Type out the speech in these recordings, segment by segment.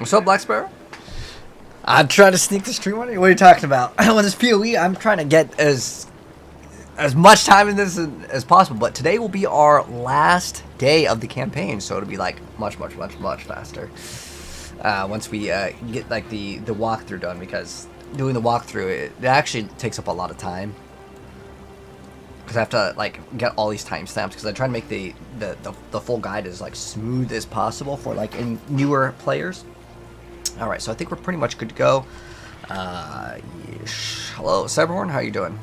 What's up, Black Sparrow? I'm trying to sneak the stream on you. What are you talking about? On this PoE, I'm trying to get as much time in this as possible. But today will be our last day of the campaign, so it'll be like much faster once we get like the walkthrough done. Because doing the walkthrough, it actually takes up a lot of time. Because I have to like get all these timestamps. Because I try to make the full guide as like smooth as possible for like any newer players. All right, so I think we're pretty much good to go. Hello, Cyberhorn, how you doing?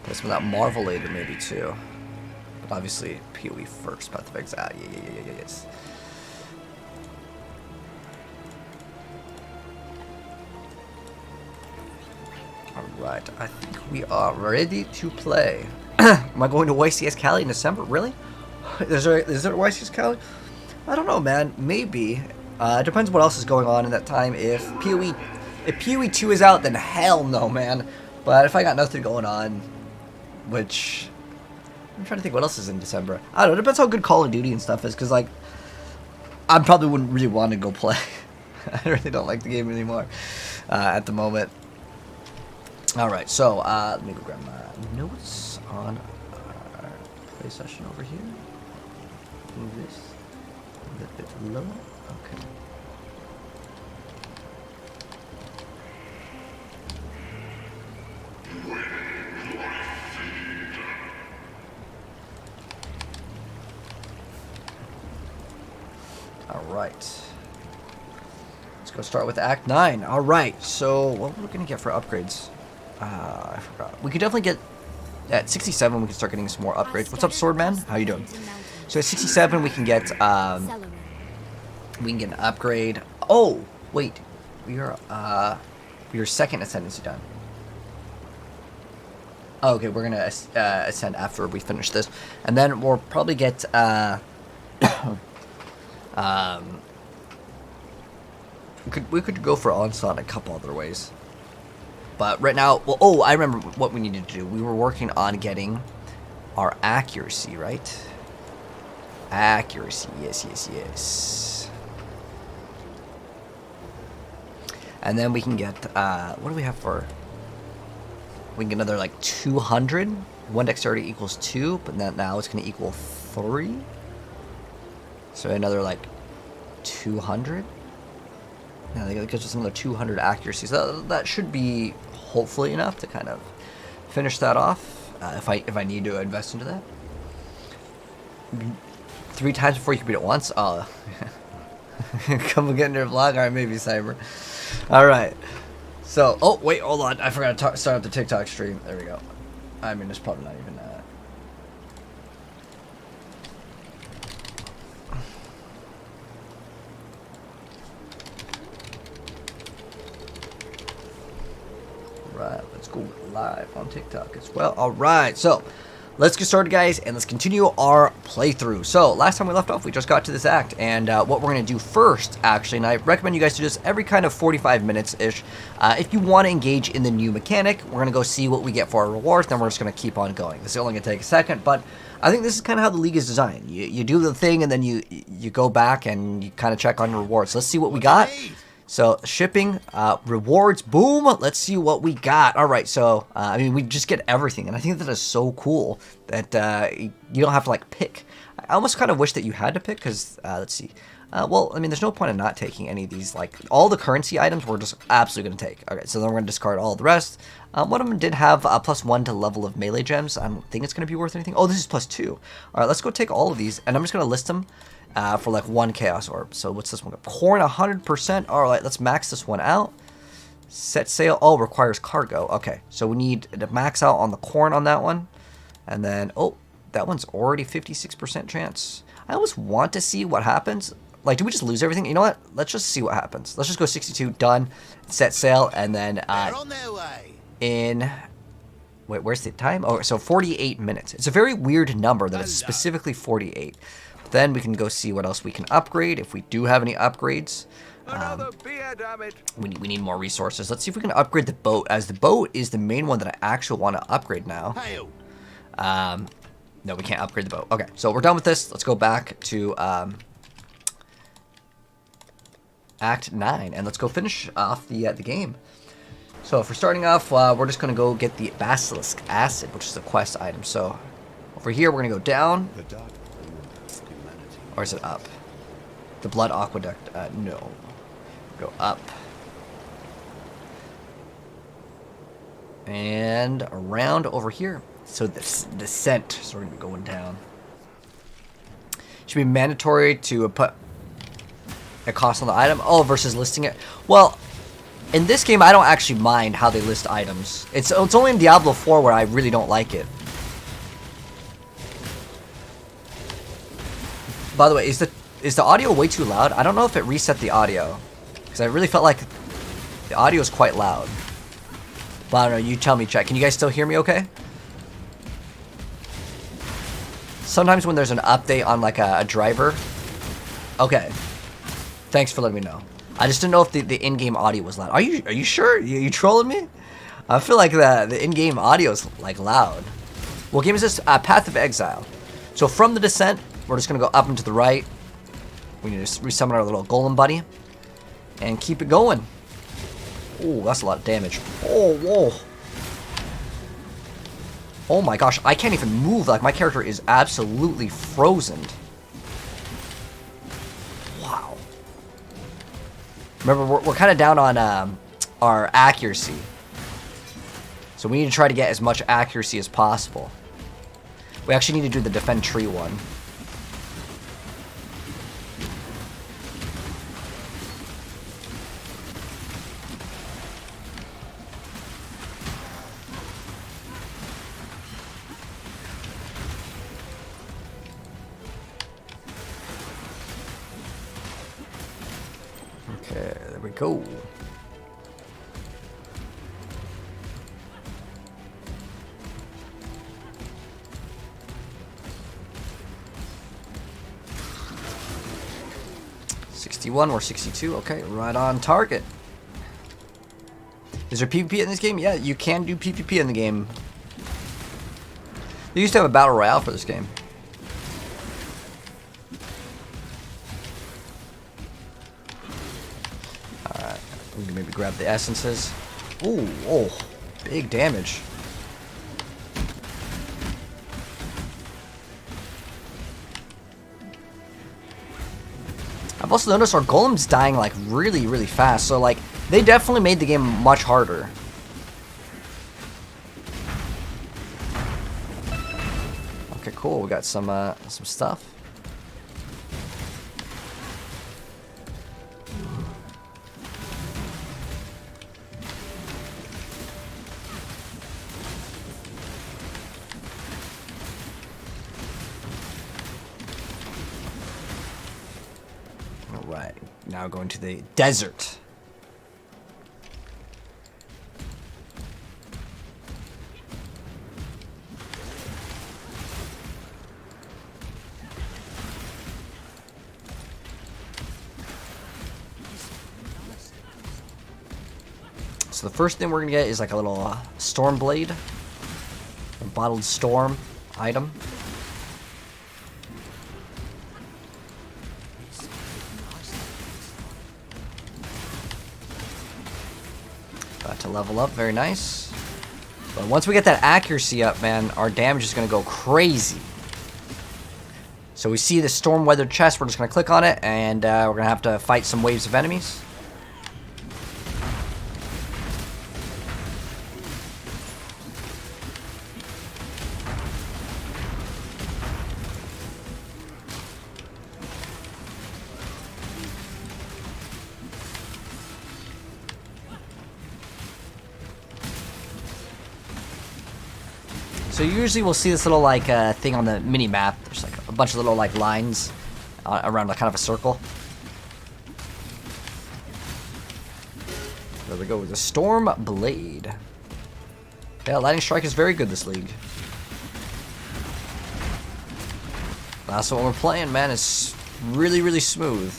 Play some of that Marvel later, maybe too. But obviously, PoE first. Path of Exile. Yes. All right, I think we are ready to play. Am I going to YCS Cali in December? Really? Is there YCS Cali? I don't know, man. Maybe. It depends what else is going on in that time. If PoE 2 is out, then hell no, man. But if I got nothing going on, which I'm trying to think what else is in December. I don't know. It depends how good Call of Duty and stuff is, because like I probably wouldn't really want to go play. I really don't like the game anymore at the moment. All right, so let me go grab my notes on our play session over here. Move this a little bit lower. Okay. All right. Let's go start with Act 9. All right. So what we're gonna get for upgrades? I forgot. We could definitely get at 67. We can start getting some more upgrades. What's up, Swordman? How you doing? So at 67, we can get an upgrade. Oh, wait. We are second ascendancy done. Oh, okay, we're gonna ascend after we finish this, and then we'll probably get we could go for onslaught in a couple other ways, but right now, well, oh, I remember what we needed to do. We were working on getting our accuracy, right? Accuracy, yes. And then we can get, what do we have for? We can get another like 200. One dexterity equals 2, but now it's going to equal 3. So another like 200. Yeah, that gives us another 200 accuracy. So that should be hopefully enough to kind of finish that off. If I need to invest into that. 3 times before you can beat it once. Oh, come and get into your vlog. All right, maybe Cyber. All right. So, oh wait, hold on. I forgot to start up the TikTok stream. There we go. I mean, it's probably not even that. Right, let's go live on TikTok as well. All right, so let's get started, guys, and let's continue our playthrough. So last time we left off, we just got to this act, and what we're going to do first, actually, and I recommend you guys do this every kind of 45 minutes-ish. If you want to engage in the new mechanic, we're going to go see what we get for our rewards, then we're just going to keep on going. This is only going to take a second, but I think this is kind of how the league is designed. You do the thing, and then you go back and you kind of check on your rewards. Let's see what we got. So, shipping, rewards, boom, let's see what we got. All right, so, I mean, we just get everything, and I think that is so cool that you don't have to, like, pick. I almost kind of wish that you had to pick, because, let's see. Well, I mean, there's no point in not taking any of these, like, all the currency items we're just absolutely going to take. Okay, so then we're going to discard all the rest. One of them did have a +1 to level of melee gems. I don't think it's going to be worth anything. Oh, this is +2. All right, let's go take all of these, and I'm just going to list them. For like 1 chaos orb. So what's this one? Corn 100%. All right, let's max this one out. Set sail. Oh, requires cargo. Okay, so we need to max out on the corn on that one. And then, oh, that one's already 56% chance. I always want to see what happens. Like, do we just lose everything? You know what? Let's just see what happens. Let's just go 62, done, set sail, and then on their way. in... Wait, where's the time? Oh, so 48 minutes. It's a very weird number that is specifically 48. Then we can go see what else we can upgrade, if we do have any upgrades. We need more resources. Let's see if we can upgrade the boat, as the boat is the main one that I actually want to upgrade now. No, we can't upgrade the boat. Okay, so we're done with this. Let's go back to Act 9, and let's go finish off the game. So if we're starting off, we're just going to go get the Basilisk Acid, which is a quest item. So over here, we're going to go down. Or is it up? The Blood Aqueduct. No. Go up. And around over here. So the descent. So we're going to be going down. Should be mandatory to put a cost on the item. Oh, versus listing it. Well, in this game, I don't actually mind how they list items. It's only in Diablo 4 where I really don't like it. By the way, is the audio way too loud? I don't know if it reset the audio, because I really felt like the audio is quite loud. But I don't know. You tell me, chat. Can you guys still hear me? Okay. Sometimes when there's an update on like a driver. Okay. Thanks for letting me know. I just didn't know if the in-game audio was loud. Are you sure? You trolling me? I feel like the in-game audio is like loud. What game is this? Path of Exile. So from the descent, we're just gonna go up and to the right. We need to resummon our little golem buddy and keep it going. Oh, that's a lot of damage. Oh, whoa. Oh my gosh, I can't even move. Like, my character is absolutely frozen. Wow. Remember, we're kind of down on our accuracy. So we need to try to get as much accuracy as possible. We actually need to do the defend tree one. Okay, there we go. We're 62. Okay, right on target. Is there PvP in this game? Yeah, you can do PvP in the game. They used to have a battle royale for this game. Alright, we can maybe grab the essences. Ooh, oh, big damage. I've also noticed our golem's dying like really, really fast. So like, they definitely made the game much harder. Okay, cool. We got some stuff. Alright, now going to the desert. So the first thing we're gonna get is like a little storm blade, a bottled storm item. Got to level up, very nice. But once we get that accuracy up, man, our damage is gonna go crazy. So we see the storm weathered chest. We're just gonna click on it, and we're gonna have to fight some waves of enemies. So usually we'll see this little like thing on the mini map. There's like a bunch of little like lines around like kind of a circle. There we go with the Storm Blade. Yeah, Lightning Strike is very good this league. That's what we're playing, man. It's really, really smooth.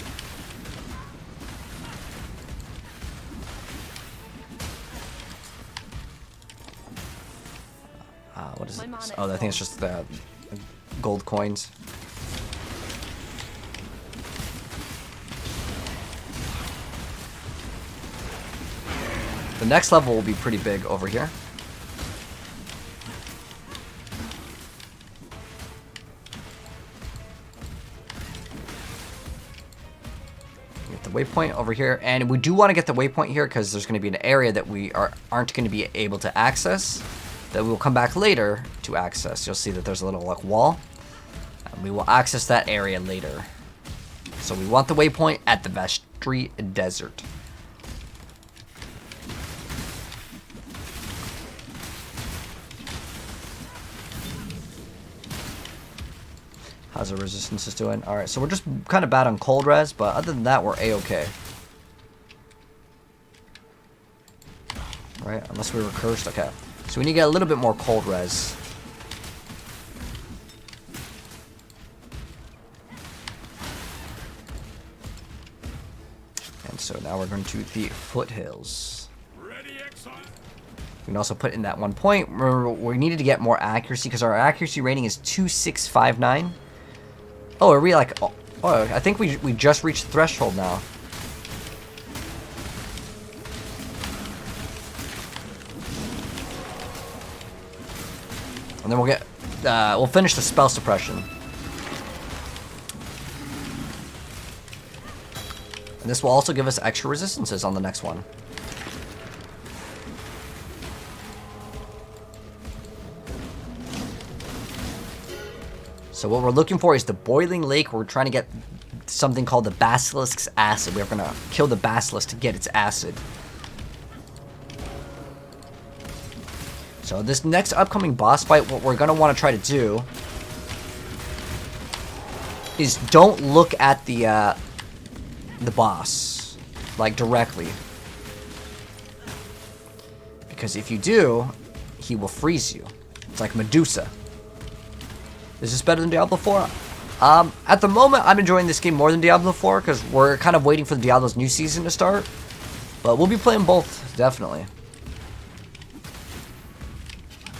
What is it? Oh, I think it's just the gold coins. The next level will be pretty big over here. Get the waypoint over here, and we do want to get the waypoint here because there's going to be an area that we aren't going to be able to access, that we will come back later to access. You'll see that there's a little like wall, and we will access that area later. So we want the waypoint at the Vestry Desert. How's the resistance is doing? Alright, so we're just kind of bad on cold res, but other than that, we're a-okay. Right, unless we were cursed. Okay, so we need to get a little bit more cold res. And so now we're going to the foothills. We can also put in that 1 point. Remember, we needed to get more accuracy because our accuracy rating is 2659. Oh, are we like... Oh, I think we just reached the threshold now. And then we'll get... we'll finish the spell suppression. And this will also give us extra resistances on the next one. So what we're looking for is the Boiling Lake. We're trying to get something called the Basilisk's Acid. We're going to kill the Basilisk to get its acid. So this next upcoming boss fight, what we're going to want to try to do is don't look at the boss, like, directly. Because if you do, he will freeze you. It's like Medusa. Is this better than Diablo 4? At the moment, I'm enjoying this game more than Diablo 4 because we're kind of waiting for Diablo's new season to start. But we'll be playing both, definitely.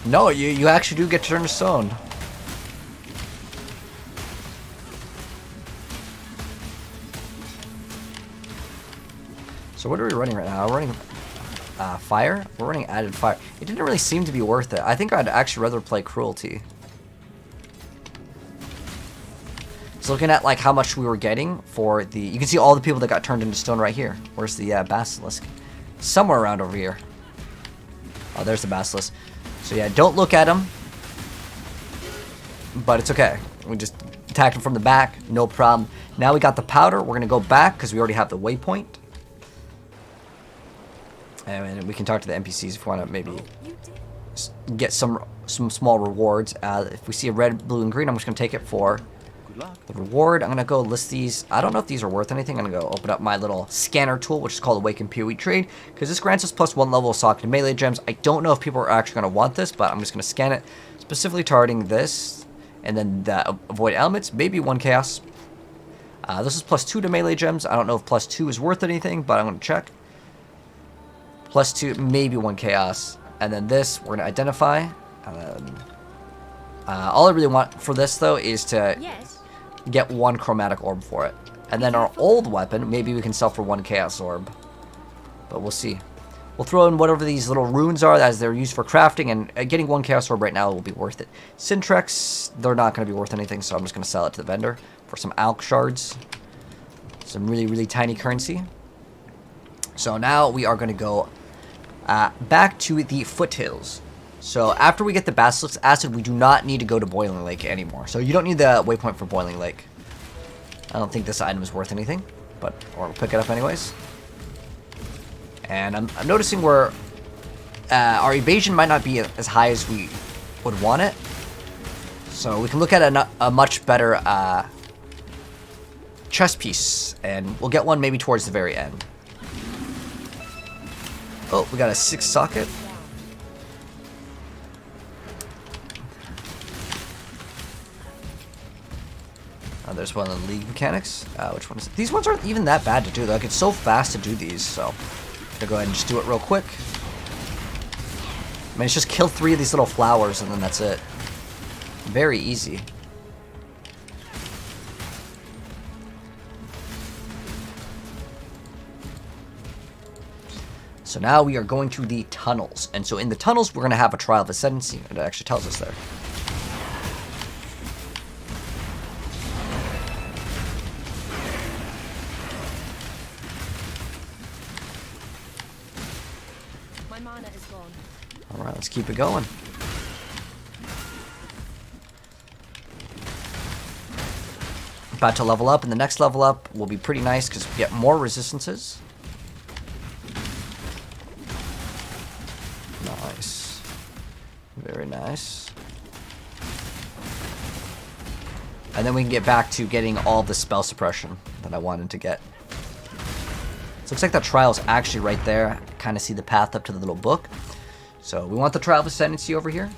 No, you actually do get to turn to stone. So what are we running right now? We're running fire? We're running added fire. It didn't really seem to be worth it. I think I'd actually rather play cruelty. So looking at like how much we were getting for the... You can see all the people that got turned into stone right here. Where's the Basilisk? Somewhere around over here. Oh, there's the Basilisk. So yeah, don't look at him. But it's okay. We just attacked him from the back. No problem. Now we got the powder. We're going to go back because we already have the waypoint. And we can talk to the NPCs if we want to maybe get some small rewards. If we see a red, blue, and green, I'm just going to take it for the reward. I'm going to go list these. I don't know if these are worth anything. I'm going to go open up my little scanner tool, which is called Awaken PoE Trade, because this grants us +1 level of socket and melee gems. I don't know if people are actually going to want this, but I'm just going to scan it, specifically targeting this, and then the avoid elements, maybe 1 chaos. This is +2 to melee gems. I don't know if +2 is worth anything, but I'm going to check. +2, maybe 1 chaos. And then this, we're going to identify. All I really want for this, though, is to get 1 chromatic orb for it. And then our old weapon, maybe we can sell for 1 chaos orb. But we'll see. We'll throw in whatever these little runes are as they're used for crafting, and getting 1 chaos orb right now will be worth it. Syntrex, they're not going to be worth anything, so I'm just going to sell it to the vendor for some alch shards. Some really, really tiny currency. So now we are going to go back to the foothills. So after we get the Basilisk's Acid, we do not need to go to Boiling Lake anymore. So you don't need the waypoint for Boiling Lake. I don't think this item is worth anything, but we'll pick it up anyways. And I'm noticing where our evasion might not be as high as we would want it. So we can look at a much better chest piece, and we'll get one maybe towards the very end. Oh, we got a 6 socket. There's one of the league mechanics. Which one is it? These ones aren't even that bad to do. Like, it's so fast to do these, so I'm gonna go ahead and just do it real quick. I mean, it's just kill 3 of these little flowers, and then that's it. Very easy. So now we are going to the tunnels. And so in the tunnels, we're going to have a Trial of Ascendancy. It actually tells us there. My mana is gone. Alright, let's keep it going. About to level up, and the next level up will be pretty nice because we get more resistances. Nice. Very nice. And then we can get back to getting all the spell suppression that I wanted to get. So it looks like that trial's actually right there. Kind of see the path up to the little book. So we want the Trial of Ascendancy over here.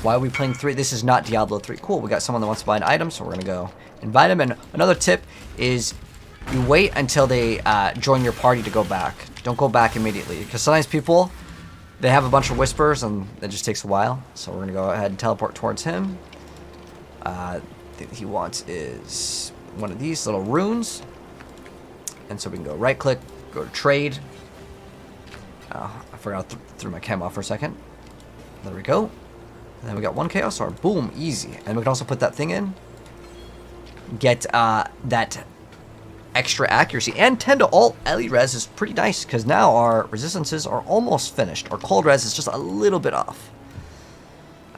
Why are we playing 3? This is not Diablo 3. Cool, we got someone that wants to buy an item, so we're going to go invite them. And another tip is you wait until they join your party to go back. Don't go back immediately, because sometimes people, they have a bunch of whispers, and it just takes a while. So we're going to go ahead and teleport towards him. That he wants is one of these little runes. And so we can go right-click, go to trade. I forgot I threw my chem off for a second. There we go. And then we got one Chaos Orb. Boom, easy. And we can also put that thing in. Get that extra accuracy. And 10 to alt Ellie res is pretty nice, because now our resistances are almost finished. Our cold res is just a little bit off.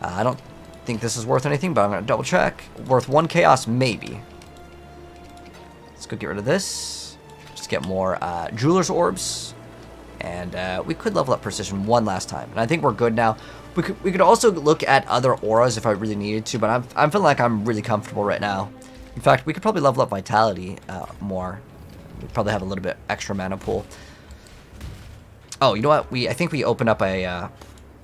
I don't think this is worth anything, but I'm going to double check. Worth 1 Chaos, maybe. Let's go get rid of this. Just get more Jeweler's Orbs. And we could level up Precision one last time. And I think we're good now. We could also look at other auras if I really needed to, but I'm feeling like I'm really comfortable right now. In fact, we could probably level up Vitality more. We'd probably have a little bit extra mana pool. Oh, you know what? I think we opened up a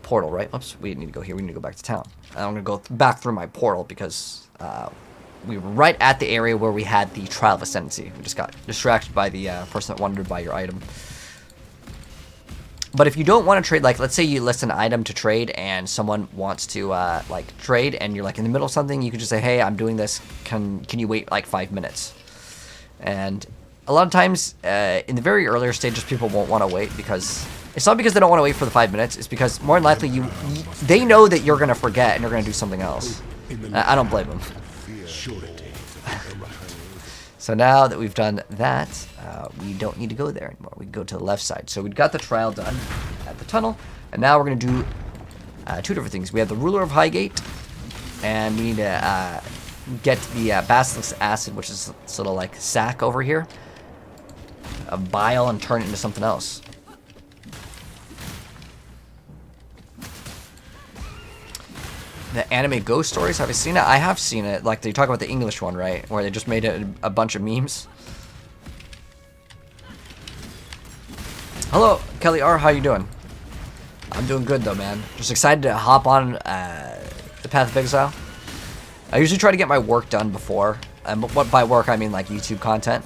portal, right? Oops, we need to go here. We need to go back to town. And I'm going to go back through my portal because we were right at the area where we had the Trial of Ascendancy. We just got distracted by the person that wanted to buy your item. But if you don't want to trade, like, let's say you list an item to trade and someone wants to, like, trade and you're, like, in the middle of something, you could just say, hey, I'm doing this. Can you wait, like, 5 minutes? And a lot of times, in the very earlier stages, people won't want to wait because it's not because they don't want to wait for the 5 minutes. It's because more than likely they know that you're going to forget and you're going to do something else. I don't blame them. So now that we've done that, we don't need to go there anymore. We can go to the left side. So we've got the trial done at the tunnel, and now we're going to do 2 different things. We have the Ruler of Highgate, and we need to get the Basilisk Acid, which is this little, like, sack over here, a bile, and turn it into something else. The anime Ghost Stories, have you seen it? I have seen it. Like, they talk about the English one, right? Where they just made it a bunch of memes. Hello, Kelly R. How you doing? I'm doing good, though, man. Just excited to hop on the Path of Exile. I usually try to get my work done before. And by work, I mean, like, YouTube content.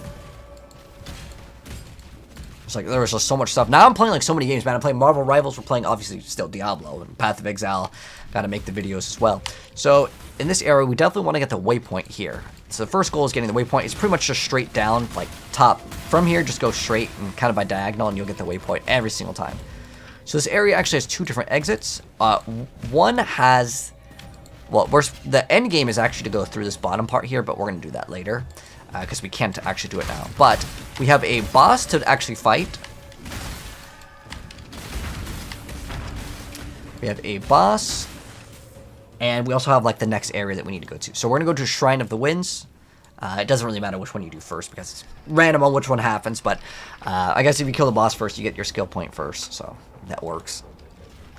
It's like, there was just so much stuff. Now I'm playing, like, so many games, man. I'm playing Marvel Rivals. We're playing, obviously, still Diablo and Path of Exile. Gotta make the videos as well. So, in this area, we definitely want to get the waypoint here. So the first goal is getting the waypoint. It's pretty much just straight down, like, top. From here, just go straight and kind of by diagonal, and you'll get the waypoint every single time. So this area actually has 2 different exits. One has... Well, the end game is actually to go through this bottom part here, but we're going to do that later. Because we can't actually do it now. But we have a boss to actually fight. We have a boss. And we also have, like, the next area that we need to go to. So we're going to go to Shrine of the Winds. It doesn't really matter which one you do first because it's random on which one happens. But I guess if you kill the boss first, you get your skill point first. So that works.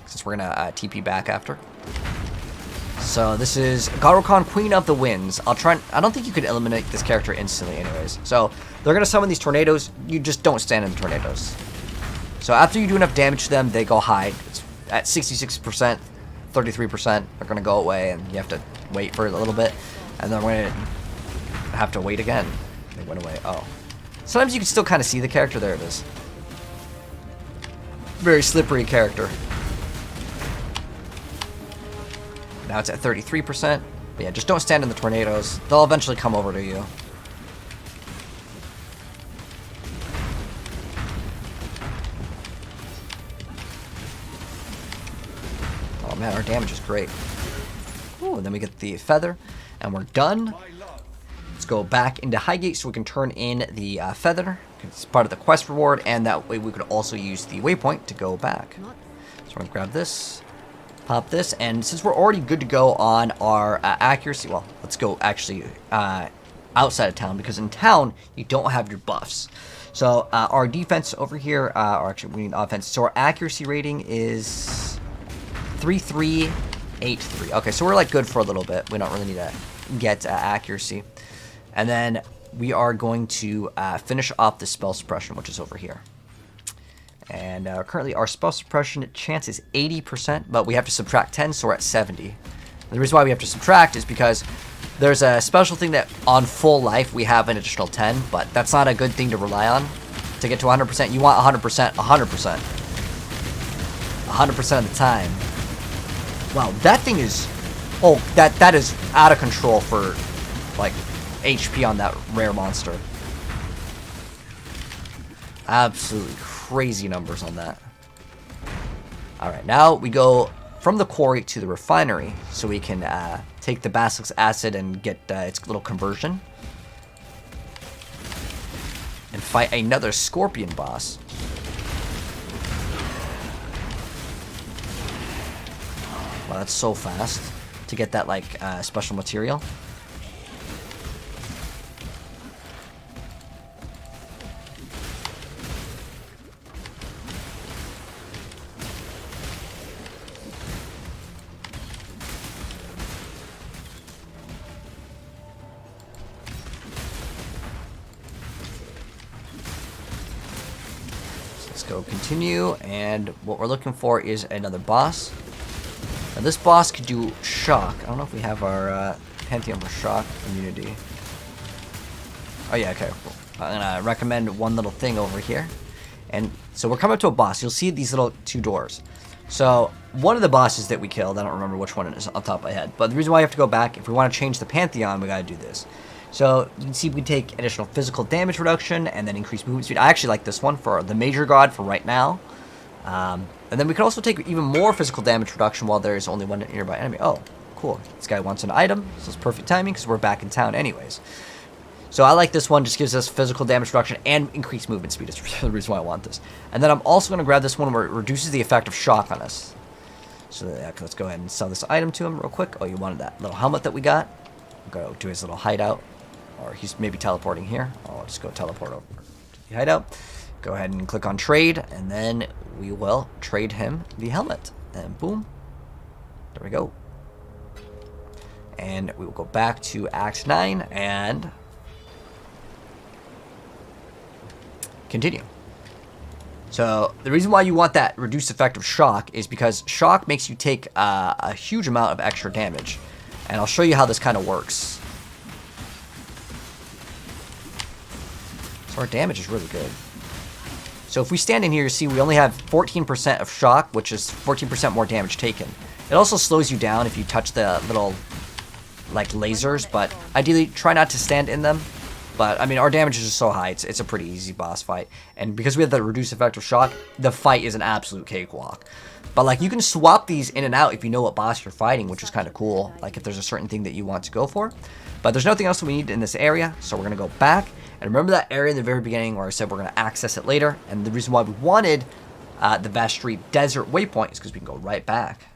Since we're going to TP back after. So this is Garokhan, Queen of the Winds. I don't think you could eliminate this character instantly anyways. So they're going to summon these tornadoes. You just don't stand in the tornadoes. So after you do enough damage to them, they go hide. It's at 66%. 33%, they're going to go away, and you have to wait for a little bit, and then we're going to have to wait again. They went away. Oh. Sometimes you can still kind of see the character. There it is. Very slippery character. Now it's at 33%. But yeah, just don't stand in the tornadoes. They'll eventually come over to you. Oh man, our damage is great. Ooh, and then we get the feather, and we're done. Let's go back into Highgate so we can turn in the feather. It's part of the quest reward, and that way we could also use the waypoint to go back. So we're going to grab this, pop this, and since we're already good to go on our accuracy, well, let's go actually outside of town, because in town, you don't have your buffs. So our defense over here, or actually we need offense, so our accuracy rating is 3383. Okay, so we're like good for a little bit. We don't really need to get accuracy. And then we are going to finish off the spell suppression, which is over here. And currently our spell suppression chance is 80%, but we have to subtract 10, so we're at 70. And the reason why we have to subtract is because there's a special thing that on full life we have an additional 10, but that's not a good thing to rely on. To get to 100%, you want 100%, 100%. 100% of the time. Wow, that thing is... Oh, that is out of control for, like, HP on that rare monster. Absolutely crazy numbers on that. Alright, now we go from the quarry to the refinery, so we can take the Basilisk Acid and get its little conversion. And fight another Scorpion boss. Wow, that's so fast to get that, like, special material. Let's go continue, and what we're looking for is another boss. Now this boss could do shock. I don't know if we have our Pantheon for shock immunity. Oh yeah, okay, cool. I'm gonna recommend one little thing over here. And so we're coming up to a boss. You'll see these little two doors. So one of the bosses that we killed, I don't remember which one it is off the top of my head, but the reason why you have to go back, if we want to change the Pantheon, we gotta do this. So you can see we take additional physical damage reduction and then increased movement speed. I actually like this one for the Major God for right now. And then we can also take even more physical damage reduction while there is only one nearby enemy. Oh, cool. This guy wants an item, so it's perfect timing because we're back in town anyways. So I like this one, just gives us physical damage reduction and increased movement speed. That's the reason why I want this. And then I'm also going to grab this one where it reduces the effect of shock on us. So yeah, let's go ahead and sell this item to him real quick. Oh, you wanted that little helmet that we got? We'll go to his little hideout. Or he's maybe teleporting here. I'll just go teleport over to the hideout. Go ahead and click on trade, and then we will trade him the helmet. And boom. There we go. And we will go back to Act 9 and continue. So the reason why you want that reduced effect of shock is because shock makes you take a huge amount of extra damage. And I'll show you how this kind of works. So our damage is really good. So if we stand in here, you see we only have 14% of shock, which is 14% more damage taken. It also slows you down if you touch the little, like, lasers, but ideally try not to stand in them. But, I mean, our damage is just so high, it's a pretty easy boss fight. And because we have the reduced effect of shock, the fight is an absolute cakewalk. But, like, you can swap these in and out if you know what boss you're fighting, which is kind of cool. Like, if there's a certain thing that you want to go for. But there's nothing else that we need in this area, so we're going to go back. And remember that area in the very beginning where I said we're going to access it later? And the reason why we wanted the Vashtree Desert Waypoint is because we can go right back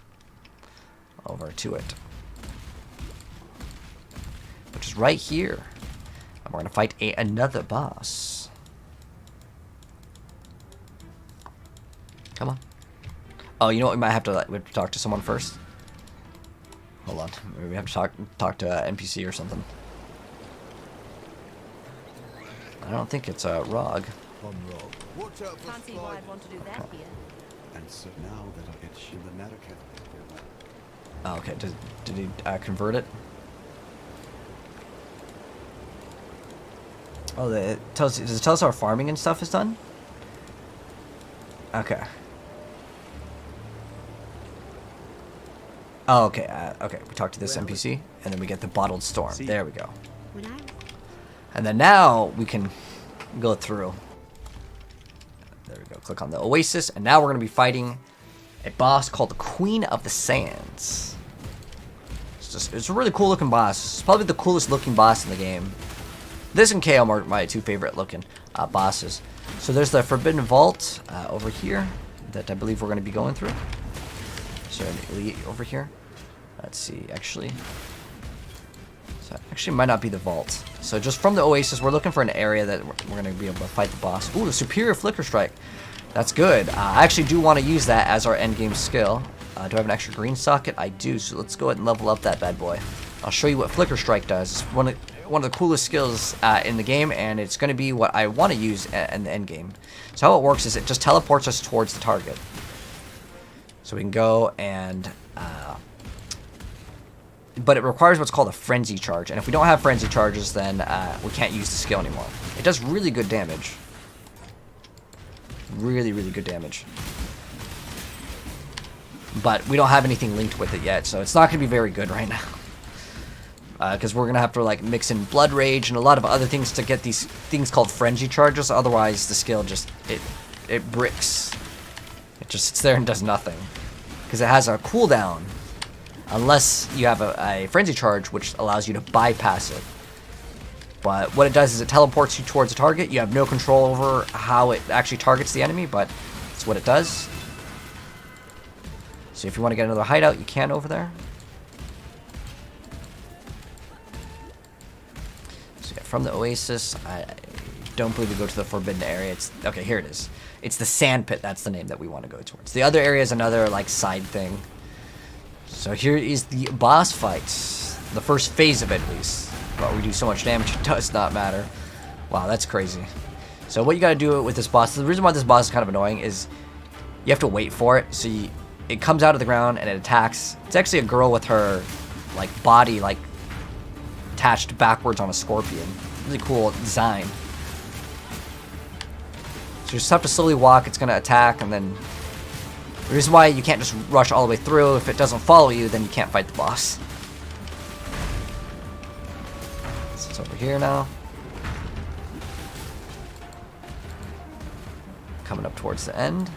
over to it. Which is right here. And we're going to fight another boss. Come on. Oh, you know what? We might have to, we have to talk to someone first. Hold on. Maybe we have to talk to an NPC or something. I don't think it's a Rog. Can't see why I'd want to do that here. And so now that I get Shimanaka. Oh, okay. Did he convert it? Oh, it tells. Does it tell us our farming and stuff is done? Okay. Oh, okay. Okay. We talk to this NPC, and then we get the bottled storm. There we go. And then now we can go through. There we go. Click on the Oasis, and now we're going to be fighting a boss called the Queen of the Sands. It's a really cool looking boss. It's probably the coolest looking boss in the game. This and KO are my two favorite looking bosses. So there's the Forbidden Vault over here that I believe we're going to be going through. So an elite over here. Let's see, actually. So actually might not be the vault. So just from the Oasis, we're looking for an area that we're going to be able to fight the boss. Ooh, the Superior Flicker Strike. That's good. I actually do want to use that as our endgame skill. Do I have an extra green socket? I do, so let's go ahead and level up that bad boy. I'll show you what Flicker Strike does. It's one of the coolest skills in the game, and it's going to be what I want to use in the end game. So how it works is it just teleports us towards the target. So we can go and... but it requires what's called a Frenzy Charge, and if we don't have Frenzy Charges, then we can't use the skill anymore. It does really good damage. Really, really good damage. But we don't have anything linked with it yet, so it's not going to be very good right now. Because we're going to have to like mix in Blood Rage and a lot of other things to get these things called Frenzy Charges. Otherwise, the skill just, it bricks. It just sits there and does nothing. Because it has a cooldown. Unless you have a Frenzy Charge, which allows you to bypass it. But what it does is it teleports you towards the target. You have no control over how it actually targets the enemy, but it's what it does. So if you want to get another hideout, you can over there. So yeah, from the Oasis, I don't believe we go to the Forbidden Area. It's okay, here it is. It's the Sand Pit, that's the name that we want to go towards. The other area is another like side thing. So here is the boss fight. The first phase of it, at least. But we do so much damage, it does not matter. Wow, that's crazy. So what you gotta do with this boss, the reason why this boss is kind of annoying is you have to wait for it. So it comes out of the ground and it attacks. It's actually a girl with her like body like attached backwards on a scorpion. Really cool design. So you just have to slowly walk, it's gonna attack, and then the reason why you can't just rush all the way through, if it doesn't follow you, then you can't fight the boss. So it's over here now. Coming up towards the end.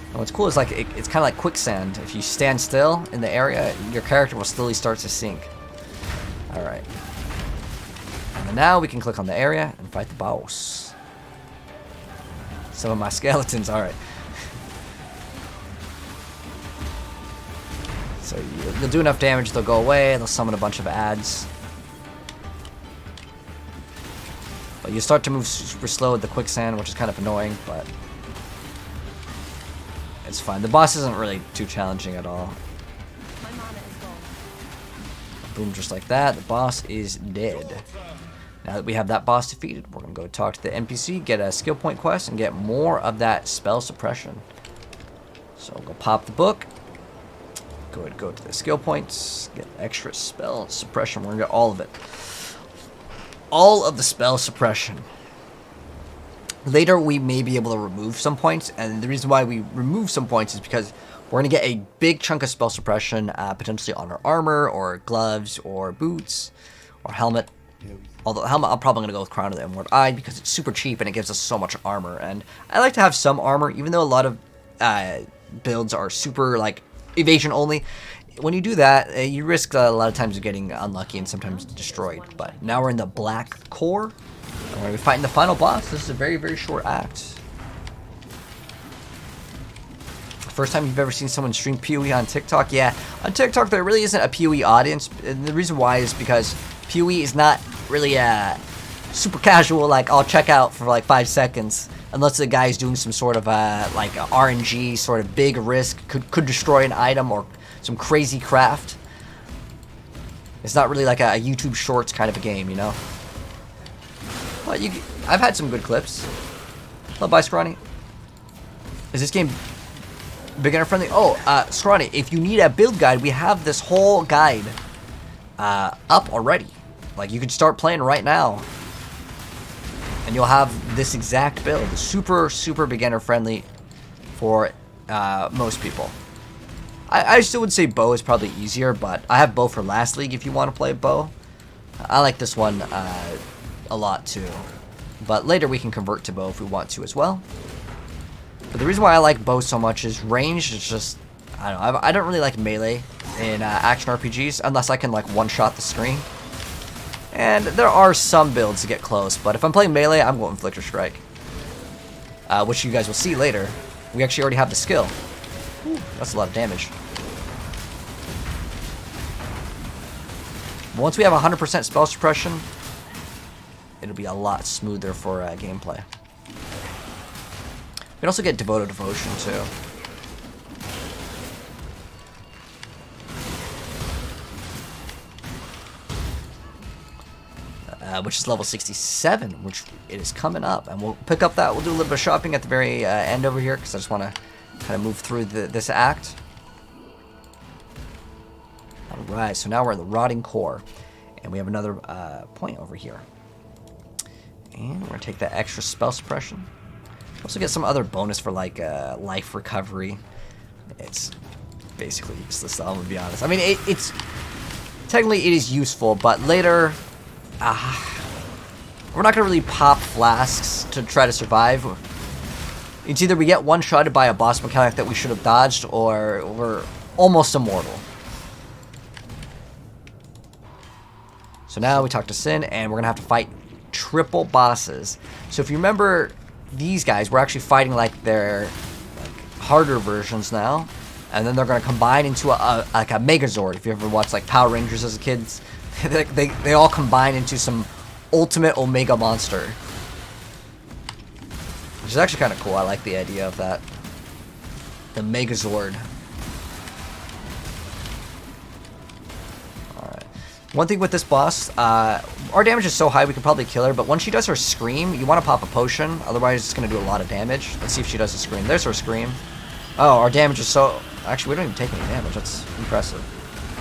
And what's cool is like it's kind of like quicksand. If you stand still in the area, your character will slowly start to sink. All right. And now we can click on the area and fight the boss. Some of my skeletons, alright. So you'll do enough damage, they'll go away, they'll summon a bunch of ads. But you start to move super slow with the quicksand, which is kind of annoying, but it's fine. The boss isn't really too challenging at all. My mana is gone. Boom, just like that, the boss is dead. Now that we have that boss defeated, we're going to go talk to the NPC, get a skill point quest, and get more of that spell suppression. So we'll go pop the book. Go ahead and go to the skill points, get extra spell suppression. We're going to get all of it. All of the spell suppression. Later, we may be able to remove some points, and the reason why we remove some points is because we're going to get a big chunk of spell suppression, potentially on our armor, or gloves, or boots, or helmet. Although helmet, I'm probably going to go with Crown of the Immortal Eye because it's super cheap and it gives us so much armor. And I like to have some armor, even though a lot of builds are super, like, evasion only. When you do that, you risk a lot of times of getting unlucky and sometimes destroyed. But now we're in the Black Core. And we're going to be fighting the final boss. This is a very, very short act. First time you've ever seen someone stream PoE on TikTok? Yeah, on TikTok there really isn't a PoE audience. And the reason why is because PoE is not really super casual, like I'll check out for like 5 seconds. Unless the guy is doing some sort of like RNG, sort of big risk, could destroy an item or some crazy craft. It's not really like a YouTube Shorts kind of a game, you know? Well, I've had some good clips. Hello, bye, Scrawny. Is this game beginner friendly? Oh, Scrawny, if you need a build guide, we have this whole guide up already. Like, you could start playing right now. And you'll have this exact build. Super, super beginner friendly for most people. I still would say bow is probably easier, but I have bow for last league if you want to play bow. I like this one a a lot too. But later we can convert to bow if we want to as well. But the reason why I like bow so much is range is just, I don't know, I don't really like melee in action RPGs unless I can like one-shot the screen. And there are some builds to get close, but if I'm playing melee, I'm going Flicker Strike. Which you guys will see later. We actually already have the skill. Ooh, that's a lot of damage. Once we have 100% spell suppression, it'll be a lot smoother for gameplay. We can also get Devoted Devotion too. Which is level 67, which it is coming up. And we'll pick up that. We'll do a little bit of shopping at the very end over here, because I just want to kind of move through this act. Alright, so now we're in the Rotting Core. And we have another point over here. And we're going to take that extra spell suppression. Also get some other bonus for like life recovery. It's basically useless, I'm going to be honest. I mean, it's technically it is useful, but later... we're not going to really pop flasks to try to survive. It's either we get one-shotted by a boss mechanic that we should have dodged, or we're almost immortal. So now we talk to Sin, and we're going to have to fight triple bosses. So if you remember, these guys, we're actually fighting like their harder versions now. And then they're going to combine into a Megazord. If you ever watched like Power Rangers as a kid, they all combine into some ultimate Omega monster. Which is actually kind of cool. I like the idea of that. The Megazord. Alright. One thing with this boss, our damage is so high we could probably kill her, but when she does her scream, you want to pop a potion, otherwise it's going to do a lot of damage. Let's see if she does a scream. There's her scream. Oh, our damage is so... Actually, we don't even take any damage. That's impressive.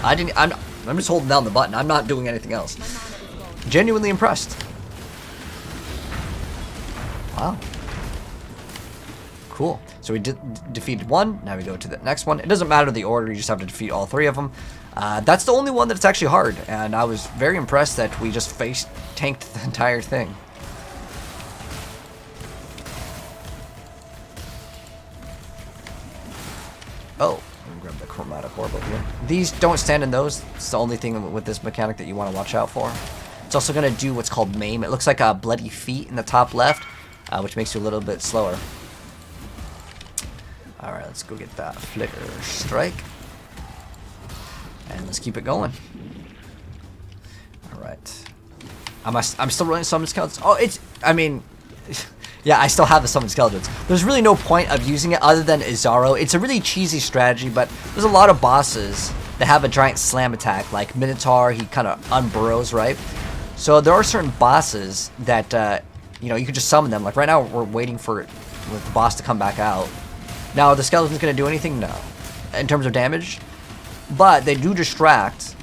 I'm just holding down the button. I'm not doing anything else. Genuinely impressed. Wow. Cool. So we defeated one. Now we go to the next one. It doesn't matter the order. You just have to defeat all three of them. That's the only one that's actually hard. And I was very impressed that we just tanked the entire thing. Oh. Grab the Chromatic Orb over here. These don't stand in those. It's the only thing with this mechanic that you want to watch out for. It's also going to do what's called Maim. It looks like a bloody feet in the top left, which makes you a little bit slower. Alright, let's go get that Flicker Strike. And let's keep it going. Alright. I'm still running Summon Skeletons. Oh, I mean... Yeah, I still have the Summon Skeletons. There's really no point of using it other than Izaro. It's a really cheesy strategy, but there's a lot of bosses that have a giant slam attack, like Minotaur. He kind of unburrows, right? So there are certain bosses that, you know, you can just summon them. Like right now, we're waiting for the boss to come back out. Now, are the Skeletons going to do anything? No. In terms of damage? But they do distract.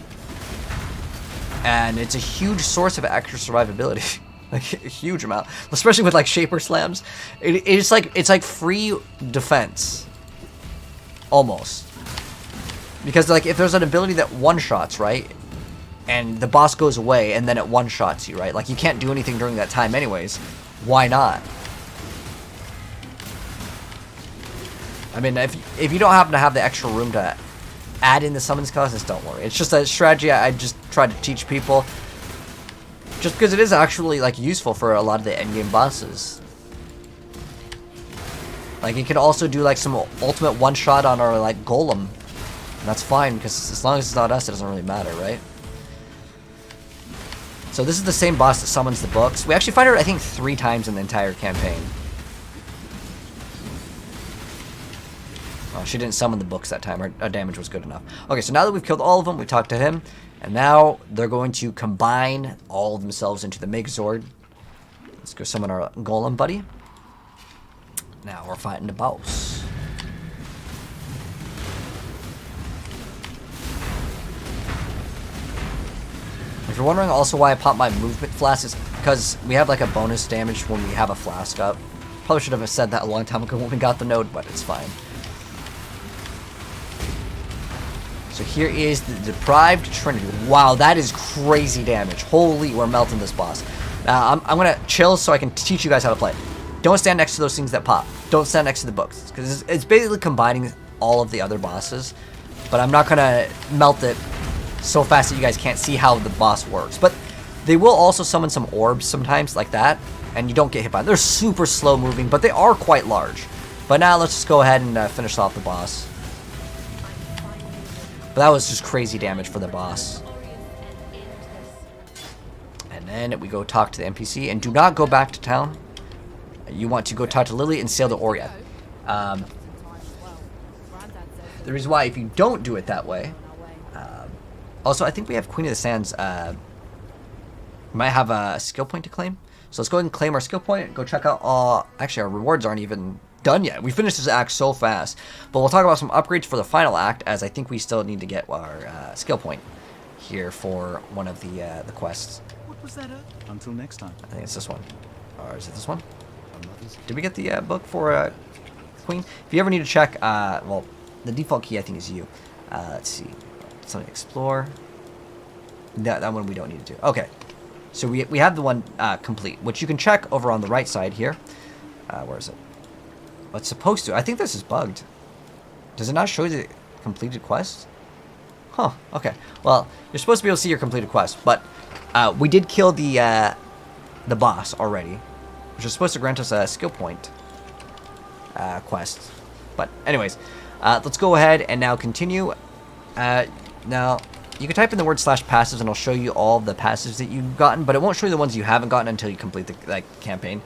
And it's a huge source of extra survivability. Like a huge amount, especially with like Shaper Slams. It's like free defense, almost. Because like if there's an ability that one-shots, right, and the boss goes away and then it one-shots you, right? Like you can't do anything during that time anyways. Why not? I mean, if you don't happen to have the extra room to add in the Summon Skeletons, don't worry. It's just a strategy I just try to teach people. Just because it is actually like useful for a lot of the endgame bosses. Like you can also do like some ultimate one-shot on our like golem. And that's fine because as long as it's not us, it doesn't really matter, right? So this is the same boss that summons the books. We actually fight her I think 3 times in the entire campaign. Oh, she didn't summon the books that time. Our damage was good enough. Okay, so now that we've killed all of them, we talked to him. And now they're going to combine all of themselves into the Megazord. Let's go summon our golem buddy. Now we're fighting the boss. If you're wondering also why I pop my movement flask, it's because we have like a bonus damage when we have a flask up. Probably should have said that a long time ago when we got the node, but it's fine. So here is the Deprived Trinity. Wow, that is crazy damage. Holy, we're melting this boss. I'm going to chill so I can teach you guys how to play. Don't stand next to those things that pop. Don't stand next to the books. Because it's basically combining all of the other bosses. But I'm not going to melt it so fast that you guys can't see how the boss works. But they will also summon some orbs sometimes like that. And you don't get hit by them. They're super slow moving, but they are quite large. But now let's just go ahead and finish off the boss. But that was just crazy damage for the boss. And then we go talk to the NPC. And do not go back to town. You want to go talk to Lily and sail to Oria. The reason why, if you don't do it that way... also, I think we have Queen of the Sands. We might have a skill point to claim. So let's go ahead and claim our skill point. Go check out... actually, our rewards aren't even done yet. We finished this act so fast. But we'll talk about some upgrades for the final act, as I think we still need to get our skill point here for one of the quests. What was that? Until next time. I think it's this one. Or is it this one? Did we get the book for Queen? If you ever need to check, well, the default key I think is U. Let's see. Something explore. That one we don't need to do. Okay. So we have the one complete, which you can check over on the right side here. Where is it? Oh, it's supposed to. I think this is bugged. Does it not show the completed quest? Huh. Okay. Well, you're supposed to be able to see your completed quest, but we did kill the boss already, which is supposed to grant us a skill point quest. But anyways, let's go ahead and now continue. Now, you can type in the word /passives and it'll show you all the passives that you've gotten, but it won't show you the ones you haven't gotten until you complete the campaign.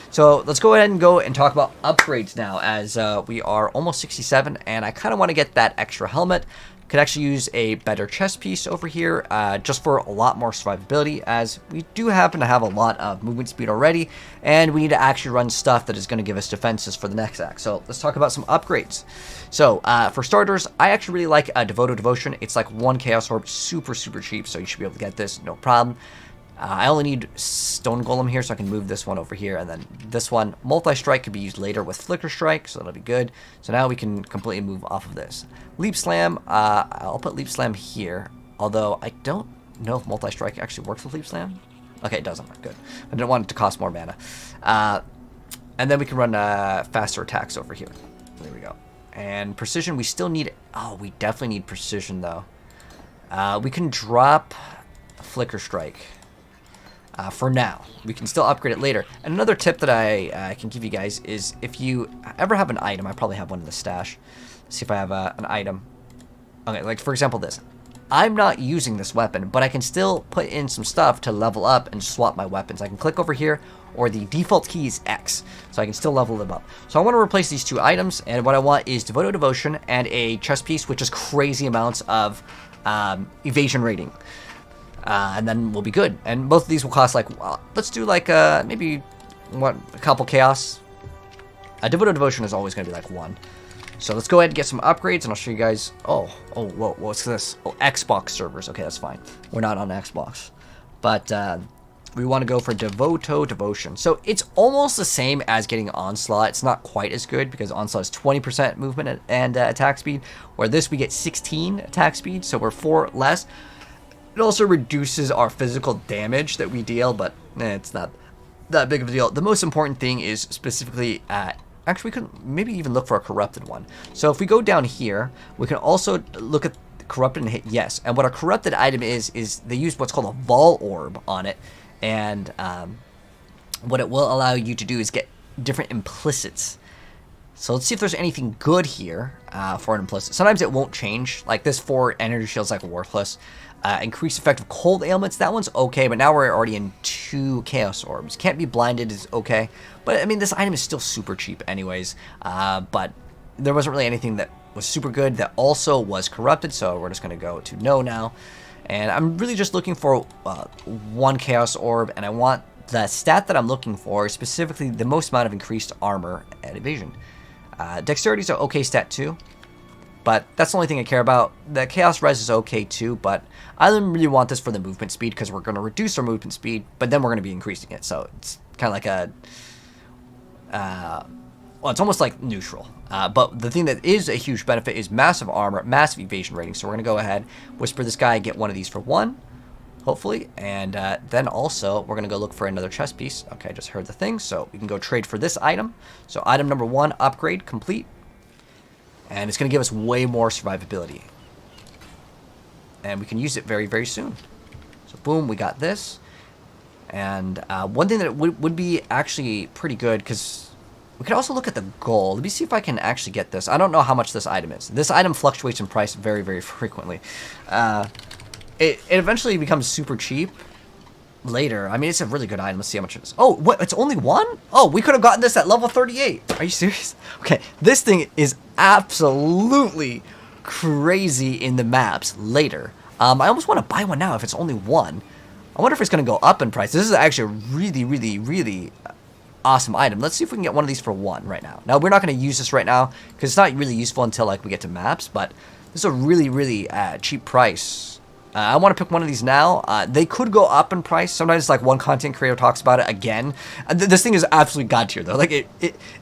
So let's go ahead and talk about upgrades now, as we are almost 67, and I kind of want to get that extra helmet. Could actually use a better chest piece over here, just for a lot more survivability, as we do happen to have a lot of movement speed already, and we need to actually run stuff that is going to give us defenses for the next act. So let's talk about some upgrades. So for starters, I actually really like Devoto Devotion. It's like 1 Chaos Orb, super cheap, so you should be able to get this, no problem. I only need Stone Golem here, so I can move this one over here, and then this one. Multi-Strike could be used later with Flicker Strike, so that'll be good. So now we can completely move off of this. Leap Slam, I'll put Leap Slam here, although I don't know if Multi-Strike actually works with Leap Slam. Okay, it doesn't. Good. I didn't want it to cost more mana. And then we can run faster attacks over here. There we go. And Precision, we still need... Oh, we definitely need Precision, though. We can drop Flicker Strike. For now. We can still upgrade it later. And another tip that I can give you guys is, if you ever have an item, I probably have one in the stash. Let's see if I have an item. Okay, like for example this. I'm not using this weapon, but I can still put in some stuff to level up and swap my weapons. I can click over here, or the default key is X, so I can still level them up. So I want to replace these two items, and what I want is Devoto Devotion and a chest piece, which is crazy amounts of evasion rating. And then we'll be good. And both of these will cost like, let's do like maybe a couple chaos. Devoto Devotion is always going to be like 1. So let's go ahead and get some upgrades, and I'll show you guys. Oh, whoa, what's this? Oh, Xbox servers. Okay, that's fine. We're not on Xbox, but we want to go for Devoto Devotion. So it's almost the same as getting Onslaught. It's not quite as good because Onslaught is 20% movement and attack speed, where this we get 16 attack speed, so we're 4 less. It also reduces our physical damage that we deal, but it's not that big of a deal. The most important thing is specifically actually, we could maybe even look for a corrupted one. So if we go down here, we can also look at corrupted and hit yes. And what a corrupted item is they use what's called a Vol Orb on it. And what it will allow you to do is get different implicits. So let's see if there's anything good here for an implicit. Sometimes it won't change. Like this 4 energy shield's like worthless. Increased effect of cold ailments, that one's okay, but now we're already in 2 Chaos Orbs. Can't be blinded is okay, but I mean this item is still super cheap anyways, but there wasn't really anything that was super good that also was corrupted, so we're just going to go to no now. And I'm really just looking for 1 Chaos Orb, and I want the stat that I'm looking for, specifically the most amount of increased armor and evasion. Dexterity is an okay stat too, but that's the only thing I care about. The Chaos Res is okay too, but I don't really want this for the movement speed, because we're going to reduce our movement speed, but then we're going to be increasing it. So it's kind of like a... well, it's almost like neutral. But the thing that is a huge benefit is massive armor, massive evasion rating. So we're going to go ahead, whisper this guy, get one of these for 1. hopefully. And then also, we're going to go look for another chest piece. Okay, I just heard the thing, so we can go trade for this item. So item number 1, upgrade, complete. And it's going to give us way more survivability. And we can use it very, very soon. So boom, we got this. And one thing that would be actually pretty good, because we could also look at the goal. Let me see if I can actually get this. I don't know how much this item is. This item fluctuates in price very, very frequently. It eventually becomes super cheap later. I mean, it's a really good item. Let's see how much it is. Oh, what? It's only 1? Oh, we could have gotten this at level 38. Are you serious? Okay, this thing is absolutely crazy in the maps later. I almost want to buy one now if it's only 1. I wonder if it's going to go up in price. This is actually a really, really, really awesome item. Let's see if we can get one of these for 1 right now. Now, we're not going to use this right now because it's not really useful until like we get to maps, but this is a really, really cheap price. I want to pick one of these now. They could go up in price. Sometimes like one content creator talks about it again. This thing is absolutely god tier though. Like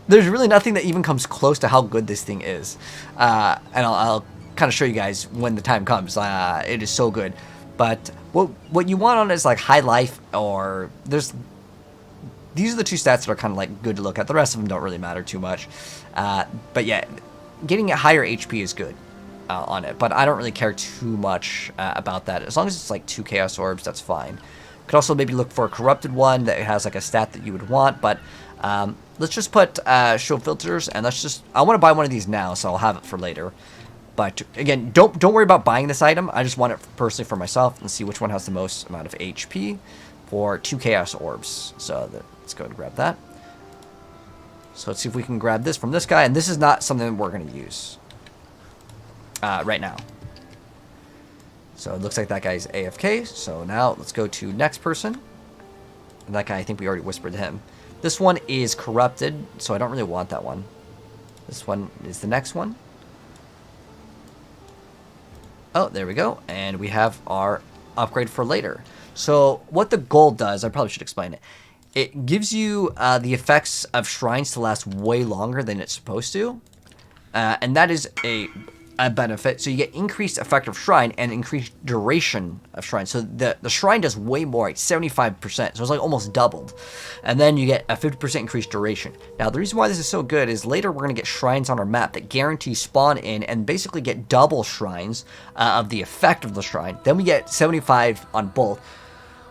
there's really nothing that even comes close to how good this thing is. And I'll kind of show you guys when the time comes. It is so good. But what you want on it is like high life, or these are the 2 stats that are kind of like good to look at. The rest of them don't really matter too much. But yeah, getting a higher HP is good on it. But I don't really care too much about that. As long as it's like 2 Chaos Orbs, that's fine. Could also maybe look for a corrupted one that has like a stat that you would want. But let's just put show filters, and I want to buy one of these now, so I'll have it for later. But again, don't worry about buying this item. I just want it personally for myself and see which one has the most amount of HP for 2 Chaos Orbs. So let's go and grab that. So let's see if we can grab this from this guy. And this is not something we're going to use right now. So it looks like that guy's AFK. So now let's go to next person. And that guy, I think we already whispered to him. This one is corrupted, so I don't really want that one. This one is the next one. Oh, there we go. And we have our upgrade for later. So what the gold does, I probably should explain it. It gives you the effects of shrines to last way longer than it's supposed to. And that is a benefit. So you get increased effect of shrine and increased duration of shrine. So the shrine does way more, it's 75%. So it's like almost doubled. And then you get a 50% increased duration. Now the reason why this is so good is later we're going to get shrines on our map that guarantee spawn in and basically get double shrines of the effect of the shrine. Then we get 75 on both.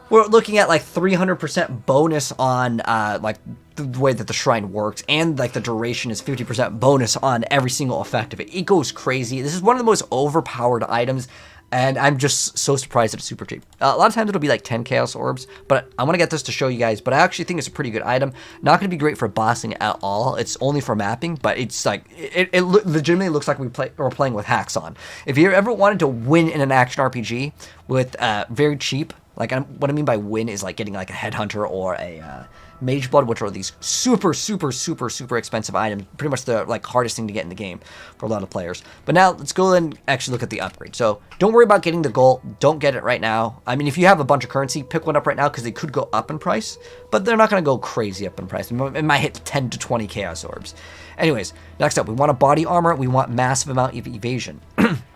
We're looking at like 300% bonus on like the way that the shrine works, and like the duration is 50% bonus on every single effect of it. It goes crazy. This is one of the most overpowered items, and I'm just so surprised that it's super cheap. A lot of times it'll be like 10 Chaos Orbs, but I want to get this to show you guys, but I actually think it's a pretty good item. Not going to be great for bossing at all. It's only for mapping, but it's like, it legitimately looks like we're playing with hacks on. If you ever wanted to win in an action RPG with very cheap, like what I mean by win is like getting like a Headhunter or a Mage Blood, which are these super expensive items. Pretty much the like hardest thing to get in the game for a lot of players. But now let's go and actually look at the upgrade. So don't worry about getting the gold. Don't get it right now. I mean, if you have a bunch of currency, pick one up right now because they could go up in price. But they're not going to go crazy up in price. It might hit 10 to 20 Chaos Orbs. Anyways, next up, we want a body armor. We want massive amount of evasion.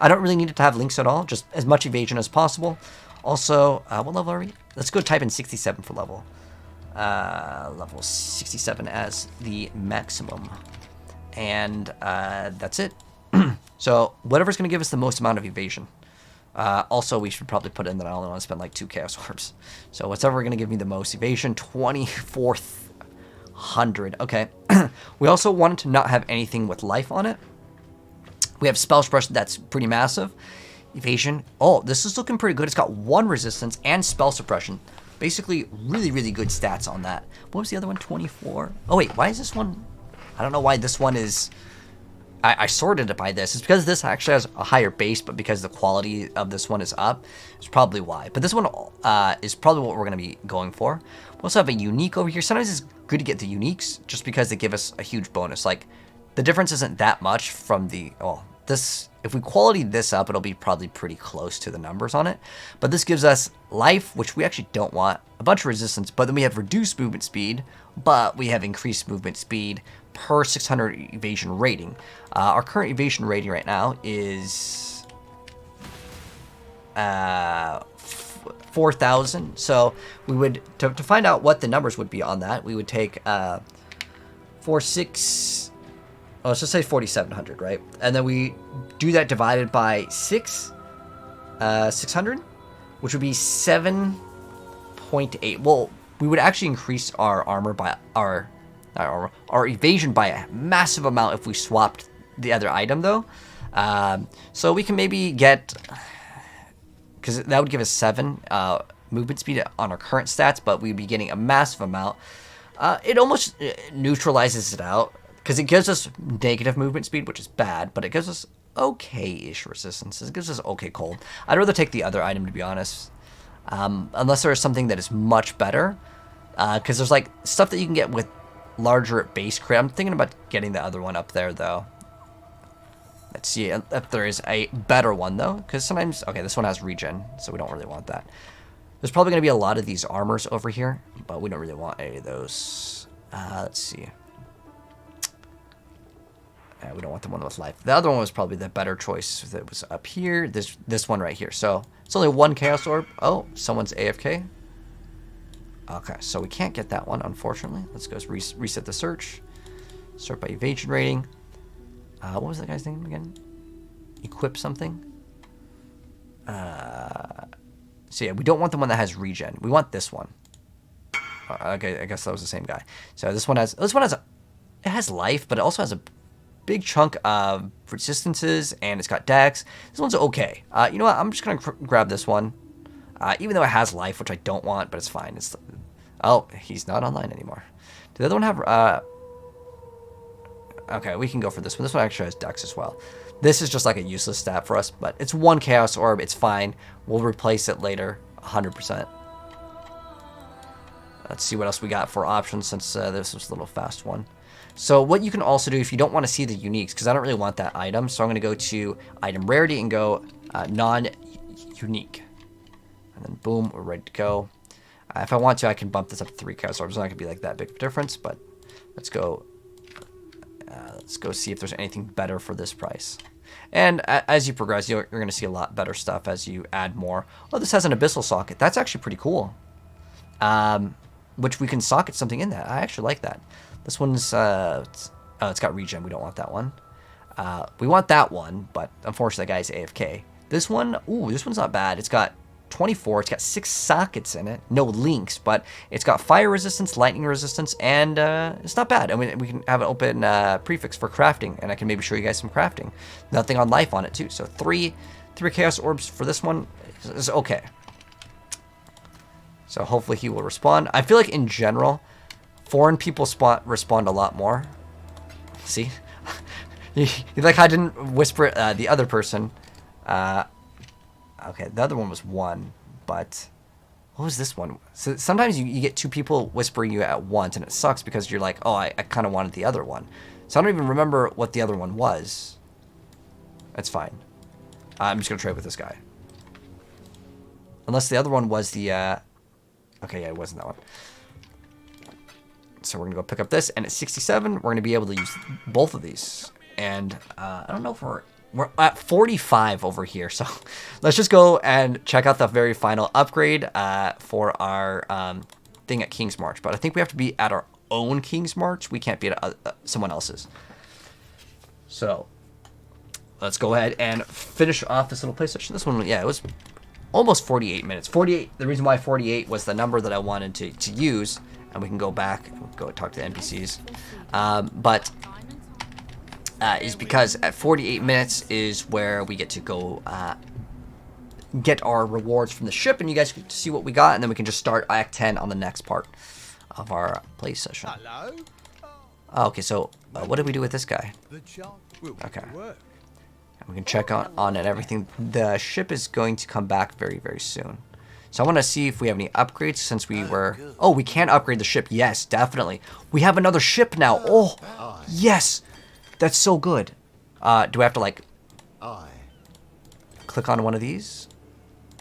I don't really need it to have links at all. Just as much evasion as possible. Also, what level are we? Let's go type in 67 for level. Level 67 as the maximum. And that's it. So whatever's going to give us the most amount of evasion. Also, we should probably put in that I only want to spend like 2 Chaos Orbs. So whatever going to give me the most evasion, 2400. Okay. We also wanted to not have anything with life on it. We have Spell Suppression, that's pretty massive. Evasion. Oh, this is looking pretty good. It's got 1 resistance and spell suppression. Basically, really good stats on that. What was the other one? 24. Oh, wait. Why is this one? I don't know why this one is... I sorted it by this. It's because this actually has a higher base, but because the quality of this one is up, it's probably why. But this one is probably what we're going to be going for. We also have a unique over here. Sometimes it's good to get the uniques just because they give us a huge bonus. Like, the difference isn't that much from the... Oh, this, if we quality this up, it'll be probably pretty close to the numbers on it. But this gives us life, which we actually don't want, a bunch of resistance, but then we have reduced movement speed, but we have increased movement speed per 600 evasion rating. Our current evasion rating right now is 4,000. So we would, to find out what the numbers would be on that, we would take 46, oh, let's just say 4,700, right? And then we do that divided by 600, which would be 7.8. Well, we would actually increase our armor by our evasion by a massive amount if we swapped the other item, though. So we can maybe get, because that would give us 7 movement speed on our current stats, but we'd be getting a massive amount. It almost neutralizes it out, because it gives us negative movement speed, which is bad, but it gives us okay-ish resistance. It gives us okay cold. I'd rather take the other item, to be honest, unless there is something that is much better, because there's like stuff that you can get with larger base crit. I'm thinking about getting the other one up there, though. Let's see if there is a better one, though, because sometimes, okay, this one has regen, so we don't really want that. There's probably going to be a lot of these armors over here, but we don't really want any of those. Let's see. We don't want the one with life. The other one was probably the better choice that was up here. This one right here. So it's only 1 Chaos Orb. Oh, someone's AFK. Okay, so we can't get that one, unfortunately. Let's go reset the search. Sort by evasion rating. What was that guy's name again? Equip something. So yeah, we don't want the one that has regen. We want this one. Okay, I guess that was the same guy. So this one has it has life, but it also has a big chunk of resistances, and it's got dex. This one's okay. You know what? I'm just gonna grab this one, even though it has life, which I don't want, but it's fine. Oh, he's not online anymore. Did the other one have? Okay, we can go for this one. This one actually has dex as well. This is just like a useless stat for us, but it's 1 Chaos Orb. It's fine. We'll replace it later, 100%. Let's see what else we got for options, since this was a little fast one. So what you can also do if you don't want to see the uniques, because I don't really want that item, so I'm going to go to item rarity and go non-unique. And then boom, we're ready to go. If I want to, I can bump this up to 3 Chaos Orbs. It's not going to be like that big of a difference, but let's go. Let's go see if there's anything better for this price. And as you progress, you're going to see a lot better stuff as you add more. Oh, this has an abyssal socket. That's actually pretty cool. Which we can socket something in that. I actually like that. This one's, it's got regen. We don't want that one. We want that one, but unfortunately that guy's AFK. This one, ooh, this one's not bad. It's got 24. It's got 6 sockets in it. No links, but it's got fire resistance, lightning resistance, and it's not bad. I mean, we can have an open prefix for crafting, and I can maybe show you guys some crafting. Nothing on life on it, too. So 3 Chaos Orbs for this one is okay. So hopefully he will respond. I feel like in general, foreign people respond a lot more. See? Like I didn't whisper the other person. Okay, the other one was 1, but what was this one? So sometimes you get 2 people whispering you at once, and it sucks because you're like, oh, I kind of wanted the other one. So I don't even remember what the other one was. That's fine. I'm just going to trade with this guy. Unless the other one was the... Okay, yeah, it wasn't that one. So we're going to go pick up this, and at 67, we're going to be able to use both of these. And I don't know if we're at 45 over here, so let's just go and check out the very final upgrade for our thing at King's March. But I think we have to be at our own King's March. We can't be at someone else's. So let's go ahead and finish off this little play session. This one, yeah, it was almost 48 minutes. 48. The reason why 48 was the number that I wanted to use, and we can go back and go talk to the NPCs. Is because at 48 minutes is where we get to go get our rewards from the ship, and you guys get to see what we got, and then we can just start Act 10 on the next part of our play session. Hello? Oh, okay, so what did we do with this guy? Okay. We can check on it, everything. The ship is going to come back very, very soon. So I want to see if we have any upgrades since we were... Oh, we can upgrade the ship. Yes, definitely. We have another ship now. Oh, yes. That's so good. Do we have to, like, click on one of these?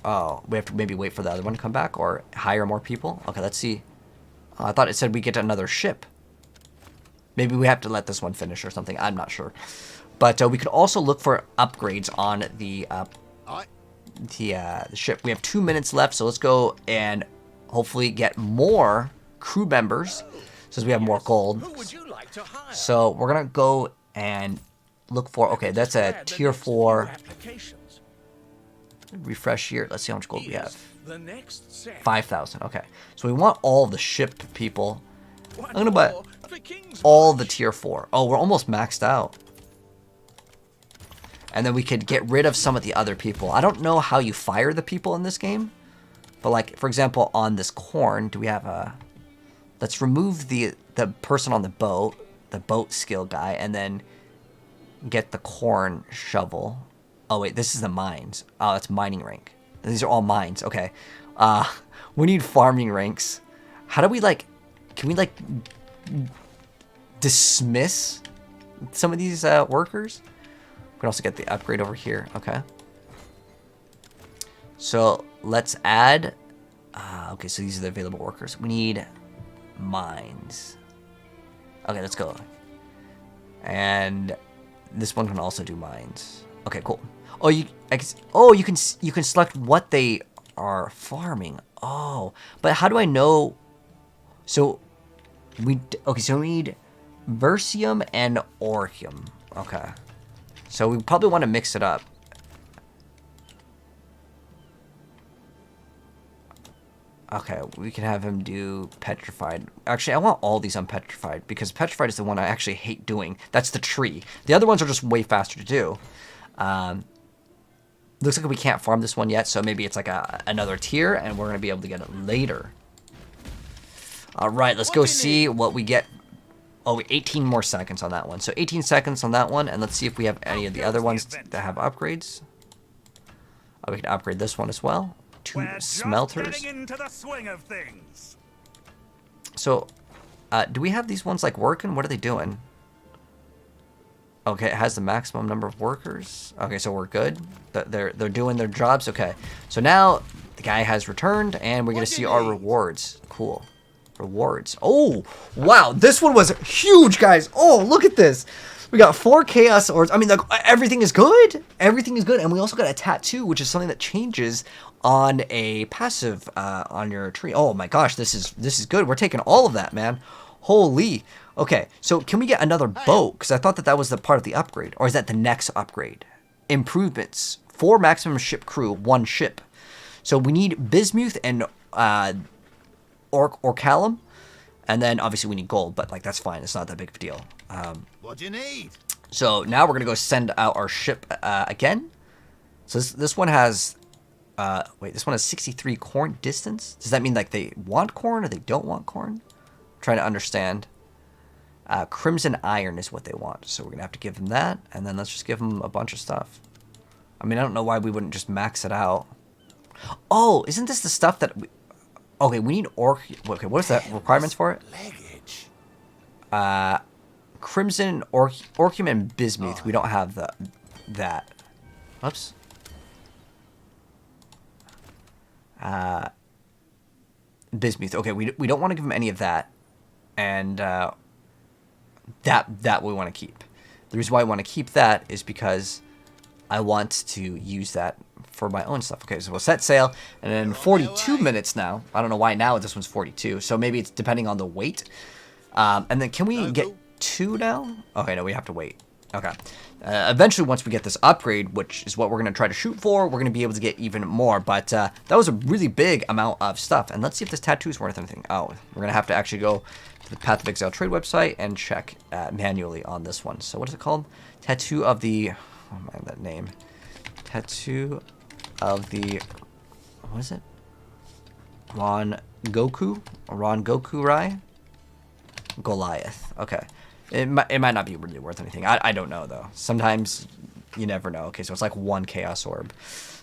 Oh, we have to maybe wait for the other one to come back or hire more people? Okay, let's see. Oh, I thought it said we get another ship. Maybe we have to let this one finish or something. I'm not sure. But we could also look for upgrades on the the ship. We have 2 minutes left, so let's go and hopefully get more crew members since we have more gold. Who would you like to hire? So we're gonna go and look for. Okay, that's a tier 4. Applications. Refresh here. Let's see how much gold we have. The next set. 5,000. Okay, so we want all the ship people. One I'm gonna buy more for King's all March. the tier 4. Oh, we're almost maxed out. And then we could get rid of some of the other people. I don't know how you fire the people in this game. But like, for example, on this corn, do we have a... Let's remove the person on the boat skill guy, and then get the corn shovel. Oh wait, this is the mines. Oh, that's mining rank. These are all mines. Okay. We need farming ranks. How do we like... Can we like... dismiss some of these workers? We can also get the upgrade over here. Okay. So let's add. Okay, so these are the available workers. We need mines. Okay, let's go. And this one can also do mines. Okay, cool. Oh, you can select what they are farming. Oh, but how do I know? So we need Versium and Orchium. Okay. So we probably want to mix it up. Okay, we can have him do Petrified. Actually, I want all these on Petrified, because Petrified is the one I actually hate doing. That's the tree. The other ones are just way faster to do. Looks like we can't farm this one yet, so maybe it's like another tier, and we're going to be able to get it later. Alright, let's go see what we get. Oh, 18 more seconds on that one. So 18 seconds on that one, and let's see if we have any of the other ones that have upgrades. Oh, we can upgrade this one as well. 2 smelters. Getting into the swing of things. So, do we have these ones like working? What are they doing? Okay, it has the maximum number of workers. Okay, so we're good. They're doing their jobs. Okay, so now the guy has returned, and we're gonna see our rewards. Cool. Rewards. Oh, wow. This one was huge, guys. Oh, look at this. We got 4 Chaos Orbs. I mean, like, everything is good. Everything is good. And we also got a tattoo, which is something that changes on a passive on your tree. Oh, my gosh. This is good. We're taking all of that, man. Holy. Okay, so can we get another boat? Because I thought that was the part of the upgrade. Or is that the next upgrade? Improvements. 4 maximum ship crew, 1 ship. So we need Bismuth and... Orcalum, and then obviously we need gold, but like that's fine. It's not that big of a deal. What do you need? So now we're gonna go send out our ship again. So this one has, this one has 63 corn distance. Does that mean like they want corn or they don't want corn? I'm trying to understand. Crimson iron is what they want, so we're gonna have to give them that, and then let's just give them a bunch of stuff. I mean, I don't know why we wouldn't just max it out. Oh, isn't this the stuff that we... Okay, we need Okay, what is that requirements for it? Crimson, Orchium, and Bismuth. We don't have that. Oops. Bismuth. Okay, we don't want to give him any of that, and that we want to keep. The reason why I want to keep that is because I want to use that for my own stuff. Okay, so we'll set sail, and then 42 minutes now. I don't know why now this one's 42, so maybe it's depending on the weight. And then can we get 2 now? Okay, no, we have to wait. Okay. Eventually, once we get this upgrade, which is what we're going to try to shoot for, we're going to be able to get even more. But that was a really big amount of stuff. And let's see if this tattoo is worth anything. Oh, we're going to have to actually go to the Path of Exile trade website and check manually on this one. So what is it called? Tattoo of the... Oh man, that name. Tattoo of the... What is it? Ron Goku Rai? Goliath. Okay. It might not be really worth anything. I don't know, though. Sometimes you never know. Okay, so it's like 1 Chaos Orb.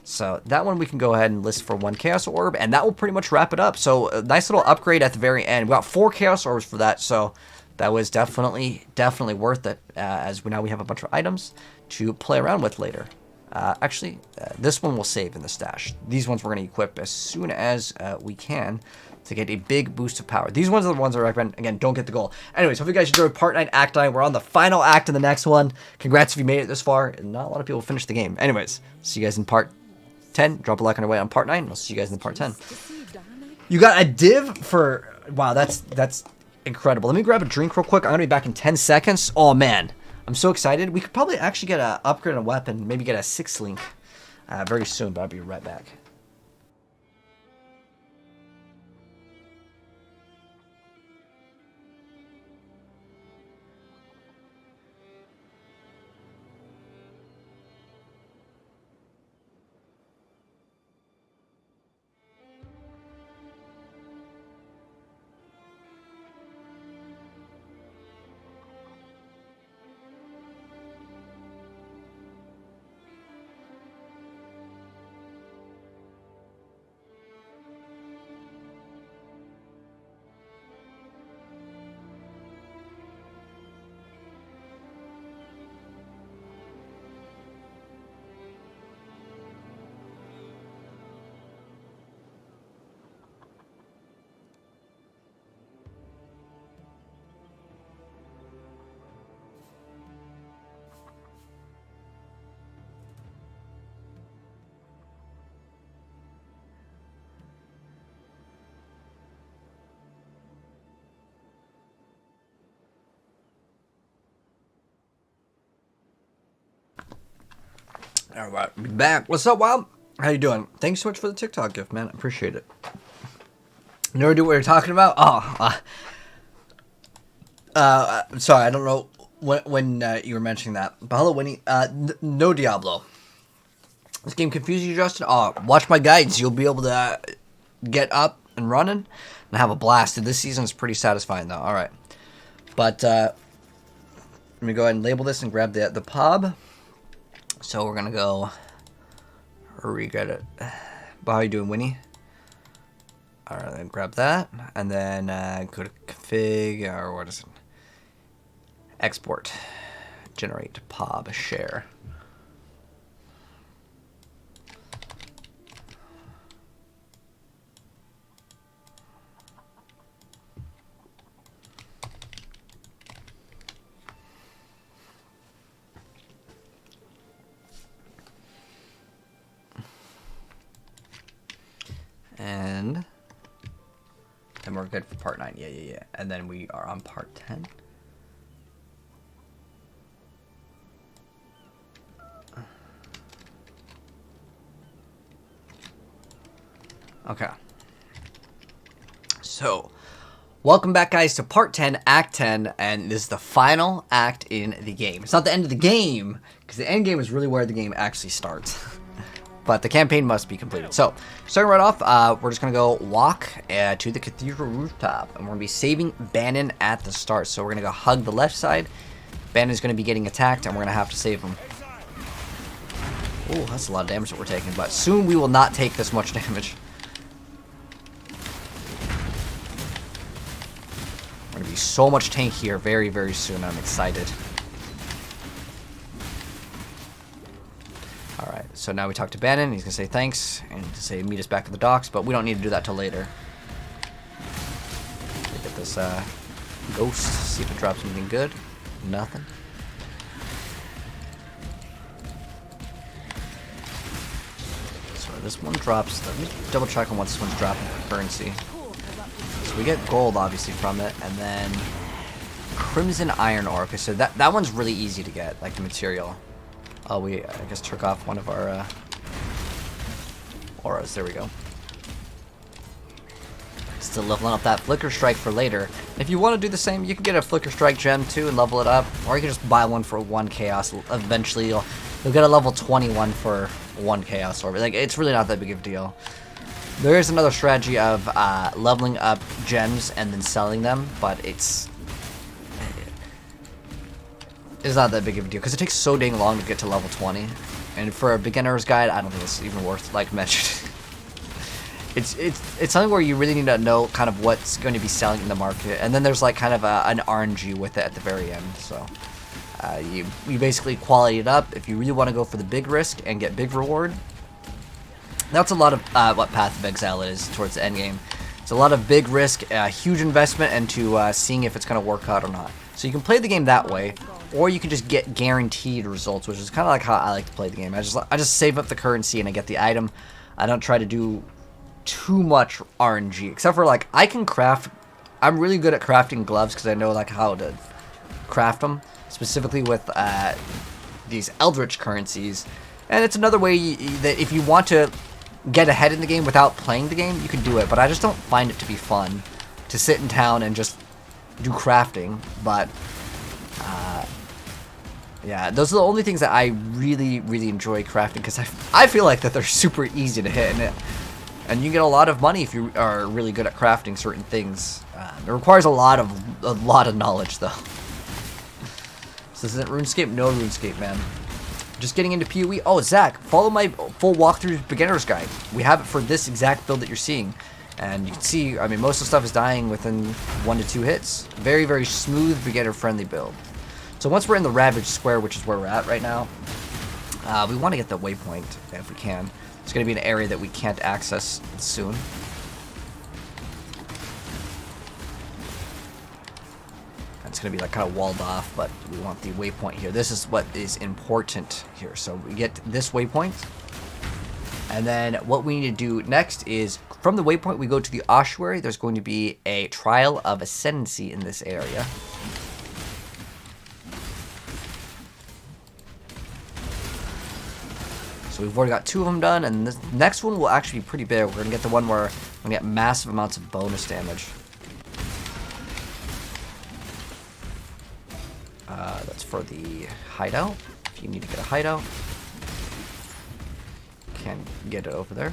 So that one we can go ahead and list for 1 Chaos Orb, and that will pretty much wrap it up. So a nice little upgrade at the very end. We got 4 Chaos Orbs for that, so that was definitely worth it, as now we have a bunch of items to play around with later. Actually, this one we'll save in the stash. These ones we're going to equip as soon as we can to get a big boost of power. These ones are the ones I recommend. Again, don't get the goal. Anyways, hope you guys enjoyed Part 9, Act 9. We're on the final act in the next one. Congrats if you made it this far. Not a lot of people finished the game. Anyways, see you guys in Part 10. Drop a like on our way on part 9. I'll see you guys in part 10. You got a div for... Wow, that's incredible. Let me grab a drink real quick. I'm going to be back in 10 seconds. Oh, man. I'm so excited. We could probably actually get an upgrade on a weapon. Maybe get a 6 link very soon, but I'll be right back. All right, be back. What's up, Wild? How you doing? Thanks so much for the TikTok gift, man. I appreciate it. No idea what you're talking about? Oh, sorry, I don't know when you were mentioning that. But hello, Winnie. No Diablo. This game confuses you, Justin? Oh, watch my guides. You'll be able to get up and running and have a blast. This season is pretty satisfying, though. All right. But let me go ahead and label this and grab the pub. So we're going to go re-get it. But how are you doing, Winnie? All right, then grab that. And then go to config, or what is it? Export. Generate pub share. And then we're good for part 9. Yeah. And then we are on part 10. Okay. So, welcome back, guys, to part 10, act 10, and this is the final act in the game. It's not the end of the game, because the end game is really where the game actually starts. But the campaign must be completed. So, starting right off, we're just going to go walk to the cathedral rooftop. And we're going to be saving Bannon at the start. So, we're going to go hug the left side. Bannon's going to be getting attacked, and we're going to have to save him. Oh, that's a lot of damage that we're taking. But soon we will not take this much damage. We're going to be so much tank here very, very soon. I'm excited. Alright, so now we talk to Bannon. He's going to say thanks and to say meet us back at the docks, but we don't need to do that till later. Look at this ghost, see if it drops anything good. Nothing. So this one drops, let me double check on what this one's dropping for currency. So we get gold obviously from it, and then crimson iron ore. Okay, so that one's really easy to get, like the material. Oh, we, I guess, took off one of our auras. There we go. Still leveling up that Flicker Strike for later. If you want to do the same, you can get a Flicker Strike gem too and level it up. Or you can just buy one for 1 Chaos. Eventually, you'll get a level 21 for 1 Chaos Orb. Like, it's really not that big of a deal. There is another strategy of leveling up gems and then selling them, but it's not that big of a deal because it takes so dang long to get to level 20, and for a beginner's guide, I don't think it's even worth like mentioning. it's something where you really need to know kind of what's going to be selling in the market, and then there's like kind of an RNG with it at the very end. So you basically quality it up if you really want to go for the big risk and get big reward. That's a lot of what Path of Exile is towards the end game. It's a lot of big risk, huge investment into seeing if it's going to work out or not. So you can play the game that way, or you can just get guaranteed results, which is kind of like how I like to play the game. I just save up the currency and I get the item. I don't try to do too much RNG, except for like I can craft. I'm really good at crafting gloves because I know like how to craft them, specifically with these Eldritch currencies. And it's another way that if you want to get ahead in the game without playing the game, you can do it. But I just don't find it to be fun to sit in town and just do crafting. But yeah, those are the only things that I really, really enjoy crafting, because I feel like that they're super easy to hit, and you get a lot of money if you are really good at crafting certain things. It requires a lot of knowledge, though. So this isn't RuneScape? No RuneScape, man. Just getting into PoE. Oh, Zach, follow my full walkthrough beginner's guide. We have it for this exact build that you're seeing. And you can see, I mean, most of the stuff is dying within 1 to 2 hits. Very, very smooth, beginner-friendly build. So once we're in the Ravaged Square, which is where we're at right now, we want to get the waypoint if we can. It's going to be an area that we can't access soon. It's going to be like kind of walled off, but we want the waypoint here. This is what is important here. So we get this waypoint. And then what we need to do next is, from the waypoint, we go to the ossuary. There's going to be a Trial of Ascendancy in this area. So we've already got 2 of them done, and this next one will actually be pretty big. We're going to get the one where we're going to get massive amounts of bonus damage. That's for the hideout. If you need to get a hideout, can get it over there.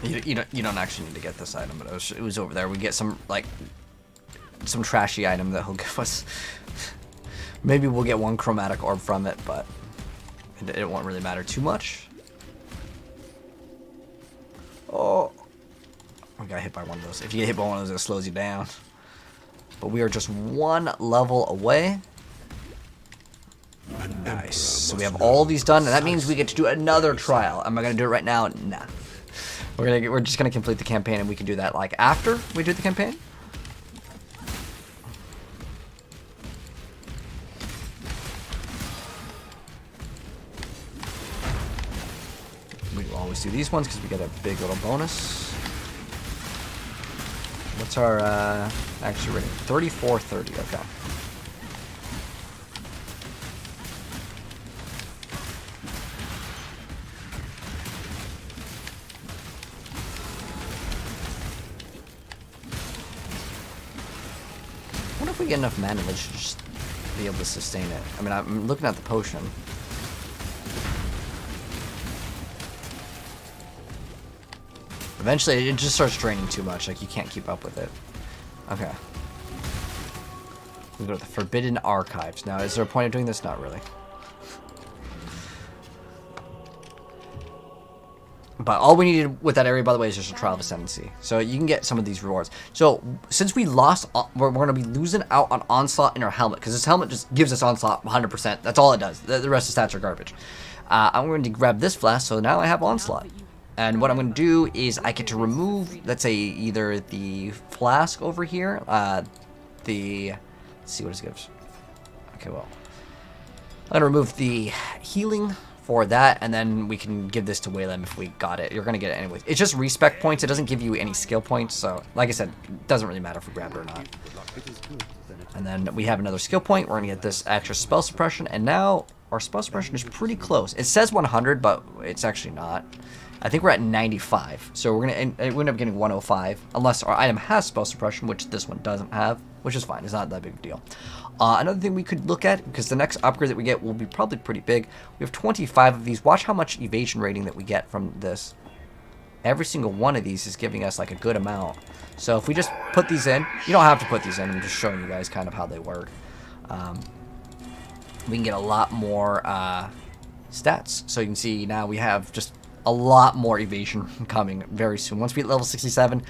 You don't actually need to get this item, but it was over there. We get some some trashy item that he'll give us. Maybe we'll get 1 chromatic orb from it, but it won't really matter too much. Oh, we got hit by one of those. If you get hit by one of those, it slows you down. But we are just 1 level away. Nice. So we have all these done, and that means we get to do another trial. Am I gonna do it right now? Nah. We're just gonna complete the campaign, and we can do that like after we do the campaign. We will always do these ones because we get a big little bonus. What's our actually rating? 3430. Okay. I wonder if we get enough mana to just be able to sustain it. I mean, I'm looking at the potion. Eventually, it just starts draining too much. Like, you can't keep up with it. Okay. We go to the Forbidden Archives. Now, is there a point of doing this? Not really. But all we needed with that area, by the way, is just a Trial of Ascendancy. So you can get some of these rewards. So since we lost, we're going to be losing out on Onslaught in our helmet, because this helmet just gives us Onslaught 100%. That's all it does. The rest of the stats are garbage. I'm going to grab this flask, so now I have Onslaught. And what I'm going to do is I get to remove, let's say, either the flask over here, let's see what it gives. Okay, well, I'm going to remove the healing for that, and then we can give this to Waylem if we got it. You're going to get it anyways. It's just respec points. It doesn't give you any skill points, so like I said, it doesn't really matter if we grab it or not. And then we have another skill point. We're going to get this extra spell suppression, and now our spell suppression is pretty close. It says 100, but it's actually not. I think we're at 95, so we're going to end up getting 105, unless our item has spell suppression, which this one doesn't have, which is fine. It's not that big of a deal. Another thing we could look at, because the next upgrade that we get will be probably pretty big. We have 25 of these. Watch how much evasion rating that we get from this. Every single one of these is giving us like a good amount. So if we just put these in, you don't have to put these in. I'm just showing you guys kind of how they work. We can get a lot more stats. So you can see now we have just a lot more evasion coming very soon. Once we hit level 67,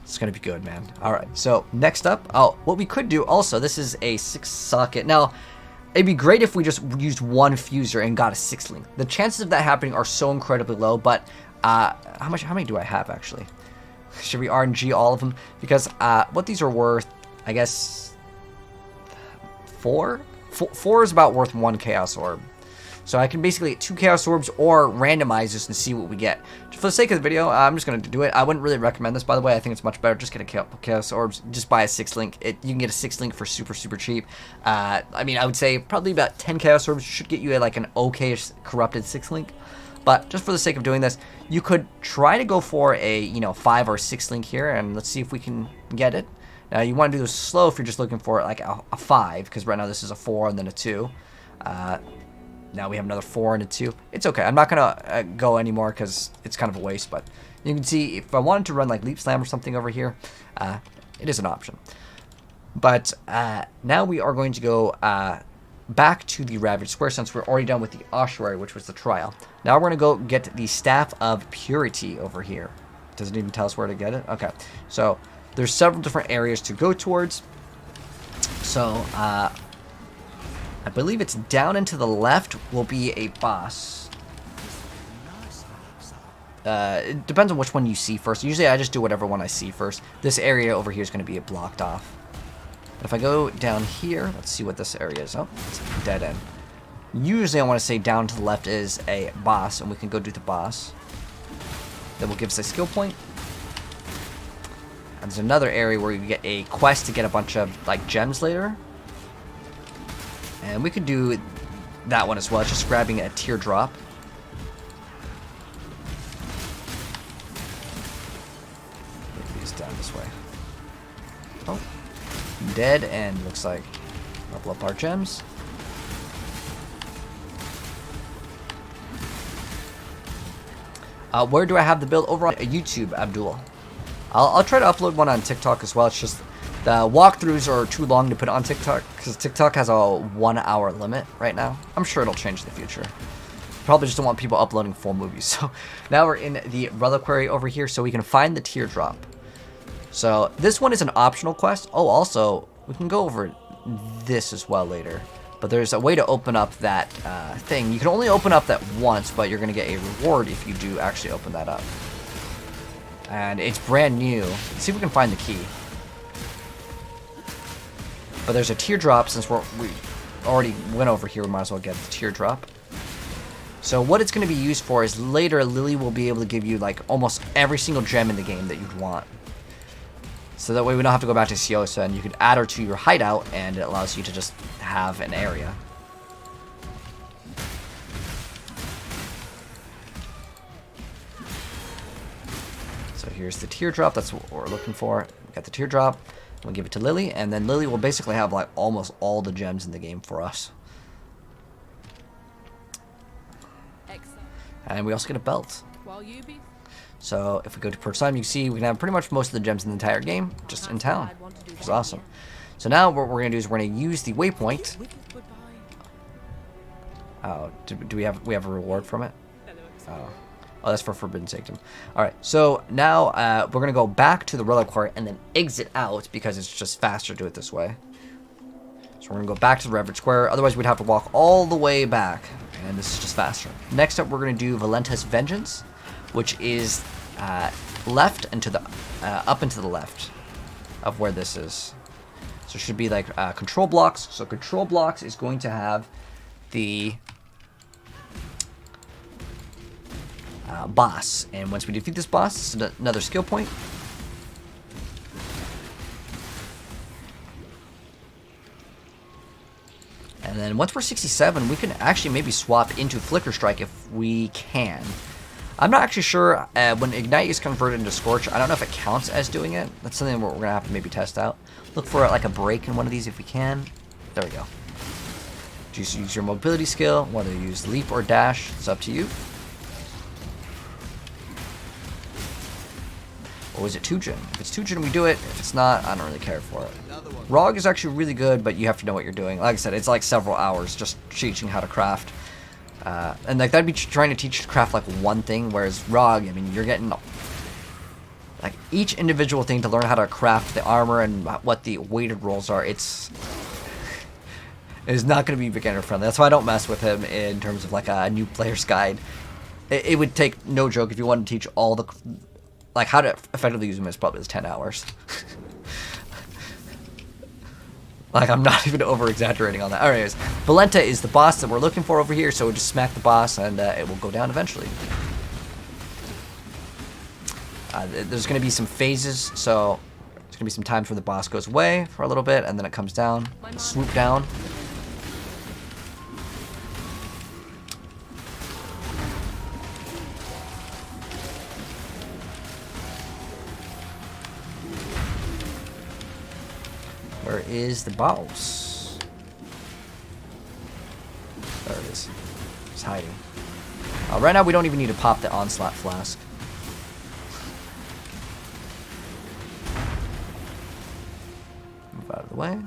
it's gonna be good, man. All right, so next up, what we could do also, this is a 6-socket. Now, It'd be great if we just used one fuser and got a 6-link. The chances of that happening are so incredibly low, but how many do I have actually? Should we RNG all of them? Because what these are worth, I guess 4? 4 is about worth 1 Chaos Orb. So I can basically get 2 Chaos Orbs or randomize this and see what we get. For the sake of the video, I'm just going to do it. I wouldn't really recommend this, by the way. I think it's much better. Just get a Chaos Orbs. Just buy a 6-link. You can get a 6-link for super, super cheap. I mean, I would say probably about 10 Chaos Orbs should get you like an okay-ish corrupted 6-link. But just for the sake of doing this, you could try to go for a 5 or 6-link here, and let's see if we can get it. Now, you want to do this slow if you're just looking for like a 5, because right now this is a 4 and then a 2. Now we have another 4 and a 2. It's okay. I'm not going to go anymore because it's kind of a waste. But you can see if I wanted to run like Leap Slam or something over here, it is an option. But now we are going to go back to the Ravaged Square since we're already done with the Ossuary, which was the trial. Now we're going to go get the Staff of Purity over here. Doesn't even tell us where to get it. Okay. So there's several different areas to go towards. So I believe it's down and to the left will be a boss. It depends on which one you see first. Usually I just do whatever one I see first. This area over here is going to be blocked off. If I go down here, let's see what this area is. Oh, it's a dead end. Usually I want to say down to the left is a boss, and we can go do the boss. That will give us a skill point. And there's another area where you get a quest to get a bunch of like gems later. And we could do that one as well, just grabbing a teardrop. Maybe it's down this way. Oh, dead, and looks like level up our gems. Where do I have the build? Over on YouTube, Abdul. I'll try to upload one on TikTok as well. It's just the walkthroughs are too long to put on TikTok because TikTok has a 1-hour limit right now. I'm sure it'll change in the future. Probably just don't want people uploading full movies. So now we're in the reliquary over here so we can find the teardrop. So this one is an optional quest. Oh, also, we can go over this as well later. But there's a way to open up that thing. You can only open up that once, but you're going to get a reward if you do actually open that up. And it's brand new. Let's see if we can find the key. But there's a teardrop. Since we already went over here, we might as well get the teardrop. So what it's going to be used for is later Lily will be able to give you like almost every single gem in the game that you'd want. So that way we don't have to go back to Siosa, and you can add her to your hideout, and it allows you to just have an area. So here's the teardrop. That's what we're looking for. We got the teardrop. We'll give it to Lily, and then Lily will basically have like almost all the gems in the game for us. Excellent. And we also get a belt. While you be So if we go to Perch Time, you can see we can have pretty much most of the gems in the entire game just in town, which is awesome. So now what we're going to do is we're going to use the waypoint. Oh, do we have a reward from it? Oh, that's for Forbidden Sanctum. All right, so now we're going to go back to the reliquary and then exit out because it's just faster to do it this way. So we're going to go back to the Ravaged Square. Otherwise, we'd have to walk all the way back, and this is just faster. Next up, we're going to do Valenta's Vengeance, which is left and to the up and to the left of where this is. So it should be like control blocks. So control blocks is going to have the boss, and once we defeat this boss, it's another skill point. And then once we're 67, we can actually maybe swap into Flicker Strike if we can. I'm not actually sure when Ignite is converted into Scorch. I don't know if it counts as doing it. That's something we're gonna have to maybe test out. Look for like a break in one of these if we can. There we go. Just use your mobility skill. Whether you use leap or dash, it's up to you. Or is it 2-gen? If it's 2-gen, we do it. If it's not, I don't really care for it. Rog is actually really good, but you have to know what you're doing. Like I said, it's like several hours just teaching how to craft. And like that'd be trying to teach you to craft like one thing, whereas Rog, I mean, you're getting like each individual thing to learn how to craft the armor and what the weighted rolls are. It's is not going to be beginner friendly. That's why I don't mess with him in terms of like a new player's guide. It would take, no joke, if you wanted to teach all the, like how to effectively use him, is probably 10 hours. Like, I'm not even over exaggerating on that. Anyways, Valenta is the boss that we're looking for over here, so we'll just smack the boss and it will go down eventually. There's going to be some phases, so there's going to be some times where the boss goes away for a little bit and then it comes down, swoop down. Where is the boss? There it is. It's hiding. Right now we don't even need to pop the onslaught flask. Move out of the way.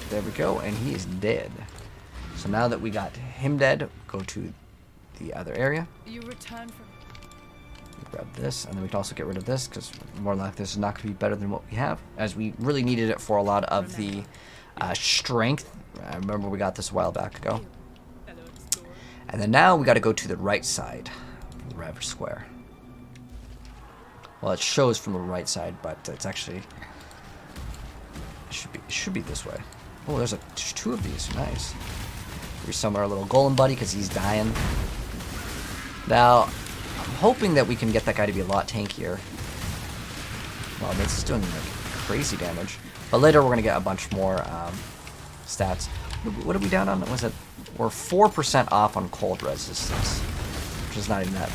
There we go, and he is dead. So now that we got him dead, go to the other area. You return from. Grab this, and then we can also get rid of this, because more like this is not going to be better than what we have, as we really needed it for a lot of the strength. I remember we got this a while back ago. And then now we got to go to the right side, Rev Square. Well, it shows from the right side, but it's actually it should be this way. Oh, there's two of these. Nice. We summon our little golem buddy because he's dying. Now, I'm hoping that we can get that guy to be a lot tankier. Well, this is doing like crazy damage. But later we're gonna get a bunch more stats. What are we down on? Was it? We're 4% off on cold resistance, which is not even that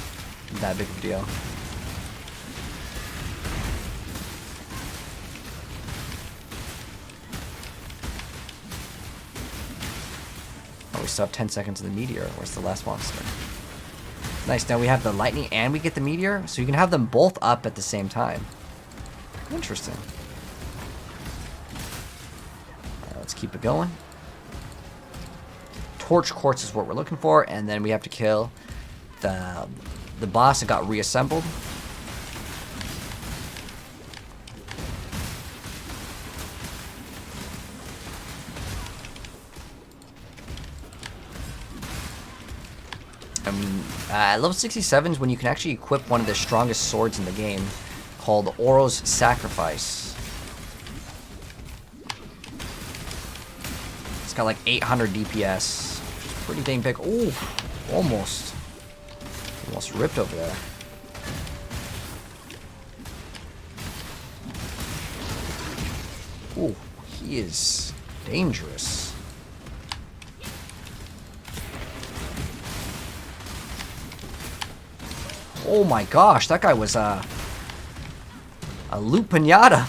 big of a deal. We still have 10 seconds of the meteor. Where's the last monster? Nice. Now we have the lightning and we get the meteor, so you can have them both up at the same time. Interesting. Let's keep it going. Torch quartz is what we're looking for, and then we have to kill the boss that got reassembled. Level 67 is when you can actually equip one of the strongest swords in the game, called Oro's Sacrifice. It's got like 800 DPS, which is pretty dang big. Ooh, almost ripped over there. Ooh, he is dangerous. Oh my gosh, that guy was a loot pinata.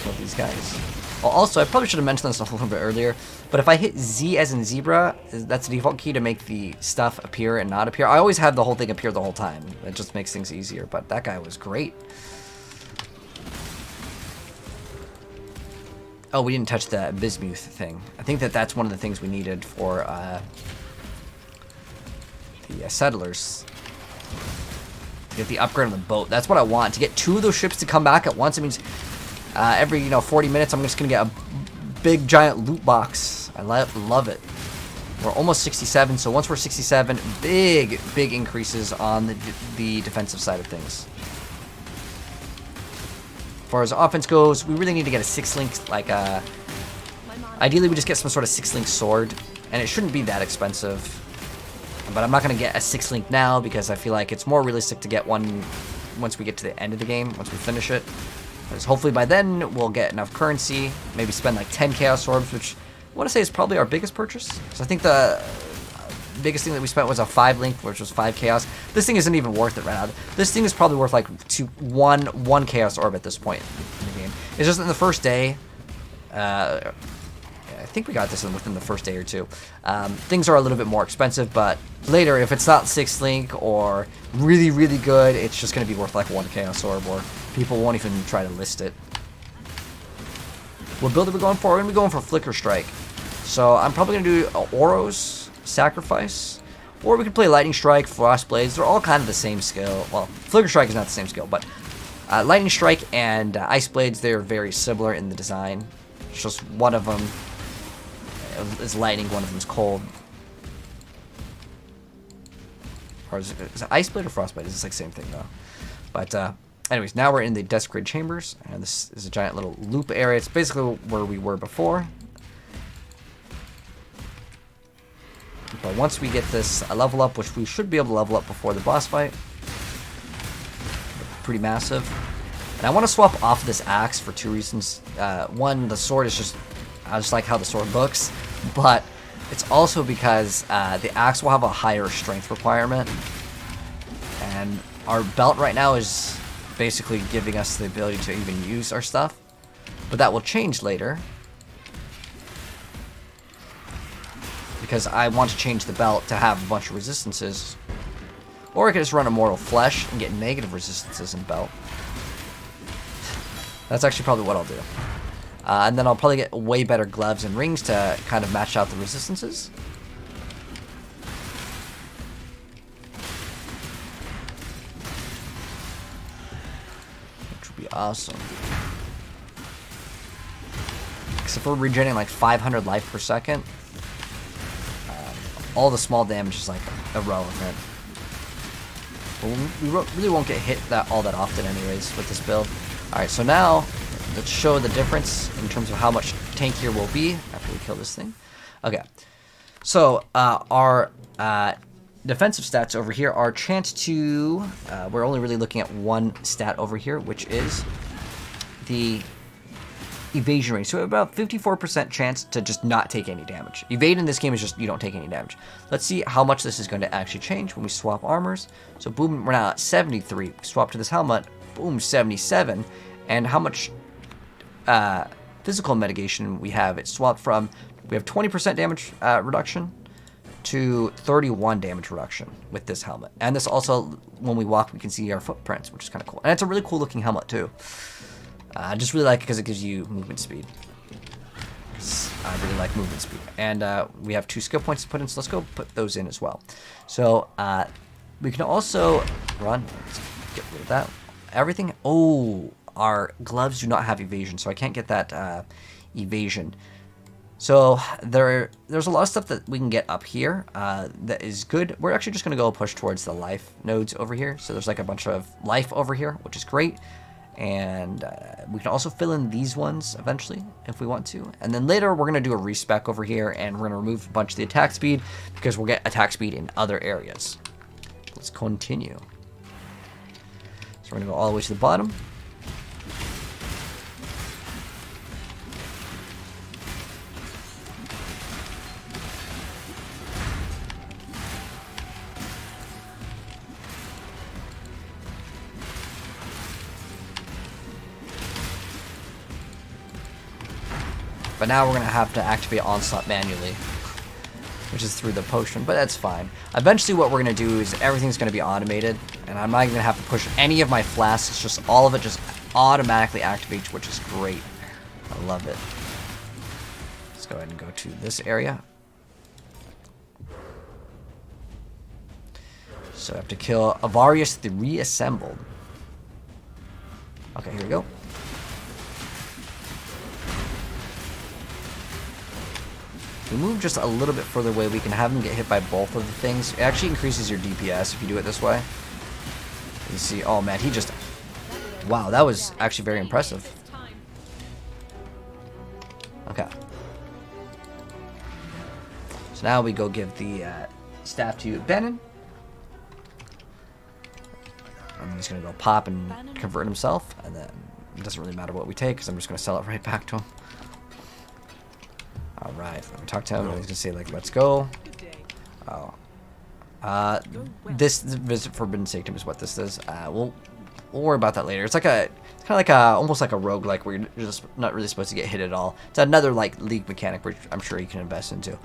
Love these guys. Oh, also, I probably should have mentioned this a little bit earlier, but if I hit Z as in zebra, that's the default key to make the stuff appear and not appear. I always have the whole thing appear the whole time. It just makes things easier, but that guy was great. Oh, we didn't touch the bismuth thing. I think that's one of the things we needed for the settlers. To get the upgrade on the boat. That's what I want. To get 2 of those ships to come back at once. It means every 40 minutes I'm just going to get a big giant loot box. I love it. We're almost 67, so once we're 67, big increases on the defensive side of things. As far as offense goes, we really need to get a 6-link, like ideally we just get some sort of 6-link sword, and it shouldn't be that expensive. But I'm not going to get a 6-link now because I feel like it's more realistic to get one once we get to the end of the game, once we finish it. Because hopefully by then we'll get enough currency, maybe spend like 10 Chaos Orbs, which I want to say is probably our biggest purchase. Because I think the biggest thing that we spent was a 5-link, which was 5 Chaos. This thing isn't even worth it right now. This thing is probably worth like one Chaos Orb at this point in the game. It's just in the first day, I think we got this within the first day or two. Things are a little bit more expensive, but later, if it's not 6th link or really, really good, it's just going to be worth like 1 Chaos Orb, or people won't even try to list it. What build are we going for? We're going to be going for Flicker Strike. So I'm probably going to do Oros Sacrifice, or we could play Lightning Strike, Frost Blades. They're all kind of the same skill. Well, Flicker Strike is not the same skill, but Lightning Strike and Ice Blades, they're very similar in the design. It's just one of them is lightning, one of them is cold. Or is it Ice Blade or Frost Blade? It's like the same thing though. But anyways, now we're in the Desecrated Chambers, and this is a giant little loop area. It's basically where we were before. But once we get this level up, which we should be able to level up before the boss fight, pretty massive. And I want to swap off this axe for 2 reasons. One, the sword is just, I just like how the sword looks, but it's also because the axe will have a higher strength requirement, and our belt right now is basically giving us the ability to even use our stuff, but that will change later, because I want to change the belt to have a bunch of resistances, or I could just run Immortal Flesh and get negative resistances in belt. That's actually probably what I'll do. And then I'll probably get way better gloves and rings to kind of match out the resistances. Which would be awesome. Except for regenerating like 500 life per second. All the small damage is like irrelevant. But we really won't get hit all that often anyways with this build. Alright, so now let's show the difference in terms of how much tankier we'll be after we kill this thing. Okay, so our defensive stats over here are chance to, we're only really looking at one stat over here, which is the evasion rate. So about 54% chance to just not take any damage. Evade in this game is just you don't take any damage. Let's see how much this is going to actually change when we swap armors. So boom, we're now at 73. We swap to this helmet, boom, 77. And how much physical mitigation we have, it swapped from, we have 20% damage reduction to 31 damage reduction with this helmet. And this also, when we walk, we can see our footprints, which is kind of cool. And it's a really cool looking helmet too. I just really like it because it gives you movement speed. I really like movement speed. And we have 2 skill points to put in, so let's go put those in as well. So we can also run. Let's get rid of that. Everything. Oh, our gloves do not have evasion, so I can't get that evasion. So there's a lot of stuff that we can get up here that is good. We're actually just going to go push towards the life nodes over here. So there's like a bunch of life over here, which is great. And we can also fill in these ones eventually if we want to. And then later we're going to do a respec over here, and we're going to remove a bunch of the attack speed because we'll get attack speed in other areas. Let's continue. So we're going to go all the way to the bottom. But now we're going to have to activate Onslaught manually, which is through the potion, but that's fine. Eventually what we're going to do is everything's going to be automated, and I'm not even going to have to push any of my flasks. It's just all of it just automatically activates, which is great. I love it. Let's go ahead and go to this area. So I have to kill Avarius the Reassembled. Okay, here we go. If we move just a little bit further away, we can have him get hit by both of the things. It actually increases your DPS if you do it this way. You see, oh man, he just... Wow, that was actually very impressive. Okay. So now we go give the staff to Bannon. And he's going to go pop and convert himself. And then it doesn't really matter what we take because I'm just going to sell it right back to him. Alright, let me talk to him, and he's gonna say, like, let's go. Oh. This Visit Forbidden Sanctum is what this is. We'll we'll worry about that later. It's kind of like almost like a roguelike where you're just not really supposed to get hit at all. It's another like League mechanic which I'm sure you can invest into.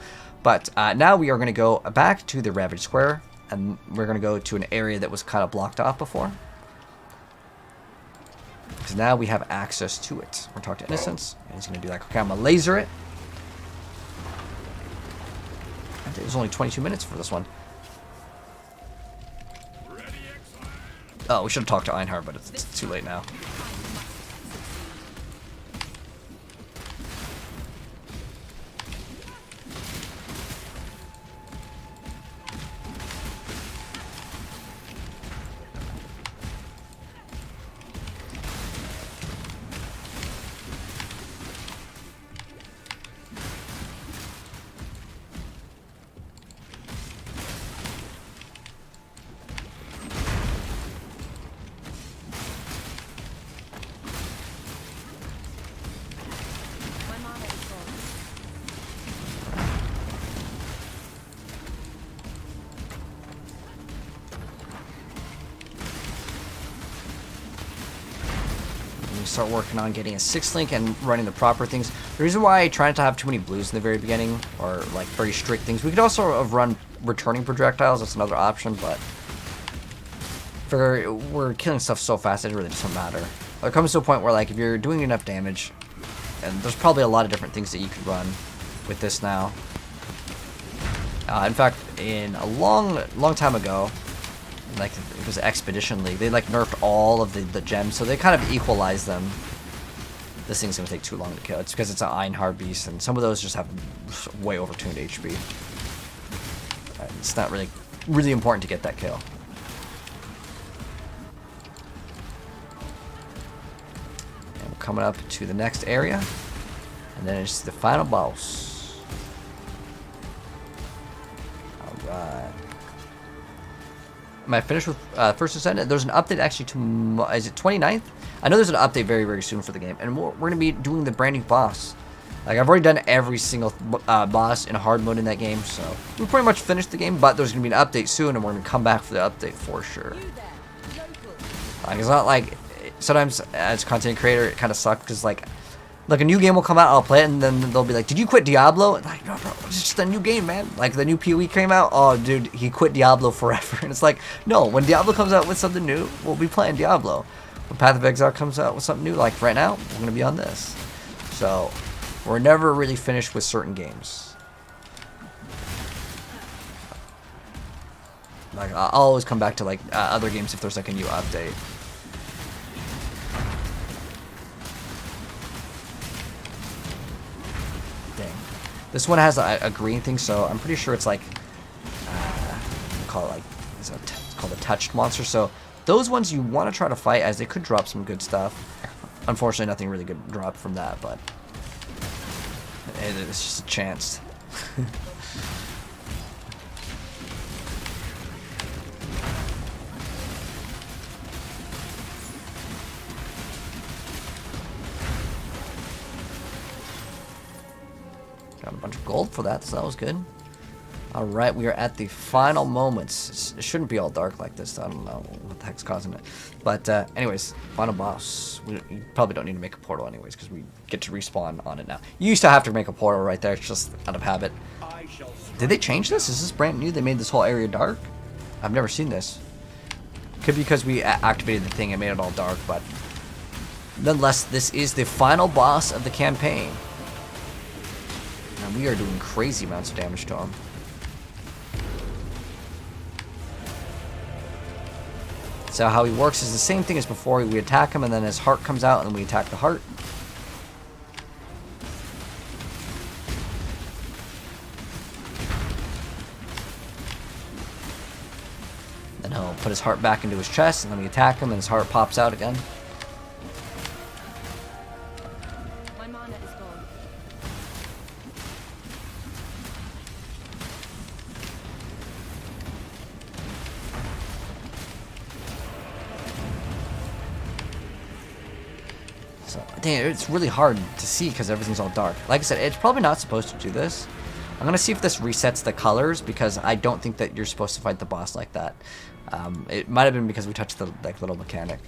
But now we are going to go back to the Ravage Square, and we're going to go to an area that was kind of blocked off before. Because now we have access to it. We're talking to Innocence, and he's going to be like, okay, I'm going to laser it. It was only 22 minutes for this one. Oh, we should have talked to Einhard, but it's too late now. My mana is gone. We start working on getting a 6th link and running the proper things. The reason why I try not to have too many blues in the very beginning, or like very strict things, we could also have run returning projectiles. That's another option, but we're killing stuff so fast it really doesn't matter. It comes to a point where like if you're doing enough damage, and there's probably a lot of different things that you could run with this now. In fact, in a long time ago, like it was Expedition League, they like nerfed all of the gems, so they kind of equalized them. This thing's gonna take too long to kill. It's because it's an Einhard beast, and some of those just have way overtuned HP. It's not really important to get that kill. And we're coming up to the next area, and then it's the final boss. All right. Am I finished with First Ascendant? There's an update actually to, is it 29th? I know there's an update very, very soon for the game. And we're going to be doing the brand new boss. Like, I've already done every single boss in hard mode in that game. So, we pretty much finished the game. But there's going to be an update soon. And we're going to come back for the update for sure. You there, local. Like, it's not like, sometimes as a content creator, it kind of sucks. Because, like a new game will come out, I'll play it, and then they'll be like, did you quit Diablo? And like, no, bro, it's just a new game, man. Like, the new PoE came out, oh, dude, he quit Diablo forever. And it's like, no, when Diablo comes out with something new, we'll be playing Diablo. When Path of Exile comes out with something new, like right now, we're going to be on this. So, we're never really finished with certain games. Like, I'll always come back to, like, other games if there's, like, a new update. This one has a green thing, so I'm pretty sure it's like, call it like, it's called a touched monster. So those ones you want to try to fight, as they could drop some good stuff. Unfortunately, nothing really good dropped from that, but it's just a chance. Got a bunch of gold for that, so that was good. Alright, we are at the final moments. It shouldn't be all dark like this. I don't know what the heck's causing it. But anyways, final boss. You probably don't need to make a portal anyways, because we get to respawn on it now. You used to have to make a portal right there. It's just out of habit. Did they change this? Is this brand new? They made this whole area dark? I've never seen this. Could be because we activated the thing and made it all dark, but nonetheless, this is the final boss of the campaign. And we are doing crazy amounts of damage to him. So how he works is the same thing as before. We attack him, and then his heart comes out, and then we attack the heart. Then he'll put his heart back into his chest, and then we attack him, and his heart pops out again. My mana is gone. So, dang, it's really hard to see because everything's all dark. Like I said, it's probably not supposed to do this. I'm gonna see if this resets the colors, because I don't think that you're supposed to fight the boss like that. It might have been because we touched the little mechanic.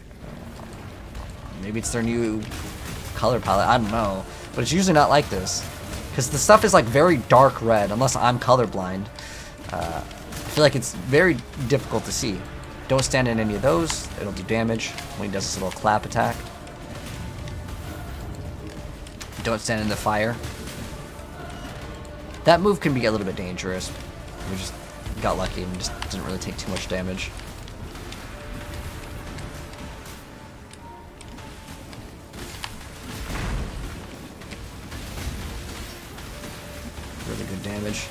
Maybe it's their new color palette. I don't know. But it's usually not like this. Because the stuff is like very dark red, unless I'm colorblind. I feel like it's very difficult to see. Don't stand in any of those. It'll do damage when he does this little clap attack. Don't stand in the fire. That move can be a little bit dangerous. We just got lucky and just didn't really take too much damage. Really good damage.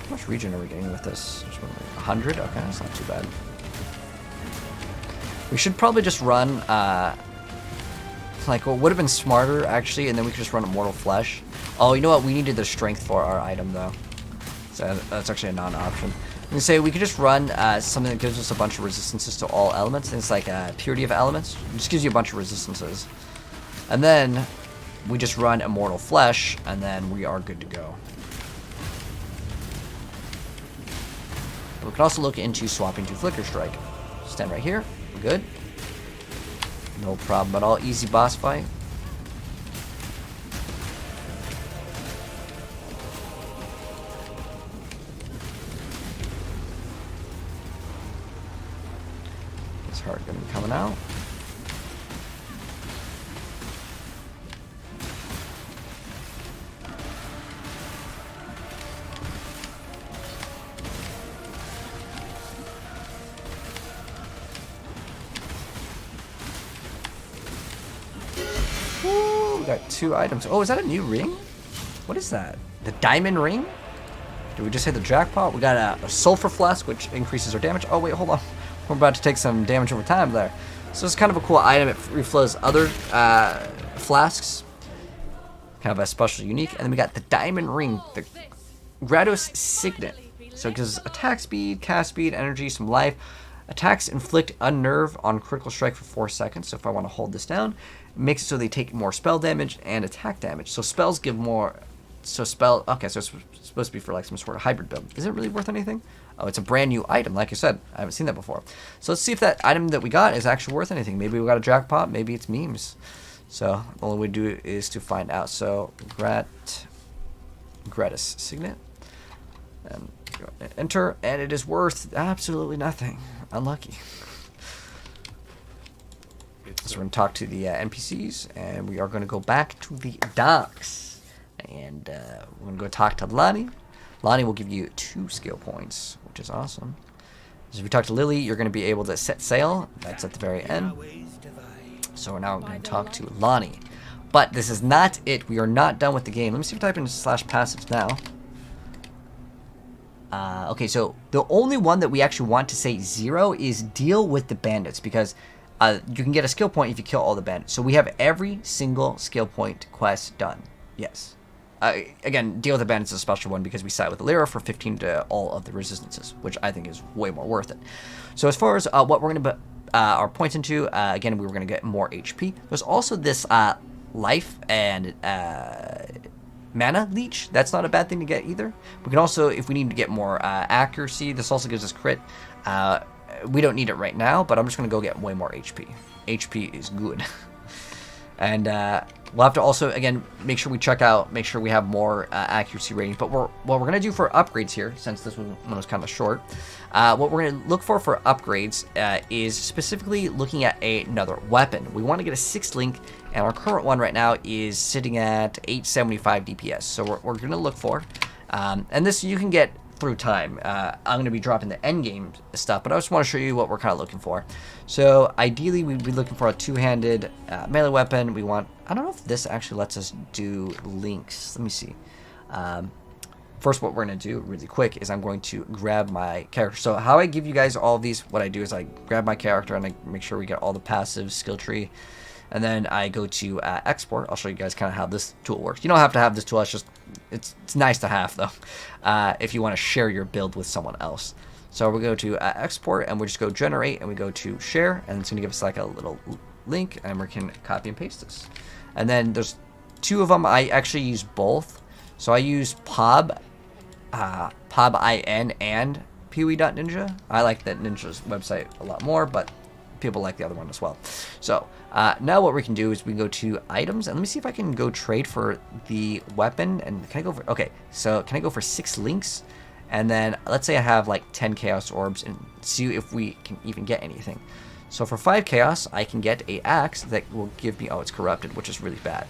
How much regen are we getting with this? 100? Okay, that's not too bad. We should probably just run, like, what would have been smarter, actually, and then we could just run Immortal Flesh. Oh, you know what? We needed the strength for our item, though. So that's actually a non-option. I'm gonna say we could just run something that gives us a bunch of resistances to all elements. It's like Purity of Elements. It just gives you a bunch of resistances. And then we just run Immortal Flesh, and then we are good to go. We can also look into swapping to Flicker Strike. Stand right here. We're good. No problem at all. Easy boss fight. This heart gonna be coming out. Got 2 items. Oh, is that a new ring? What is that? The diamond ring? Did we just hit the jackpot? We got a sulfur flask, which increases our damage. Oh, wait, hold on. We're about to take some damage over time there. So it's kind of a cool item. It reflows other flasks. Kind of a special unique. And then we got the diamond ring, the Grados Signet. So it gives us attack speed, cast speed, energy, some life. Attacks inflict unnerve on critical strike for 4 seconds. So if I want to hold this down, it makes it so they take more spell damage and attack damage. So spells give more. So okay, so it's supposed to be for like some sort of hybrid build. Is it really worth anything? Oh, it's a brand new item. Like I said, I haven't seen that before. So let's see if that item that we got is actually worth anything. Maybe we got a jackpot. Maybe it's memes. So the only way to do it is to find out. So Gratis Signet. And enter, and it is worth absolutely nothing. Unlucky. So we're going to talk to the NPCs, and we are going to go back to the docks. And we're going to go talk to Lonnie. Lonnie will give you 2 skill points, which is awesome. So if you talk to Lily, you're going to be able to set sail. That's at the very end. So we're now going to talk to Lonnie. But this is not it. We are not done with the game. Let me see if I type in /passives now. Okay, so the only one that we actually want to say 0 is deal with the bandits, because you can get a skill point if you kill all the bandits. So we have every single skill point quest done. Yes. Again, deal with the bandits is a special one because we side with Lyra for 15 to all of the resistances, which I think is way more worth it. So as far as what we're going to put our points into, again, we were going to get more HP. There's also this life and mana leech. That's not a bad thing to get either. We can also, if we need to get more accuracy, this also gives us crit. We don't need it right now, but I'm just going to go get way more HP. HP is good. And we'll have to also, again, make sure we have more accuracy ratings. But what we're going to do for upgrades here, since this one was kind of short, what we're going to look for upgrades is specifically looking at another weapon. We want to get a 6th link, and our current one right now is sitting at 875 DPS. So we're going to look for, and this you can get through time. I'm going to be dropping the end game stuff, but I just want to show you what we're kind of looking for. So ideally, we'd be looking for a 2-handed melee weapon. We want, I don't know if this actually lets us do links. Let me see. First, what we're going to do really quick is I'm going to grab my character. So how I give you guys all of these, what I do is I grab my character and I make sure we get all the passive skill tree. And then I go to export. I'll show you guys kind of how this tool works. You don't have to have this tool. It's nice to have, though, if you want to share your build with someone else. So we go to export, and we just go generate, and we go to share, and it's going to give us like a little link, and we can copy and paste this. And then there's two of them, I actually use both. So I use POB, POBIN and Peewee.Ninja. I like that Ninja's website a lot more, but people like the other one as well. So now what we can do is we can go to items, and let me see if I can go trade for the weapon. And can I go for, okay, so can I go for 6 links? And then let's say I have like 10 chaos orbs and see if we can even get anything. So for 5 chaos, I can get a axe that will give me, oh, it's corrupted, which is really bad.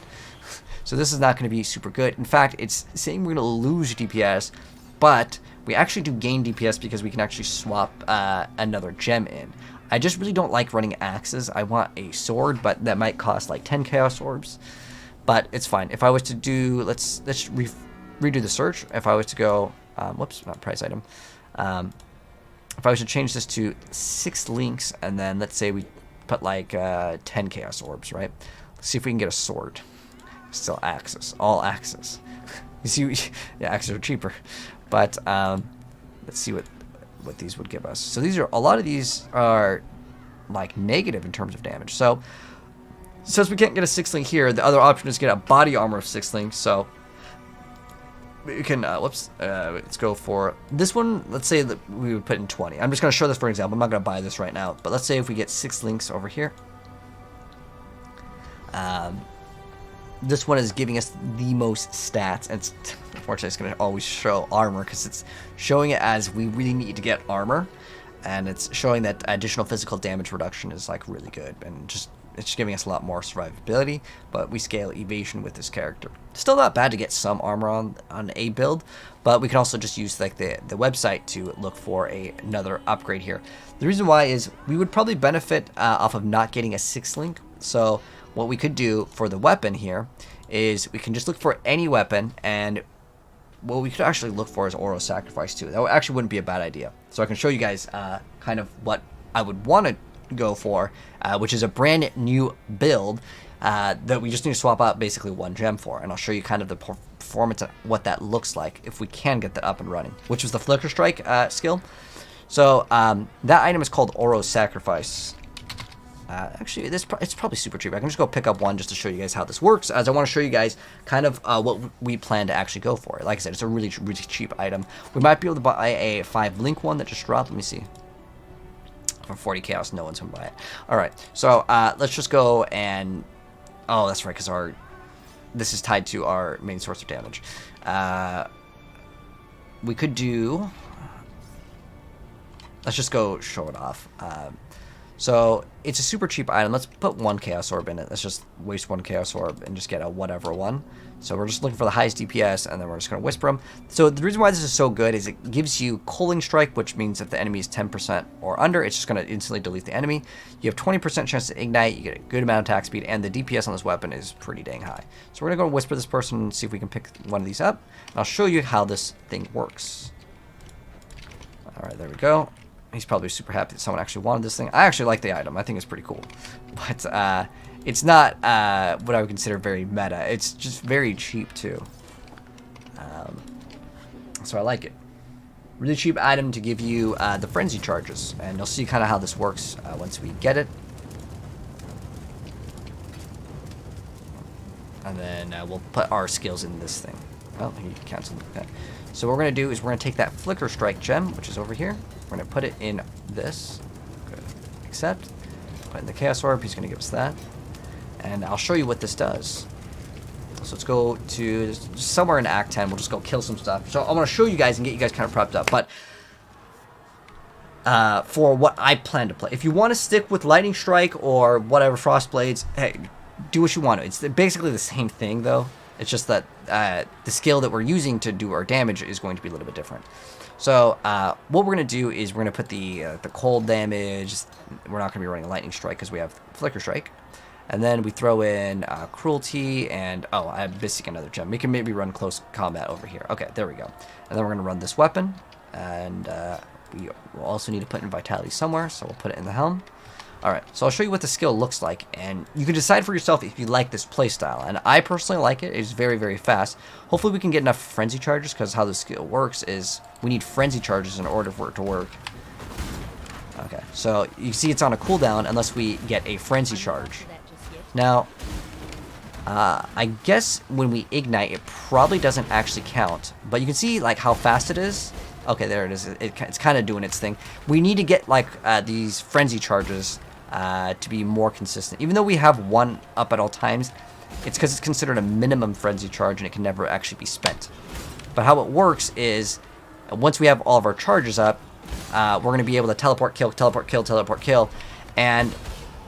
So this is not going to be super good. In fact, it's saying we're going to lose DPS, but we actually do gain DPS because we can actually swap another gem in. I just really don't like running axes. I want a sword, but that might cost like 10 chaos orbs. But it's fine. If I was to do, let's redo the search. If I was to go, whoops, not price item. If I was to change this to 6 links, and then let's say we put like 10 chaos orbs, right? Let's see if we can get a sword. Still axes, all axes. You see, yeah, axes are cheaper. But let's see what these would give us. So these are, a lot of these are like negative in terms of damage. So since we can't get a 6 link here, the other option is get a body armor of 6 links. So we can, let's go for this one. Let's say that we would put in 20. I'm just going to show this for example. I'm not going to buy this right now. But let's say if we get 6 links over here. This one is giving us the most stats, and unfortunately it's going to always show armor because it's showing it as we really need to get armor, and it's showing that additional physical damage reduction is like really good, and it's just giving us a lot more survivability. But we scale evasion with this character. Still not bad to get some armor on a build, but we can also just use like the website to look for another upgrade here. The reason why is we would probably benefit off of not getting a 6 link. So what we could do for the weapon here is we can just look for any weapon, and what we could actually look for is Oro Sacrifice too. That actually wouldn't be a bad idea. So I can show you guys kind of what I would want to go for, which is a brand new build that we just need to swap out basically 1 gem for, and I'll show you kind of the performance of what that looks like if we can get that up and running, which was the Flicker Strike skill. So that item is called Oro Sacrifice. Actually, it's probably super cheap. I can just go pick up 1 just to show you guys how this works, as I want to show you guys kind of what we plan to actually go for. Like I said, it's a really, really cheap item. We might be able to buy a 5 link one that just dropped. Let me see. For 40 chaos, no one's going to buy it. Alright, so let's just go and... Oh, that's right, because this is tied to our main source of damage. We could do... Let's just go show it off. So it's a super cheap item. Let's put 1 chaos orb in it. Let's just waste 1 chaos orb and just get a whatever one. So we're just looking for the highest DPS, and then we're just going to whisper them. So the reason why this is so good is it gives you Culling Strike, which means if the enemy is 10% or under, it's just going to instantly delete the enemy. You have 20% chance to ignite. You get a good amount of attack speed, and the DPS on this weapon is pretty dang high. So we're going to go whisper this person and see if we can pick one of these up. And I'll show you how this thing works. All right, there we go. He's probably super happy that someone actually wanted this thing. I actually like the item. I think it's pretty cool. But it's not what I would consider very meta. It's just very cheap too. So I like it. Really cheap item to give you the frenzy charges. And you'll see kind of how this works once we get it. And then we'll put our skills in this thing. Oh, he canceled that. So what we're going to do is we're going to take that Flicker Strike gem, which is over here. We're going to put it in this. Good. Accept. Put in the Chaos Orb. He's going to give us that. And I'll show you what this does. So let's go to somewhere in Act 10. We'll just go kill some stuff. So I want to show you guys and get you guys kind of prepped up. But for what I plan to play. If you want to stick with Lightning Strike or whatever, Frost Blades, hey, do what you want to. It's basically the same thing, though. It's just that the skill that we're using to do our damage is going to be a little bit different. So what we're going to do is we're going to put the cold damage. We're not going to be running Lightning Strike because we have Flicker Strike. And then we throw in Cruelty and... Oh, I'm missing another gem. We can maybe run Close Combat over here. Okay, there we go. And then we're going to run this weapon. And we will also need to put in Vitality somewhere. So we'll put it in the helm. Alright, so I'll show you what the skill looks like, and you can decide for yourself if you like this playstyle. And I personally like it. It's very, very fast. Hopefully we can get enough frenzy charges, because how the skill works is we need frenzy charges in order for it to work. Okay, so you see it's on a cooldown unless we get a frenzy charge. Now, I guess when we ignite, it probably doesn't actually count. But you can see like how fast it is. Okay, there it is. It's kind of doing its thing. We need to get like these frenzy charges to be more consistent. Even though we have one up at all times, it's because it's considered a minimum frenzy charge and it can never actually be spent. But how it works is once we have all of our charges up, we're going to be able to teleport, kill, teleport, kill, teleport, kill. And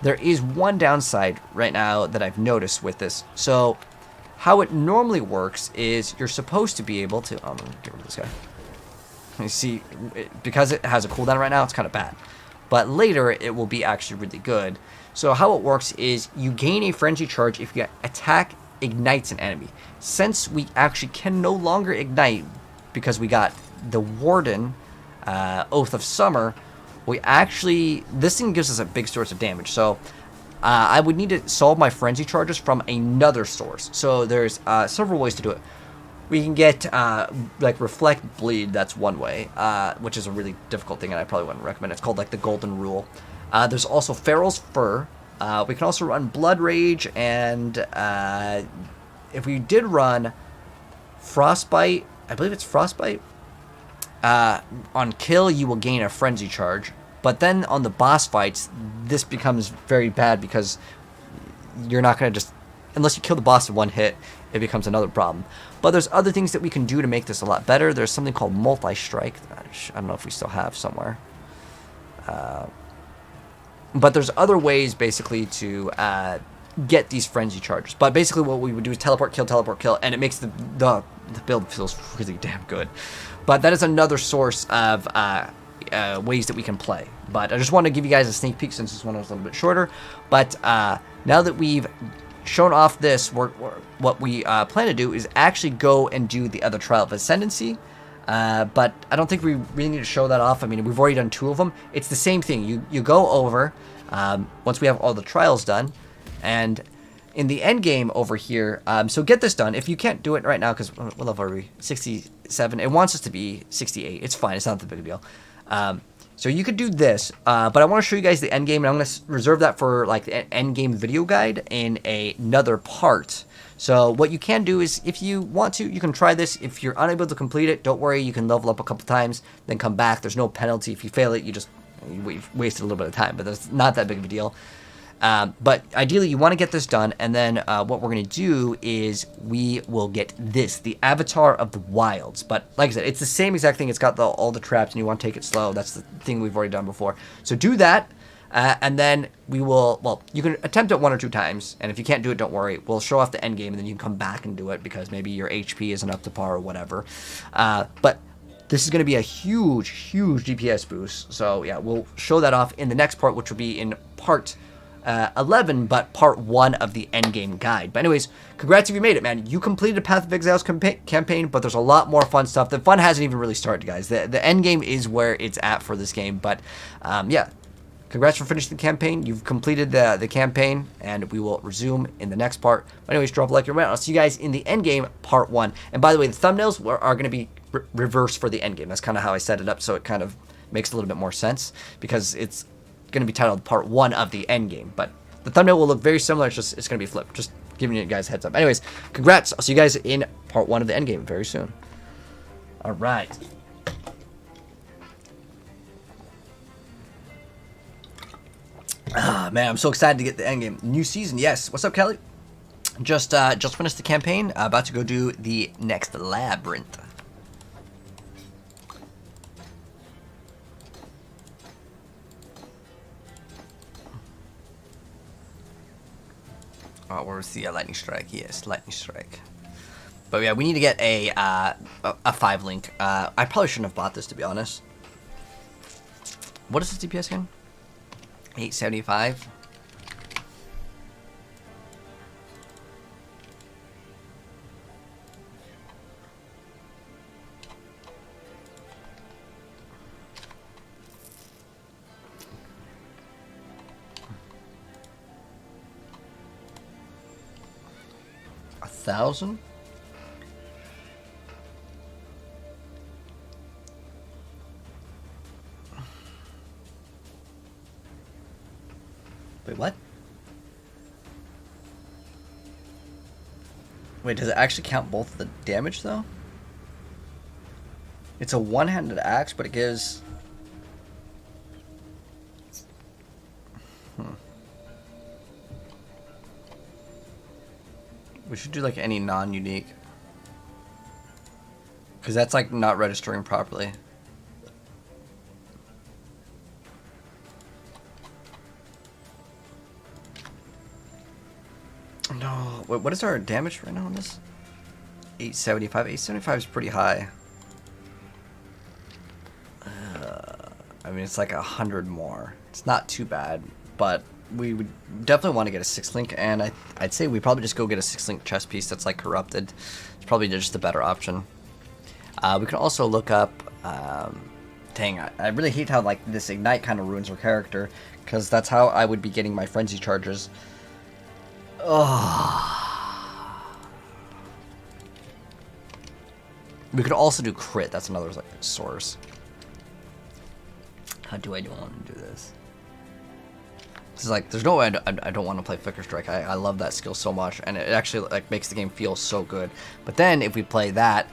there is one downside right now that I've noticed with this. So how it normally works is you're supposed to be able to... Oh, I'm going to get rid of this guy. You see, because it has a cooldown right now, it's kind of bad. But later, it will be actually really good. So how it works is you gain a frenzy charge if your attack ignites an enemy. Since we actually can no longer ignite because we got the Warden Oath of Summer, we actually, this thing gives us a big source of damage. So I would need to solve my frenzy charges from another source. So there's several ways to do it. We can get like Reflect Bleed, that's one way, which is a really difficult thing and I probably wouldn't recommend. It's called like the Golden Rule. There's also Pharaoh's Fur. We can also run Blood Rage, and if we did run Frostbite, I believe it's Frostbite, on kill you will gain a frenzy charge. But then on the boss fights, this becomes very bad because you're not going to just, unless you kill the boss in one hit, it becomes another problem. But there's other things that we can do to make this a lot better. There's something called Multi-Strike. I don't know if we still have somewhere. But there's other ways basically to get these frenzy charges. But basically what we would do is teleport, kill, and it makes the build feels really damn good. But that is another source of ways that we can play. But I just want to give you guys a sneak peek since this one was a little bit shorter. But now that we've shown off this, what we plan to do is actually go and do the other Trial of Ascendancy. But I don't think we really need to show that off. I mean, we've already done 2 of them. It's the same thing. You go over, once we have all the trials done, and in the end game over here, so get this done. If you can't do it right now, because what level are we? 67. It wants us to be 68. It's fine. It's not that big a deal. So you could do this, but I want to show you guys the end game, and I'm going to reserve that for like the end game video guide in another part. So what you can do is, if you want to, you can try this. If you're unable to complete it, don't worry. You can level up a couple times, then come back. There's no penalty. If you fail it, you wasted a little bit of time, but that's not that big of a deal. But ideally, you want to get this done, and then what we're going to do is we will get this, the Avatar of the Wilds. But like I said, it's the same exact thing. It's got all the traps, and you want to take it slow. That's the thing we've already done before. So do that. And then we will, well, you can attempt it 1 or 2 times, and if you can't do it, don't worry. We'll show off the end game, and then you can come back and do it because maybe your HP isn't up to par or whatever. But this is going to be a huge, huge DPS boost. So yeah, we'll show that off in the next part, which will be in part 11, but part 1 of the end game guide. But anyways, congrats if you made it, man. You completed Path of Exiles campaign, but there's a lot more fun stuff. The fun hasn't even really started, guys. The end game is where it's at for this game, but yeah. Congrats for finishing the campaign. You've completed the campaign, and we will resume in the next part. But anyways, drop a like and comment. I'll see you guys in the end game, part 1. And by the way, the thumbnails are going to be reversed for the end game. That's kind of how I set it up, so it kind of makes a little bit more sense because it's going to be titled part 1 of the end game. But the thumbnail will look very similar. It's going to be flipped. Just giving you guys a heads up. Anyways, congrats. I'll see you guys in part 1 of the end game very soon. All right. Ah, man, I'm so excited to get the end game. New season, yes. What's up, Kelly? Just finished the campaign. About to go do the next labyrinth. Oh, where's the lightning strike? Yes, lightning strike. But yeah, we need to get a 5 link. I probably shouldn't have bought this, to be honest. What is this DPS again? 875. $1,000? Wait, what? Wait, does it actually count both the damage though? It's a one-handed axe, but it gives... We should do like any non-unique. Because that's like not registering properly. No. Wait, what is our damage right now on this? 875. 875 is pretty high. I mean, it's like 100 more. It's not too bad, but we would definitely want to get a 6-link, and I'd say we probably just go get a 6-link chest piece that's like corrupted. It's probably just a better option. We can also look up. Dang, I really hate how like this ignite kind of ruins her character, because that's how I would be getting my frenzy charges. Oh. We could also do crit. That's another like source. How do I want to do this? It's like there's no way I don't want to play Flicker Strike. I love that skill so much, and it actually like makes the game feel so good. But then if we play that,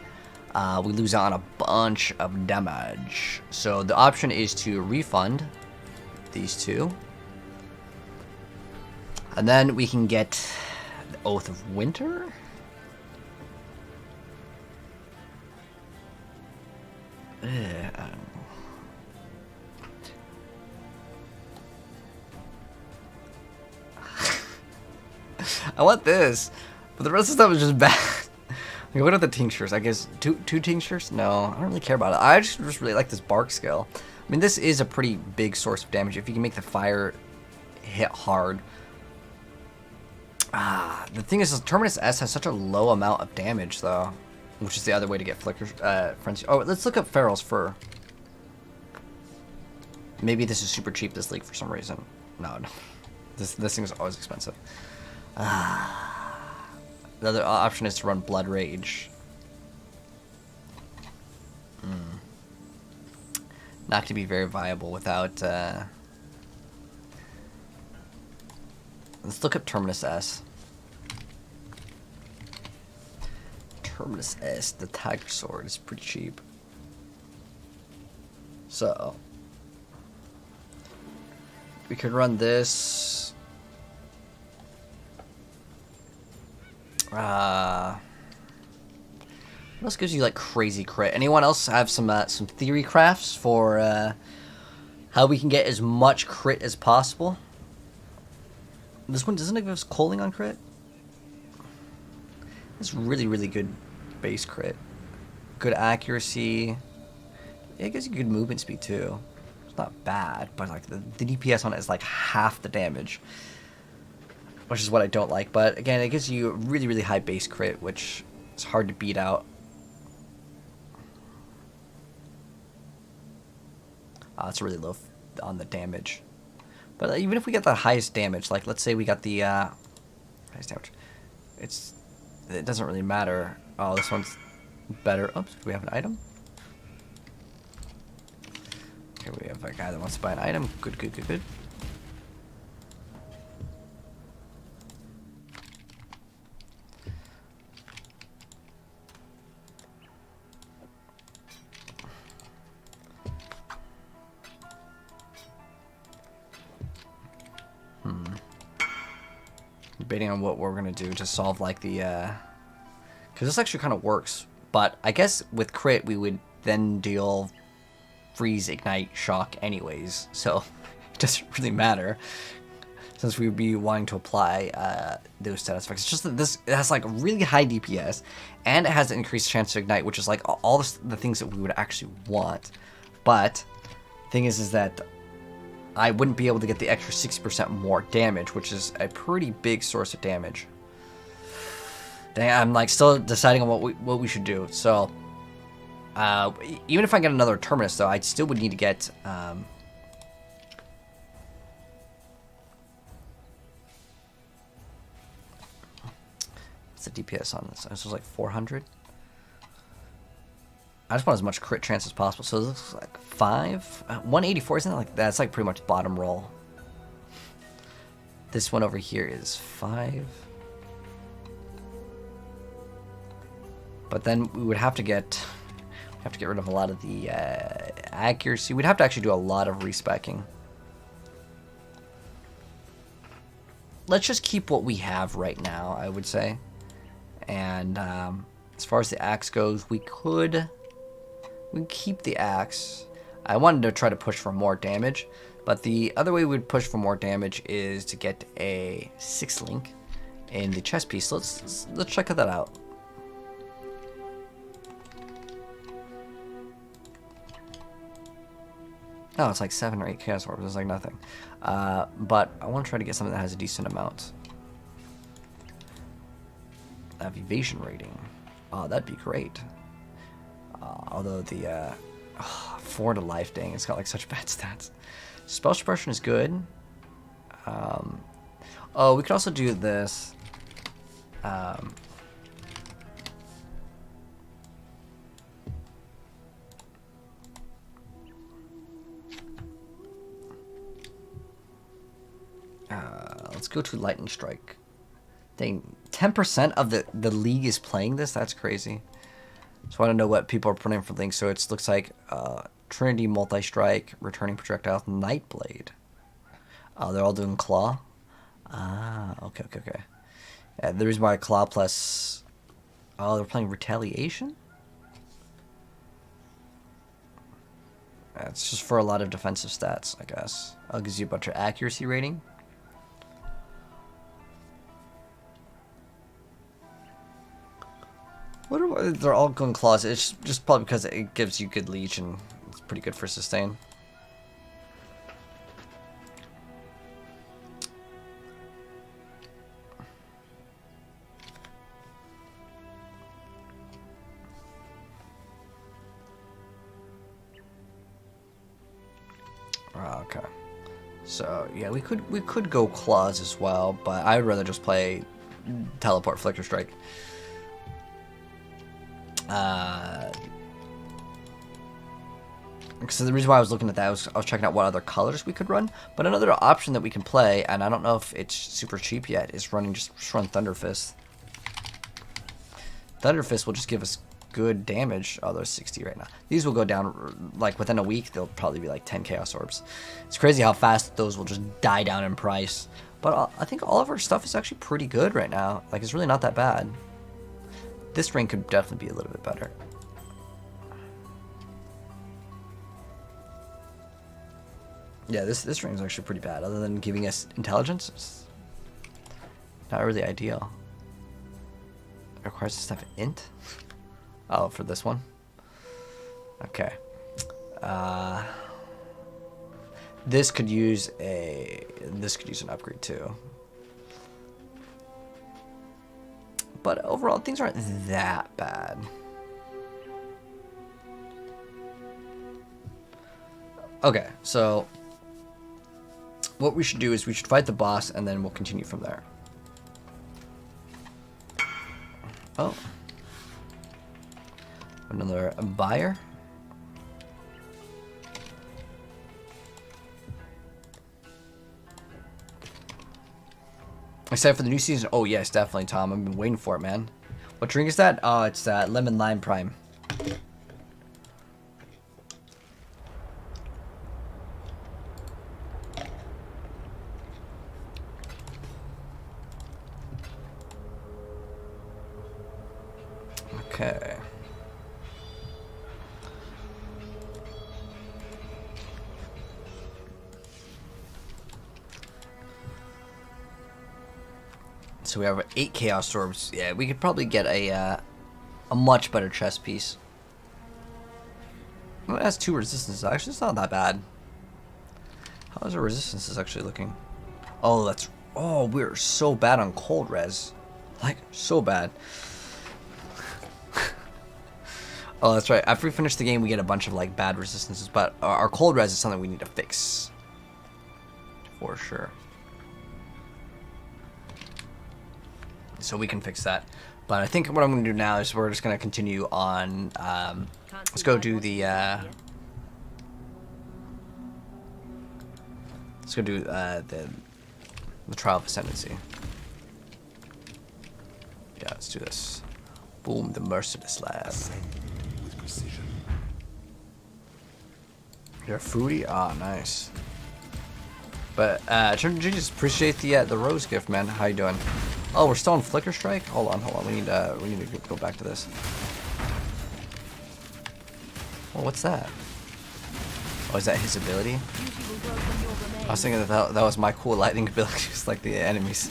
we lose out on a bunch of damage. So the option is to refund these two, and then we can get the Oath of Winter. I want this, but the rest of the stuff is just bad. Like, what are the tinctures? I guess two tinctures? No, I don't really care about it. I just really like this bark skill. I mean, this is a pretty big source of damage if you can make the fire hit hard. The thing is, Terminus S has such a low amount of damage, though, which is the other way to get Flicker Frenzy. Oh, let's look up Farrell's Fur. Maybe this is super cheap, this league, for some reason. No. This thing is always expensive. The other option is to run Blood Rage. Not going to be very viable without... Let's look up Terminus S. Terminus S, the Tiger Sword, is pretty cheap. So... we could run this... what else gives you like crazy crit? Anyone else have some theory crafts for how we can get as much crit as possible? This one doesn't it give us Coaling on crit? It's really good base crit, good accuracy. Yeah, it gives you good movement speed too. It's not bad, but like the DPS on it is like half the damage, which is what I don't like. But again, it gives you really high base crit, which is hard to beat out. It's really low on the damage. But even if we get the highest damage, like let's say we got the highest damage, it doesn't really matter. Oh, this one's better. Oops, do we have an item? Okay, we have a guy that wants to buy an item. Good. Debating on what we're gonna do to solve like the because this actually kind of works, but I guess with crit we would then deal freeze, ignite, shock anyways, so it doesn't really matter since we would be wanting to apply those status effects. It's just that this, it has like really high DPS and it has an increased chance to ignite, which is like all the things that we would actually want. But the thing is that I wouldn't be able to get the extra 60% more damage, which is a pretty big source of damage. Dang, I'm like still deciding on what we should do. So even if I get another Terminus, though, I still would need to get what's the DPS on this? This was like 400. I just want as much crit chance as possible. So this looks like 5, 184. Isn't that like that's like pretty much bottom roll. This one over here is 5. But then we would have to get rid of a lot of the accuracy. We'd have to actually do a lot of respecking. Let's just keep what we have right now, I would say. And as far as the axe goes, we can keep the axe. I wanted to try to push for more damage, but the other way we'd push for more damage is to get a 6 link in the chest piece. Let's check that out. No, it's like 7 or 8 chaos orbs. It's like nothing. But I want to try to get something that has a decent amount. Evasion rating. Oh, that'd be great. Although the 4 to life, dang, it's got like such bad stats. Spell suppression is good. Oh, we could also do this. Let's go to Lightning Strike. Dang, 10% of the league is playing this? That's crazy. So I want to know what people are putting for links. So it looks like Trinity, Multi-Strike, Returning Projectile, Nightblade. They're all doing Claw. Ah, okay. Yeah, the reason why Claw plus... Oh, they're playing Retaliation? It's just for a lot of defensive stats, I guess. It gives you a bunch of accuracy rating. They're all going claws. It's just probably because it gives you good leech and it's pretty good for sustain. Okay. So yeah, we could go claws as well, but I'd rather just play teleport Flicker Strike. So the reason why I was looking at that was I was checking out what other colors we could run. But another option that we can play, and I don't know if it's super cheap yet, is just run Thunder Fist. Thunder Fist will just give us good damage. Oh, there's 60 right now. These will go down, like, within a week, they'll probably be like 10 Chaos Orbs. It's crazy how fast those will just die down in price. But I think all of our stuff is actually pretty good right now. Like, it's really not that bad. This ring could definitely be a little bit better. Yeah, this ring is actually pretty bad. Other than giving us intelligence, it's not really ideal. It requires us to have int. Oh, for this one. Okay. This could use an upgrade too. But overall, things aren't that bad. Okay, so what we should do is we should fight the boss, and then we'll continue from there. Oh. Another buyer. Excited for the new season? Oh yes, definitely, Tom. I've been waiting for it, man. What drink is that? Oh, it's Lemon Lime Prime. Okay. So we have 8 Chaos Orbs. Yeah, we could probably get a much better chest piece. Well, it has 2 resistances. Actually, it's not that bad. How is our resistances actually looking? Oh, that's... Oh, we're so bad on cold res. Like, so bad. Oh, that's right. After we finish the game, we get a bunch of, like, bad resistances. But our cold res is something we need to fix. For sure. So we can fix that. But I think what I'm going to do now is we're just going to continue on. Let's go do the... let's go do the Trial of Ascendancy. Yeah, let's do this. Boom, the merciless lab. With precision. You're a foodie? Ah, nice. But, Turtle Genius, appreciate the rose gift, man. How you doing? Oh, we're still on Flicker Strike? Hold on. We need to go back to this. Well, what's that? Oh, is that his ability? Beauty will grow from your remains. I was thinking that was my cool lightning ability, just like the enemies.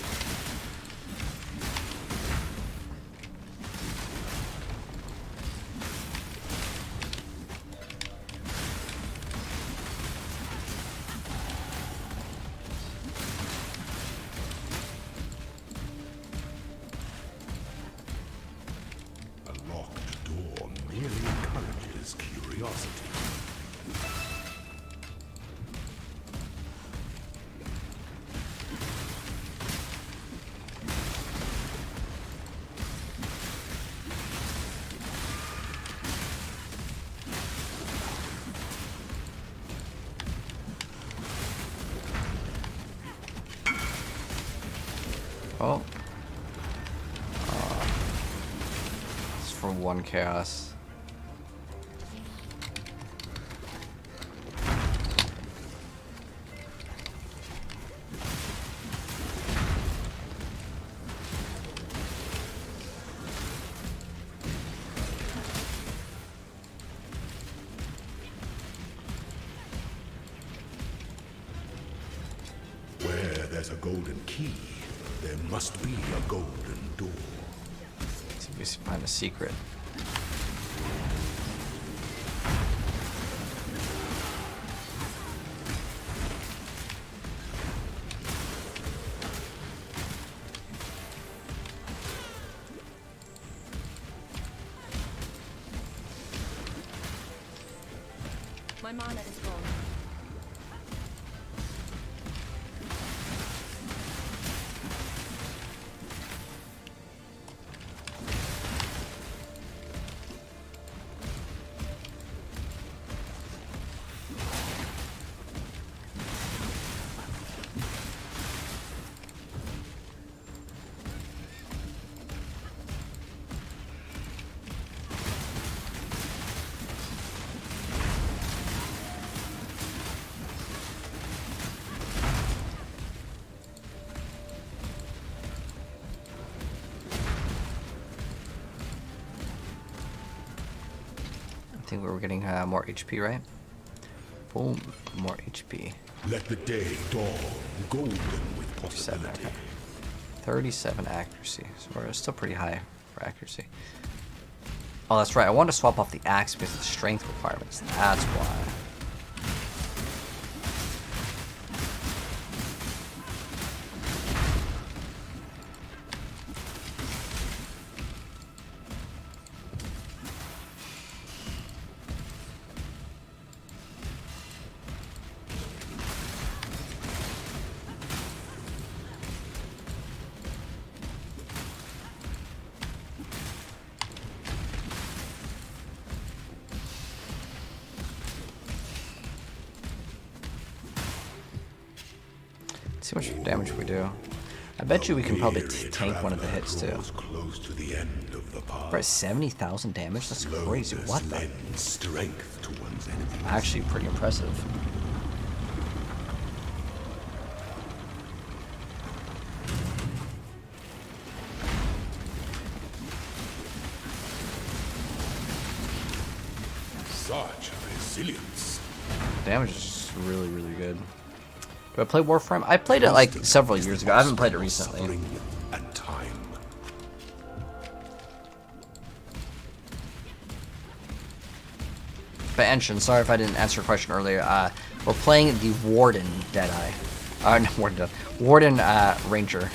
A locked door merely encourages curiosity. Oh. It's for 1 chaos. Where there's a golden key, there must be a golden door. See if we can find a secret. My mana is gone. I think we were getting more HP, right? Boom, more HP. Let the day dawn golden with 7, possibility. okay. 37 accuracy. So we're still pretty high for accuracy. Oh, that's right. I wanted to swap off the axe because of the strength requirements. That's why. Let's see how much damage we do. I bet you we can probably tank one of the hits too. Close to the end of the path. We're at 70,000 damage? That's crazy. What the? Lends strength to one's enemy. Actually, pretty impressive. Such resilience. Damage is just really, really good. Do I play Warframe? I played it like several years ago. I haven't played it recently. Suffering and time. But Enshin, sorry if I didn't answer your question earlier. We're playing the Warden Deadeye. No, Warden Ranger.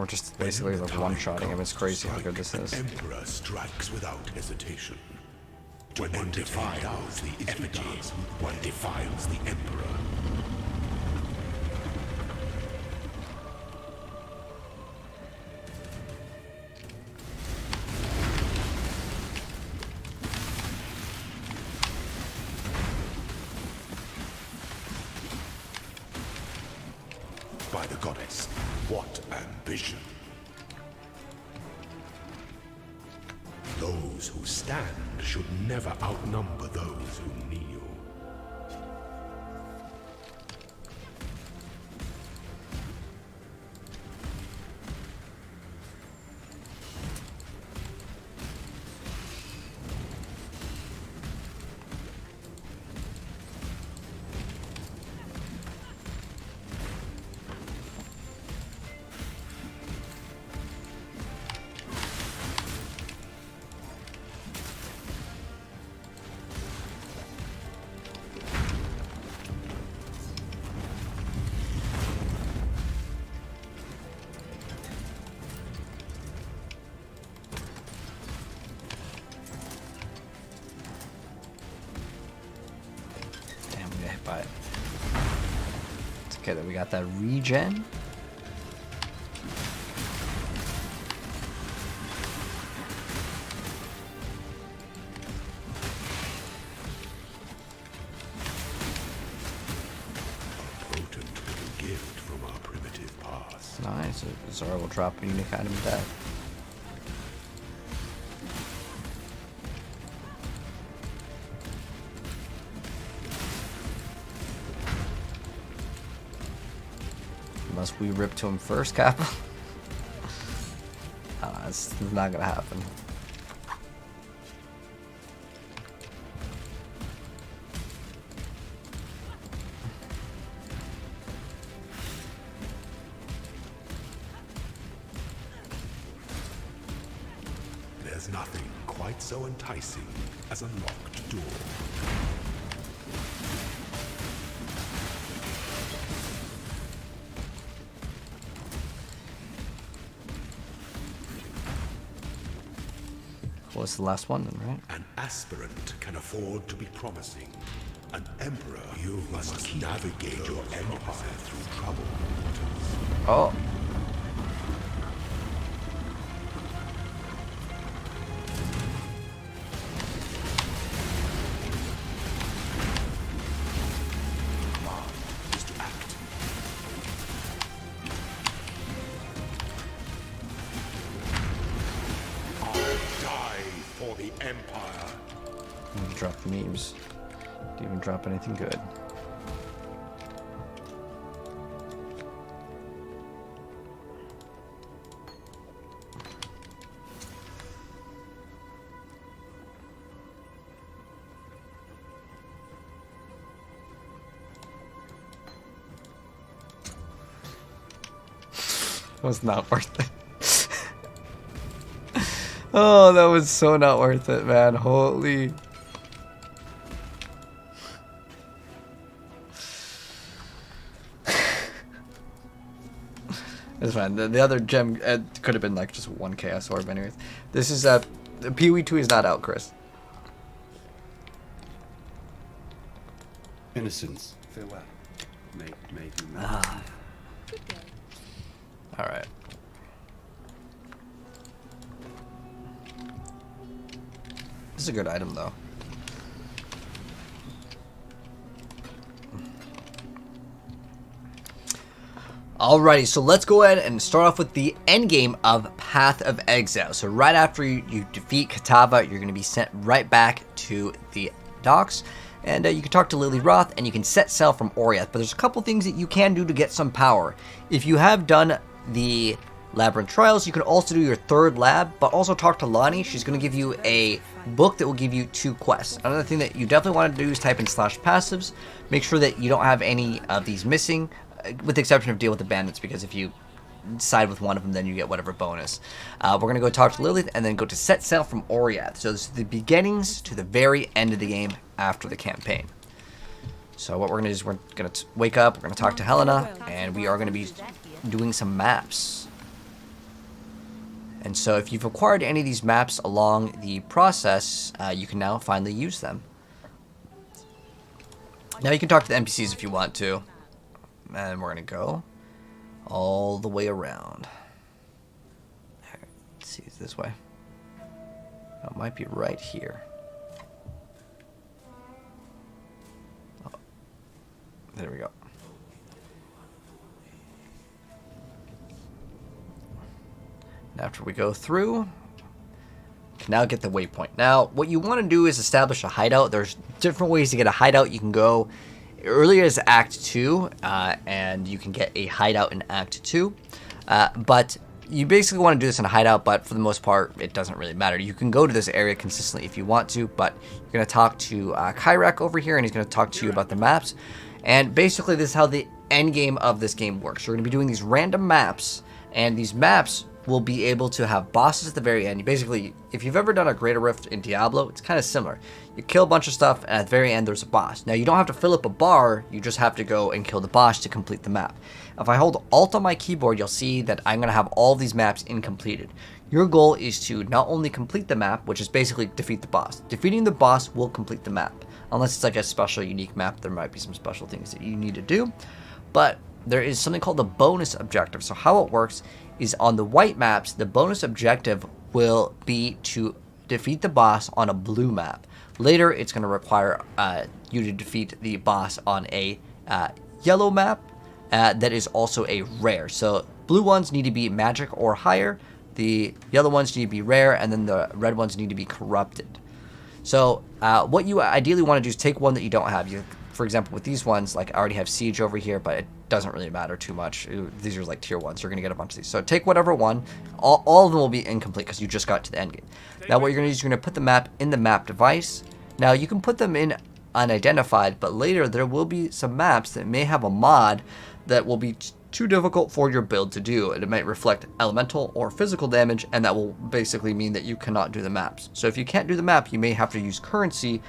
just basically like one-shotting him. It's crazy how good this is. The Emperor strikes without hesitation. When one defiles the effigy, one defiles the Emperor. By the goddess, what ambition! Those who stand should never outnumber those who kneel. But it's okay that we got that regen. Potent little gift from our primitive past. Nice. Zora will drop a unique item deck. Unless we rip to him first, Kappa. It's not gonna happen. There's nothing quite so enticing as a locked door. What's the last one then, right? An aspirant can afford to be promising. An emperor, you must navigate your empire through troubled waters. Oh. Is to act. I'll die for the empire. Drop memes. Didn't even drop anything good. Was not worth it. Oh, that was so not worth it, man. Holy. It's fine. The other gem could have been like just one chaos orb anyways. This is the Pee-wee 2 is not out, Chris. Innocence, farewell. May do Ah. Alright. This is a good item though. Alrighty, so let's go ahead and start off with the end game of Path of Exile. So right after you defeat Kitava, you're going to be sent right back to the docks. And you can talk to Lily Roth, and you can set sail from Oriath. But there's a couple things that you can do to get some power. If you have done the Labyrinth Trials, you can also do your third lab, but also talk to Lonnie. She's going to give you a book that will give you 2 quests. Another thing that you definitely want to do is type in /passives. Make sure that you don't have any of these missing, with the exception of Deal with the Bandits, because if you side with one of them, then you get whatever bonus. We're going to go talk to Lilith and then go to set sail from Oriath. So this is the beginnings to the very end of the game after the campaign. So what we're going to do is we're going to wake up, we're going to talk to Helena, and we are going to be doing some maps. And so if you've acquired any of these maps along the process, you can now finally use them. Now you can talk to the NPCs if you want to. And we're going to go all the way around. Let's see, it's this way. It might be right here. Oh, there we go. And after we go through, you can now get the waypoint. Now, what you want to do is establish a hideout. There's different ways to get a hideout. You can go earlier as Act 2, and you can get a hideout in Act 2. But you basically want to do this in a hideout, but for the most part, it doesn't really matter. You can go to this area consistently if you want to, but you're going to talk to Kyrak over here, and he's going to talk to you about the maps. And basically, this is how the end game of this game works. You're going to be doing these random maps, and these maps will be able to have bosses at the very end. You basically, if you've ever done a Greater Rift in Diablo, it's kind of similar. You kill a bunch of stuff, and at the very end, there's a boss. Now, you don't have to fill up a bar, you just have to go and kill the boss to complete the map. If I hold Alt on my keyboard, you'll see that I'm going to have all these maps incompleted. Your goal is to not only complete the map, which is basically defeat the boss. Defeating the boss will complete the map. Unless it's like a special, unique map, there might be some special things that you need to do. But there is something called the bonus objective. So how it works is on the white maps, the bonus objective will be to defeat the boss on a blue map. Later, it's going to require you to defeat the boss on a yellow map that is also a rare. So blue ones need to be magic or higher, the yellow ones need to be rare, and then the red ones need to be corrupted. So what you ideally want to do is take one that you don't have. For example, with these ones, like I already have Siege over here, but it doesn't really matter too much. These are like tier 1s. You're going to get a bunch of these. So take whatever one. All of them will be incomplete because you just got to the end game. Now what you're going to do is you're going to put the map in the map device. Now you can put them in unidentified, but later there will be some maps that may have a mod that will be too difficult for your build to do. It might reflect elemental or physical damage, and that will basically mean that you cannot do the maps. So if you can't do the map, you may have to use currency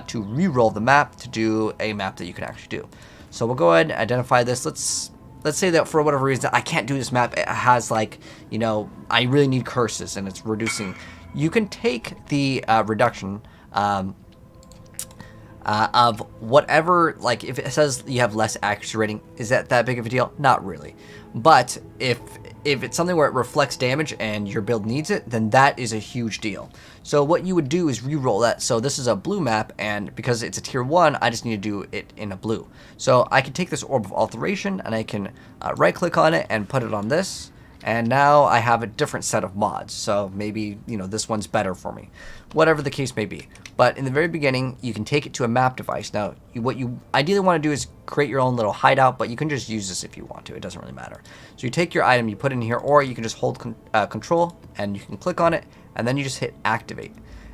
to re-roll the map to do a map that you can actually do. So we'll go ahead and identify this. Let's say that for whatever reason I can't do this map. It has like, you know, I really need curses and it's reducing. You can take the reduction of whatever, like if it says you have less accuracy rating, is that big of a deal? Not really. But if it's something where it reflects damage and your build needs it, then that is a huge deal. So what you would do is re-roll that. So this is a blue map, and because it's a tier 1, I just need to do it in a blue. So I can take this Orb of Alteration, and I can right-click on it and put it on this. And now I have a different set of mods. So maybe, you know, this one's better for me. Whatever the case may be. But in the very beginning, you can take it to a map device. Now, what you ideally want to do is create your own little hideout, but you can just use this if you want to. It doesn't really matter. So you take your item, you put it in here, or you can just hold control, and you can click on it, and then you just hit activate.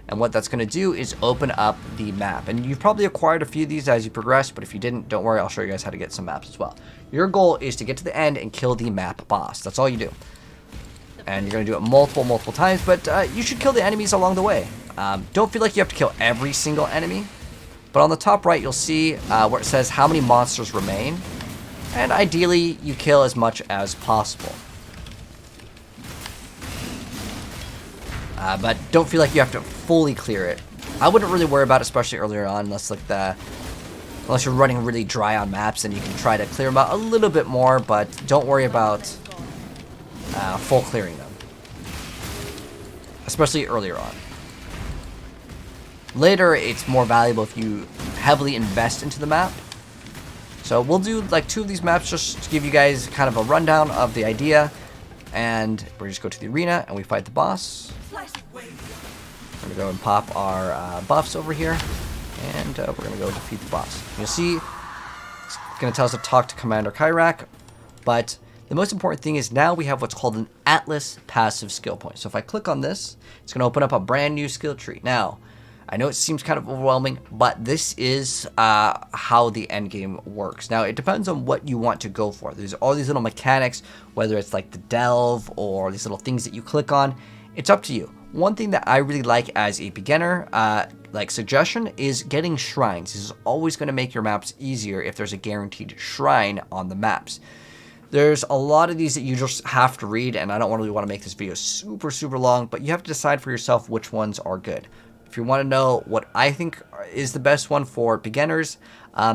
And what that's going to do is open up the map. And you've probably acquired a few of these as you progress, but if you didn't, don't worry, I'll show you guys how to get some maps as well. Your goal is to get to the end and kill the map boss. That's all you do. And you're going to do it multiple times, but you should kill the enemies along the way. Don't feel like you have to kill every single enemy, but on the top right, you'll see where it says how many monsters remain. And ideally, you kill as much as possible. But don't feel like you have to fully clear it. I wouldn't really worry about it, especially earlier on, unless you're running really dry on maps, and you can try to clear them out a little bit more, but don't worry about full clearing them, especially earlier on. Later, it's more valuable if you heavily invest into the map. So we'll do like 2 of these maps just to give you guys kind of a rundown of the idea. And we just go to the arena and we fight the boss. We're going to go and pop our buffs over here. And we're going to go defeat the boss. You'll see it's going to tell us to talk to Commander Kyrak. But the most important thing is now we have what's called an Atlas passive skill point. So if I click on this, it's going to open up a brand new skill tree. Now, I know it seems kind of overwhelming, but this is how the end game works. Now, it depends on what you want to go for. There's all these little mechanics, whether it's like the delve or these little things that you click on. It's up to you. One thing that I really like as a beginner, like suggestion, is getting shrines. This is always going to make your maps easier if there's a guaranteed shrine on the maps. there's a lot of these that you just have to read, and I don't really want to make this video super long, but you have to decide for yourself which ones are good. If you want to know what I think is the best one for beginners,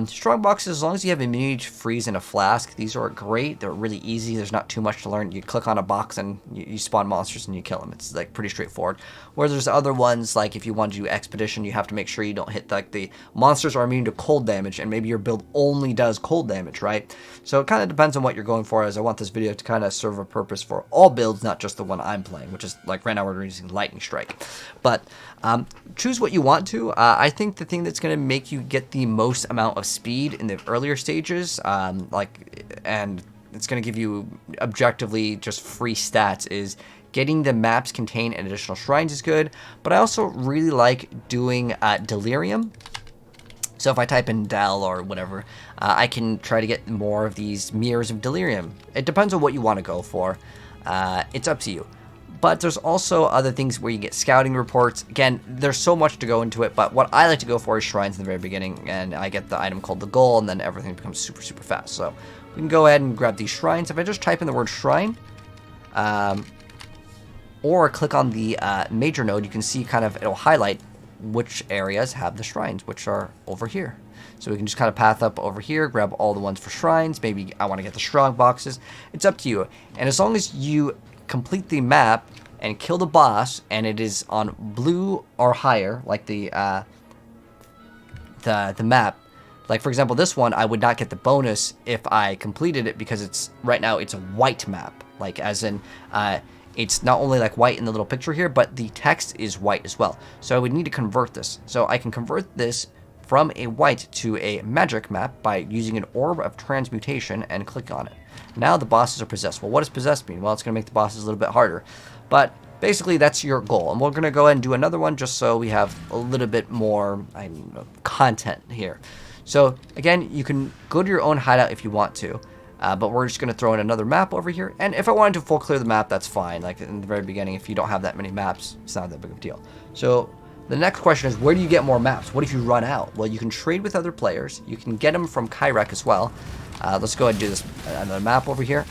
strong boxes, as long as you have immunity to freeze and a flask, these are great. They're really easy. There's not too much to learn. You click on a box and you spawn monsters and you kill them. It's like pretty straightforward. Whereas there's other ones, like if you want to do expedition, you have to make sure you don't hit like the monsters are immune to cold damage, and maybe your build only does cold damage, right? So it kind of depends on what you're going for, as I want this video to kind of serve a purpose for all builds, not just the one I'm playing, which is like right now we're using Lightning Strike. But choose what you want to. I think the thing that's going to make you get the most amount of speed in the earlier stages, and it's going to give you objectively just free stats, is getting the maps contain additional shrines is good. But I also really like doing Delirium. So if I type in Del or whatever, I can try to get more of these Mirrors of Delirium. It depends on what you want to go for. It's up to you. But there's also other things where you get scouting reports. Again, there's so much to go into it, but what I like to go for is shrines in the very beginning, and I get the item called the goal, and then everything becomes super fast. So we can go ahead and grab these shrines. If I just type in the word shrine, or click on the major node, you can see kind of, it'll highlight which areas have the shrines, which are over here. So we can just kind of path up over here, grab all the ones for shrines. Maybe I want to get the strong boxes. It's up to you. And as long as you complete the map and kill the boss, and it is on blue or higher, like the map. Like for example, this one, I would not get the bonus if I completed it, because it's right now it's a white map. Like as in, it's not only like white in the little picture here, but the text is white as well. So I would need to convert this. So I can convert this from a white to a magic map by using an orb of transmutation and click on it. Now the bosses are possessed. Well, what does possessed mean? Well, it's going to make the bosses a little bit harder. But basically, that's your goal. And we're going to go ahead and do another one just so we have a little bit more content here. So again, you can go to your own hideout if you want to. But we're just going to throw in another map over here. And if I wanted to full clear the map, that's fine. Like in the very beginning, if you don't have that many maps, it's not that big of a deal. So the next question is, where do you get more maps? What if you run out? Well, you can trade with other players. You can get them from Kyrek as well. Let's go ahead and do this another map over here.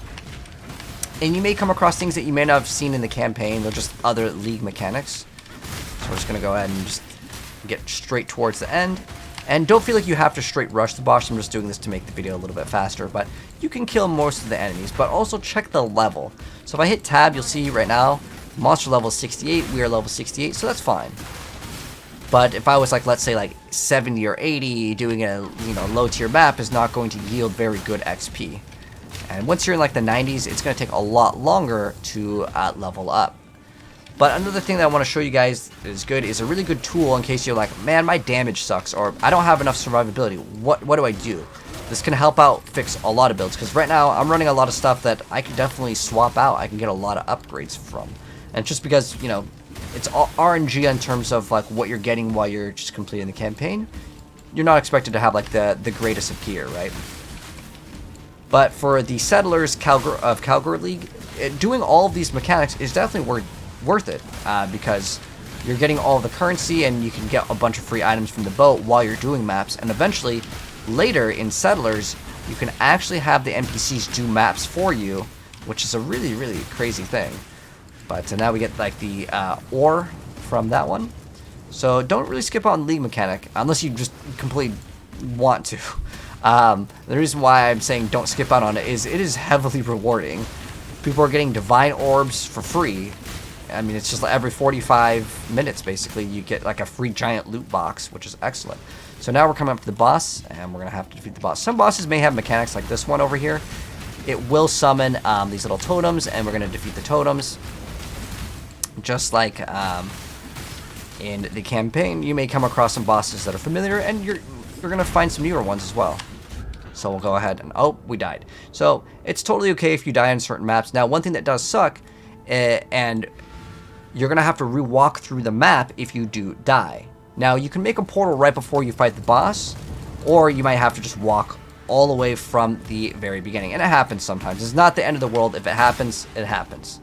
And you may come across things that you may not have seen in the campaign. They're just other League mechanics. So we're just going to go ahead and just get straight towards the end. And don't feel like you have to straight rush the boss. I'm just doing this to make the video a little bit faster. But you can kill most of the enemies. But also check the level. So if I hit tab, you'll see right now, monster level is 68. We are level 68, so that's fine. But if I was like, let's say like 70 or 80, doing a low tier map is not going to yield very good XP. And once you're in like the 90s, it's going to take a lot longer to level up. But another thing that I want to show you guys is good, is a really good tool in case you're like, man, my damage sucks, or I don't have enough survivability. What do I do? This can help out fix a lot of builds, because right now I'm running a lot of stuff that I can definitely swap out. I can get a lot of upgrades from. And just because, it's all RNG in terms of like what you're getting while you're just completing the campaign, you're not expected to have like the greatest of gear, right? But for the settlers of Calgary League, doing all of these mechanics is definitely worth it, because you're getting all the currency and you can get a bunch of free items from the boat while you're doing maps. And eventually, later in settlers, you can actually have the NPCs do maps for you, which is a really crazy thing. But now we get like the ore from that one. So don't really skip on League mechanic unless you just completely want to. The reason why I'm saying don't skip out on it is heavily rewarding. People are getting divine orbs for free. I mean, it's just like every 45 minutes basically you get like a free giant loot box, which is excellent. So now we're coming up to the boss, and we're gonna have to defeat the boss. Some bosses may have mechanics like this one over here. It will summon these little totems, and we're gonna defeat the totems. Just like in the campaign, you may come across some bosses that are familiar, and you're gonna find some newer ones as well. So we'll go ahead and, oh, we died. So it's totally okay if you die on certain maps. Now, one thing that does suck, and you're gonna have to re-walk through the map if you do die. Now, you can make a portal right before you fight the boss, or you might have to just walk all the way from the very beginning. And it happens sometimes. It's not the end of the world. If it happens, it happens.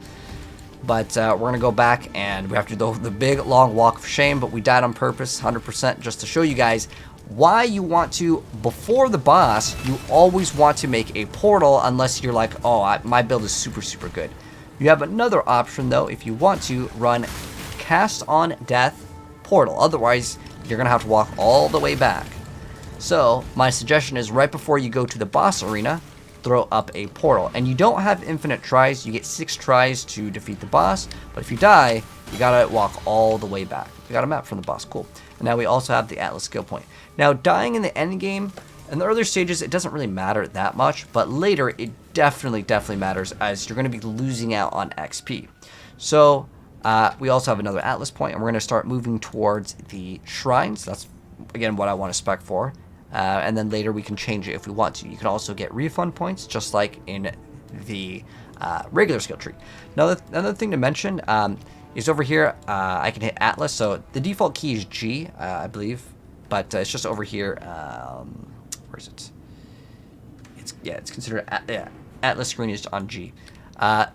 But we're going to go back, and we have to do the big, long walk of shame, but we died on purpose, 100%, just to show you guys why you want to, before the boss, you always want to make a portal unless you're like, oh, my build is super, super good. You have another option, though, if you want to run Cast on Death portal. Otherwise, you're going to have to walk all the way back. So, my suggestion is right before you go to the boss arena, throw up a portal. And you don't have infinite tries. You get 6 tries to defeat the boss. But if you die, you got to walk all the way back. We got a map from the boss. Cool. And now we also have the Atlas skill point. Now, dying in the end game, in the earlier stages, it doesn't really matter that much, but later it definitely matters as you're going to be losing out on XP. So we also have another Atlas point, and we're going to start moving towards the shrines. That's, again, what I want to spec for. And then later we can change it if we want to. You can also get refund points, just like in the regular skill tree. Now, another thing to mention is over here, I can hit Atlas. So the default key is G, I believe, but it's just over here. Where is it? It's considered Atlas screen is on G.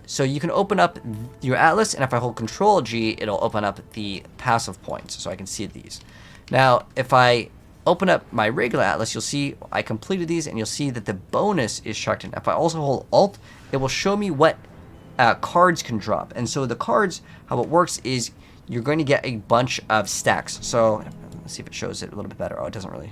So you can open up your Atlas, and if I hold Control G, it'll open up the passive points, so I can see these. Now, if I open up my regular Atlas, you'll see I completed these, and you'll see that the bonus is checked in. If I also hold Alt, it will show me what cards can drop. And so the cards, how it works is you're going to get a bunch of stacks. So let's see if it shows it a little bit better. Oh, it doesn't really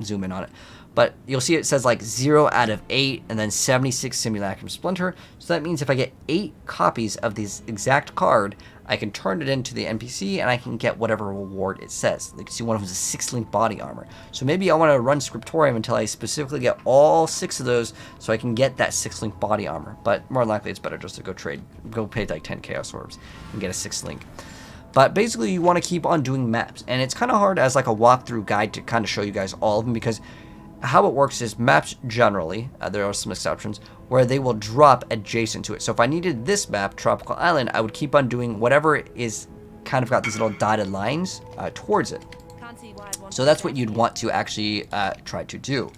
zoom in on it. But you'll see it says like 0 out of 8 and then 76 Simulacrum Splinter. So that means if I get 8 copies of this exact card, I can turn it into the NPC and I can get whatever reward it says. You can see one of them is a 6-link body armor. So maybe I want to run Scriptorium until I specifically get all 6 of those so I can get that 6-link body armor. But more than likely it's better just to go pay like 10 Chaos Orbs and get a 6-link. But basically you want to keep on doing maps. And it's kind of hard as like a walkthrough guide to kind of show you guys all of them, because how it works is maps generally, there are some exceptions, where they will drop adjacent to it. So if I needed this map, Tropical Island, I would keep on doing whatever is kind of got these little dotted lines towards it. Can't see why I'd want So to that's do what that you'd here. want to actually try to do.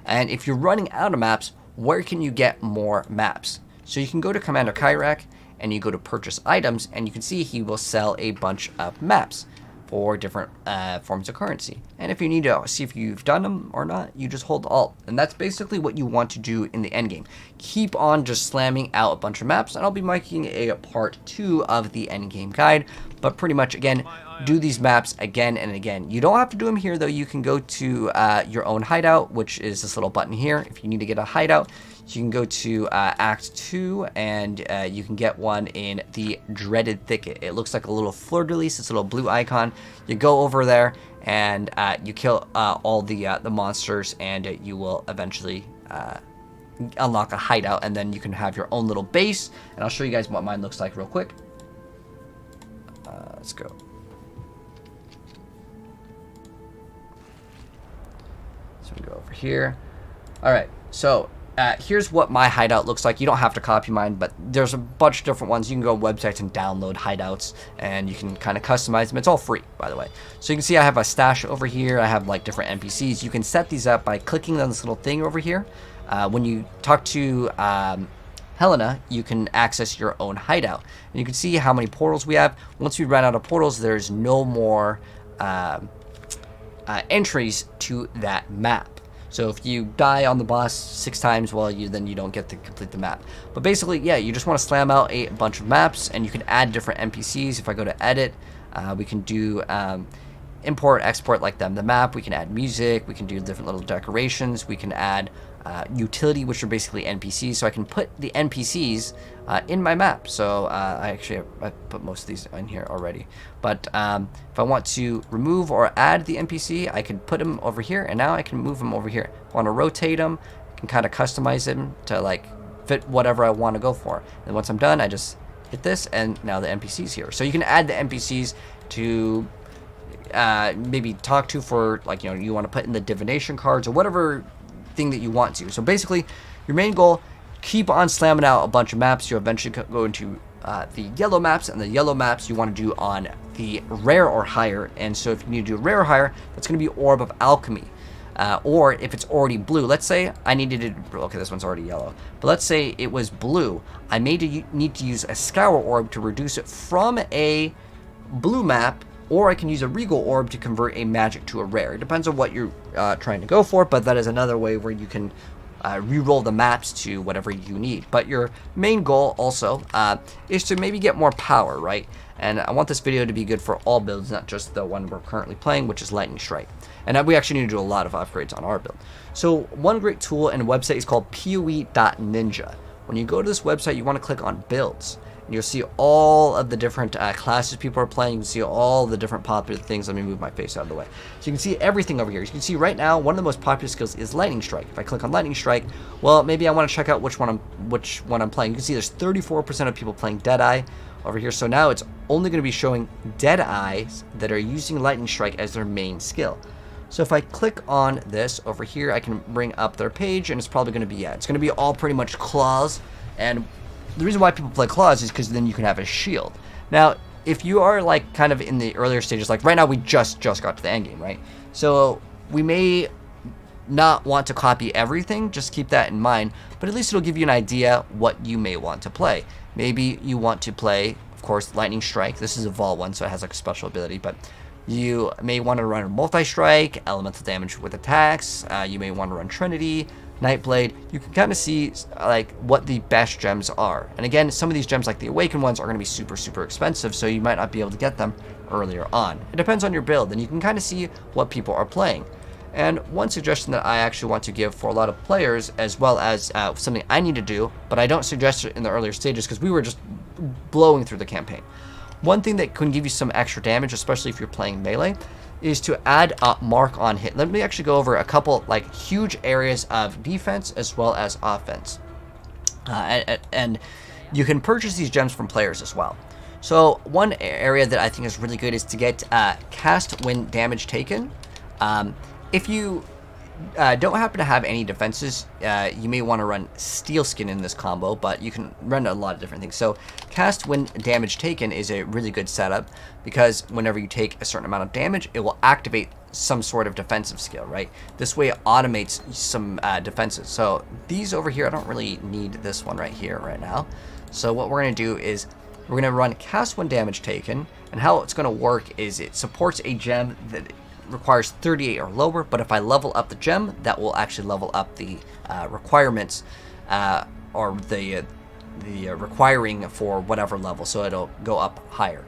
And if you're running out of maps, where can you get more maps? So you can go to Commander Kyrak and you go to purchase items, and you can see he will sell a bunch of maps for different forms of currency. And if you need to see if you've done them or not, you just hold Alt. And that's basically what you want to do in the end game. Keep on just slamming out a bunch of maps, and I'll be making a part 2 of the end game guide. But pretty much, again, do these maps again and again. You don't have to do them here, though. You can go to your own hideout, which is this little button here. If you need to get a hideout, you can go to Act 2, and you can get one in the Dreaded Thicket. It looks like a little fleur-de-lis. It's a little blue icon. You go over there, and you kill all the monsters, and you will eventually unlock a hideout, and then you can have your own little base. And I'll show you guys what mine looks like real quick. Let's go. So we go over here. All right, so here's what my hideout looks like. You don't have to copy mine, but there's a bunch of different ones. You can go on websites and download hideouts, and you can kind of customize them. It's all free, by the way. So you can see I have a stash over here. I have like different NPCs. You can set these up by clicking on this little thing over here. When you talk to Helena, you can access your own hideout. And you can see how many portals we have. Once we run out of portals, there's no more entries to that map. So if you die on the boss 6 times, well, then you don't get to complete the map. But basically, yeah, you just want to slam out a bunch of maps, and you can add different NPCs. If I go to edit, we can do import, export like the map. We can add music. We can do different little decorations. We can add utility, which are basically NPCs. So I can put the NPCs in my map. So I put most of these in here already. But if I want to remove or add the NPC, I can put them over here, and now I can move them over here. If I want to rotate them, I can kind of customize them to like fit whatever I want to go for. And once I'm done, I just hit this, and now the NPC's here. So you can add the NPCs to maybe talk to for, like, you know, you want to put in the divination cards or whatever thing that you want to. So basically, your main goal, keep on slamming out a bunch of maps. You'll eventually go into the yellow maps, and the yellow maps you want to do on the rare or higher. And so if you need to do rare or higher, that's going to be Orb of Alchemy. Or if it's already blue, let's say I needed it, okay, this one's already yellow, but let's say it was blue, I may need to use a Scour Orb to reduce it from a blue map or I can use a Regal Orb to convert a magic to a rare. It depends on what you're trying to go for, but that is another way where you can re-roll the maps to whatever you need. But your main goal also is to maybe get more power, right? And I want this video to be good for all builds, not just the one we're currently playing, which is Lightning Strike. And we actually need to do a lot of upgrades on our build. So one great tool and website is called PoE.Ninja. When you go to this website, you want to click on builds. And you'll see all of the different classes people are playing. You can see all the different popular things. Let me move my face out of the way. So you can see everything over here. You can see right now, one of the most popular skills is Lightning Strike. If I click on Lightning Strike, well, maybe I want to check out which one I'm playing. You can see there's 34% of people playing Deadeye over here. So now it's only going to be showing Deadeyes that are using Lightning Strike as their main skill. So if I click on this over here, I can bring up their page, and it's probably going to be, it's going to be all pretty much claws. And the reason why people play claws is because then you can have a shield. Now, if you are like kind of in the earlier stages, like right now we just got to the end game, right? So we may not want to copy everything, just keep that in mind, but at least it'll give you an idea what you may want to play. Maybe you want to play, of course, Lightning Strike. This is a Vol 1, so it has like a special ability, but you may want to run a Multi-Strike, Elemental Damage with attacks. You may want to run Trinity, Nightblade. You can kind of see like what the best gems are. And again, some of these gems, like the Awakened ones, are going to be super expensive, so you might not be able to get them earlier on. It depends on your build, and you can kind of see what people are playing. And one suggestion that I actually want to give for a lot of players, as well as something I need to do, but I don't suggest it in the earlier stages because we were just blowing through the campaign. One thing that can give you some extra damage, especially if you're playing melee, is to add a mark on hit. Let me actually go over a couple like huge areas of defense as well as offense. And you can purchase these gems from players as well. So one area that I think is really good is to get cast when damage taken. If you don't happen to have any defenses, you may want to run Steel Skin in this combo, but you can run a lot of different things. So cast when damage taken is a really good setup because whenever you take a certain amount of damage, it will activate some sort of defensive skill, right? This way it automates some defenses. So these over here, I don't really need this one right here right now. So what we're going to do is we're going to run cast when damage taken, and how it's going to work is it supports a gem that requires 38 or lower, but if I level up the gem, that will actually level up the requirements or the requiring for whatever level, so it'll go up higher.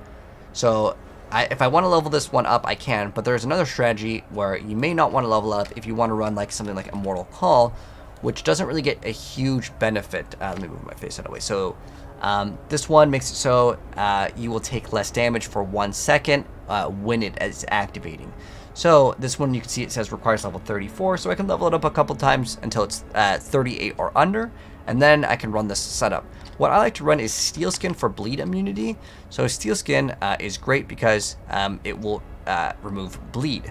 So if I want to level this one up, I can, but there's another strategy where you may not want to level up if you want to run like something like Immortal Call, which doesn't really get a huge benefit. Let me move my face out of the way. So this one makes it so you will take less damage for 1 second when it is activating. So this one, you can see it says requires level 34, so I can level it up a couple times until it's 38 or under, and then I can run this setup. What I like to run is Steel Skin for bleed immunity. So Steel Skin is great because it will remove bleed.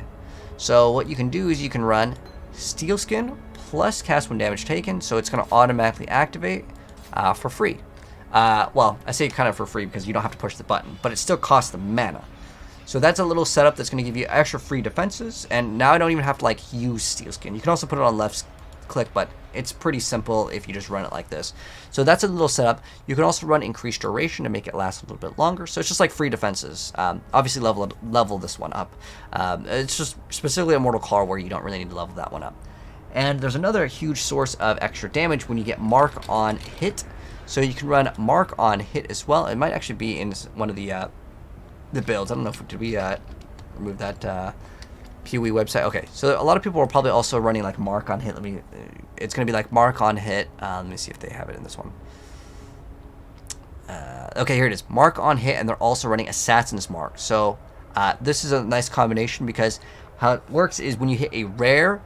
So what you can do is you can run Steel Skin plus cast when damage taken, so it's going to automatically activate for free. Well, I say kind of for free because you don't have to push the button, but it still costs the mana. So that's a little setup that's going to give you extra free defenses, and now I don't even have to like use Steel Skin. You can also put it on left click, but it's pretty simple if you just run it like this. So that's a little setup. You can also run increased duration to make it last a little bit longer. So it's just like free defenses. Obviously level this one up. It's just specifically a Mortal Call where you don't really need to level that one up. And there's another huge source of extra damage when you get Mark on Hit. So you can run Mark on Hit as well. It might actually be in one of the builds. I don't know if did we remove that PoE website. Okay, so a lot of people are probably also running like Mark on Hit. It's going to be like Mark on Hit. Let me see if they have it in this one. Okay, here it is. Mark on Hit, and they're also running Assassin's Mark. So this is a nice combination because how it works is when you hit a rare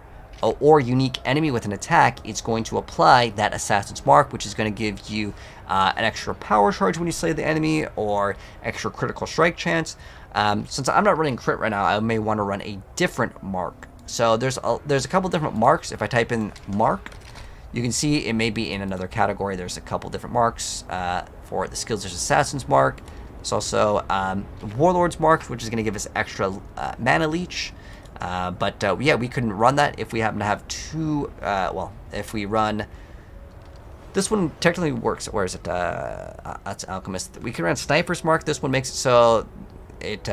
or unique enemy with an attack, it's going to apply that Assassin's Mark, which is going to give you an extra power charge when you slay the enemy, or extra critical strike chance. Since I'm not running crit right now, I may want to run a different mark. So there's a couple different marks. If I type in mark, you can see it may be in another category. There's a couple different marks for the skills. There's Assassin's Mark. There's also Warlord's Mark, which is going to give us extra mana leech. But yeah, we couldn't run that if we happen to have two. Well, if we run this one, technically works. Where is it? That's Alchemist. We can run Sniper's Mark. This one makes it so it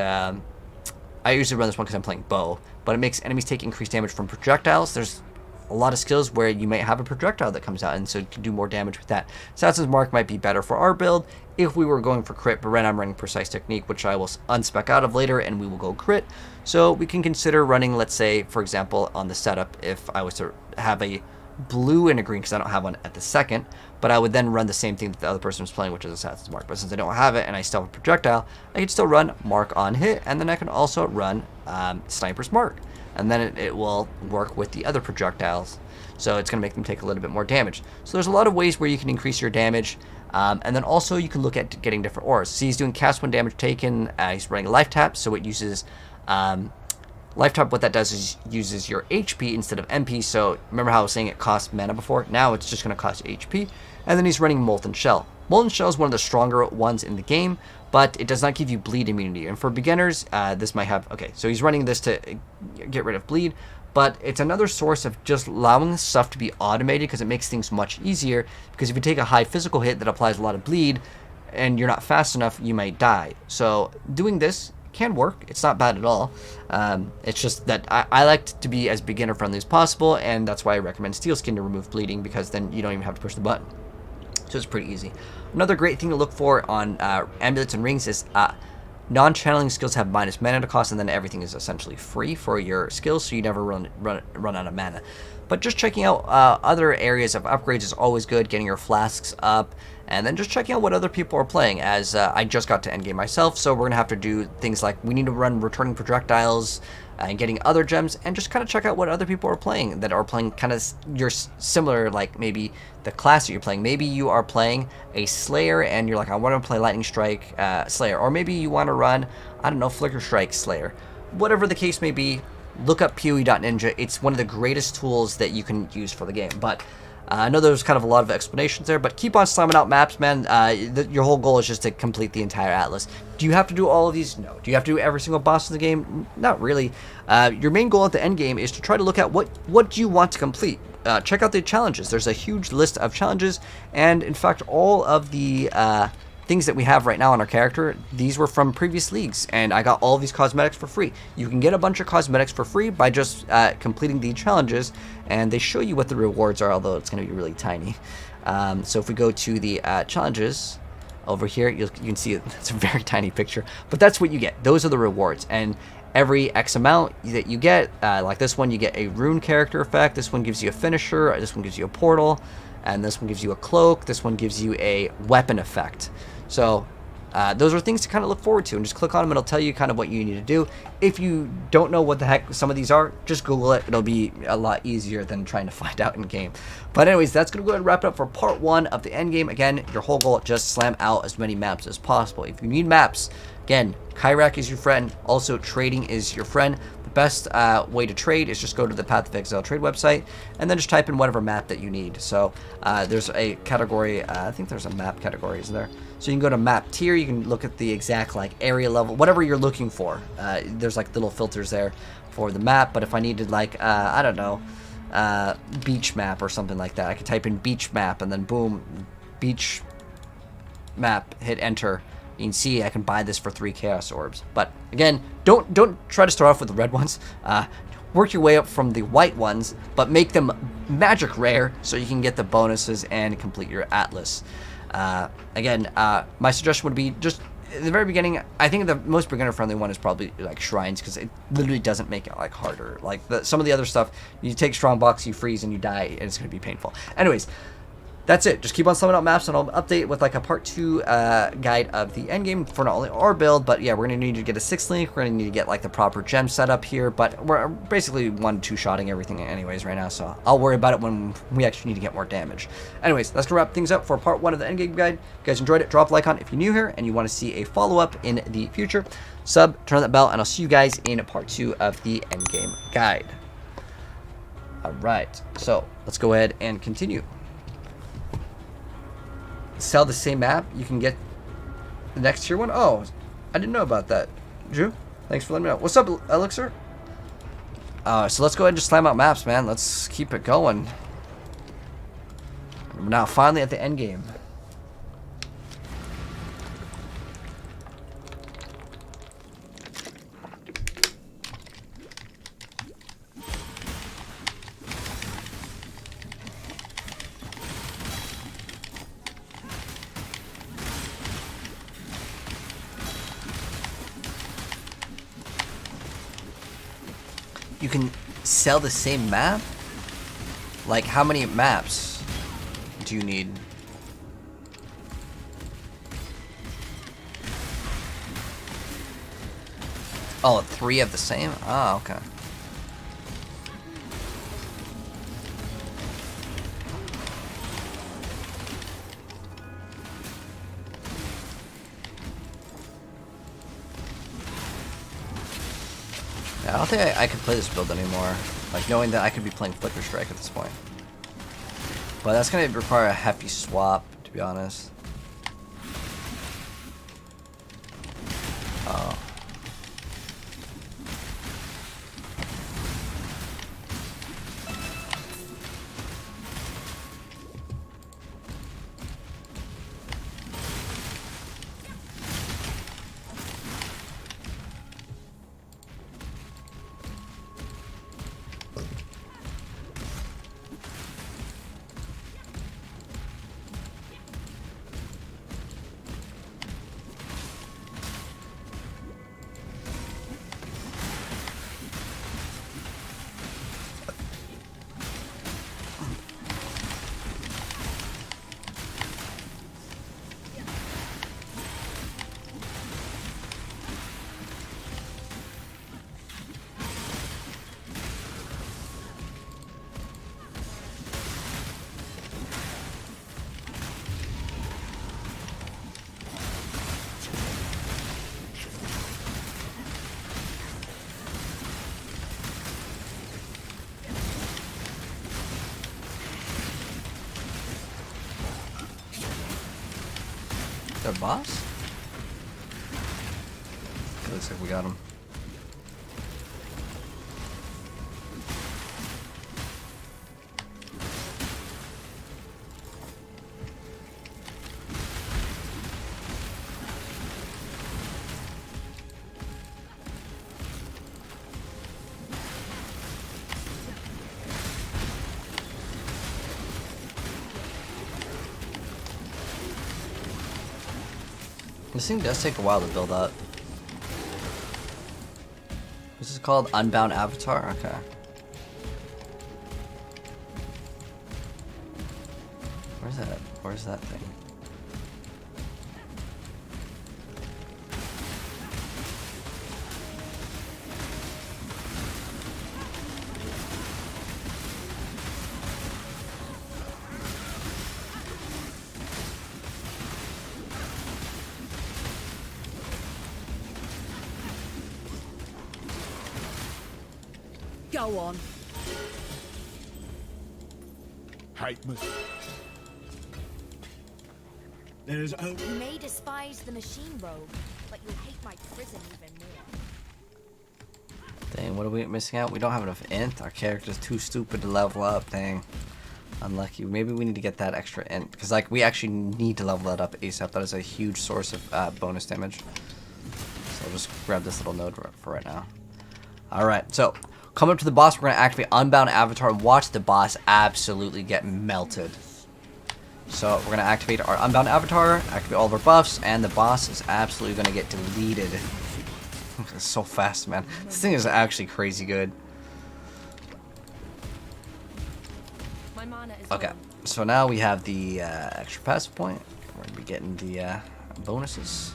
I usually run this one because I'm playing bow, but it makes enemies take increased damage from projectiles. There's a lot of skills where you might have a projectile that comes out, and so you can do more damage with that. Assassin's Mark might be better for our build if we were going for crit, but right now I'm running Precise Technique, which I will unspec out of later, and we will go crit. So we can consider running, let's say, for example, on the setup, if I was to have a blue and a green, because I don't have one at the second, but I would then run the same thing that the other person was playing, which is Assassin's Mark. But since I don't have it and I still have a projectile, I can still run Mark on hit, and then I can also run Sniper's Mark, and then it will work with the other projectiles, so it's going to make them take a little bit more damage. So there's a lot of ways where you can increase your damage, and then also you can look at getting different auras. See, he's doing cast 1 damage taken, he's running a life tap, so it uses life tap. What that does is uses your HP instead of MP. So remember how I was saying it costs mana before? Now it's just going to cost you HP. And then he's running Molten Shell. Molten Shell is one of the stronger ones in the game, but it does not give you bleed immunity. And for beginners, this might have... Okay, so he's running this to get rid of bleed, but it's another source of just allowing stuff to be automated, because it makes things much easier. Because if you take a high physical hit that applies a lot of bleed, and you're not fast enough, you might die. So doing this can work. It's not bad at all. It's just that I like to be as beginner friendly as possible, and that's why I recommend Steel Skin to remove bleeding, because then you don't even have to push the button. So it's pretty easy. Another great thing to look for on amulets and rings is non-channeling skills have minus mana cost, and then everything is essentially free for your skills, so you never run out of mana. But just checking out other areas of upgrades is always good, getting your flasks up, and then just checking out what other people are playing, as I just got to endgame myself, so we're going to have to do things like we need to run returning projectiles and getting other gems, and just kind of check out what other people are playing that are playing kind of your similar, like maybe the class that you're playing. Maybe you are playing a Slayer and you're like, I want to play Lightning Strike Slayer, or maybe you want to run, I don't know, Flicker Strike Slayer. Whatever the case may be, look up PoE.Ninja. It's one of the greatest tools that you can use for the game. But I know there's kind of a lot of explanations there, but keep on slamming out maps, man. Your whole goal is just to complete the entire atlas. Do you have to do all of these? No. Do you have to do every single boss in the game? Not really. Your main goal at the end game is to try to look at what do you want to complete. Check out the challenges. There's a huge list of challenges, and in fact, all of the things that we have right now on our character, these were from previous leagues, and I got all of these cosmetics for free. You can get a bunch of cosmetics for free by just completing the challenges, and they show you what the rewards are, although it's going to be really tiny. So if we go to the challenges over here, you can see it's a very tiny picture, but that's what you get. Those are the rewards, and every X amount that you get, like this one, you get a rune character effect. This one gives you a finisher. This one gives you a portal, and this one gives you a cloak. This one gives you a weapon effect. So those are things to kind of look forward to, and just click on them. It'll tell you kind of what you need to do. If you don't know what the heck some of these are, just Google it. It'll be a lot easier than trying to find out in game. But anyways, that's going to go ahead and wrap it up for part 1 of the end game. Again, your whole goal, just slam out as many maps as possible. If you need maps, again, Kyrak is your friend. Also, trading is your friend. The best way to trade is just go to the Path of Exile trade website, and then just type in whatever map that you need. So there's a category, I think there's a map category, isn't there? So you can go to map tier, you can look at the exact like area level, whatever you're looking for. There's like little filters there for the map, but if I needed like, I don't know, beach map or something like that, I could type in beach map, and then boom, beach map, hit enter. You can see I can buy this for 3 Chaos Orbs. But again, don't try to start off with the red ones. Work your way up from the white ones, but make them magic rare so you can get the bonuses and complete your atlas. Again, my suggestion would be just in the very beginning, I think the most beginner friendly one is probably like shrines, because it literally doesn't make it like harder. Like some of the other stuff, you take strong box, you freeze, and you die, and it's going to be painful. Anyways, that's it. Just keep on slamming out maps, and I'll update with like a part 2 guide of the endgame for not only our build, but yeah, we're going to need to get a 6th link. We're going to need to get like the proper gem set up here, but we're basically 1-2-shotting everything anyways right now, so I'll worry about it when we actually need to get more damage. Anyways, that's going to wrap things up for part 1 of the endgame guide. If you guys enjoyed it, drop a like on it if you're new here and you want to see a follow-up in the future. Sub, turn on that bell, and I'll see you guys in part 2 of the endgame guide. Alright, so let's go ahead and continue. Sell the same map, you can get the next tier one. Oh, I didn't know about that. Drew, thanks for letting me know. What's up, Elixir? So let's go ahead and just slam out maps, man. Let's keep it going. We're now finally at the end game. you can sell the same map? Like, how many maps do you need? Oh, 3 of the same? Ah, okay. Yeah, I don't think I could play this build anymore. Like, knowing that I could be playing Flicker Strike at this point. But that's going to require a hefty swap, to be honest. Oh. Their boss? Okay, looks like we got him. This thing does take a while to build up. This is called Unbound Avatar? Okay. Where's that? Where's that thing? Go on. There's only You may despise the machine rogue, but you'll hate my prison even more. Dang, what are we missing out? We don't have enough int. Our character's too stupid to level up. Dang. Unlucky. Maybe we need to get that extra int. Because, like, we actually need to level that up ASAP. That is a huge source of bonus damage. So I'll just grab this little node for right now. Alright, so coming up to the boss, we're going to activate Unbound Avatar and watch the boss absolutely get melted. So we're going to activate our Unbound Avatar, activate all of our buffs, and the boss is absolutely going to get deleted. It's so fast, man. This thing is actually crazy good. My mana is Okay, low. so now we have the extra passive point. We're going to be getting the bonuses.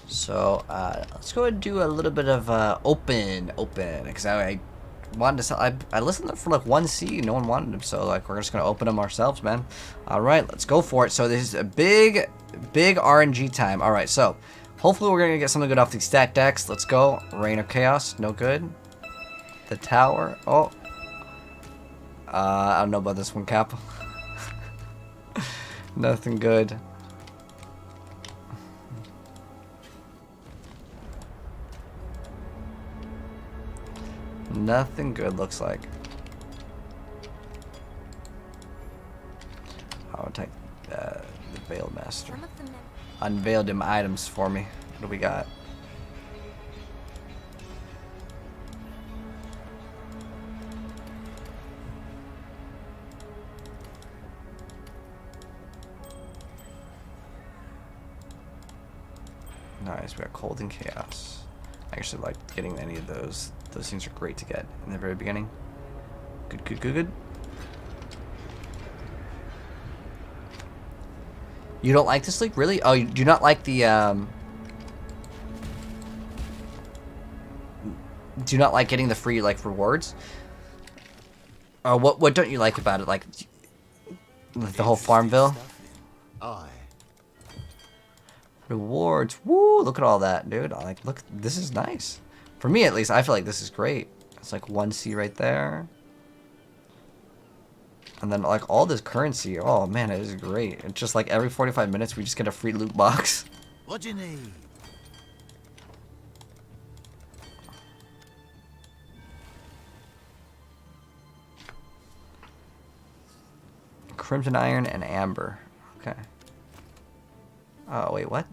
So let's go ahead and do a little bit of open, because I wanted to sell. I listened for like 1C, no one wanted them, so like we're just gonna open them ourselves, man. All right, let's go for it. So this is a big RNG time. All right, so hopefully we're gonna get something good off these stat decks. Let's go. Reign of Chaos, no good. The Tower. Oh, I don't know about this one, Cap. Nothing good. Nothing good looks like. I'll take the Veil Master. Some of them Unveil them items for me. What do we got? Nice, we got Cold and Chaos. I actually like getting any of those. Those things are great to get in the very beginning. Good, good, good, good. You don't like this league? Really? Oh, you do not like the, do you not like getting the free, like, rewards? Or what don't you like about it? Like the whole Farmville? Aye. Rewards. Woo, look at all that, dude. Like, look, this is nice. For me, at least, I feel like this is great. It's like 1C right there. And then, like, all this currency. Oh, man, it is great. It's just like every 45 minutes, we just get a free loot box. What do you need? Crimson Iron and Amber. Okay. Oh, wait, what?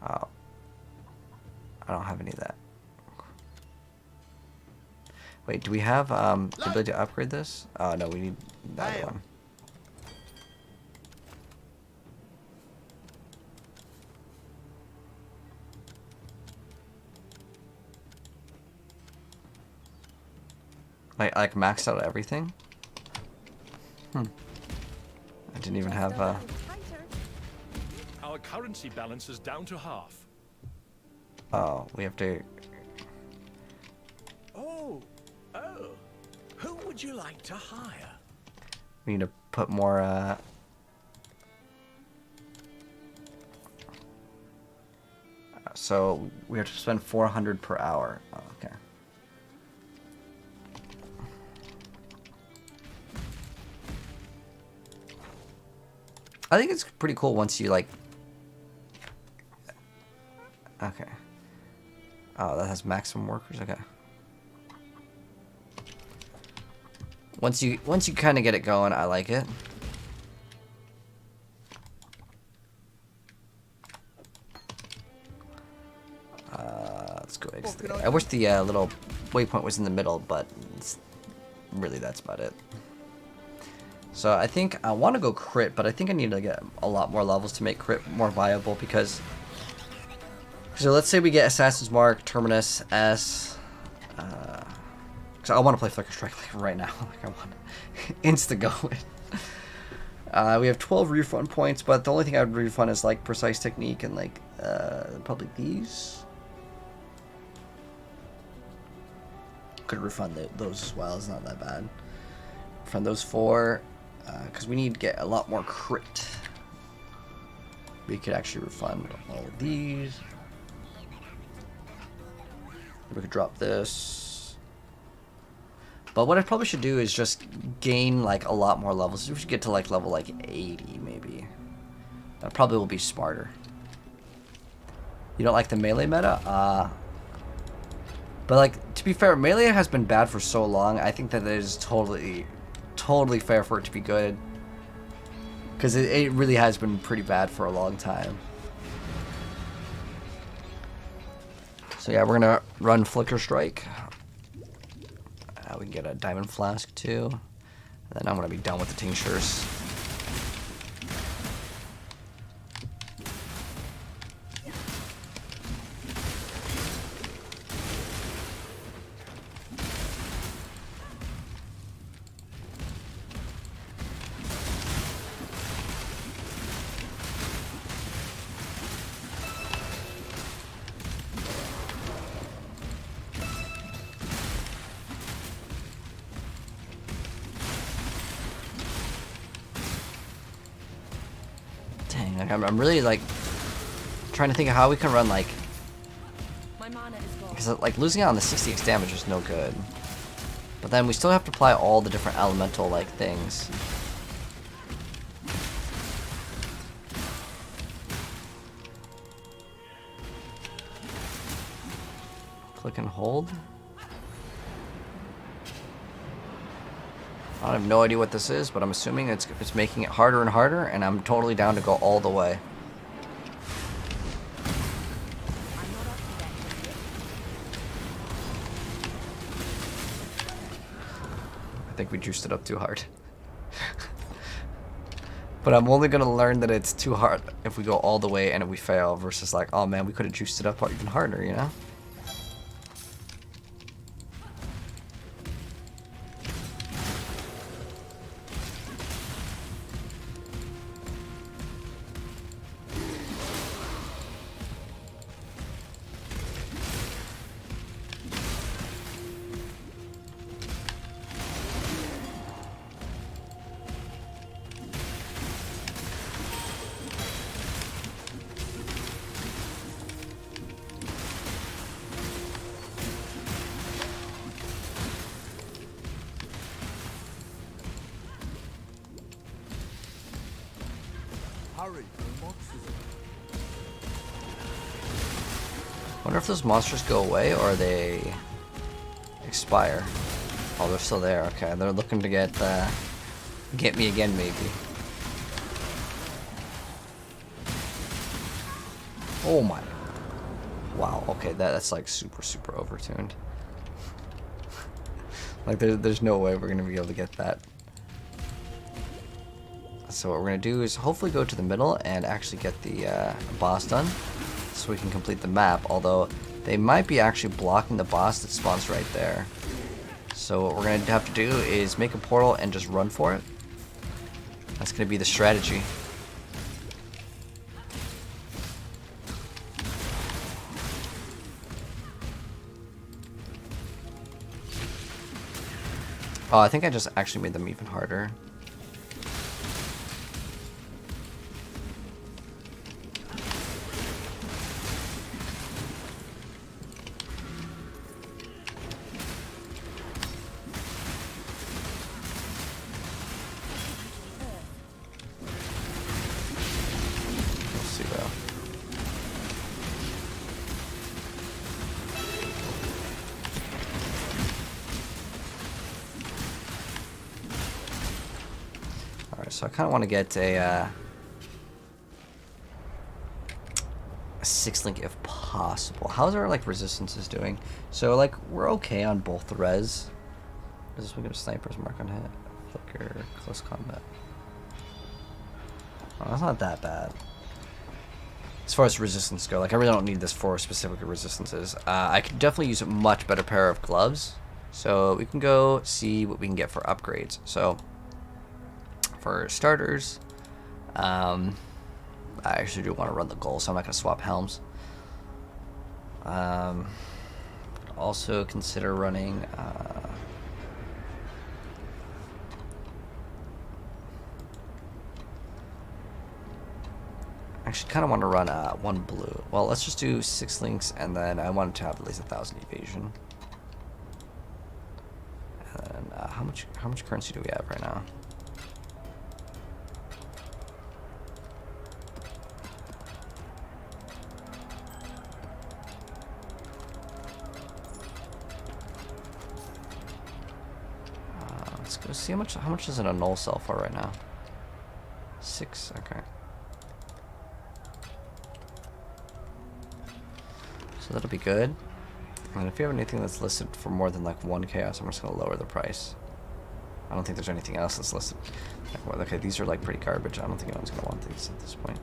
Oh. I don't have any of that. Wait, do we have the ability to upgrade this? Oh, no, we need that one. Like maxed out everything? I didn't even have Our currency balance is down to half. oh, we have to. Oh. Who would you like to hire? We need to put more. So we have to spend 400 per hour. Oh, okay. I think it's pretty cool once you like. Okay. Oh, that has maximum workers. Okay. Once you kind of get it going, I like it. Let's go exit. I wish the little waypoint was in the middle, but really that's about it. So I think I want to go crit, but I think I need to get a lot more levels to make crit more viable because. So let's say we get Assassin's Mark, Terminus, S. Cause I want to play Flicker Strike like right now. Like I want to insta go it. We have 12 refund points, but the only thing I would refund is like Precise Technique and like probably these. Could refund those as well. It's not that bad. Refund those 4 because we need to get a lot more crit. We could actually refund all of these. We could drop this. But what I probably should do is just gain like a lot more levels. We should get to like level like 80 maybe. That probably will be smarter. You don't like the melee meta? But like, to be fair, melee has been bad for so long. I think that it is totally fair for it to be good. Because it really has been pretty bad for a long time. So yeah, we're gonna run Flicker Strike. We can get a Diamond Flask too. And then I'm gonna be done with the tinctures. Like I'm really like trying to think of how we can run like, My mana is gone. because like losing out on the 60x damage is no good. But then we still have to apply all the different elemental like things. Click and hold. I have no idea what this is, but I'm assuming it's making it harder and harder, and I'm totally down to go all the way. I'm not up to that just yet. I think we juiced it up too hard. But I'm only gonna learn that it's too hard if we go all the way and if we fail, versus like, oh man, we could have juiced it up even harder, you know? Wonder if those monsters go away or they expire. Oh, they're still there. Okay, they're looking to get me again, maybe. Oh my! Wow. Okay, that's like super overtuned. Like there's no way we're gonna be able to get that. So what we're gonna do is hopefully go to the middle and actually get the boss done, so we can complete the map. Although they might be actually blocking the boss that spawns right there. So what we're gonna have to do is make a portal and just run for it. That's gonna be the strategy. Oh, I think I just actually made them even harder. So I kind of want to get a 6-link if possible. How's our like resistances doing? So like we're okay on both the res. Does this one give a sniper's mark on hit? Flicker, close combat. Oh, that's not that bad. As far as resistance go, like I really don't need this for specific resistances. I could definitely use a much better pair of gloves. So we can go see what we can get for upgrades. So for starters, I actually do want to run the goal, so I'm not going to swap helms. Also consider running actually kind of want to run one blue. Well, let's just do 6 links, and then I want to have at least 1,000 evasion. And then how much currency do we have right now? Let's go see how much does an annul sell for right now? 6, okay. So that'll be good. And if you have anything that's listed for more than like 1 chaos, I'm just gonna lower the price. I don't think there's anything else that's listed. Like, well, okay, these are like pretty garbage. I don't think anyone's gonna want these at this point.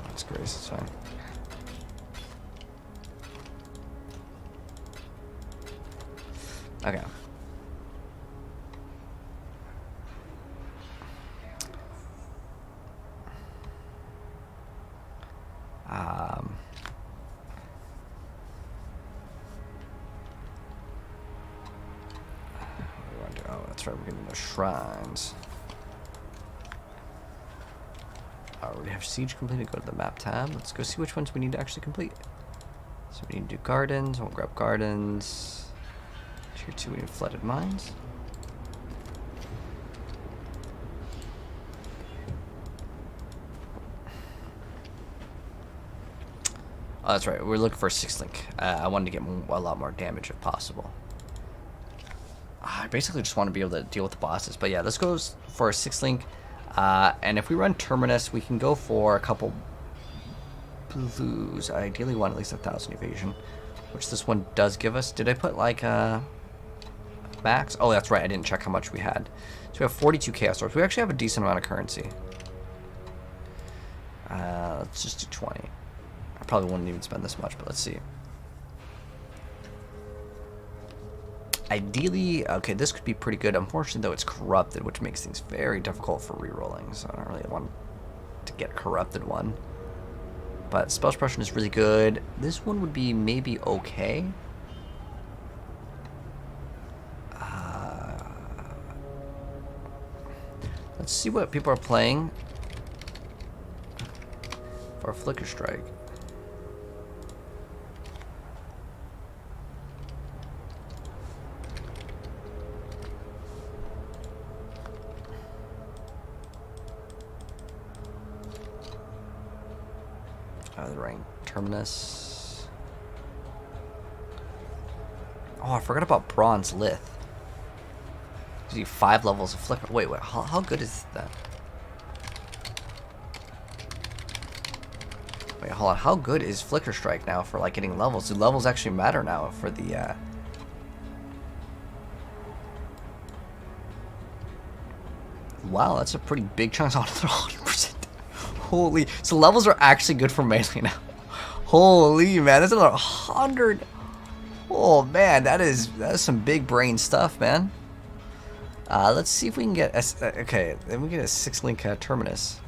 That's grace, it's fine. Okay. Oh, that's right, we're getting the shrines. We have siege completed. Go to the map tab. Let's go see which ones we need to actually complete. So we need to do gardens. We'll grab gardens. Tier 2, we need flooded mines. Oh, that's right. We're looking for a 6-link. I wanted to get a lot more damage if possible. I basically just want to be able to deal with the bosses. But yeah, this goes for a 6-link. And if we run Terminus, we can go for a couple blues. I ideally want at least 1,000 evasion. which this one does give us. Did I put like max? Oh, that's right. I didn't check how much we had. So we have 42 chaos orbs. We actually have a decent amount of currency. Let's just do 20. I probably wouldn't even spend this much, but let's see. Ideally, okay, this could be pretty good. Unfortunately, though, it's corrupted, which makes things very difficult for re-rolling. So I don't really want to get a corrupted one. But spell suppression is really good. This one would be maybe okay. Let's see what people are playing for Flicker Strike. The rank Terminus. Oh, I forgot about Bronze Lith. Gives you 5 levels of Flicker. Wait, how good is that? Wait, hold on. How good is Flicker Strike now for like getting levels? Do levels actually matter now for the Wow, that's a pretty big chunk. On 100%. Holy, so levels are actually good for melee now. Holy man, that's another 100. Oh man, that is some big brain stuff, man. Let's see if we can get okay. Then we get a 6-link Terminus.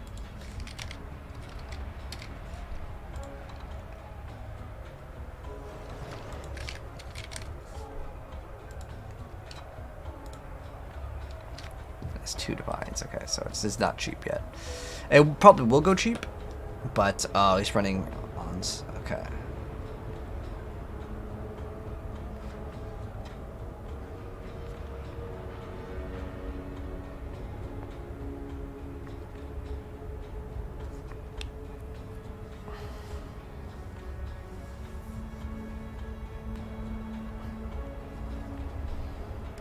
That's 2 divines. Okay, so it's not cheap yet. It probably will go cheap, but he's running ons. Okay.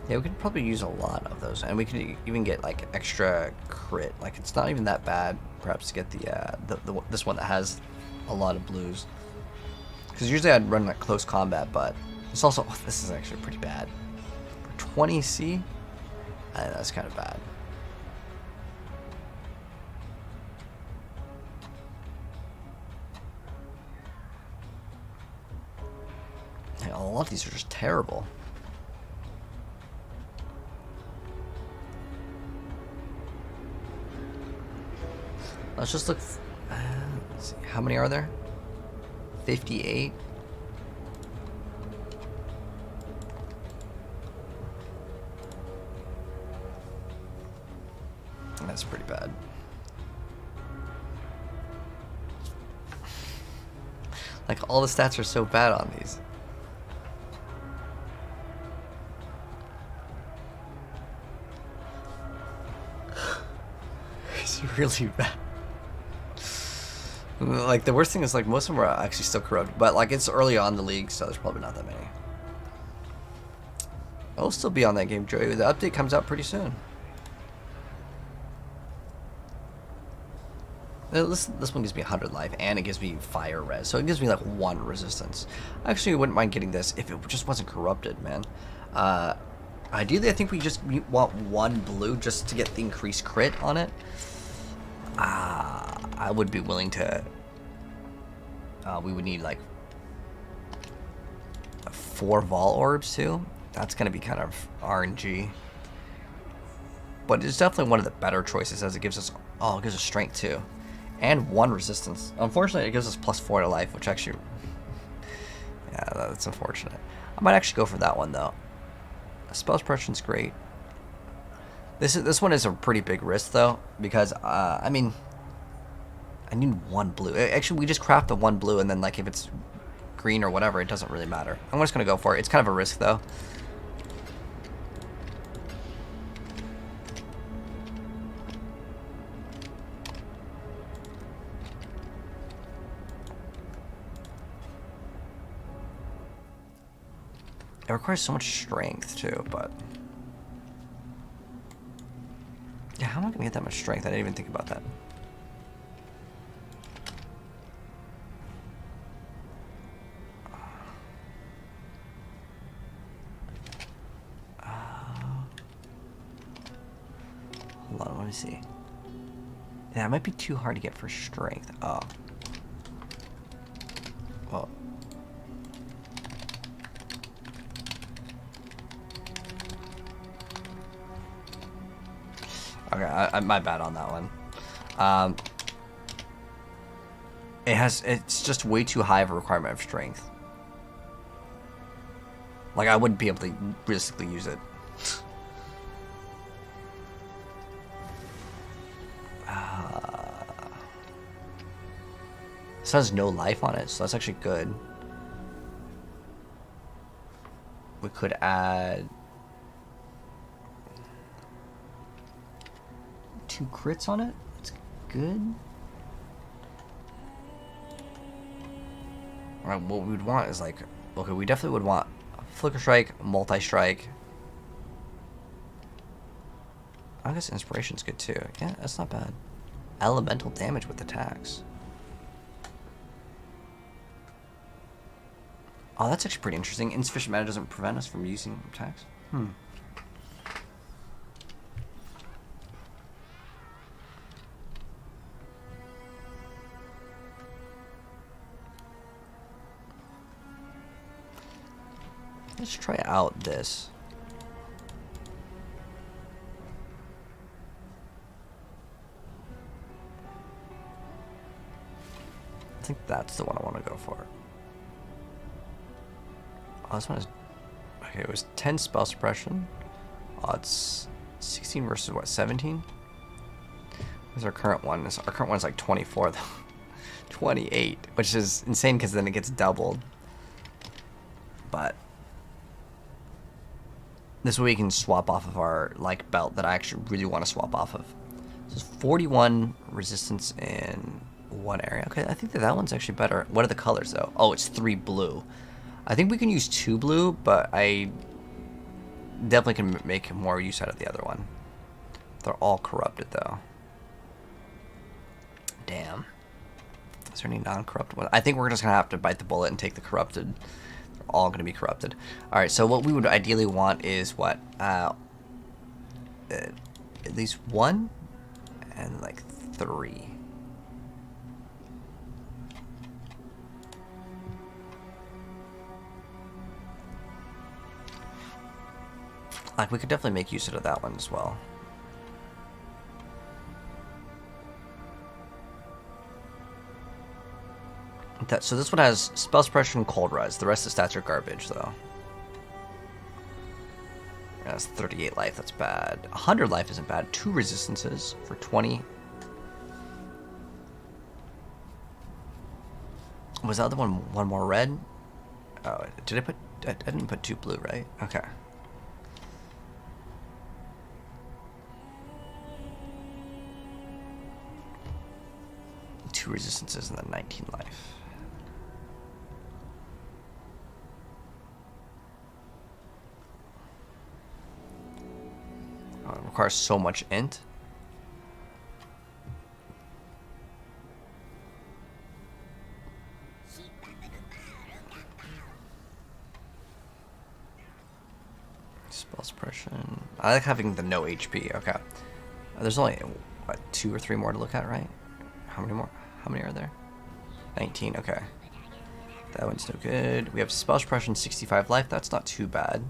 Yeah, we could probably use a lot of those, and we could even get like extra crit. Like it's not even that bad, perhaps, to get the this one that has a lot of blues. Because usually I'd run like close combat, but it's also this is actually pretty bad. For 20C, I think that's kind of bad. Yeah, a lot of these are just terrible. Let's just look. Let's see, how many are there? 58. That's pretty bad. Like all the stats are so bad on these. It's really bad. Like the worst thing is like most of them are actually still corrupted, but like it's early on in the league, so there's probably not that many. I'll still be on that game, Joey. The update comes out pretty soon. This one gives me 100 life, and it gives me fire res, so it gives me like 1 resistance. I actually wouldn't mind getting this if it just wasn't corrupted, man. Ideally, I think we just want 1 blue just to get the increased crit on it. I would be willing to. We would need like 4 Vol orbs too. That's gonna be kind of RNG, but it's definitely one of the better choices as it gives us. Oh, it gives us strength too, and 1 resistance. Unfortunately, it gives us +4 to life, which actually, yeah, that's unfortunate. I might actually go for that one though. Spell suppression's great. This one is a pretty big risk though, because I mean, I need 1 blue. Actually, we just craft the 1 blue, and then like if it's green or whatever, it doesn't really matter. I'm just gonna go for it. It's kind of a risk though. It requires so much strength too, but yeah, how am I gonna get that much strength? I didn't even think about that. me see. Yeah, it might be too hard to get for strength. Oh. Well. Okay, my bad on that one. It's just way too high of a requirement of strength. Like, I wouldn't be able to realistically use it. This has no life on it, so that's actually good. We could add 2 crits on it. That's good. Alright, what we would want is like, okay, we definitely would want Flicker Strike, Multi-Strike. I guess Inspiration's good too. Yeah, that's not bad. Elemental damage with attacks. Oh, that's actually pretty interesting. Insufficient mana doesn't prevent us from using attacks. Let's try out this. I think that's the one I want to go for. Oh, this one is... Okay, it was 10 spell suppression. Oh, it's 16 versus what, 17? What's our current one? Our current one's like 24 though. 28, which is insane because then it gets doubled. But this way we can swap off of our like belt that I actually really want to swap off of. This is 41 resistance in one area. Okay, I think that one's actually better. What are the colors though? Oh, it's 3 blue. I think we can use 2 blue, but I definitely can make more use out of the other one. They're all corrupted though. Damn. Is there any non-corrupted one? I think we're just gonna have to bite the bullet and take the corrupted. They're all gonna be corrupted. All right. So what we would ideally want is what? At least 1 and like 3. Like, we could definitely make use of that one as well. So this one has Spell Suppression and Cold Rise. The rest of the stats are garbage, though. That's 38 life. That's bad. 100 life isn't bad. 2 resistances for 20. Was the other one more red? Oh, did I put... I didn't put 2 blue, right? Okay. 2 resistances and then 19 life. Oh, it requires so much int. Spell suppression. I like having the no HP. Okay. There's only, what, 2 or 3 more to look at, right? How many more? How many are there? 19, okay. That one's no good. We have spell suppression, 65 life. That's not too bad.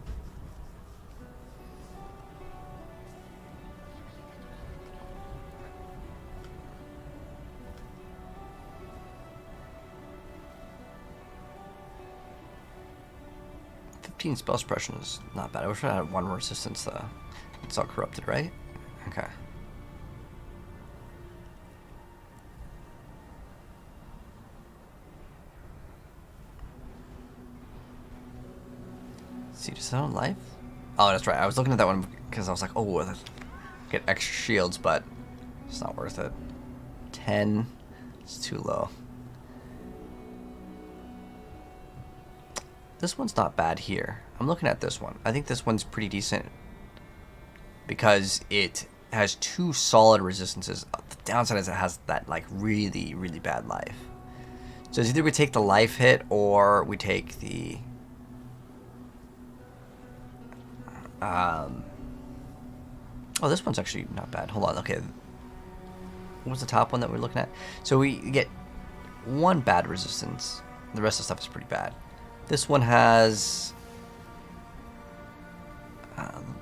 Spell suppression is not bad. I wish I had 1 resistance though. It's all corrupted, right? Okay. See, does that on life? Oh, that's right. I was looking at that one because I was like, oh, get extra shields, but it's not worth it. 10. It's too low. This one's not bad here. I'm looking at this one. I think this one's pretty decent because it has 2 solid resistances. The downside is it has that like really, really bad life. So it's either we take the life hit or we take the Oh, this one's actually not bad. Hold on, okay. What was the top one that we're looking at? So we get one bad resistance. The rest of the stuff is pretty bad. This one has...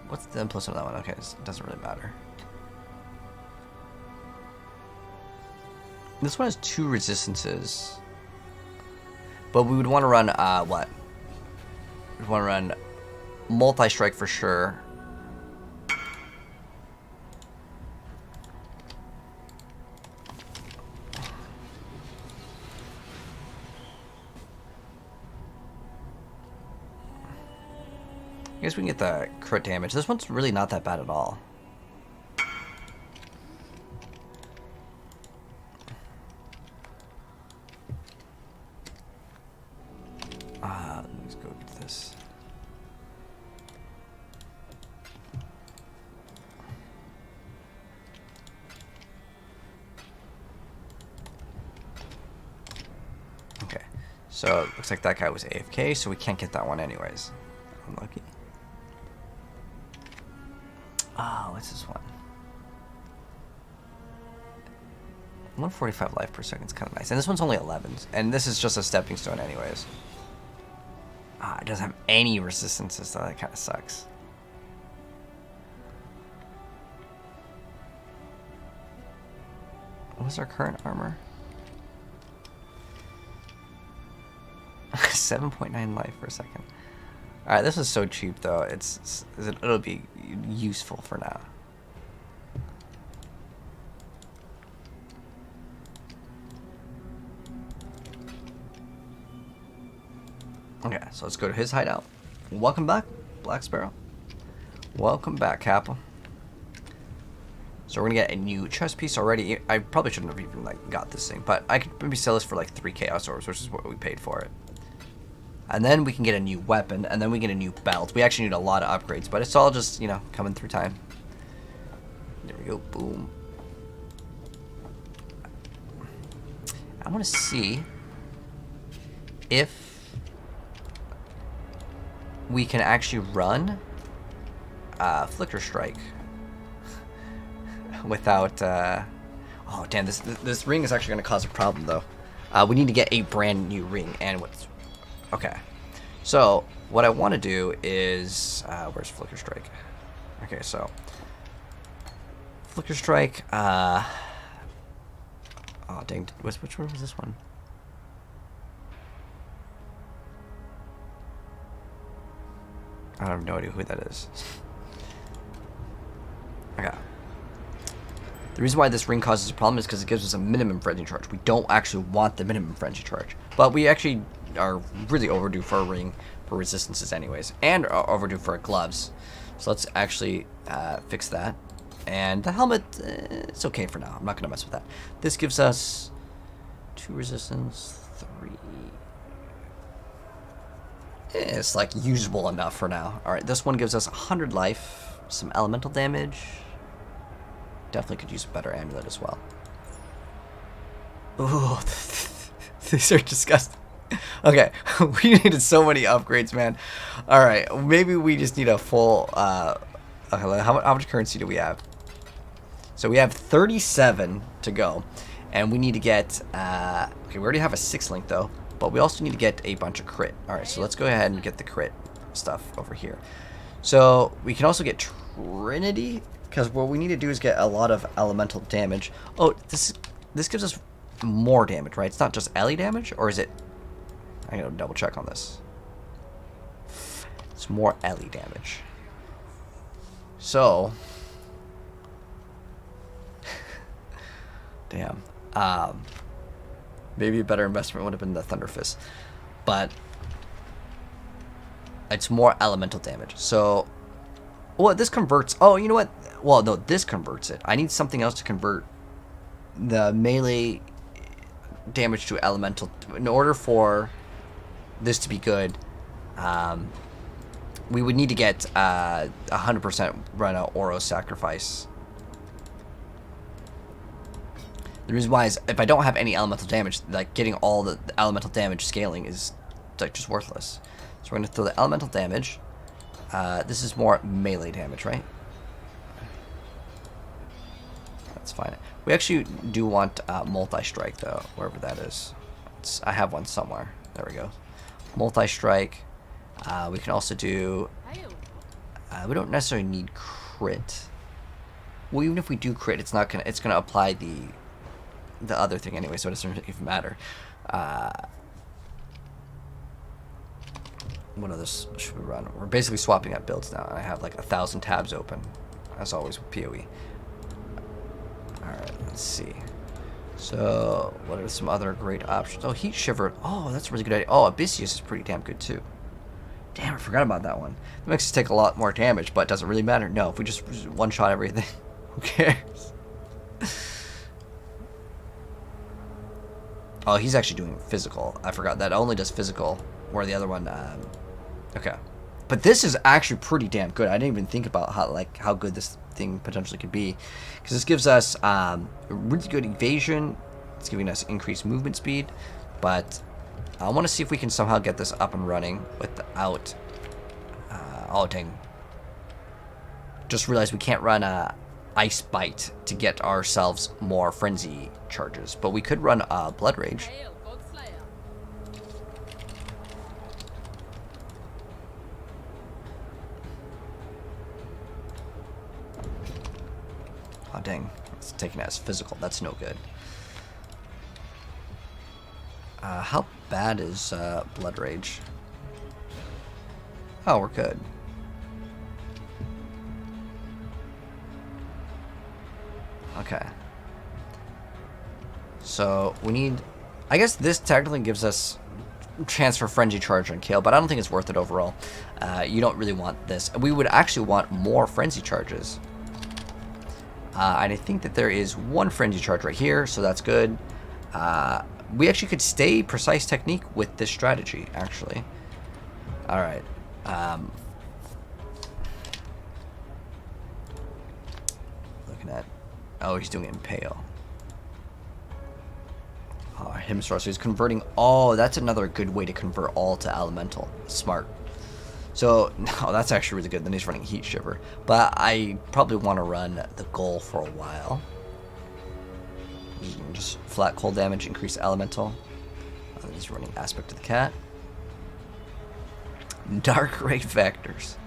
what's the plus of that one? Okay, it doesn't really matter. This one has 2 resistances. But we would want to run, what? We'd want to run multi-strike for sure. I guess we can get the crit damage. This one's really not that bad at all. Let's go get this. Okay, so it looks like that guy was AFK, so we can't get that one anyways. Unlucky. Oh, what's this one? 145 life per second is kind of nice. And this one's only 11s. And this is just a stepping stone anyways. Ah, it doesn't have any resistances, so that kind of sucks. What's our current armor? 7.9 life per second. Alright, this is so cheap though. It'll be useful for now. Okay, so let's go to his hideout. Welcome back, Black Sparrow. Welcome back, Kappa. So we're gonna get a new chest piece already. I probably shouldn't have even got this thing, but I could maybe sell this for like 3 Chaos Orbs, which is what we paid for it. And then we can get a new weapon, and then we get a new belt. We actually need a lot of upgrades, but it's all just, you know, coming through time. There we go, boom. I want to see if we can actually run Flicker Strike without... oh, damn, this ring is actually going to cause a problem, though. We need to get a brand new ring, and what's... Okay, so what I want to do is, where's Flicker Strike? Okay, so Flicker Strike. Oh dang, which one was this one? I have no idea who that is. Okay. The reason why this ring causes a problem is because it gives us a minimum frenzy charge. We don't actually want the minimum frenzy charge, but we actually are really overdue for a ring for resistances anyways, and are overdue for gloves. So let's actually fix that. And the helmet, it's okay for now. I'm not gonna mess with that. This gives us 2 resistance, 3. It's like usable enough for now. All right, this one gives us 100 life, some elemental damage. Definitely could use a better amulet as well. Ooh, these are disgusting. Okay, we needed so many upgrades, man. All right, maybe we just need a full. Okay, how much currency do we have? So we have 37 to go, and we need to get. Okay, we already have a 6 link though, but we also need to get a bunch of crit. All right, so let's go ahead and get the crit stuff over here. So we can also get Trinity, because what we need to do is get a lot of elemental damage. Oh, this gives us more damage, right? It's not just Ellie damage, or is it? I gotta double check on this. It's more Ellie damage. So, damn. Maybe a better investment would have been the Thunder Fist, but it's more elemental damage. So, well, this converts. Oh, you know what? Well, no, this converts it. I need something else to convert the melee damage to elemental. In order for this to be good, we would need to get 100% run a Oro Sacrifice. The reason why is if I don't have any elemental damage, like getting all the elemental damage scaling is like just worthless. So we're gonna throw the elemental damage. This is more melee damage, right? fine. We actually do want multi-strike, though, wherever that is. I have one somewhere. There we go. Multi-strike. We can also do... we don't necessarily need crit. Well, even if we do crit, it's not gonna. It's gonna apply the other thing anyway, so it doesn't even matter. What others should we run? We're basically swapping out builds now. I have like 1,000 tabs open, as always with PoE. All right, let's see. So, what are some other great options? Oh, Heat Shiver. Oh, that's a really good idea. Oh, Abyssius is pretty damn good too. Damn, I forgot about that one. It makes us take a lot more damage, but does it really matter? No, if we just one-shot everything, who cares? Oh, he's actually doing physical. I forgot that only does physical, where the other one, okay. But this is actually pretty damn good. I didn't even think about how good this thing potentially could be, because this gives us really good evasion. It's giving us increased movement speed, but I want to see if we can somehow get this up and running without. Oh dang! Just realized we can't run Ice Bite to get ourselves more frenzy charges, but we could run Blood Rage. Oh dang, it's taken as physical. That's no good. How bad is Blood Rage? Oh, we're good. Okay. So we need... I guess this technically gives us chance for Frenzy Charge on Kayle, but I don't think it's worth it overall. You don't really want this. We would actually want more Frenzy Charges. And I think that there is one Frenzy Charge right here, so that's good. We actually could stay Precise Technique with this strategy, actually. Alright. Looking at... Oh, he's doing Impale. Oh, Himstar, so he's converting... Oh, that's another good way to convert all to Elemental. Smart. So, no, that's actually really good. Then he's running Heat Shiver. But I probably want to run the Goal for a while. Just flat cold damage, increase Elemental. He's running Aspect of the Cat. Dark Ray Vectors.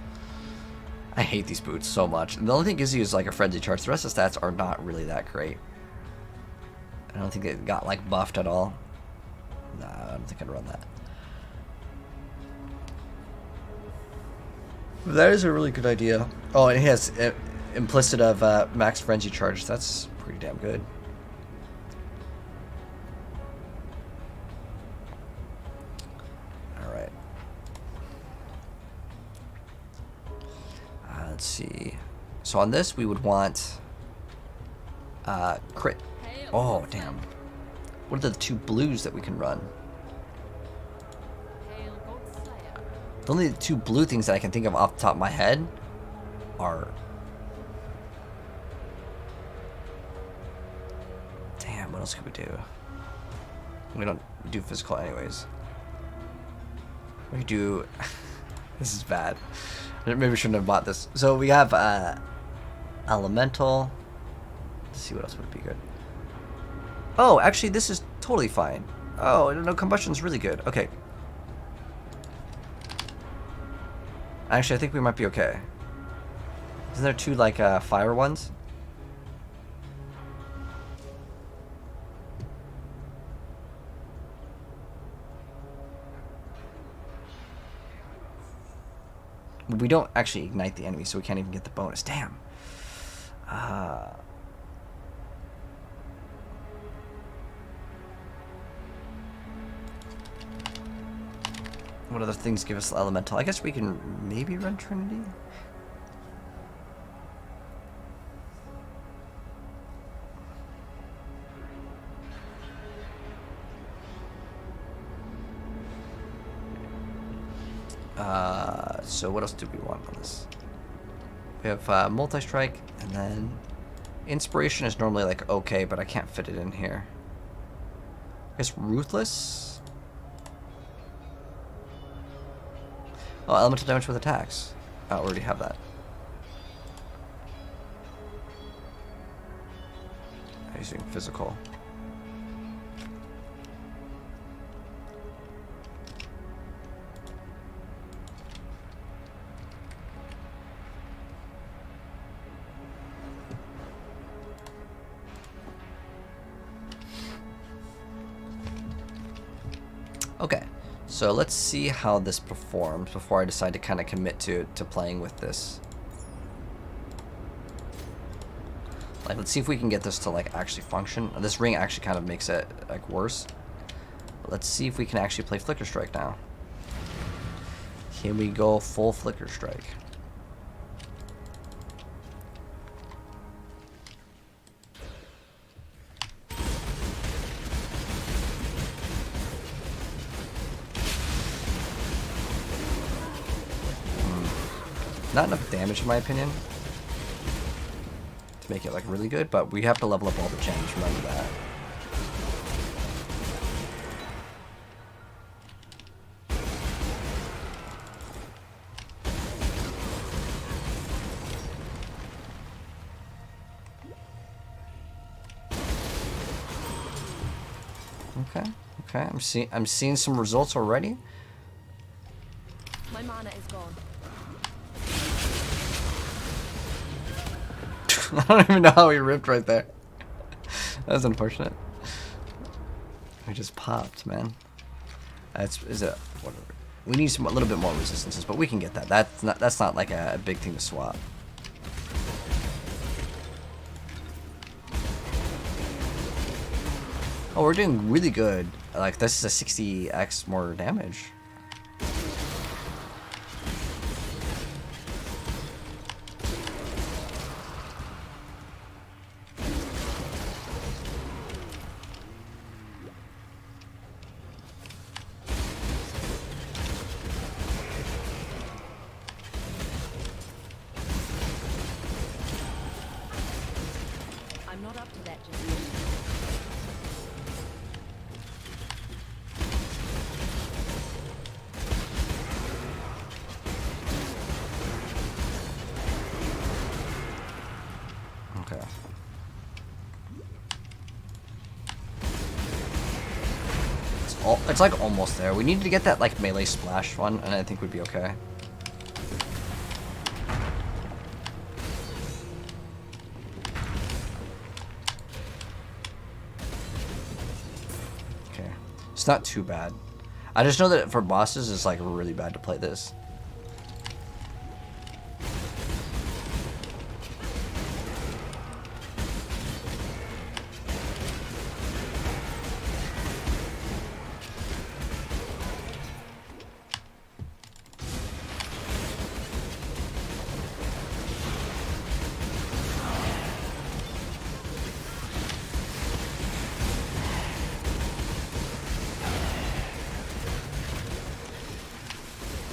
I hate these boots so much. And the only thing gives you is like a Frenzy Charge. The rest of the stats are not really that great. I don't think they got like buffed at all. Nah, I don't think I'd run that. That is a really good idea. Oh, and it has implicit of max Frenzy Charge. That's pretty damn good. Alright. Let's see. So on this, we would want crit. Oh, damn. What are the two blues that we can run? The only two blue things that I can think of off the top of my head are... Damn, what else could we do? We don't do physical anyways. We do... This is bad. Maybe we shouldn't have bought this. So we have Elemental. Let's see what else would be good. Oh, actually, this is totally fine. Oh, no, Combustion's really good. Okay. Actually, I think we might be okay. Isn't there two, like, fire ones? We don't actually ignite the enemy, so we can't even get the bonus. Damn. What other things give us Elemental? I guess we can maybe run Trinity? So what else do we want on this? We have Multi-Strike, and then Inspiration is normally like okay, but I can't fit it in here. I guess Ruthless? Oh, Elemental damage with attacks. Oh, I already have that. Using physical. Okay, so let's see how this performs before I decide to kind of commit to playing with this. Like, let's see if we can get this to like actually function. This ring actually kind of makes it like worse. But let's see if we can actually play Flicker Strike now. Here we go, full Flicker Strike. Not enough damage in my opinion to make it like really good, but we have to level up all the gems, remember that. Okay, I'm seeing some results already. My mana is gone. I don't even know how he ripped right there. That was unfortunate. He just popped, man. Is it whatever? We need a little bit more resistances, but we can get that. That's not like a big thing to swap. Oh, we're doing really good. Like, this is a 60x more damage. I'm not up to that just yet. Okay. It's like almost there. We need to get that like melee splash one, and I think we'd be okay. Okay, it's not too bad. I just know that for bosses, it's like really bad to play this.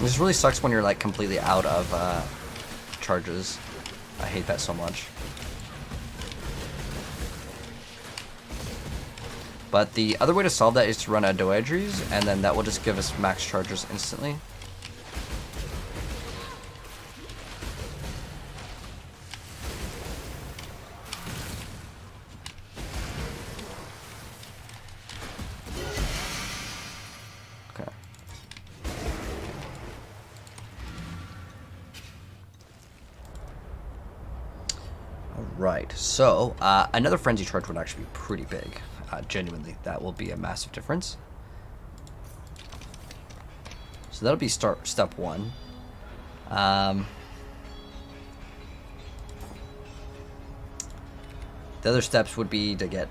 This really sucks when you're like completely out of charges. I hate that so much. But the other way to solve that is to run a Doedries, and then that will just give us max charges instantly. Okay. Alright, so another Frenzy charge would actually be pretty big. Genuinely, that will be a massive difference. So that'll be step one. The other steps would be to get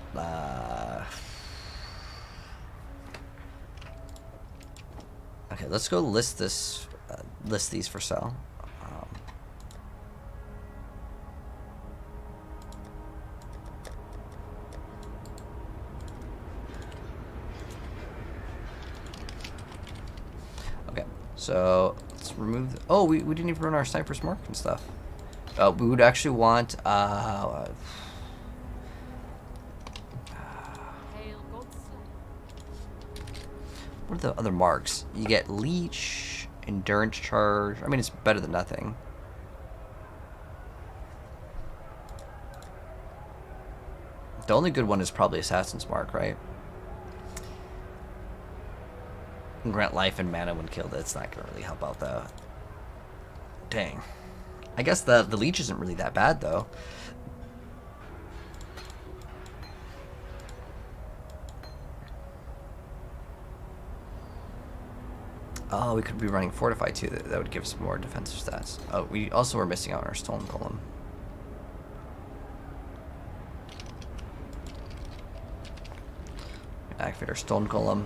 okay, let's go list this list these for sale. So let's remove. Oh, we didn't even run our sniper's mark and stuff. We would actually want. Hail Godslayer. What are the other marks? You get leech, endurance charge. I mean, it's better than nothing. The only good one is probably Assassin's Mark, right? Grant life and mana when killed. It's not gonna really help out though. Dang. I guess the leech isn't really that bad though. Oh, we could be running Fortify too. That would give us more defensive stats. Oh, we also were missing out on our Stone Golem. Activate our Stone Golem.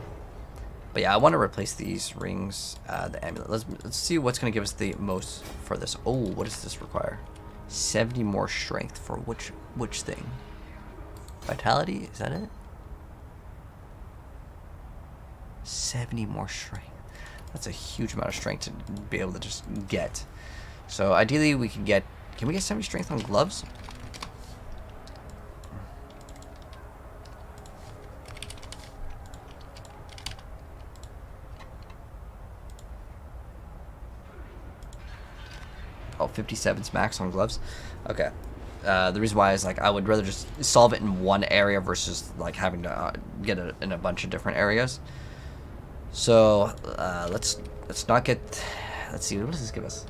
But yeah, I want to replace these rings, the amulet. Let's see what's going to give us the most for this. Oh, what does this require? 70 more strength for which thing? Vitality? Is that it? 70 more strength. That's a huge amount of strength to be able to just get. So ideally we can get... Can we get 70 strength on gloves? Oh, 57's max on gloves. Okay. The reason why is like I would rather just solve it in one area versus like having to get it in a bunch of different areas. So let's not get. Let's see, what does this give us?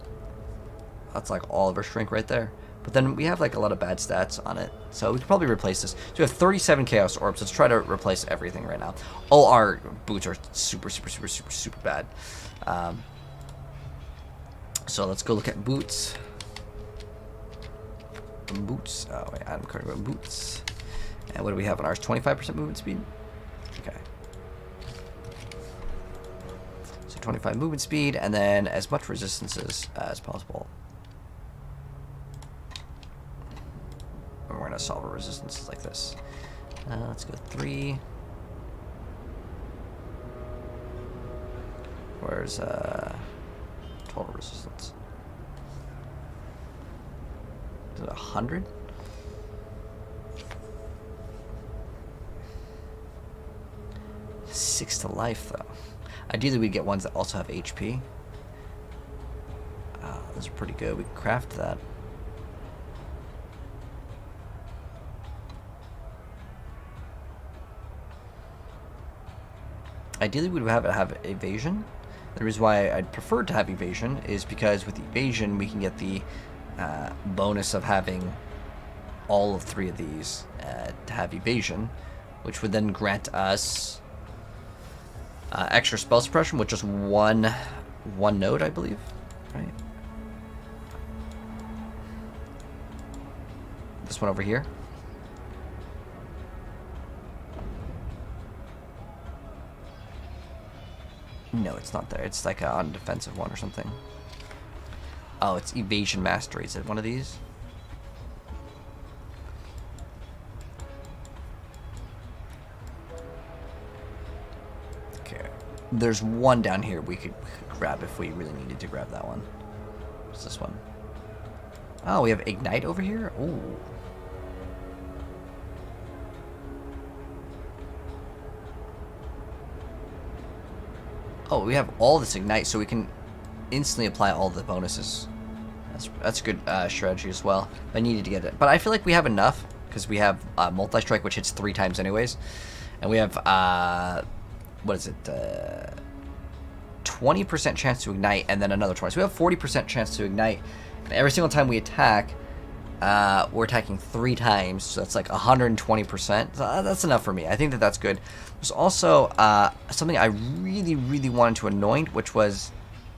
That's like all of our strength right there. But then we have like a lot of bad stats on it, so we could probably replace this. So we have 37 Chaos Orbs. Let's try to replace everything right now. All our boots are super bad. So let's go look at boots. Boots. Oh wait, item card about boots. And what do we have on ours? 25% movement speed. Okay. So 25 movement speed, and then as much resistances as possible. And we're gonna solve our resistances like this. Let's go 3. Where's total resistance? Is it 100? Six to life though. Ideally we get ones that also have HP. Those are pretty good. We can craft that. Ideally we would have evasion. The reason why I'd prefer to have evasion is because with evasion we can get the bonus of having all of 3 of these to have evasion, which would then grant us extra spell suppression with just one node, I believe, right? This one over here. No, it's not there. It's like a defensive one or something. Oh, it's Evasion Mastery. Is it one of these? Okay. There's one down here we could grab if we really needed to grab that one. What's this one? Oh, we have Ignite over here? Ooh. Oh, we have all this Ignite, so we can instantly apply all the bonuses. That's a good strategy as well. I needed to get it. But I feel like we have enough, because we have Multi-Strike, which hits 3 times anyways. And we have, what is it? 20% chance to Ignite, and then another 20. So we have 40% chance to Ignite. And every single time we attack, we're attacking 3 times, so that's like 120%. So that's enough for me. I think that's good. There's also something I really wanted to anoint, which was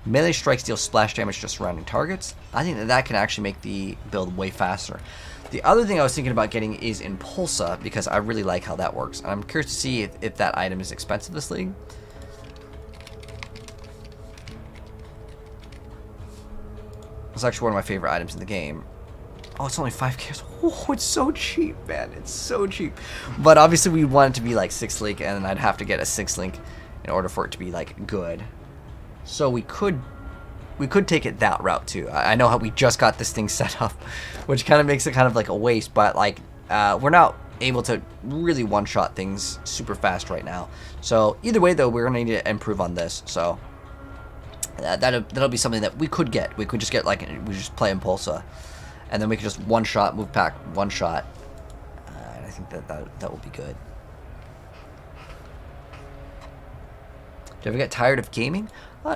melee strikes deal splash damage to surrounding targets. I think that can actually make the build way faster. The other thing I was thinking about getting is Impulsa, because I really like how that works. And I'm curious to see if that item is expensive this league. It's actually one of my favorite items in the game. Oh, it's only 5k. Oh, it's so cheap, man. It's so cheap. But obviously we want it to be like 6 link, and then I'd have to get a 6 link in order for it to be like good. So we could take it that route too. I know how we just got this thing set up, which kind of makes it kind of like a waste, but like we're not able to really one-shot things super fast right now. So either way though, we're gonna need to improve on this. So that'll be something that we could get. We could just get like, we just play Impulsa, and then we could just one-shot, move back, one-shot. I I think that will be good. Do you ever get tired of gaming?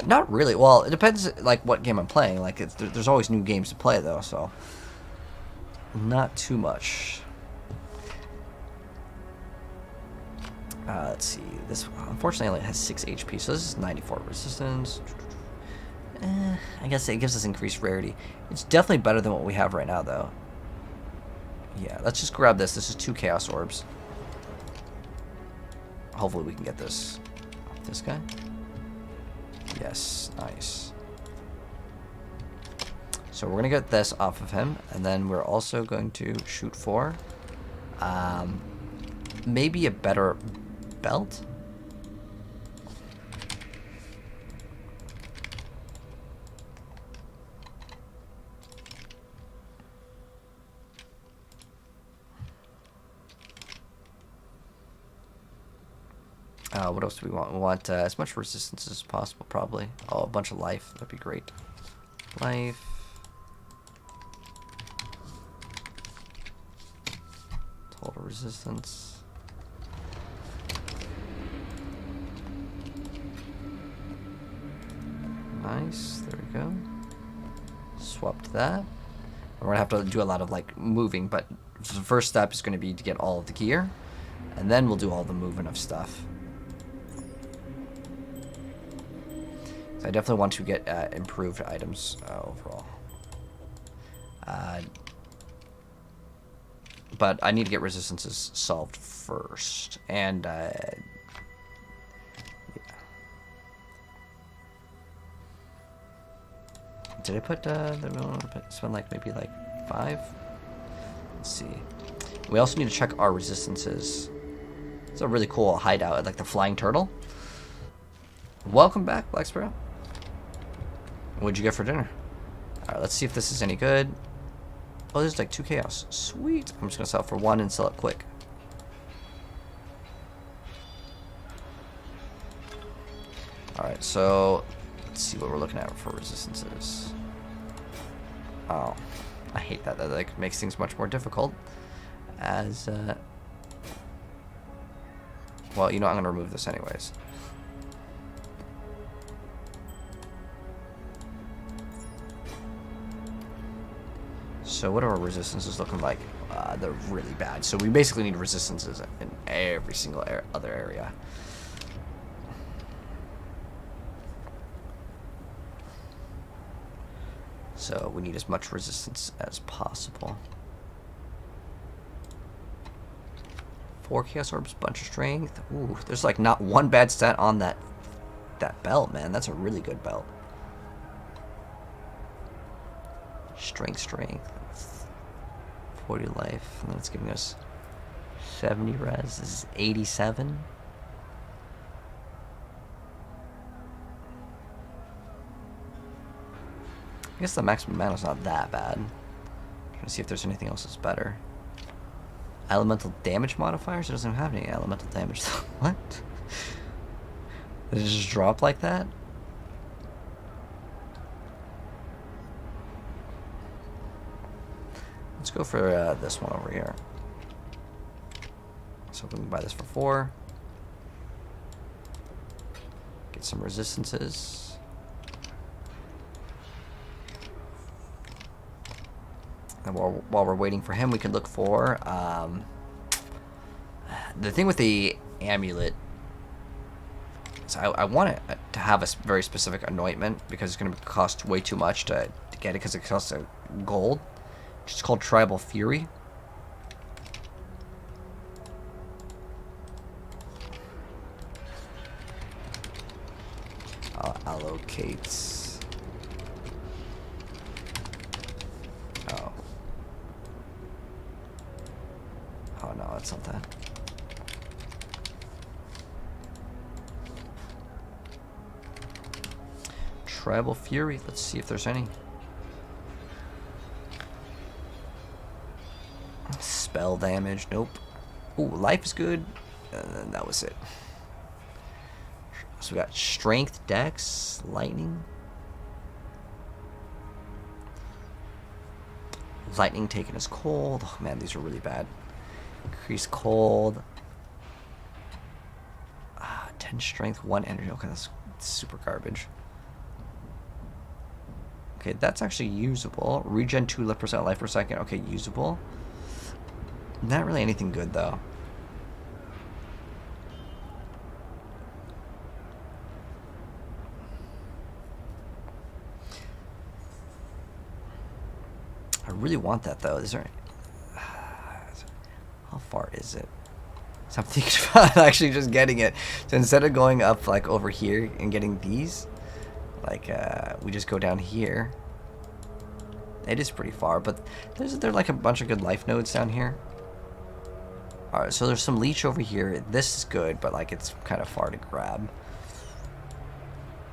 Not really. Well, it depends like what game I'm playing. Like there's always new games to play though, so not too much. Let's see. This unfortunately only has 6 HP, so this is 94 resistance. I guess it gives us increased rarity. It's definitely better than what we have right now, though. Yeah, let's just grab this. This is 2 Chaos Orbs. Hopefully we can get this. This guy? Yes, nice. So we're going to get this off of him, and then we're also going to shoot for maybe a better belt? What else do we want? We want as much resistance as possible, probably. Oh, a bunch of life. That'd be great. Life. Total resistance. Nice. There we go. Swapped that. We're going to have to do a lot of, like, moving, but the first step is going to be to get all of the gear, and then we'll do all the moving of stuff. I definitely want to get improved items overall. But I need to get resistances solved first. And, yeah. Did I put, spend like, maybe like 5? Let's see. We also need to check our resistances. It's a really cool hideout, like the flying turtle. Welcome back, Black Sparrow. What'd you get for dinner? Alright, let's see if this is any good. Oh, this is like 2 chaos. Sweet. I'm just gonna sell it for 1 and sell it quick. Alright, so let's see what we're looking at for resistances. Oh, I hate that. That like makes things much more difficult. As well, you know, I'm gonna remove this anyways. So what are our resistances looking like? They're really bad. So we basically need resistances in every single other area. So we need as much resistance as possible. 4 Chaos Orbs, bunch of strength. Ooh, there's like not one bad stat on that belt, man. That's a really good belt. Strength. 40 life, and then it's giving us 70 res. This is 87. I guess the maximum mana is not that bad. I'm trying to see if there's anything else that's better. Elemental damage modifiers? It doesn't have any elemental damage. What? Did it just drop like that? Let's go for this one over here. So we can buy this for 4. Get some resistances. And while we're waiting for him, we can look for the thing with the amulet. So I want it to have a very specific anointment because it's going to cost way too much to get it because it costs gold. It's called Tribal Fury. I'll allocate. Oh. Oh no, that's not that. Tribal Fury. Let's see if there's any. Spell damage, nope. Ooh, life is good. And that was it. So we got strength, dex, lightning. Lightning taking us cold. Oh man, these are really bad. Increase cold. 10 strength, 1 energy. Okay, that's super garbage. Okay, that's actually usable. Regen 2% life per second. Okay, usable. Not really anything good, though. I really want that, though. Is there... How far is it? So I'm thinking about actually just getting it. So instead of going up, like, over here and getting these, like, we just go down here. It is pretty far, but there's like a bunch of good life nodes down here. Alright, so there's some leech over here. This is good, but like it's kind of far to grab.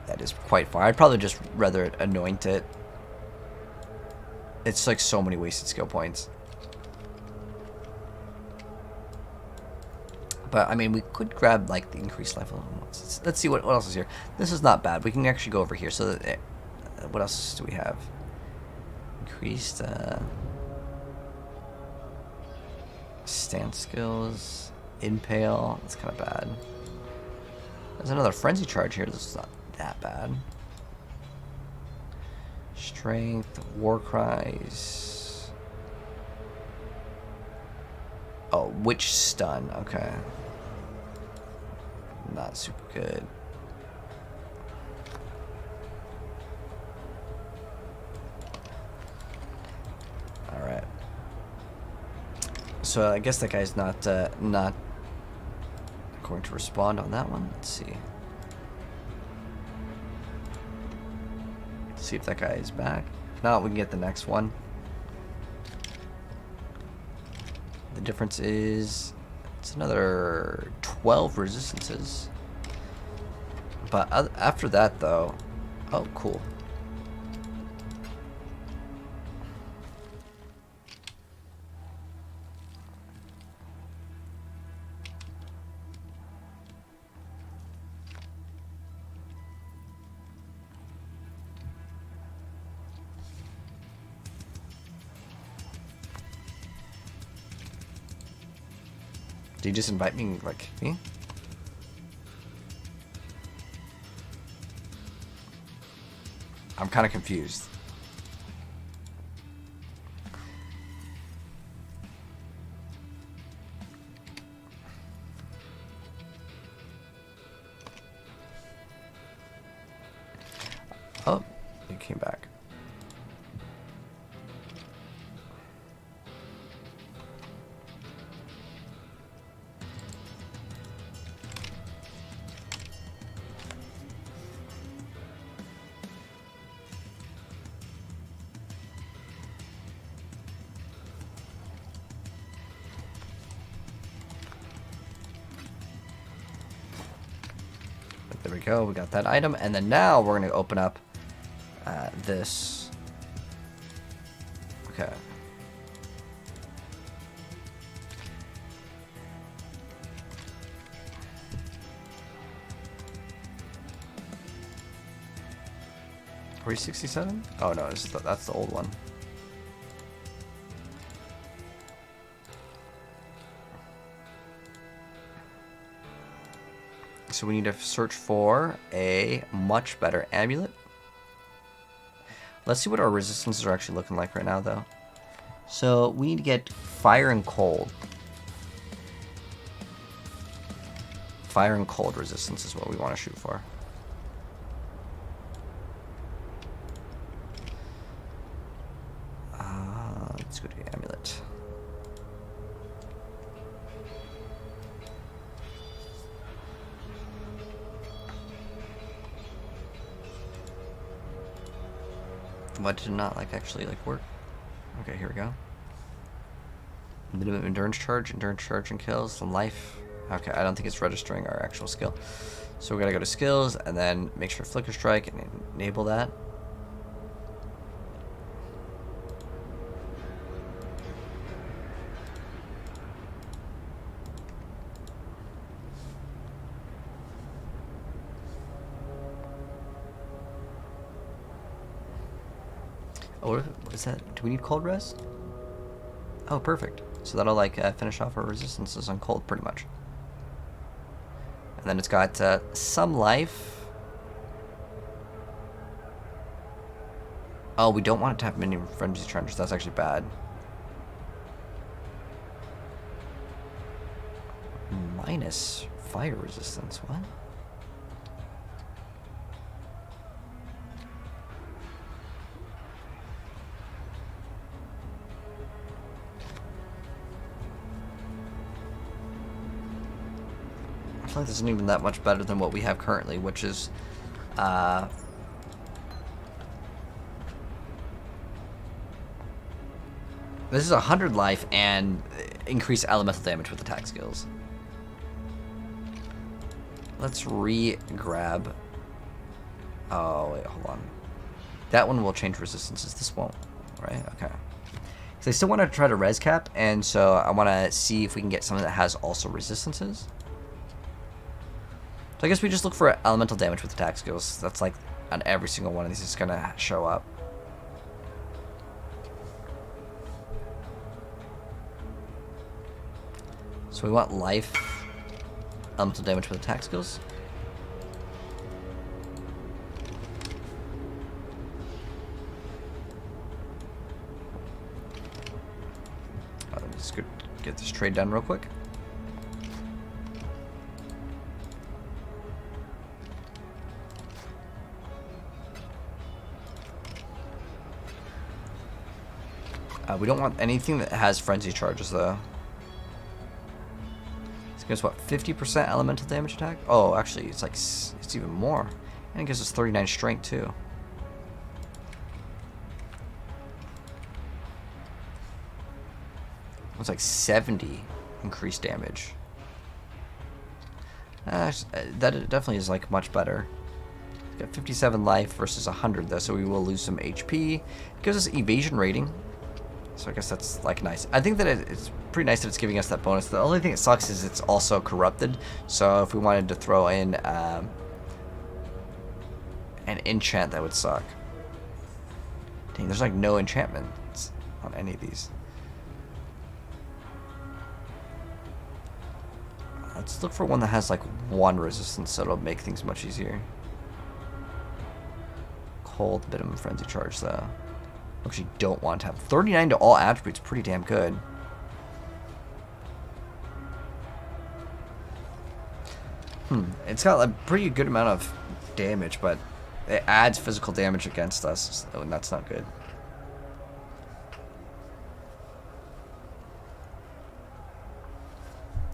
That is quite far. I'd probably just rather anoint it. It's like so many wasted skill points. But I mean, we could grab like the increased life level. Let's see what else is here. This is not bad. We can actually go over here. So that, what else do we have? Increased stance skills, impale. That's kind of bad. There's another frenzy charge here. This is not that bad. Strength, war cries. Oh, witch stun. Okay. Not super good. Alright. So I guess that guy's not going to respond on that one. Let's see. See if that guy is back. If not, we can get the next one. The difference is it's another 12 resistances. But after that, though, oh, cool. Did you just invite me and like kick me? I'm kind of confused. Oh, he came back. There we go, we got that item, and then now we're going to open up this. Okay. Are we 67? Oh no, that's the old one. So we need to search for a much better amulet. Let's see what our resistances are actually looking like right now, though. So we need to get fire and cold. Fire and cold resistance is what we want to shoot for. Let's go to the amulet. What did not actually work? Okay, here we go. Minimum endurance charge and kills, some life. Okay, I don't think it's registering our actual skill. So we gotta go to skills and then make sure Flicker Strike and enable that. Oh, what is that? Do we need cold res? Oh, perfect. So that'll like finish off our resistances on cold pretty much. And then it's got some life. Oh, we don't want it to have many frenzy charges. That's actually bad. Minus fire resistance. What? I feel like this isn't even that much better than what we have currently, which is this is 100 life and increase elemental damage with attack skills. Let's re-grab. Oh wait, hold on. That one will change resistances. This won't, right? Okay. So I still want to try to res cap, and so I want to see if we can get something that has also resistances. So I guess we just look for elemental damage with attack skills. That's like on every single one of these is gonna show up. So we want life, elemental damage with attack skills. Let's get this trade done real quick. We don't want anything that has frenzy charges though. It gives what, 50% elemental damage attack? Oh, actually, it's like it's even more, and it gives us 39 strength too. It's like 70 increased damage. That definitely is like much better. It's got 57 life versus 100 though, so we will lose some HP. It gives us evasion rating. So I guess that's like nice. I think that it's pretty nice that it's giving us that bonus. The only thing that sucks is it's also corrupted. So if we wanted to throw in an enchant, that would suck. Dang, there's like no enchantments on any of these. Let's look for one that has like one resistance, so it'll make things much easier. Cold, minimum frenzy charge though. Actually don't want to have 39 to all attributes, pretty damn good. It's got a pretty good amount of damage, but it adds physical damage against us, and that's not good.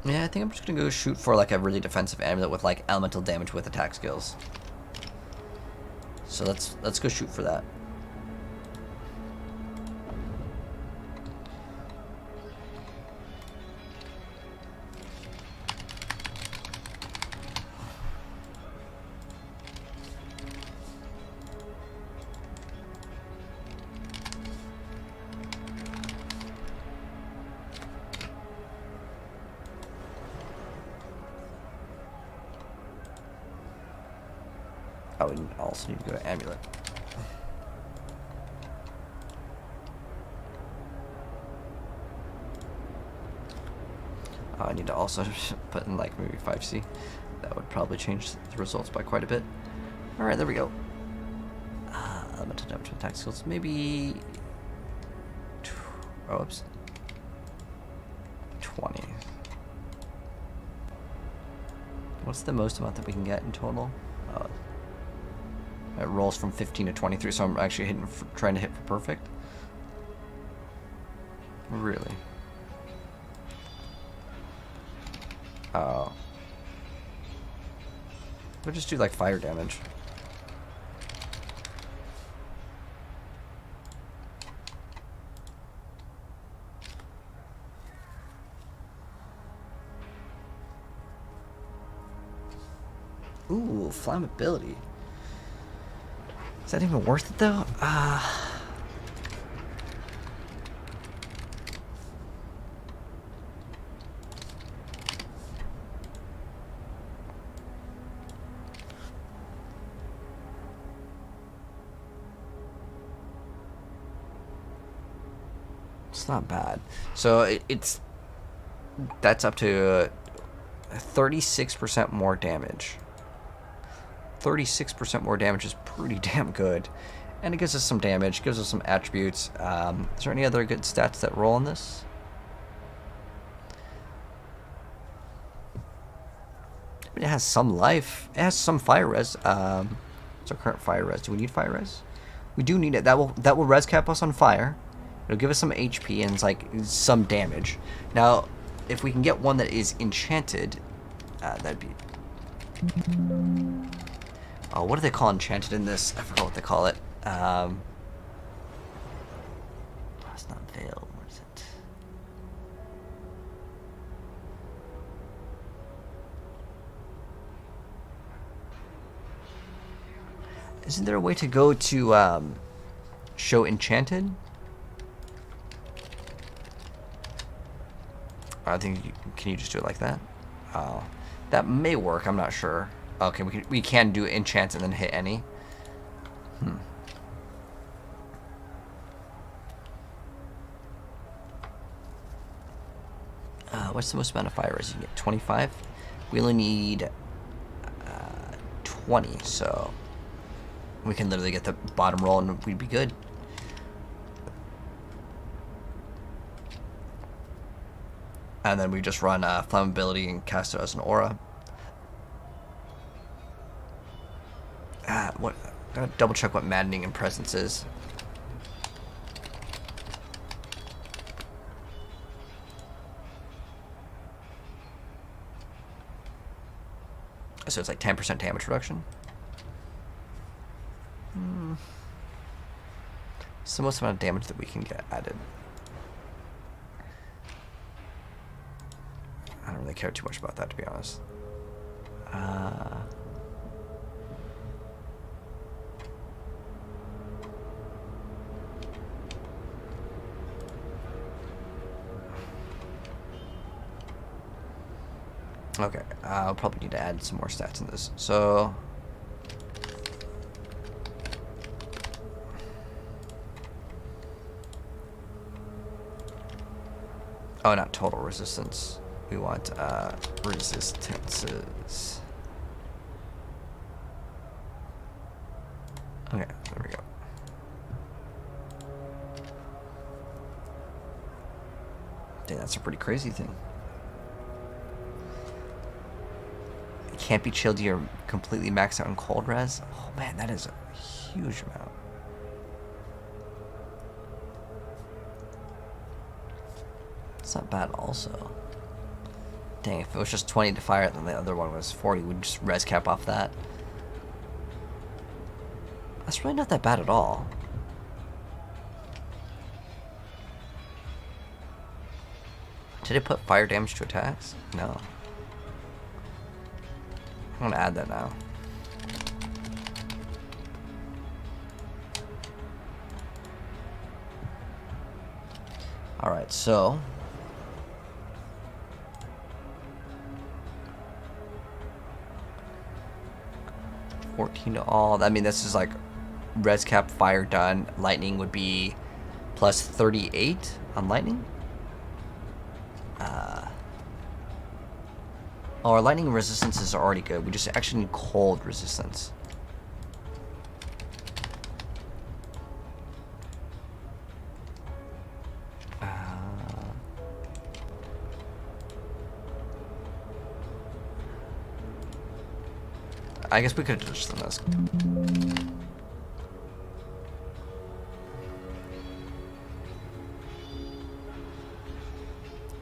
Yeah, I think I'm just gonna go shoot for like a really defensive amulet with like elemental damage with attack skills. So let's go shoot for that. I would also need to go to amulet. I need to also put in like maybe 5C. That would probably change the results by quite a bit. Alright, there we go. Elemental damage with attack skills. Maybe... Oh, oops. 20. What's the most amount that we can get in total? It rolls from 15 to 23, so I'm actually trying to hit for perfect. Really? Oh. We'll just do like fire damage. Ooh, flammability. Is that even worth it though? It's It's not bad. So that's up to 36% more damage. 36% more damage is pretty damn good. And it gives us some damage, gives us some attributes. Is there any other good stats that roll on this? I mean, it has some life. It has some fire res. What's our current fire res? Do we need fire res? We do need it. That will res cap us on fire. It'll give us some HP and like some damage. Now, if we can get one that is enchanted, that'd be. Oh, what do they call enchanted in this? I forgot what they call it. It's not veil. What is it? Isn't there a way to go to show enchanted? I think can you just do it like that? Oh, that may work. I'm not sure. Okay, we can do enchant and then hit any. What's the most amount of fire res you can get? 25. We only need 20, so we can literally get the bottom roll and we'd be good. And then we just run flammability and cast it as an aura. What? Gotta double check what maddening and presence is. So it's like 10% damage reduction. It's the most amount of damage that we can get added. I don't really care too much about that, to be honest. Okay, I'll probably need to add some more stats in this. So, oh, not total resistance. We want resistances. Okay, there we go. Dang, that's a pretty crazy thing. Can't be chilled. You're completely maxed out on cold res. Oh man, that is a huge amount. It's not bad also. Dang, if it was just 20 to fire it, then the other one was 40, we'd just res cap off that. That's really not that bad at all. Did it put fire damage to attacks? No. I'm gonna add that now. Alright, so 14 to all. I mean, this is like res cap fire done. Lightning would be plus 38 on lightning. Oh, our lightning resistance are already good. We just actually need cold resistance. I guess we could have just done this.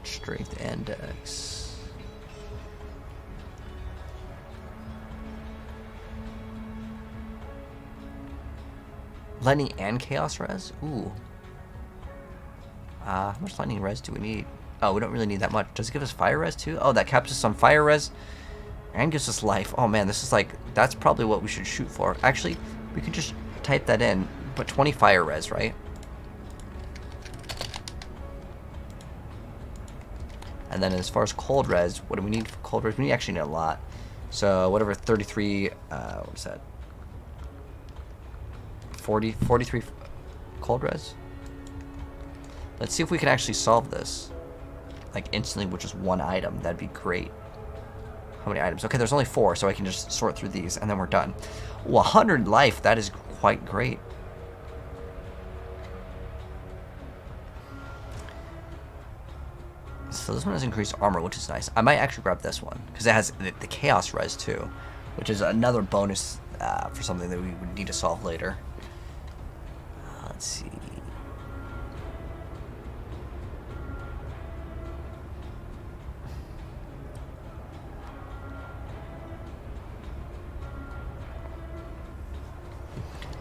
Strength and dex. Lightning and chaos res? Ooh. How much lightning res do we need? Oh, we don't really need that much. Does it give us fire res too? Oh, that caps us on fire res and gives us life. Oh man, this is like, that's probably what we should shoot for. Actually, we could just type that in, put 20 fire res, right? And then as far as cold res, what do we need for cold res? We actually need a lot. So whatever, 33, what's that? 43 cold res? Let's see if we can actually solve this. Like instantly with just one item. That'd be great. How many items? Okay, there's only 4, so I can just sort through these and then we're done. 100 life, that is quite great. So this one has increased armor, which is nice. I might actually grab this one, because it has the Chaos Res too, which is another bonus for something that we would need to solve later. Let's see.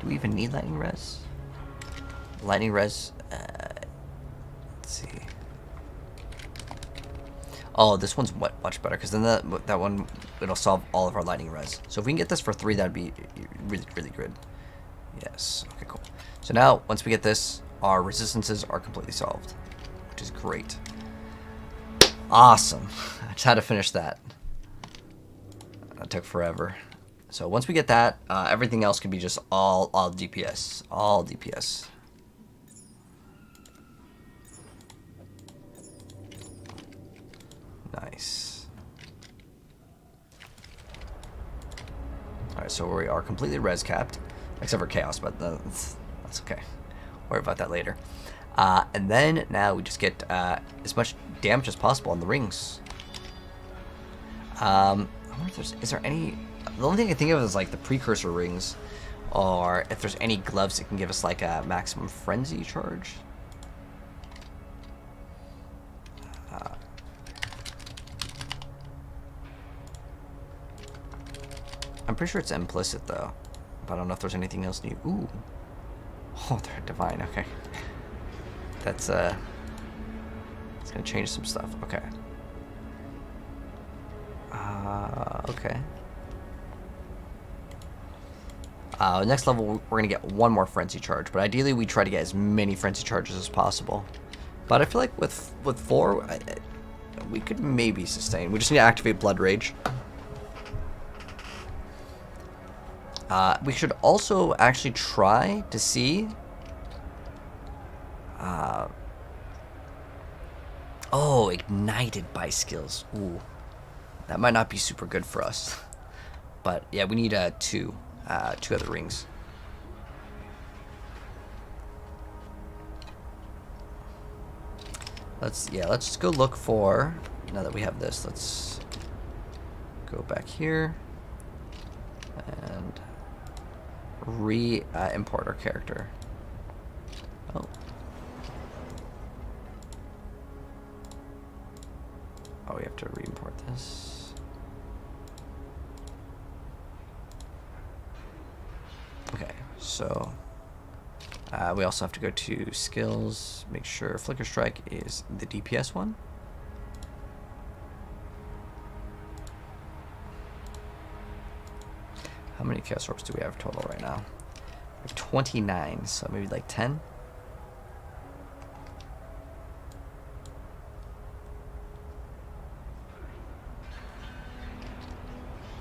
Do we even need Lightning Res? Lightning Res, let's see. Oh, this one's much better, because then that one, it'll solve all of our Lightning Res. So if we can get this for 3, that'd be really, really good. Yes, okay, cool. So now, once we get this, our resistances are completely solved, which is great. Awesome. I just had to finish that. That took forever. So once we get that, everything else can be just all DPS. All DPS. Nice. Alright, so we are completely res capped. Except for Chaos, but that's okay. Worry about that later. And then now we just get as much damage as possible on the rings. I wonder if is there any... The only thing I can think of is like the precursor rings, or if there's any gloves that can give us like a maximum frenzy charge. I'm pretty sure it's implicit though, but I don't know if there's anything else new. Ooh, oh, they're divine. Okay, that's it's gonna change some stuff. Okay. Okay. Next level, we're gonna get one more frenzy charge, but ideally we try to get as many frenzy charges as possible. But I feel like with 4, we could maybe sustain. We just need to activate Blood Rage. We should also actually try to see. Oh, ignited by skills. Ooh, that might not be super good for us. But yeah, we need 2 other rings. Let's just go look for. Now that we have this, let's go back here and import our character. Oh. Oh, we have to re-import this. Okay, so we also have to go to skills, make sure Flicker Strike is the DPS one. How many Chaos Orbs do we have total right now? We have 29, so maybe like 10?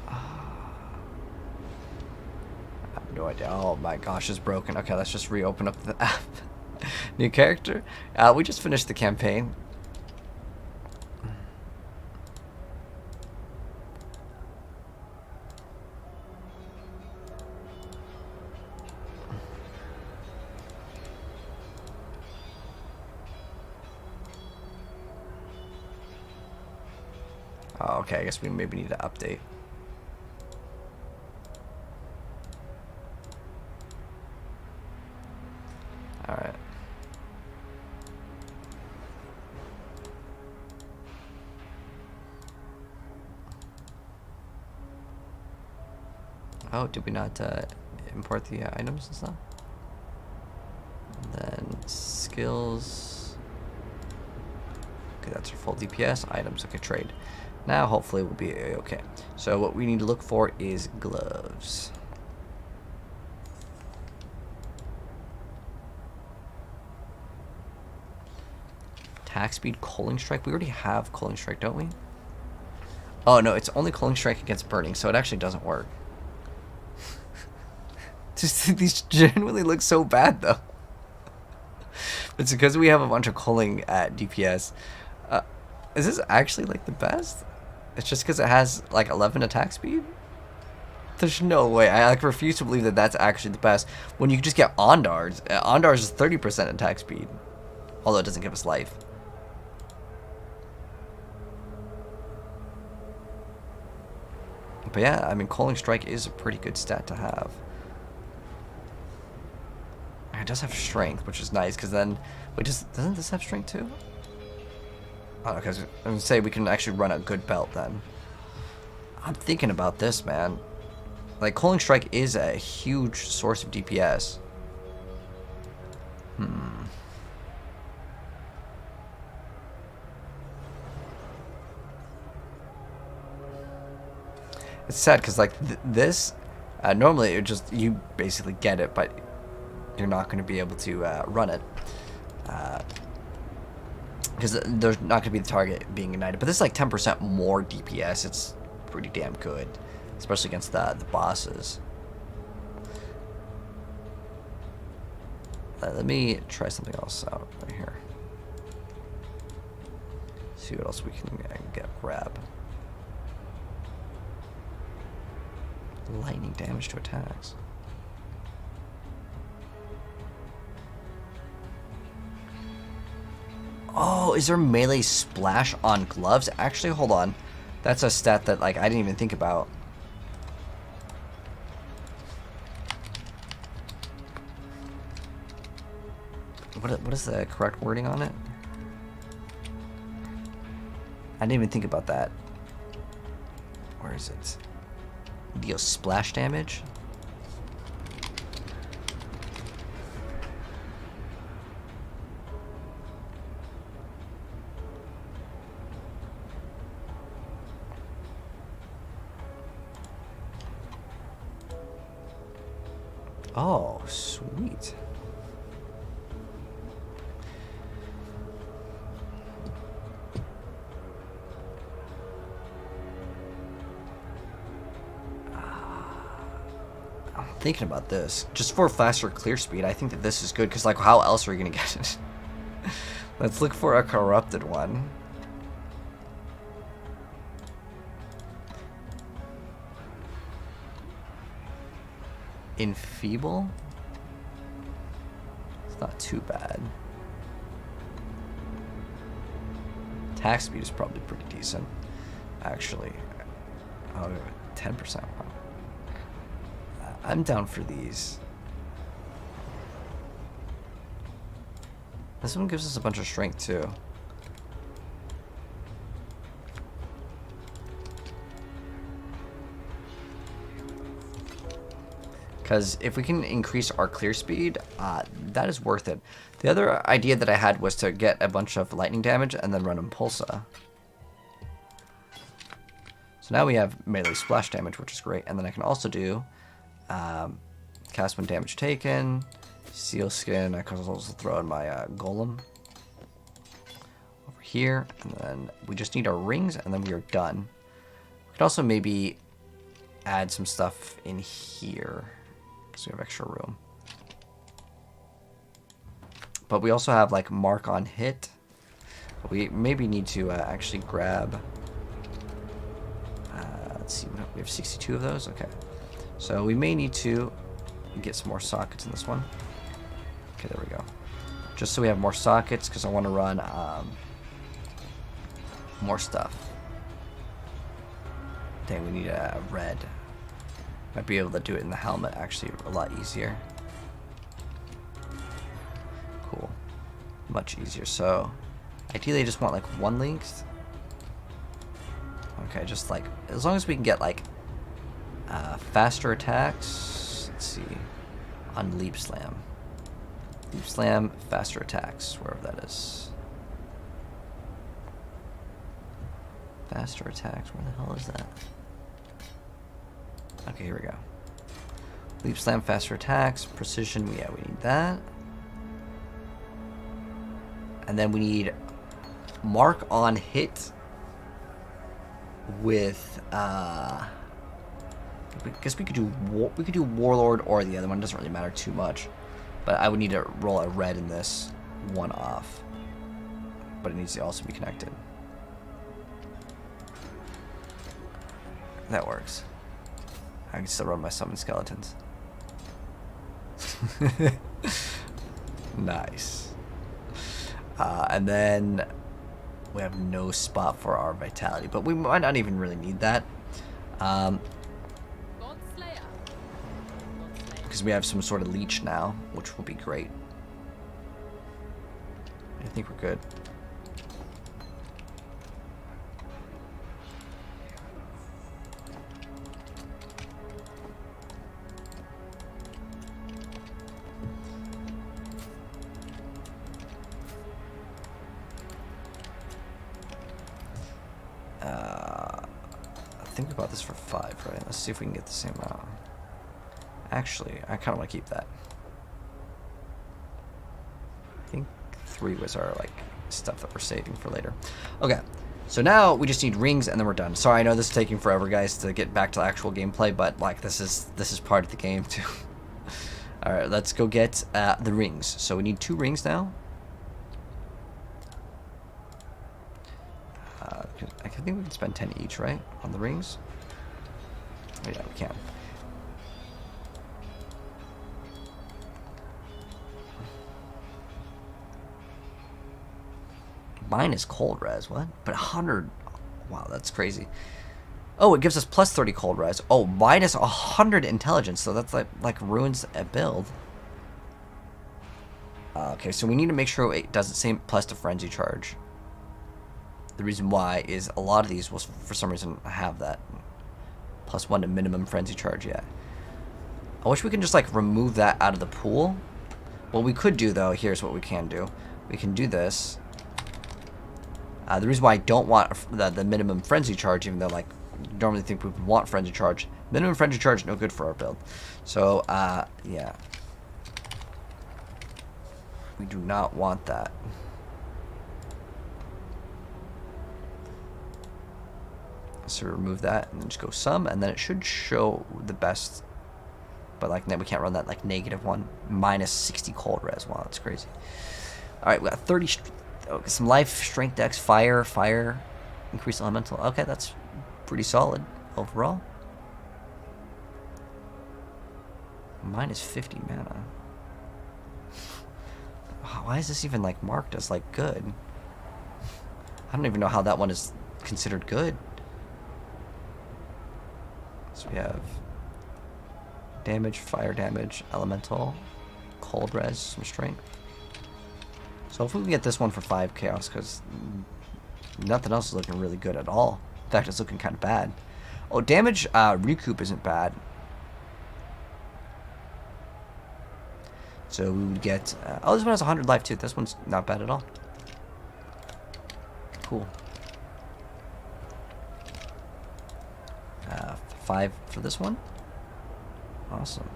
I have no idea. Oh my gosh, it's broken. Okay, let's just reopen up the app. New character? We just finished the campaign. Oh, okay, I guess we maybe need to update. Alright. Oh, did we not import the items and stuff? And then skills. Okay, that's our full DPS. Items, okay, trade. Now, hopefully, we'll be okay. So, what we need to look for is gloves. Attack speed, Culling Strike. We already have Culling Strike, don't we? Oh, no, it's only Culling Strike against burning, so it actually doesn't work. Just these genuinely look so bad, though. It's because we have a bunch of culling at DPS. Is this actually like the best? It's just because it has like 11 attack speed? There's no way. I like refuse to believe that that's actually the best. When you just get Ondars. Ondars is 30% attack speed. Although it doesn't give us life. But yeah, I mean, Culling Strike is a pretty good stat to have. It does have strength, which is nice, because then... Wait, doesn't this have strength too? Oh, because I'm going to say we can actually run a good belt then. I'm thinking about this, man. Like, Culling Strike is a huge source of DPS. It's sad because like this, normally it just you basically get it, but you're not going to be able to run it because there's not going to be the target being ignited. But this is like 10% more DPS. It's pretty damn good, especially against the bosses. Let me try something else out right here. See what else we can grab. Lightning damage to attacks. Oh, is there melee splash on gloves? Actually, hold on. That's a stat that like I didn't even think about. What is the correct wording on it? I didn't even think about that. Where is it? Deals splash damage. Oh, sweet. Thinking about this, just for faster clear speed, I think that this is good because like how else are you gonna get it? Let's look for a corrupted one. Enfeeble? It's not too bad. Attack speed is probably pretty decent, actually. Oh, 10%. Wow. I'm down for these. This one gives us a bunch of strength too. Because if we can increase our clear speed, that is worth it. The other idea that I had was to get a bunch of lightning damage and then run Impulsa. So now we have melee splash damage, which is great. And then I can also do cast when damage taken, seal skin. I can also throw in my golem over here, and then we just need our rings, and then we are done. We could also maybe add some stuff in here because we have extra room. But we also have like mark on hit. We maybe need to actually grab. Let's see, we have 62 of those. Okay. So we may need to get some more sockets in this one. Okay, there we go. Just so we have more sockets, because I want to run more stuff. Dang, we need a red. Might be able to do it in the helmet, actually, a lot easier. Cool. Much easier. So, ideally, I just want like one length. Okay, just like, as long as we can get like faster attacks. Let's see. On Leap Slam. Leap Slam, faster attacks, wherever that is. Faster attacks, where the hell is that? Okay, here we go. Leap Slam, faster attacks, precision, yeah, we need that. And then we need mark on hit with I guess we could do Warlord or the other one. Doesn't really matter too much, but I would need to roll a red in this one off. But it needs to also be connected. That works. I can still run my summon skeletons. Nice. And then we have no spot for our vitality, but we might not even really need that. Because we have some sort of leech now, which will be great. I think we're good. I think we bought this for 5, right? Let's see if we can get the same amount. Actually, I kind of want to keep that. I think 3 was our like stuff that we're saving for later. Okay, so now we just need rings and then we're done. Sorry, I know this is taking forever, guys, to get back to the actual gameplay, but like this is part of the game too. All right, let's go get the rings. So we need 2 rings now. I think we can spend 10 each, right, on the rings? Oh, yeah, we can. Mine is cold res, what? But 100, wow, that's crazy. Oh, it gives us plus 30 cold res. Oh, minus 100 intelligence, so that's like ruins a build. Okay, so we need to make sure it does the same plus to frenzy charge. The reason why is a lot of these will, for some reason, have that. Plus 1 to minimum frenzy charge, yeah. I wish we can just, like, remove that out of the pool. What we could do, though, here's what we can do. We can do this. The reason why I don't want the minimum frenzy charge, even though, like, you normally think we would want frenzy charge. Minimum frenzy charge, no good for our build. So, yeah. We do not want that. So remove that and then just go sum, and then it should show the best. But like now we can't run that like -1, minus 60 cold res. Wow, that's crazy. All right, we got 30, some life, strength, dex, fire, increase elemental. Okay, that's pretty solid overall. Minus 50 mana. Why is this even like marked as like good? I don't even know how that one is considered good. So we have damage, fire damage, elemental, cold res, some strength. So hopefully we can get this one for 5 chaos, because nothing else is looking really good at all. In fact, it's looking kind of bad. Oh, damage recoup isn't bad. So we would get... oh, this one has 100 life too. This one's not bad at all. Cool. 5 for this one. Awesome.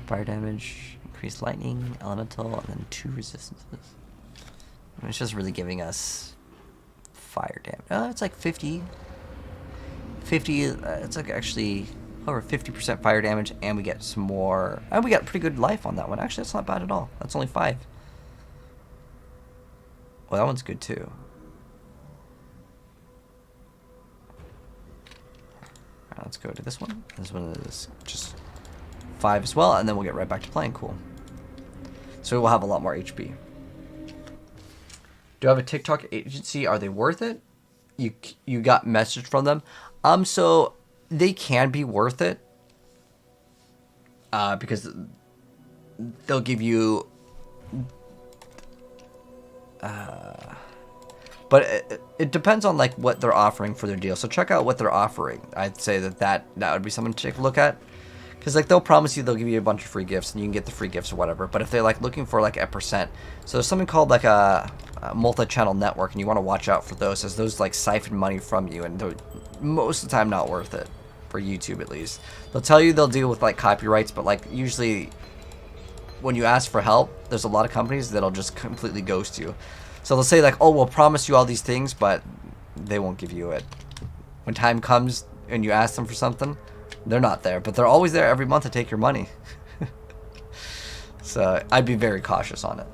Fire damage, increased lightning, elemental, and then 2 resistances. It's just really giving us fire damage. Oh, it's like 50. 50, it's like actually over 50% fire damage, and we get some more. And we got pretty good life on that one. Actually, that's not bad at all. That's only 5. Well, that one's good too. Alright, let's go to this one. This one is just 5 as well, and then we'll get right back to playing. Cool. So we'll have a lot more HP. Do I have a TikTok agency? Are they worth it? You got message from them? So they can be worth it. Because they'll give you but it depends on like what they're offering for their deal. So check out what they're offering. I'd say that would be something to take a look at. Because like they'll promise you they'll give you a bunch of free gifts and you can get the free gifts or whatever. But if they're like looking for like a percent, so there's something called like a multi-channel network, and you want to watch out for those, as those like siphon money from you, and they're most of the time not worth it for YouTube at least. They'll tell you they'll deal with like copyrights, but like usually when you ask for help, there's a lot of companies that'll just completely ghost you. So they'll say like, oh, we'll promise you all these things, but they won't give you it. When time comes and you ask them for something, they're not there. But they're always there every month to take your money. So I'd be very cautious on it.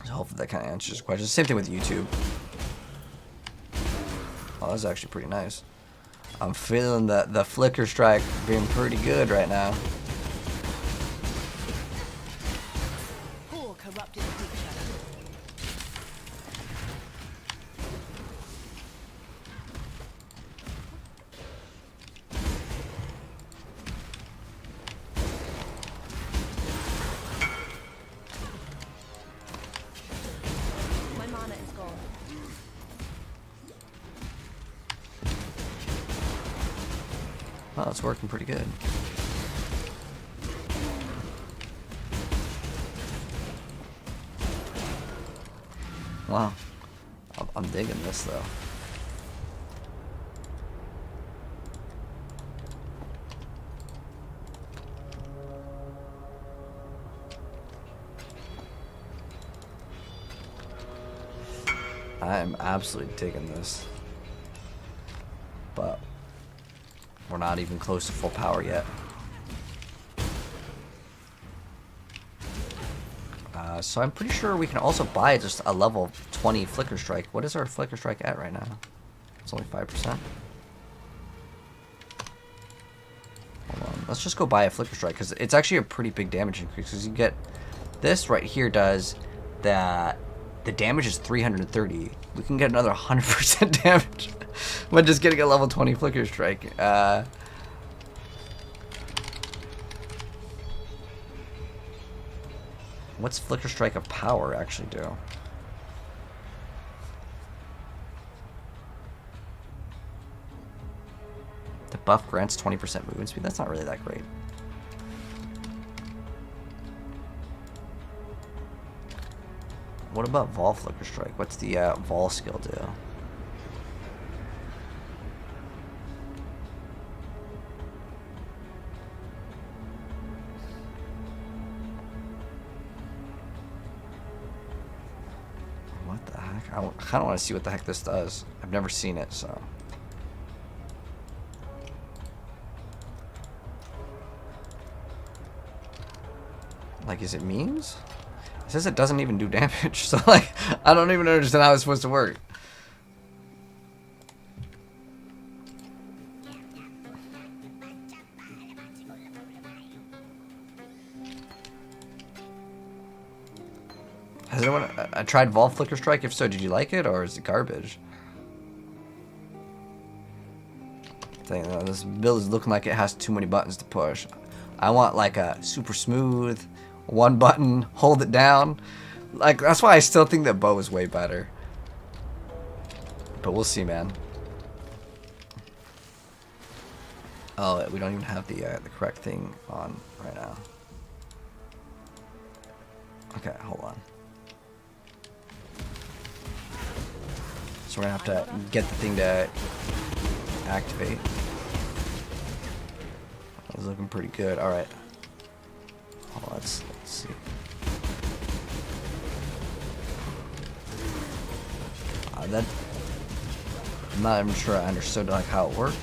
So hopefully that kind of answers the question. Same thing with YouTube. Oh, that's actually pretty nice. I'm feeling the flicker strike being pretty good right now. Poor corrupted creature. My mana is gone. Oh, it's working pretty good. Wow. I'm digging this though. I'm absolutely digging this. But we're not even close to full power yet. So I'm pretty sure we can also buy just a level 20 Flicker Strike. What is our Flicker Strike at right now? It's only 5%. Hold on. Let's just go buy a Flicker Strike because it's actually a pretty big damage increase. Because you get this right here does that. The damage is 330. We can get another 100% damage by just getting a level 20 Flicker Strike. What's Flicker Strike of Power actually do? The buff grants 20% movement speed. That's not really that great. What about Vol Flicker Strike? What's the Vol skill do? What the heck? I kind of want to see what the heck this does. I've never seen it, so. Like, is it memes? It says it doesn't even do damage, so like, I don't even understand how it's supposed to work. Has anyone tried Vol Flicker Strike? If so, did you like it, or is it garbage? Dang, this build is looking like it has too many buttons to push. I want like a super smooth, one button, hold it down. Like, that's why I still think that bow is way better. But we'll see, man. Oh, we don't even have the correct thing on right now. Okay, hold on. So we're gonna have to get the thing to activate. That was looking pretty good. All right. Oh, let's see. That I'm not even sure I understood like how it worked.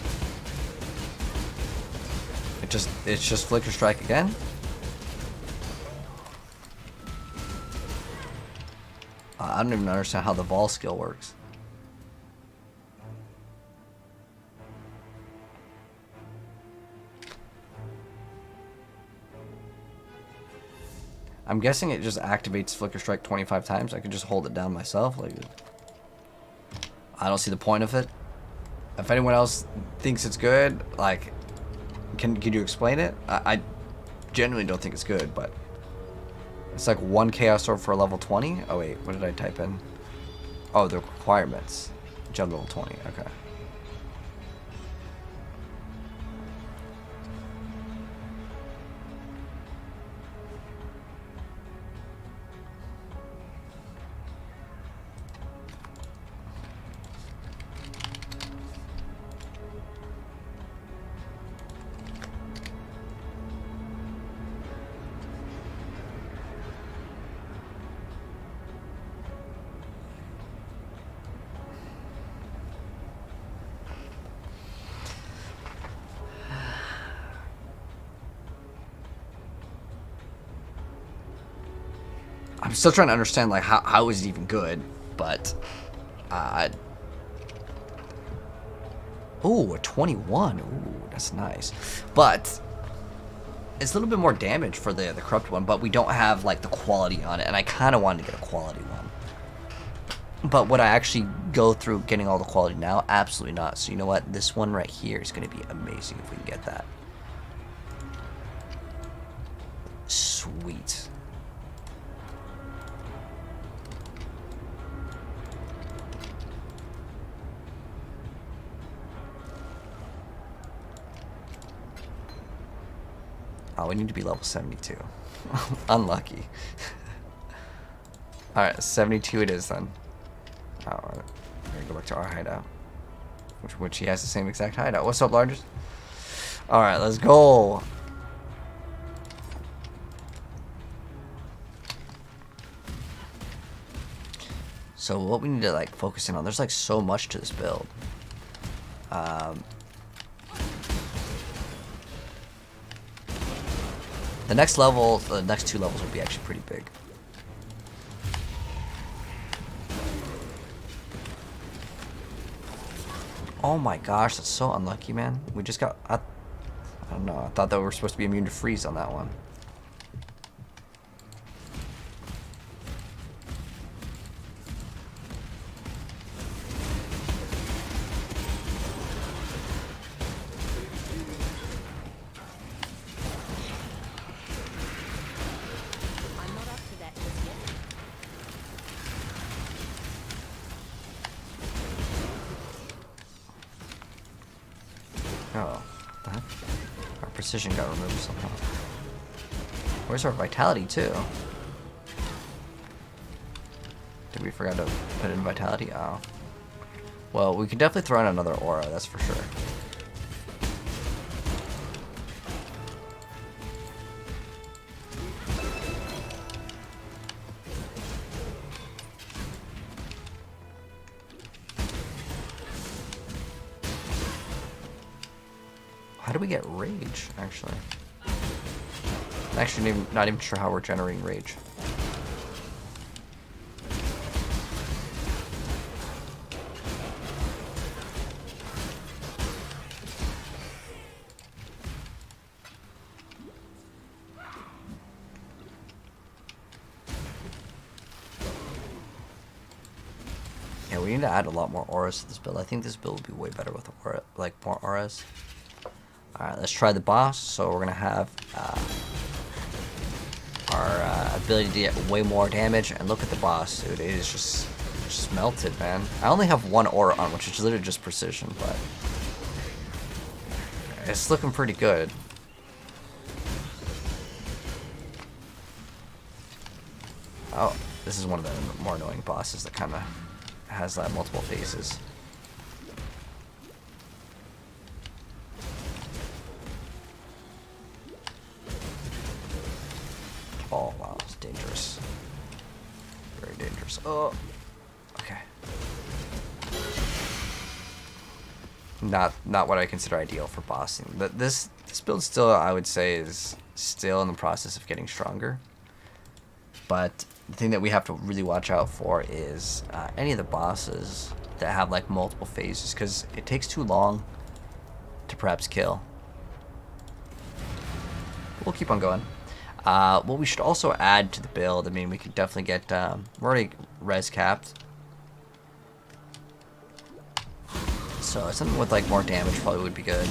It's just Flicker Strike again. I don't even understand how the Vol skill works. I'm guessing it just activates Flicker Strike 25 times. I could just hold it down myself. Like, I don't see the point of it. If anyone else thinks it's good, like, can you explain it? I genuinely don't think it's good, but it's like 1 Chaos Orb for a level 20. Oh wait, what did I type in? Oh, the requirements. Jump level 20. Okay. I'm still trying to understand like how is it even good, but ooh, a 21. Ooh, that's nice. But it's a little bit more damage for the corrupt one, but we don't have like the quality on it, and I kind of wanted to get a quality one. But would I actually go through getting all the quality now? Absolutely not. So you know what? This one right here is going to be amazing if we can get that. Sweet. Oh, we need to be level 72. Unlucky. Alright, 72 it is then. Oh, we're gonna go back to our hideout. Which he has the same exact hideout. What's up, largest? Alright, let's go. So what we need to like focus in on, there's like so much to this build. The next level, the next 2 levels will be actually pretty big. Oh my gosh, that's so unlucky, man. We just got, I don't know, I thought that we were supposed to be immune to freeze on that one. I'm not up to that just yet. Oh, what the heck? Our precision got removed somehow. Where's our vitality too? Did we forget to put in vitality? Oh. Well, we could definitely throw in another aura, that's for sure. How do we get rage, actually? I'm actually not even sure how we're generating rage. Yeah, we need to add a lot more auras to this build. I think this build will be way better with aura, like more auras. Alright, let's try the boss. So we're gonna have our ability to get way more damage, and look at the boss, dude. It is just melted, man. I only have 1 aura on, which is literally just precision, but it's looking pretty good. Oh, this is one of the more annoying bosses that kind of has multiple phases. Oh wow, it's dangerous. Very dangerous. Oh, okay. Not what I consider ideal for bossing. But this build still, I would say, is still in the process of getting stronger. But the thing that we have to really watch out for is any of the bosses that have like multiple phases, because it takes too long to perhaps kill. We'll keep on going. What we should also add to the build, I mean, we could definitely get, we're already res capped. So something with like more damage probably would be good.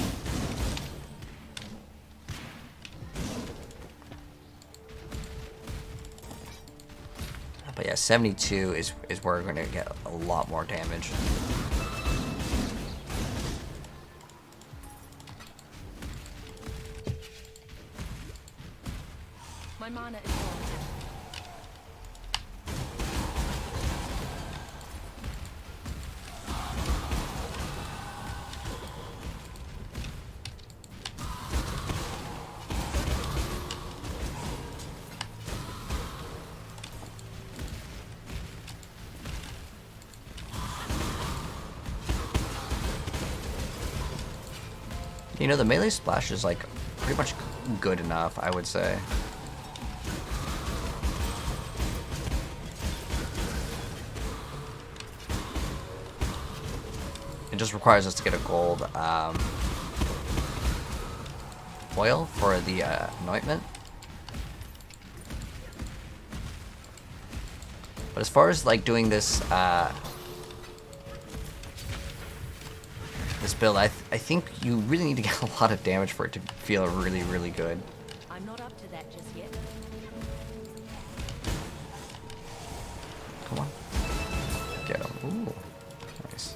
But yeah, 72 is where we're going to get a lot more damage. My mana is gone. You know, the melee splash is like pretty much good enough, I would say. just requires us to get a gold oil for the anointment. But as far as like doing this this build, I think you really need to get a lot of damage for it to feel really, really good. I'm not up to that just yet. Come on. Get him. Ooh. Nice.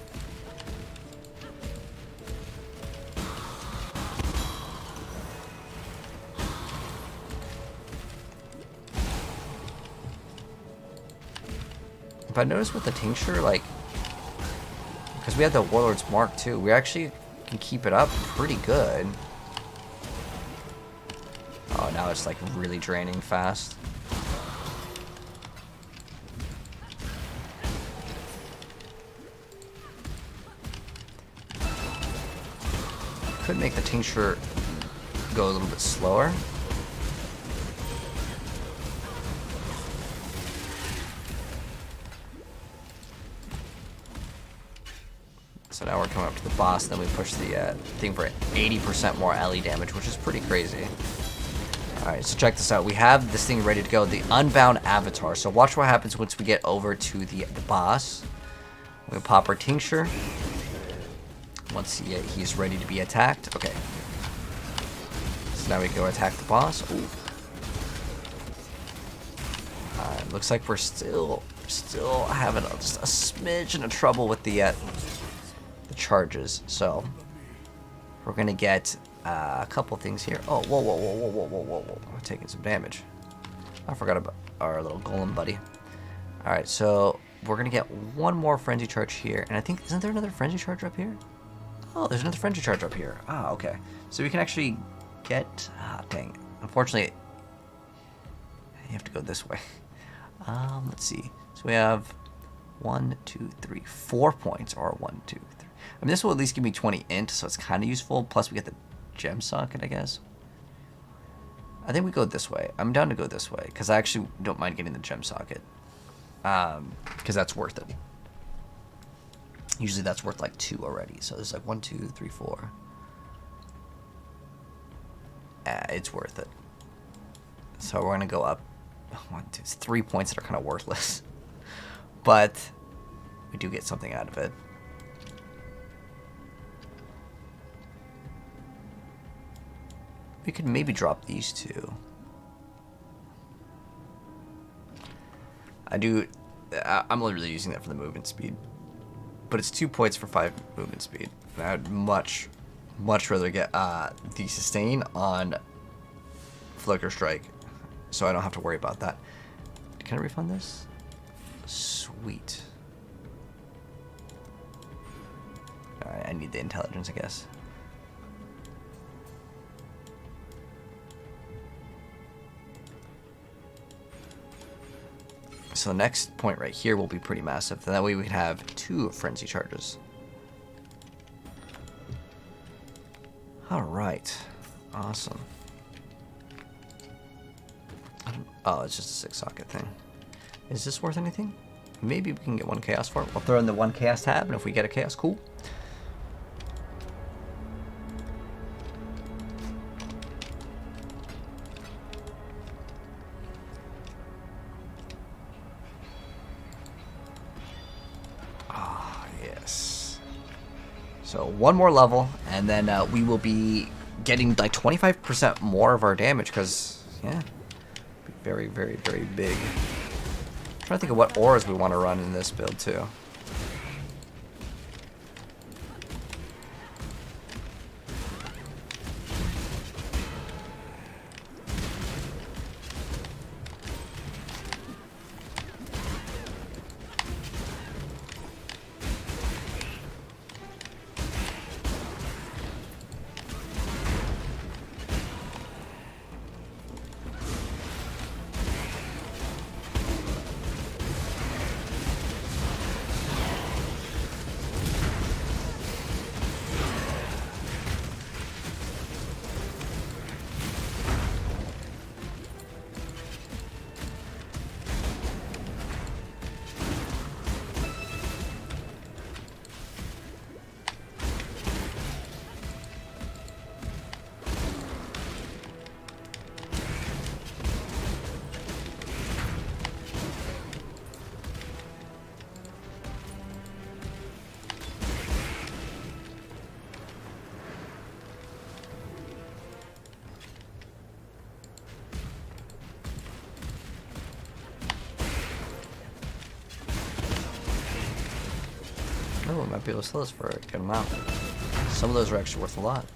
But I noticed with the tincture, like, because we had the Warlord's Mark too, we actually can keep it up pretty good. Oh, now it's like really draining fast. Could make the tincture go a little bit slower. So now we're coming up to the boss, then we push the thing for 80% more LE damage, which is pretty crazy. Alright, so check this out. We have this thing ready to go, the Unbound Avatar. So watch what happens once we get over to the boss. We pop our tincture. Once he's ready to be attacked. Okay. So now we go attack the boss. Ooh. Looks like we're still having just a smidgen of trouble with the charges. So we're gonna get a couple things here. Oh, whoa! We're taking some damage. I forgot about our little golem buddy. All right, so we're gonna get one more frenzy charge here, and I think isn't there another frenzy charge up here? Oh, there's another frenzy charge up here. Ah, okay. So we can actually get... Ah, dang. Unfortunately, you have to go this way. Let's see. So we have 1, 2, 3, 4 points, or 1, 2, 3. I mean, this will at least give me 20 int, so it's kind of useful. Plus, we get the gem socket, I guess. I think we go this way. I'm down to go this way, because I actually don't mind getting the gem socket. Because that's worth it. Usually that's worth like 2 already. So there's like 1, 2, 3, 4. It's worth it. So we're gonna go up 1, 2, 3 points that are kind of worthless, but we do get something out of it. We could maybe drop these 2. I'm literally using that for the movement speed. But it's 2 points for 5 movement speed. And I'd much rather get the sustain on Flicker Strike, so I don't have to worry about that. Can I refund this? Sweet. Alright, I need the intelligence, I guess. So the next point right here will be pretty massive. That way we can have 2 frenzy charges. Alright. Awesome. Oh, it's just a 6 socket thing. Is this worth anything? Maybe we can get 1 chaos for it. We'll throw in the 1 chaos tab, and if we get a chaos, cool. So 1 more level, and then we will be getting like 25% more of our damage, because, yeah, very, very, very big. I'm trying to think of what auras we want to run in this build, too. Oh, we might be able to sell this for a good amount. Some of those are actually worth a lot.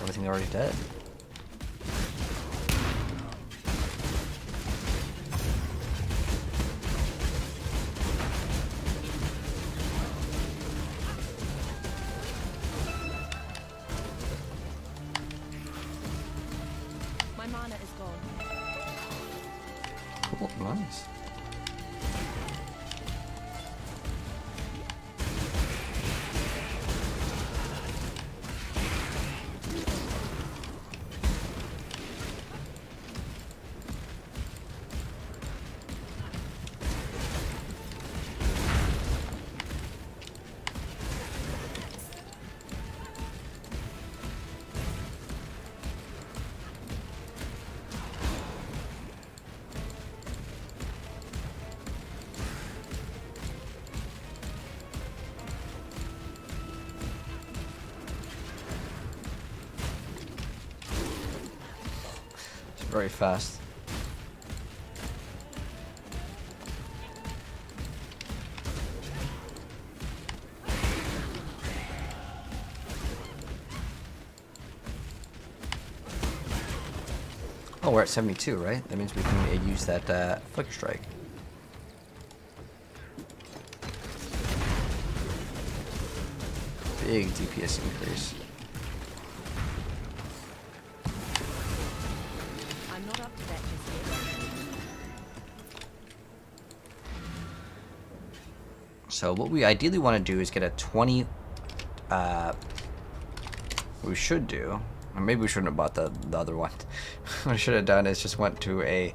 Everything already dead. My mana is gone. Cool, nice. Very fast. Oh, we're at 72, right? That means we can use that Flicker Strike. Big DPS increase. I'm not up to that just yet. So what we ideally want to do is get a 20. We should do, or maybe we shouldn't have bought the other one. What I should have done is just went to a.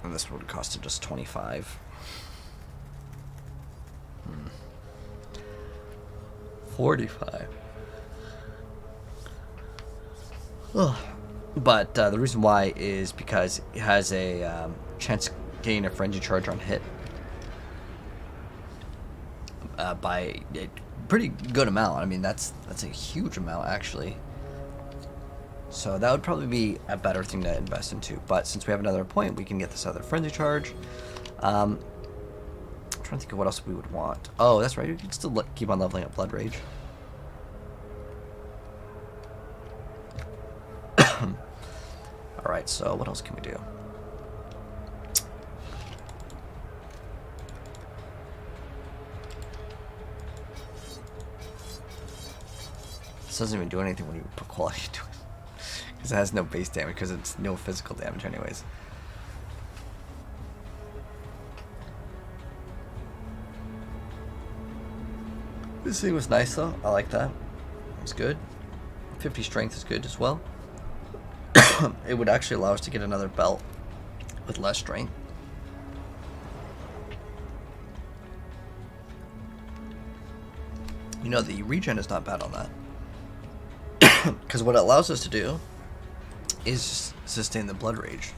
And this would have costed just 25. 45. Ugh. But the reason why is because it has a chance of getting a frenzy charge on hit by a pretty good amount. I mean, that's a huge amount actually. So that would probably be a better thing to invest into. But since we have another point, we can get this other frenzy charge. I'm trying to think of what else we would want. Oh, that's right. We can still keep on leveling up Blood Rage. Alright, so what else can we do? This doesn't even do anything when you put quality into it. Because it has no base damage, because it's no physical damage anyways. This thing was nice though. I like that. It's good. 50 strength is good as well. It would actually allow us to get another belt with less strength. You know, the regen is not bad on that. Because what it allows us to do is sustain the Blood Rage.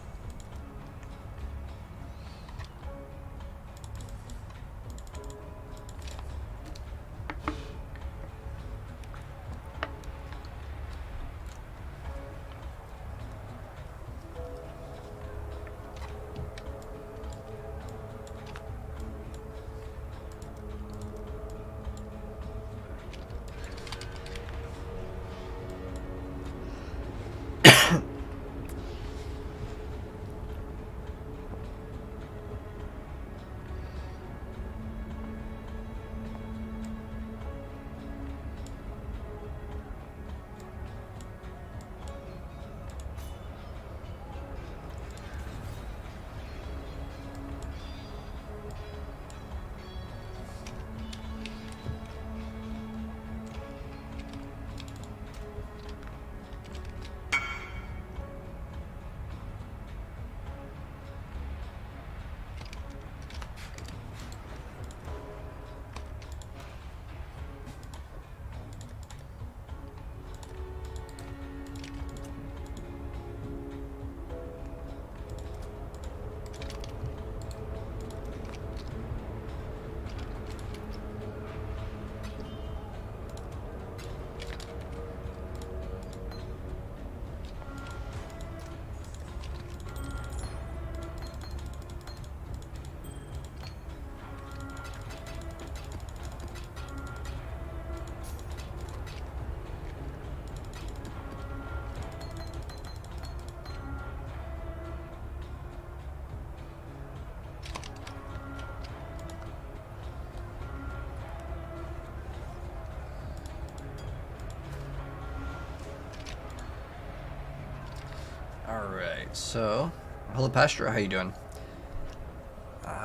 Alright, so hello Pastor, how you doing?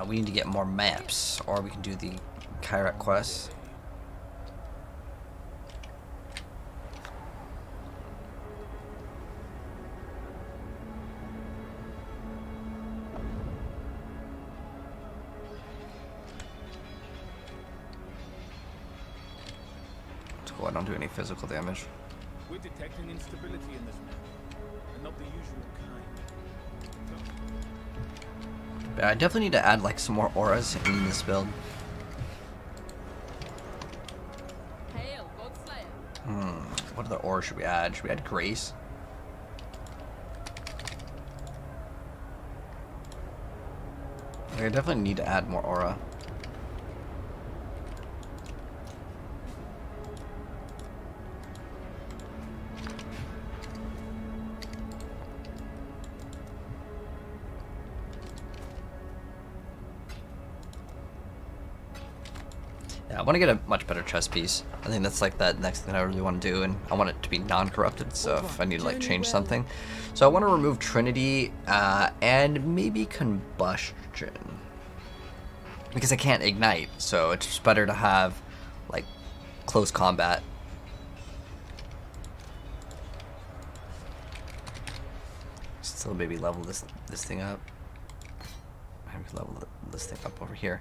We need to get more maps, or we can do the Kyrat quest. Let's go, I don't do any physical damage. We're detecting instability in this map, and not the usual kind. But I definitely need to add like some more auras in this build. Hail, Godslayer. What other aura should we add? Should we add Grace? I definitely need to add more aura. Yeah, I want to get a much better chess piece. I think that's like that next thing I really want to do, and I want it to be non-corrupted, so if I need to like change something. So I want to remove Trinity and maybe Combustion. Because I can't ignite, so it's just better to have like close combat. Still maybe level this thing up. Maybe level this thing up over here.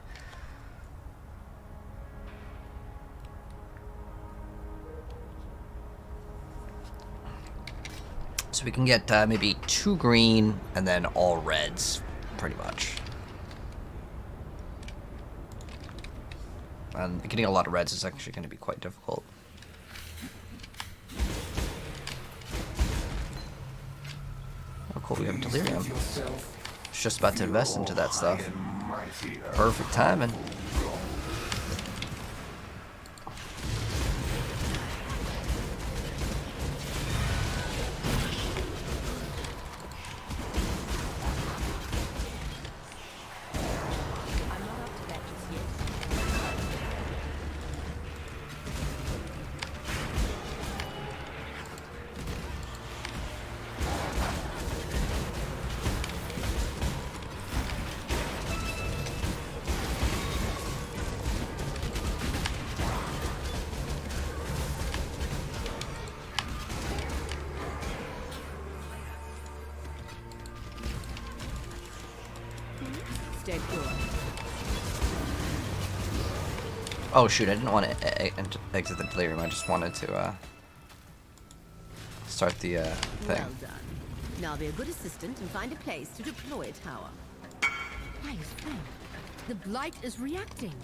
So we can get maybe 2 green and then all reds, pretty much. And getting a lot of reds is actually going to be quite difficult. Oh cool, we have Delirium. It's just about to invest into that stuff. Perfect timing. I'm not up to that just yet. Stay pure. Oh shoot, I didn't want to exit the Delirium, I just wanted to start the thing. Well done. Now be a good assistant and find a place to deploy a tower. Why is Frank? The blight is reacting.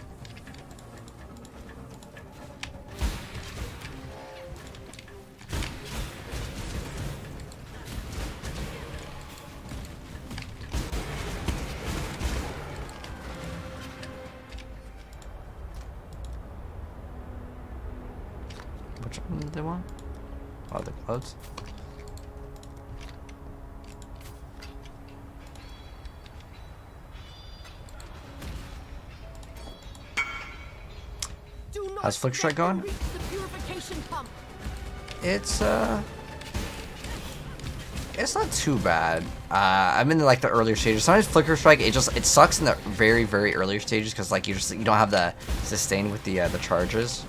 Which one did they want? Oh, the clouds. Do not How's Flick Strike going? reach the purification pump. It's not too bad. I'm in like the earlier stages. Sometimes Flicker Strike, it sucks in the very earlier stages because like you don't have the sustain with the charges.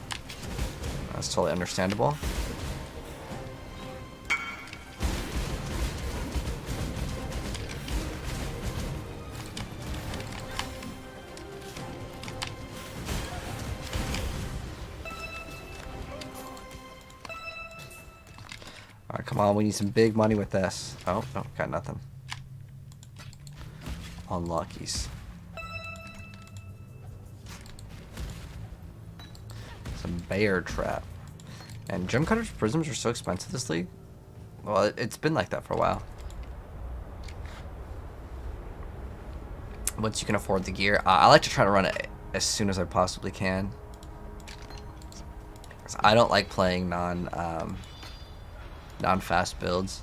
That's totally understandable. Alright, come on, we need some big money with this. Oh, no, got nothing. Unlockies. Some bear trap. And gem cutters prisms are so expensive this league. Well, it's been like that for a while. Once you can afford the gear, I like to try to run it as soon as I possibly can. I don't like playing non-fast builds.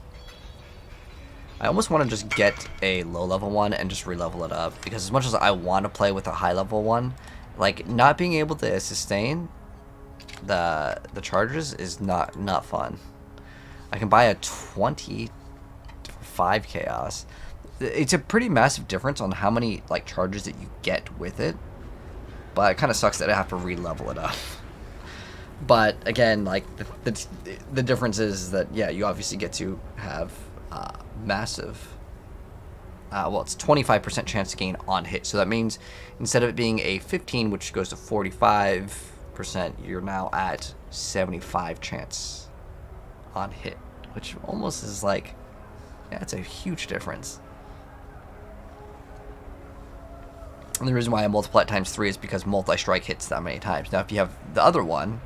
I almost want to just get a low-level one and just re-level it up, because as much as I want to play with a high-level one, like not being able to sustain the charges is not fun. I can buy a 20 for 5 chaos. It's a pretty massive difference on how many like charges that you get with it. But it kind of sucks that I have to re-level it up. But again, like the difference is that yeah, you obviously get to have massive. Well, it's 25% chance to gain on hit. So that means instead of it being a 15, which goes to 45%, you're now at 75 chance on hit, which almost is like, yeah, it's a huge difference. And the reason why I multiply it times 3 is because multi-strike hits that many times. Now, if you have the other one,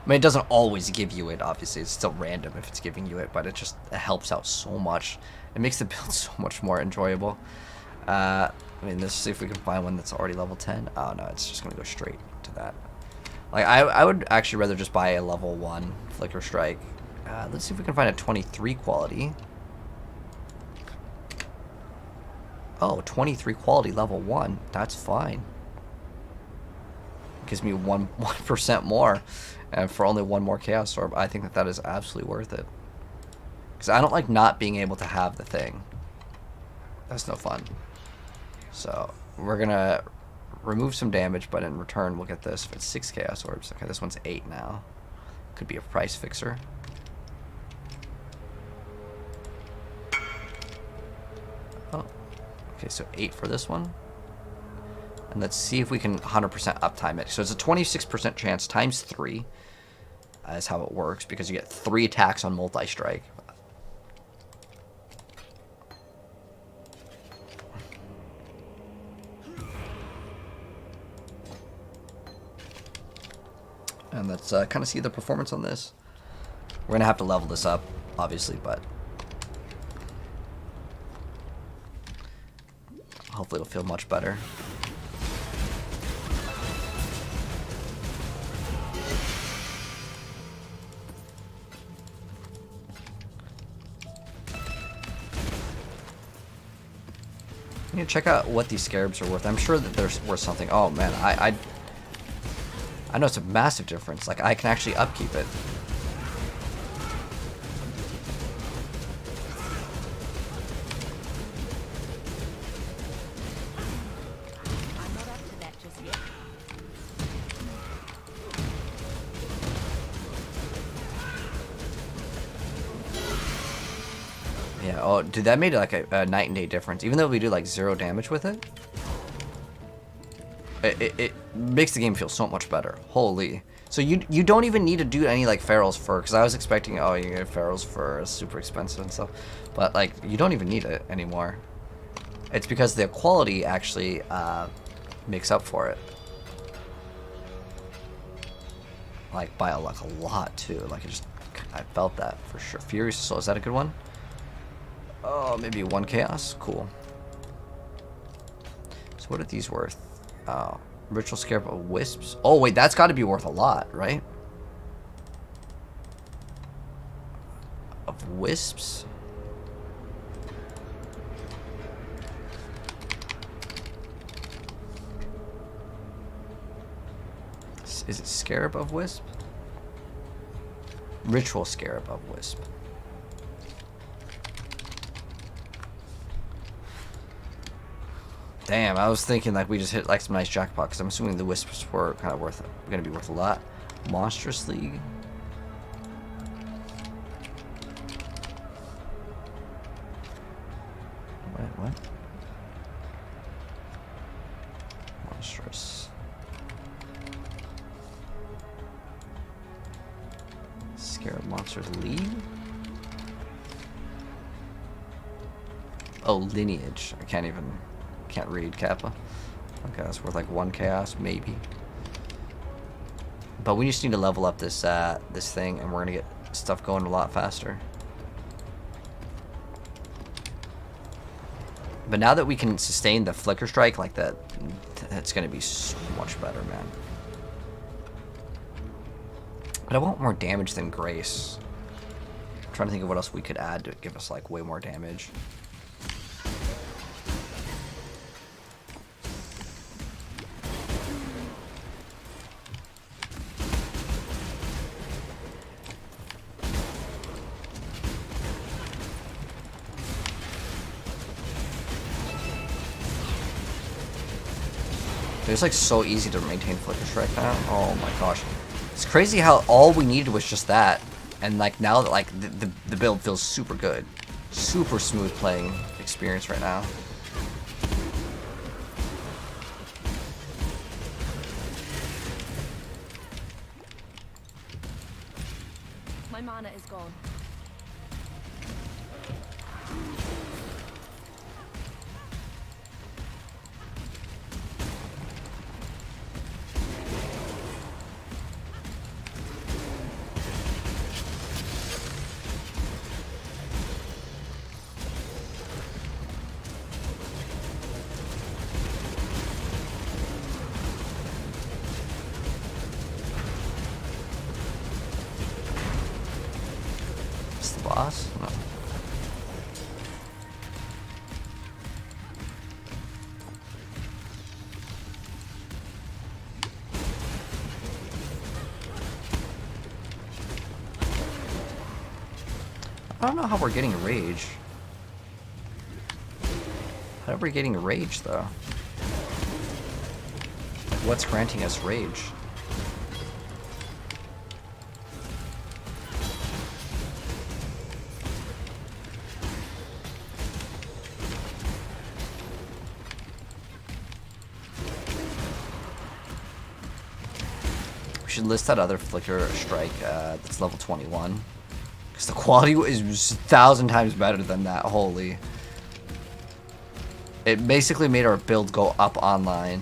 I mean, it doesn't always give you it, obviously. It's still random if it's giving you it, but it helps out so much. It makes the build so much more enjoyable. I mean, let's see if we can find one that's already level 10. Oh, no, it's just going to go straight to that. Like, I would actually rather just buy a level 1 Flicker Strike. Let's see if we can find a 23 quality. Oh, 23 quality level 1. That's fine. Gives me 1% more. And for only 1 more Chaos Orb, I think that is absolutely worth it. Because I don't like not being able to have the thing. That's no fun. So, we're going to remove some damage, but in return, we'll get this. It's 6 Chaos Orbs. Okay, this one's 8 now. Could be a price fixer. Oh. Okay, so 8 for this one. And let's see if we can 100% uptime it. So it's a 26% chance times 3. Is how it works, because you get 3 attacks on multi-strike. And let's kind of see the performance on this. We're going to have to level this up, obviously, but hopefully it'll feel much better. You need to check out what these scarabs are worth. I'm sure that they're worth something. Oh man, I know it's a massive difference. Like, I can actually upkeep it. I'm not up to that just yet. Yeah, oh, dude, that made like a night and day difference. Even though we do like 0 damage with it, it makes the game feel so much better. Holy. So you don't even need to do any like Pharaoh's Fur, because I was expecting, oh, you get Pharaoh's Fur, it's super expensive and stuff. But like, you don't even need it anymore. It's because the quality actually makes up for it. Like by like a lot too. Like I felt that for sure. Furious Soul, is that a good one? Oh, maybe 1 chaos? Cool. So what are these worth? Ritual Scarab of Wisps. Oh, wait, that's got to be worth a lot, right? Of Wisps? Is it Scarab of Wisp? Ritual Scarab of Wisp. Damn, I was thinking like we just hit like some nice jackpot, because I'm assuming the wisps were kind of going to be worth a lot. Monstrous League. Wait, what? Monstrous. Scarab Monsters League? Oh, Lineage. I can't read Kappa. Okay, that's worth like 1 chaos, maybe. But we just need to level up this this thing, and we're gonna get stuff going a lot faster. But now that we can sustain the Flicker Strike like that, that's gonna be so much better, man. But I want more damage than Grace. I'm trying to think of what else we could add to give us like way more damage. It's like so easy to maintain Flicker Strike now. Oh my gosh. It's crazy how all we needed was just that. And like now that like the build feels super good. Super smooth playing experience right now. My mana is gone. It's the boss? No. I don't know how we're getting rage. How are we getting rage though? Like, what's granting us rage? We should list that other Flicker Strike that's level 21. Because the quality is 1,000 times better than that. Holy. It basically made our build go up online.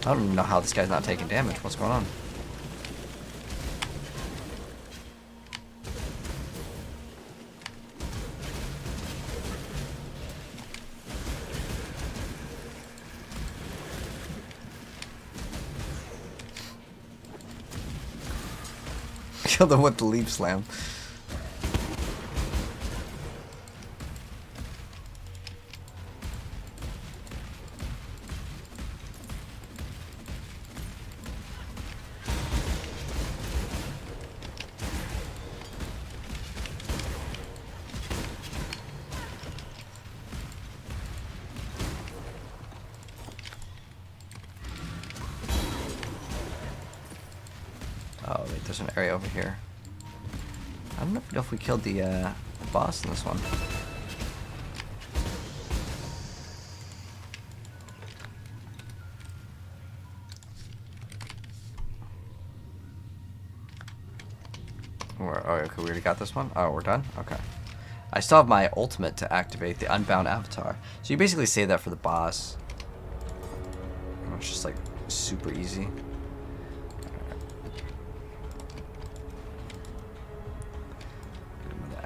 I don't even know how this guy's not taking damage. What's going on? Kill them with the leap slam. Oh, wait, there's an area over here. I don't know if we killed the boss in this one. Oh, okay, we already got this one? Oh, we're done? Okay. I still have my ultimate to activate the Unbound Avatar. So you basically save that for the boss. It's just like super easy.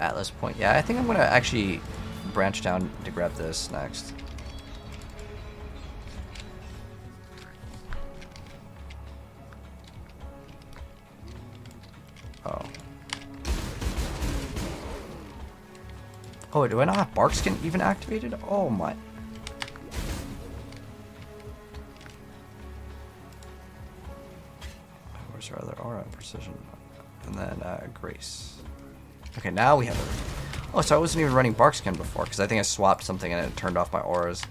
Atlas point. Yeah, I think I'm gonna actually branch down to grab this next. Oh. Oh, do I not have Bark Skin even activated? Oh my. Where's our other aura? Precision. And then Grace. Okay, now we have it. Oh, so I wasn't even running Bark Skin before, because I think I swapped something and it turned off my auras.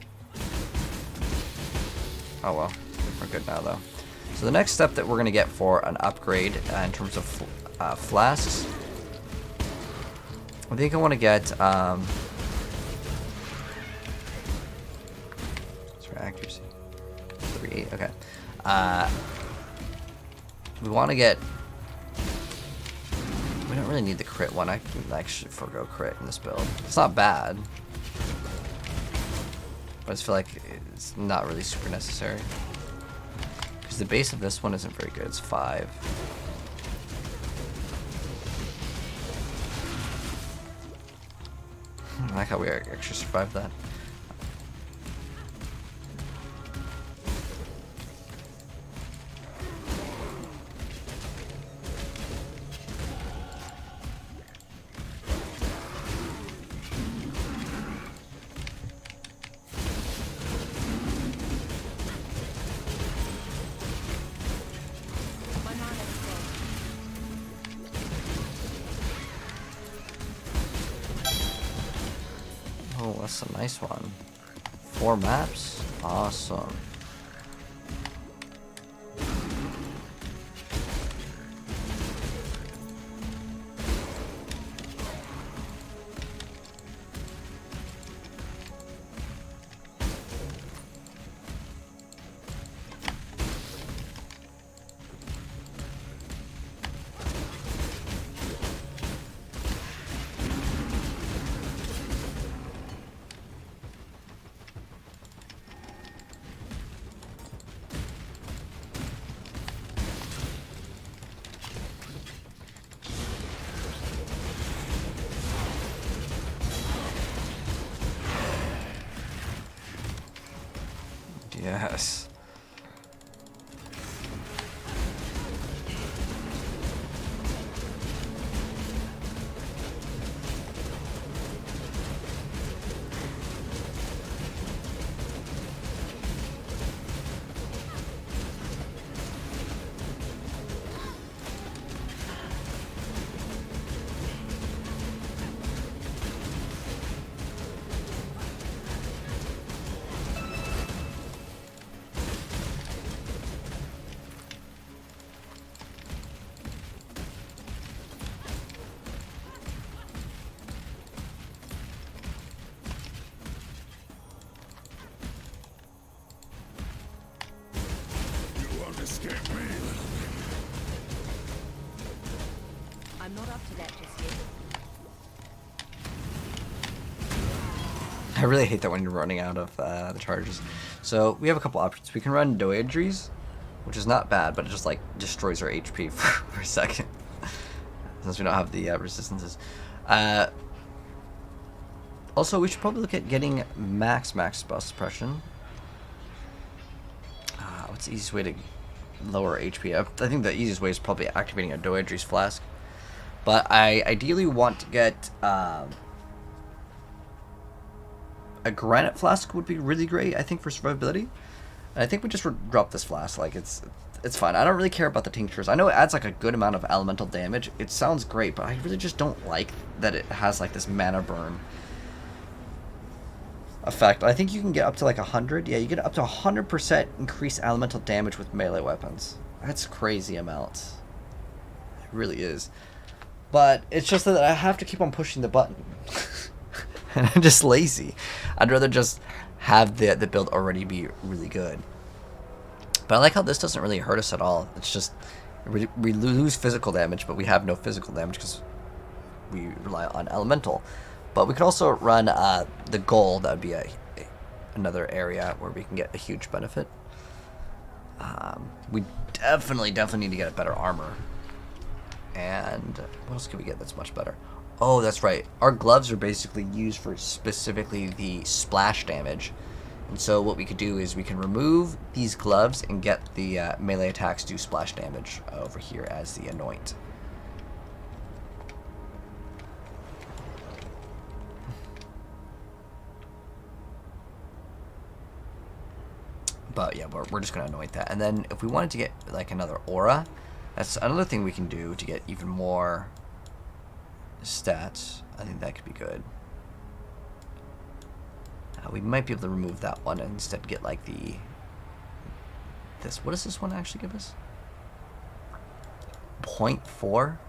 Oh well, we're good now though. So the next step that we're going to get for an upgrade in terms of flasks, I think I want to get, sorry, accuracy, 3-8, okay. We want to get, we don't really need the crit one. I can actually forgo crit in this build. It's not bad, but I just feel like it's not really super necessary. Because the base of this one isn't very good. It's 5. I like how we actually survived that. That's a nice one. 4 maps? Awesome. Yes. I'm not up to that just yet. I really hate that when you're running out of the charges. So we have a couple options. We can run Doedries, which is not bad, but it just like destroys our HP for a second. Since we don't have the resistances. Also, we should probably look at getting max spell suppression. What's the easiest way to lower HP? I think the easiest way is probably activating a Doedries flask. But I ideally want to get a granite flask would be really great, I think, for survivability. And I think we just drop this flask. Like it's fine. I don't really care about the tinctures. I know it adds like a good amount of elemental damage. It sounds great, but I really just don't like that it has like this mana burn effect. I think you can get up to like 100. Yeah, you get up to 100% increased elemental damage with melee weapons. That's crazy amounts. It really is. But it's just that I have to keep on pushing the button. And I'm just lazy. I'd rather just have the build already be really good. But I like how this doesn't really hurt us at all. It's just we lose physical damage, but we have no physical damage because we rely on elemental. But we could also run the gold. That would be another area where we can get a huge benefit. We definitely need to get a better armor. And what else can we get that's much better? Oh, that's right. Our gloves are basically used for specifically the splash damage. And so what we could do is we can remove these gloves and get the melee attacks do splash damage over here as the anoint. But yeah, we're just going to anoint that. And then if we wanted to get like another aura, that's another thing we can do to get even more stats. I think that could be good. We might be able to remove that one and instead get like this. What does this one actually give us? 0.4?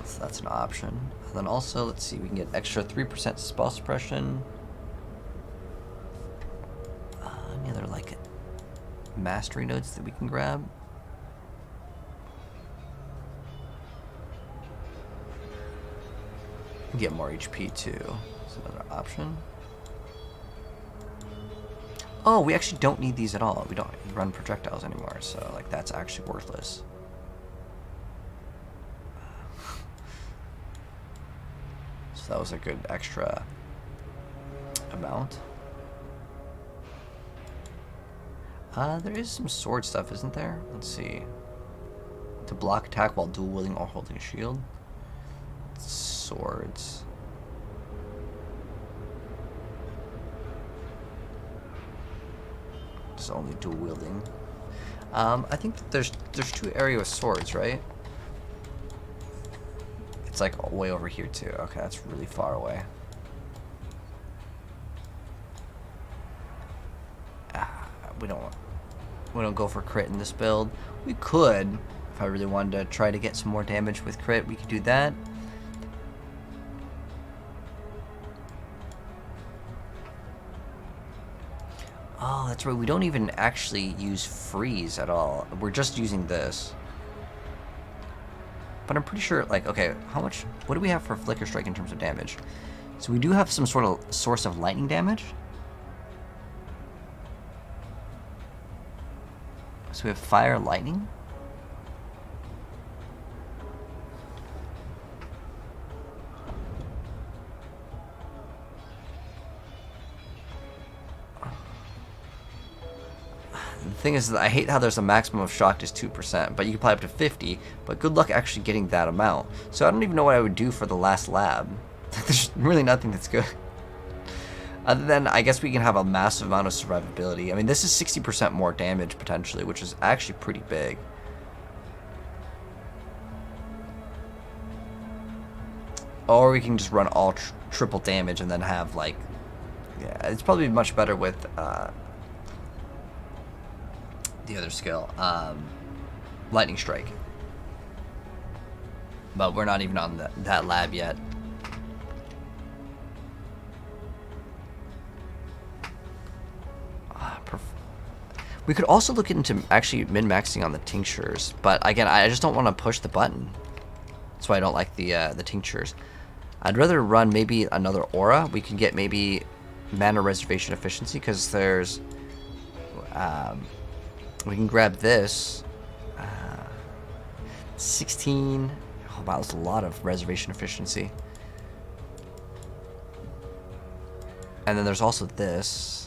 So that's an option. And then also, let's see, we can get extra 3% spell suppression. Any other like mastery notes that we can grab? Get more HP too. That's another option. Oh, we actually don't need these at all. We don't run projectiles anymore, so like that's actually worthless. So that was a good extra amount. There is some sword stuff, isn't there? Let's see. To block attack while dual wielding or holding a shield. Swords. It's only dual wielding. I think that there's 2 area with swords, right? It's like way over here too. Okay, that's really far away. We don't go for crit in this build. We could, if I really wanted to try to get some more damage with crit, we could do that. Oh, that's right. We don't even actually use freeze at all. We're just using this. But I'm pretty sure, like, okay, how much, what do we have for Flicker Strike in terms of damage? So we do have some sort of source of lightning damage. So we have fire, lightning. The thing is that I hate how there's a maximum of shocked is 2%, but you can apply up to 50, but good luck actually getting that amount. So I don't even know what I would do for the last lab. There's really nothing that's good. Other than, I guess we can have a massive amount of survivability. I mean, this is 60% more damage, potentially, which is actually pretty big. Or we can just run all triple damage and then have, like... Yeah, it's probably much better with the other skill. Lightning Strike. But we're not even on that lab yet. We could also look into actually min-maxing on the tinctures, but again, I just don't want to push the button. That's why I don't like the tinctures. I'd rather run maybe another aura. We can get maybe mana reservation efficiency, because there's... we can grab this. 16... Oh wow, that's a lot of reservation efficiency. And then there's also this.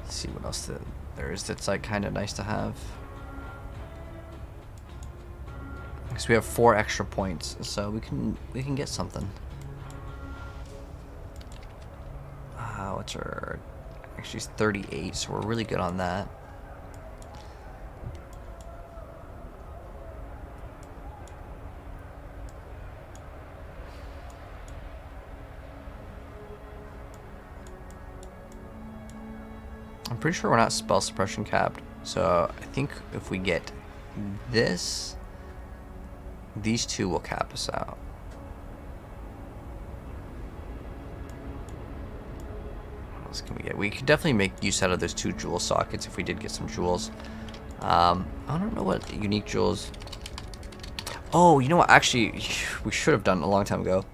See what else there is that's like kind of nice to have. Because we have 4 extra points, so we can get something. What's our... Actually, it's 38, so we're really good on that. I'm pretty sure we're not spell suppression capped, so I think if we get this, these 2 will cap us out. What else can we get? We could definitely make use out of those 2 jewel sockets if we did get some jewels. I don't know what unique jewels... Oh, you know what? Actually, we should have done a long time ago.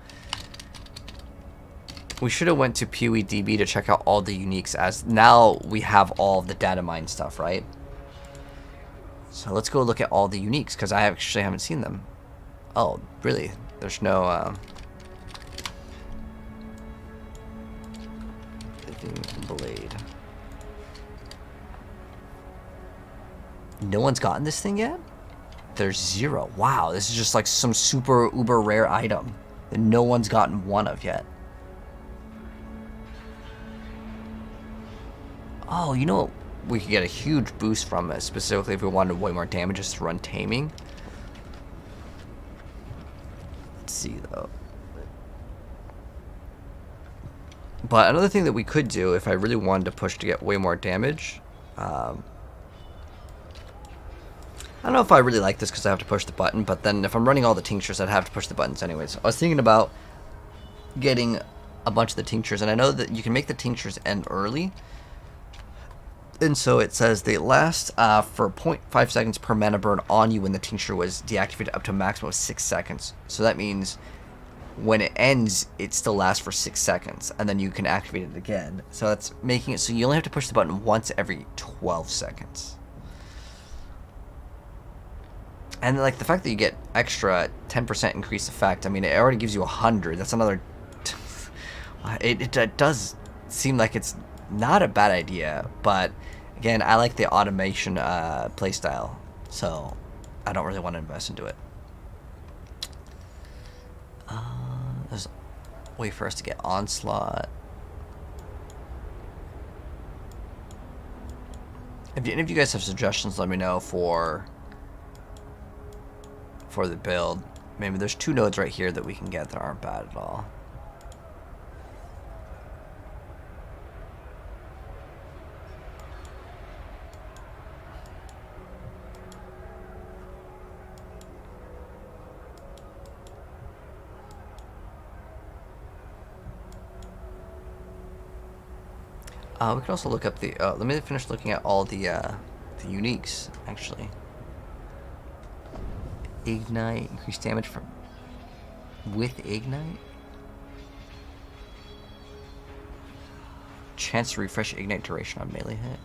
We should have went to PoEDB to check out all the uniques, as now we have all of the data mine stuff, right? So let's go look at all the uniques, because I actually haven't seen them. Oh, really? There's no, Living Blade. No one's gotten this thing yet? There's 0. Wow, this is just like some super uber rare item that no one's gotten one of yet. Oh, you know what? We could get a huge boost from it, specifically if we wanted way more damage just to run Taming. Let's see, though. But another thing that we could do, if I really wanted to push to get way more damage... I don't know if I really like this because I have to push the button, but then if I'm running all the tinctures, I'd have to push the buttons anyways. I was thinking about getting a bunch of the tinctures, and I know that you can make the tinctures end early. And so it says they last for 0.5 seconds per mana burn on you when the tincture was deactivated, up to a maximum of 6 seconds. So that means when it ends, it still lasts for 6 seconds, and then you can activate it again. So that's making it so you only have to push the button once every 12 seconds. And like the fact that you get extra 10% increased effect, I mean, it already gives you 100. That's another... it does seem like it's not a bad idea, but again, I like the automation playstyle, so I don't really want to invest into it. There's a way for us to get Onslaught. If any of you guys have suggestions, let me know for the build. Maybe there's 2 nodes right here that we can get that aren't bad at all. We can also look up the. Let me finish looking at all the uniques actually. Ignite, increase damage from with Ignite. Chance to refresh Ignite duration on melee hit.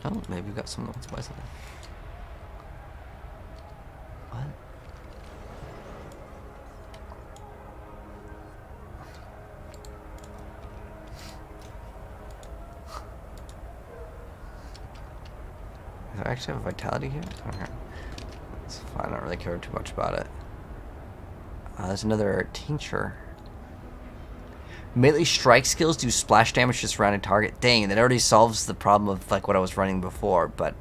Oh, maybe we've got someone that wants to buy something. What? Do I actually have a vitality here? Okay. It's fine, I don't really care too much about it. There's another tincture. Melee strike skills do splash damage to surrounding target. Dang, that already solves the problem of like what I was running before, but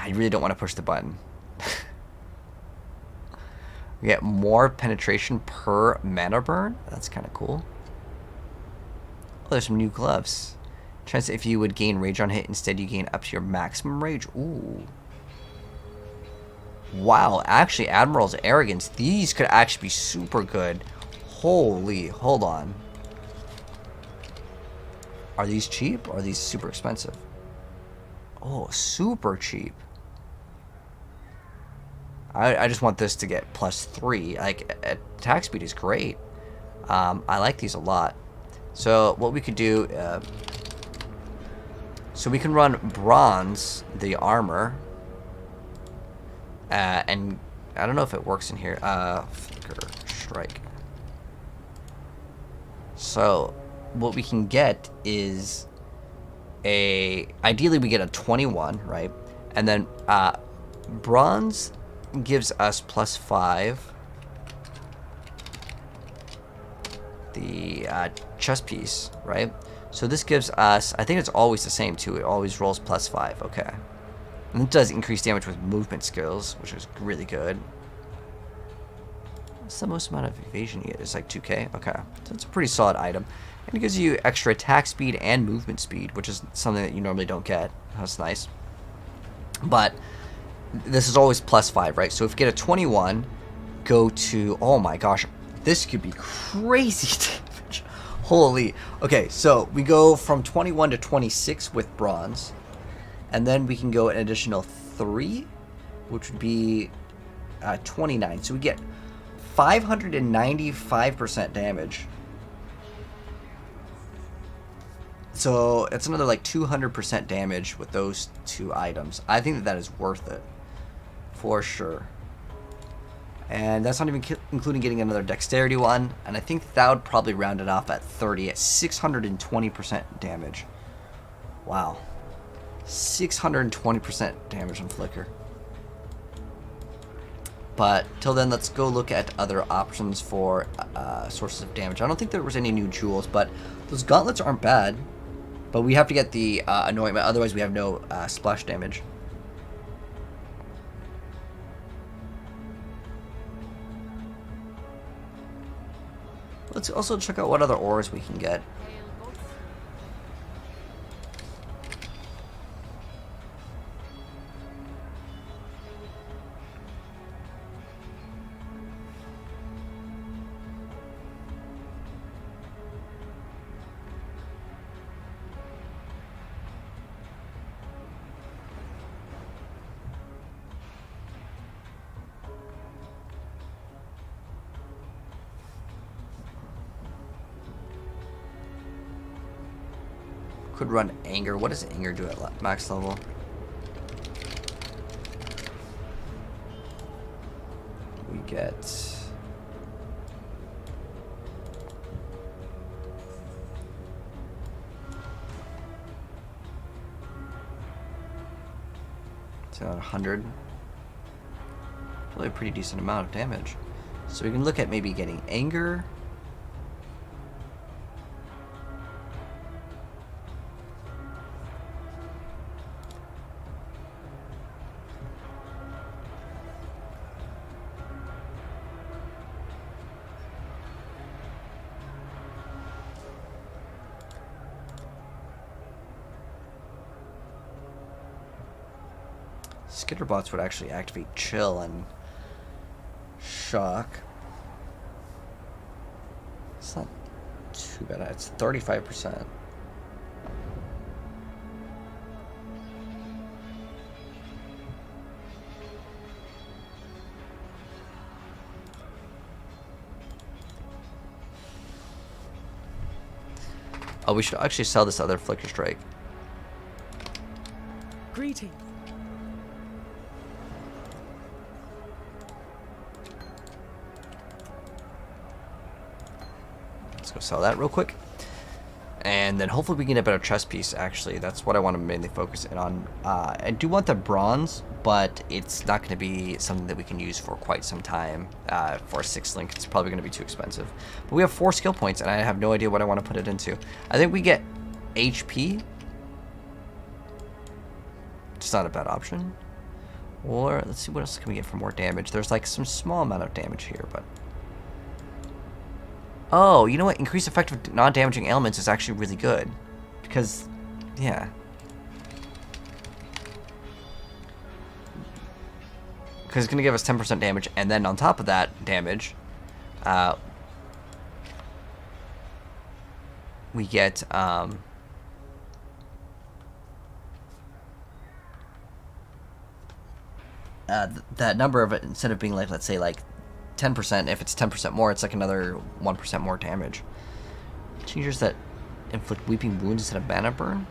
I really don't want to push the button. We get more penetration per mana burn. That's kind of cool. Oh, there's some new gloves. Chance if you would gain rage on hit, instead you gain up to your maximum rage. Ooh. Wow, actually Admiral's Arrogance. These could actually be super good. Holy, hold on. Are these cheap or are these super expensive? Oh, super cheap. I just want this to get +3. Like, attack speed is great. I like these a lot. So what we could do... so we can run bronze, the armor, and I don't know if it works in here. Flicker strike. So what we can get is ideally we get a 21, right? And then bronze gives us +5. The chest piece, right? So this gives us, I think it's always the same too, it always rolls +5, okay. And it does increase damage with movement skills, which is really good. What's the most amount of evasion you get? It's like 2k, okay. So it's a pretty solid item. And it gives you extra attack speed and movement speed, which is something that you normally don't get. That's nice. But this is always +5, right? So if you get a 21, go to, oh my gosh, this could be crazy damage. Holy. Okay, so we go from 21 to 26 with bronze. And then we can go an additional 3, which would be 29. So we get 595% damage. So it's another like 200% damage with those 2 items. I think that is worth it. For sure. And that's not even including getting another dexterity one. And I think that would probably round it off at 30 at 620% damage. Wow. 620% damage on Flicker. But till then, let's go look at other options for sources of damage. I don't think there was any new jewels, but those gauntlets aren't bad. But we have to get the anointment, otherwise we have no splash damage. Let's also check out what other ores we can get. Could run Anger. What does Anger do at max level? We get So 100. Probably a pretty decent amount of damage. So we can look at maybe getting anger. Skitterbots would actually activate chill and shock. It's not too bad. It's 35%. Oh, we should actually sell this other Flicker Strike. Greetings. Let's go sell that real quick. And then hopefully we can get a better chest piece, actually. That's what I want to mainly focus in on. I do want the bronze, but it's not going to be something that we can use for quite some time. For a 6 link, it's probably going to be too expensive. But we have 4 skill points, and I have no idea what I want to put it into. I think we get HP. It's not a bad option. Or, let's see, what else can we get for more damage? There's like some small amount of damage here, but... Oh, you know what? Increased effect of non-damaging elements is actually really good. Because, yeah. Because it's going to give us 10% damage, and then on top of that damage, we get, that number of it, instead of being like, let's say, like, 10%, if it's 10% more, it's like another 1% more damage. Tinctures that inflict weeping wounds instead of mana burn.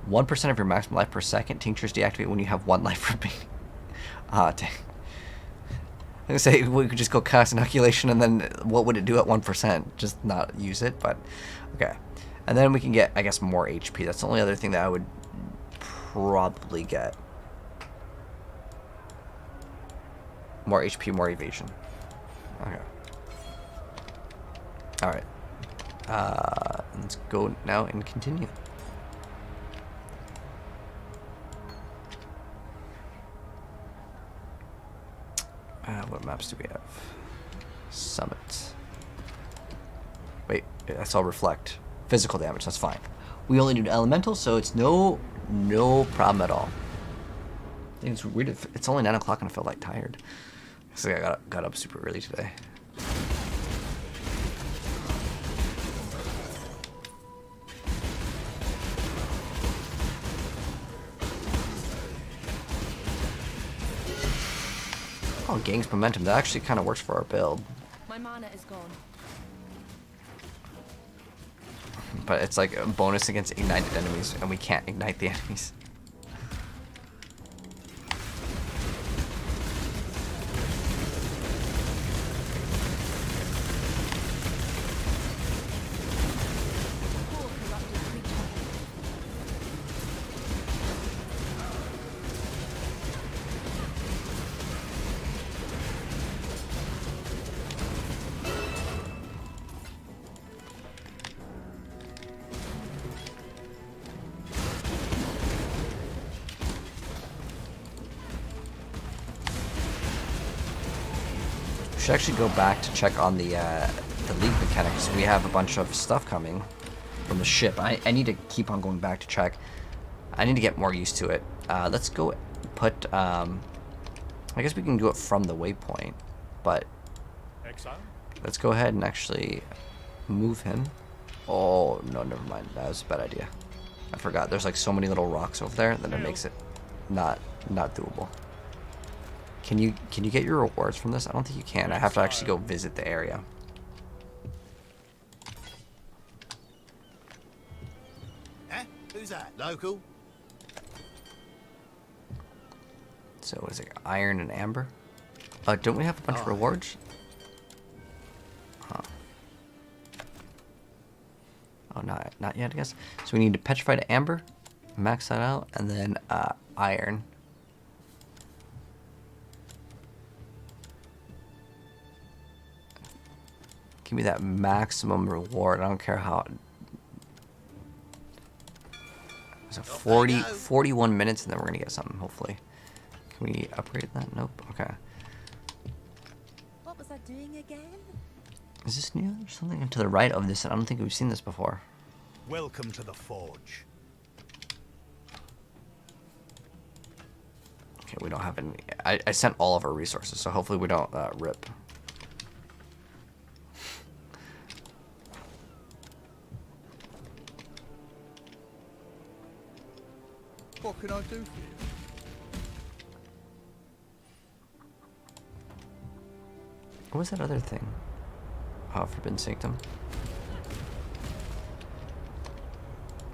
1% of your maximum life per second. Tinctures deactivate when you have 1 life remaining. Ah, dang. I was gonna say we could just go cast inoculation, and then what would it do at 1%? Just not use it, but okay. And then we can get, I guess, more HP. That's the only other thing that I would probably get. More HP, more evasion. Okay. Alright. Let's go now and continue. What maps do we have? Summit. Wait, that's all reflect. Physical damage, that's fine. We only do elemental, so it's no problem at all. I think it's weird. It's only 9 o'clock and I feel like tired. So I got up super early today. Oh, Gang's Momentum. That actually kind of works for our build. My mana is gone. But it's like a bonus against ignited enemies, and we can't ignite the enemies. We should actually go back to check on the league mechanics. We have a bunch of stuff coming from the ship. I need to keep on going back to check. I need to get more used to it. Let's go put... I guess we can do it from the waypoint, but... Exile? Let's go ahead and actually move him. Oh, no, never mind. That was a bad idea. I forgot. There's like so many little rocks over there that it makes it not doable. Can you get your rewards from this? I don't think you can. I have to actually go visit the area. Eh? Who's that? Local? So is it iron and amber? Don't we have a bunch of rewards? Huh. Oh, not yet, I guess. So we need to petrify to amber, max that out, and then iron. Give me that maximum reward. I don't care how. It's a 41 minutes, and then we're gonna get something. Hopefully, can we upgrade that? Nope. Okay. What was I doing again? Is this new? There's something to the right of this. I don't think we've seen this before. Welcome to the forge. Okay, we don't have any. I sent all of our resources, so hopefully we don't rip. What can I do for you? What was that other thing? Oh, Forbidden Sanctum.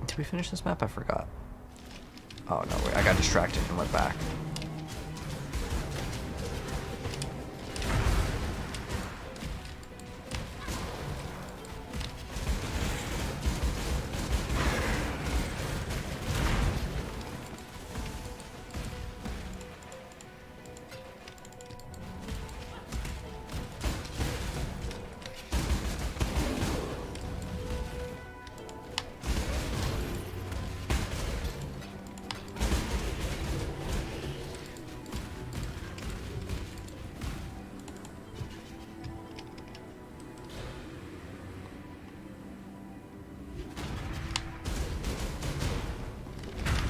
Did we finish this map? I forgot. Oh no, wait, I got distracted and went back.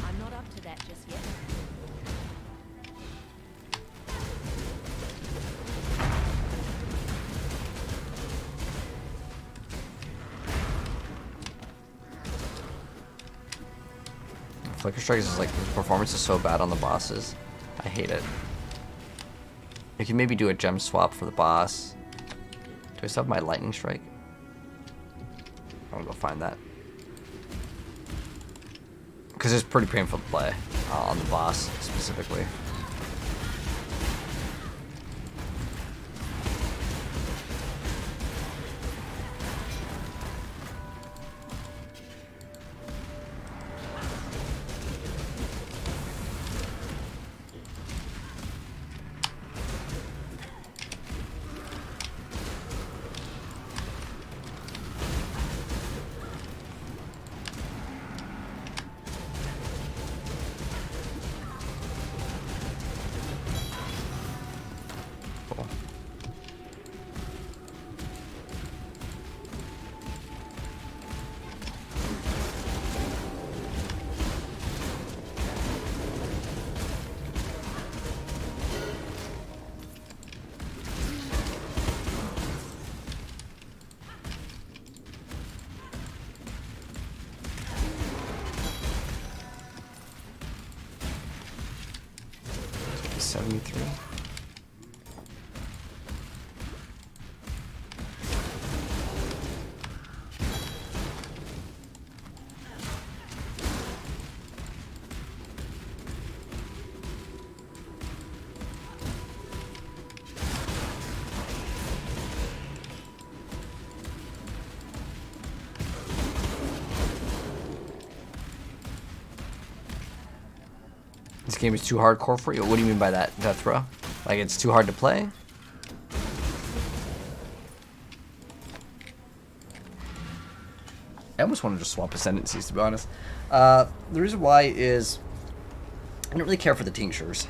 I'm not up to that just yet. Flicker Strike is just like, his performance is so bad on the bosses. I hate it. You can maybe do a gem swap for the boss. Do I still have my Lightning Strike? I'll go find that. Because it's pretty painful to play on the boss specifically. Cool. Take 73. This game is too hardcore for you? What do you mean by that, Death Row? Like it's too hard to play? I almost wanted to swap ascendancies, to be honest. The reason why is I don't really care for the tinctures.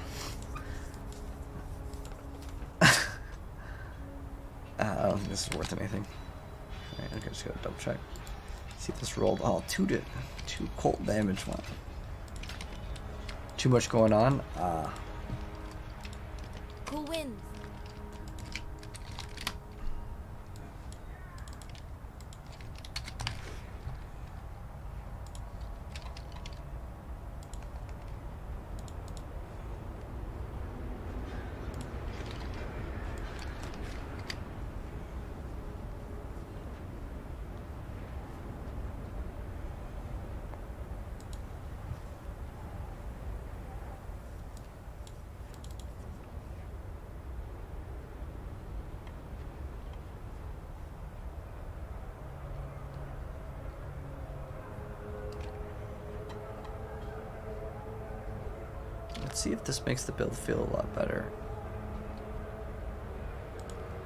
I don't think this is worth anything. Alright, okay, just gotta double check. See if this rolled. Oh, two cult damage. Wow. Too much going on. Cool wins. Let's see if this makes the build feel a lot better.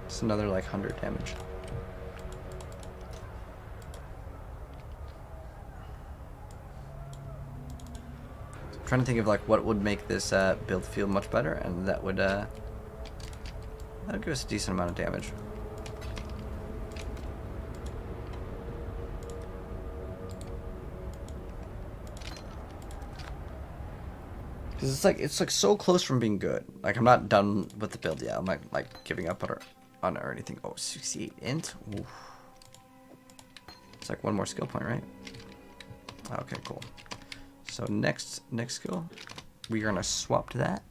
It's another like 100 damage. I'm trying to think of like what would make this build feel much better, and that would give us a decent amount of damage. Because it's like so close from being good. Like I'm not done with the build yet. I'm like giving up on it or anything. Oh, 68 int. Oof. It's like one more skill point, right? Okay, cool. So next skill, we are gonna swap to that.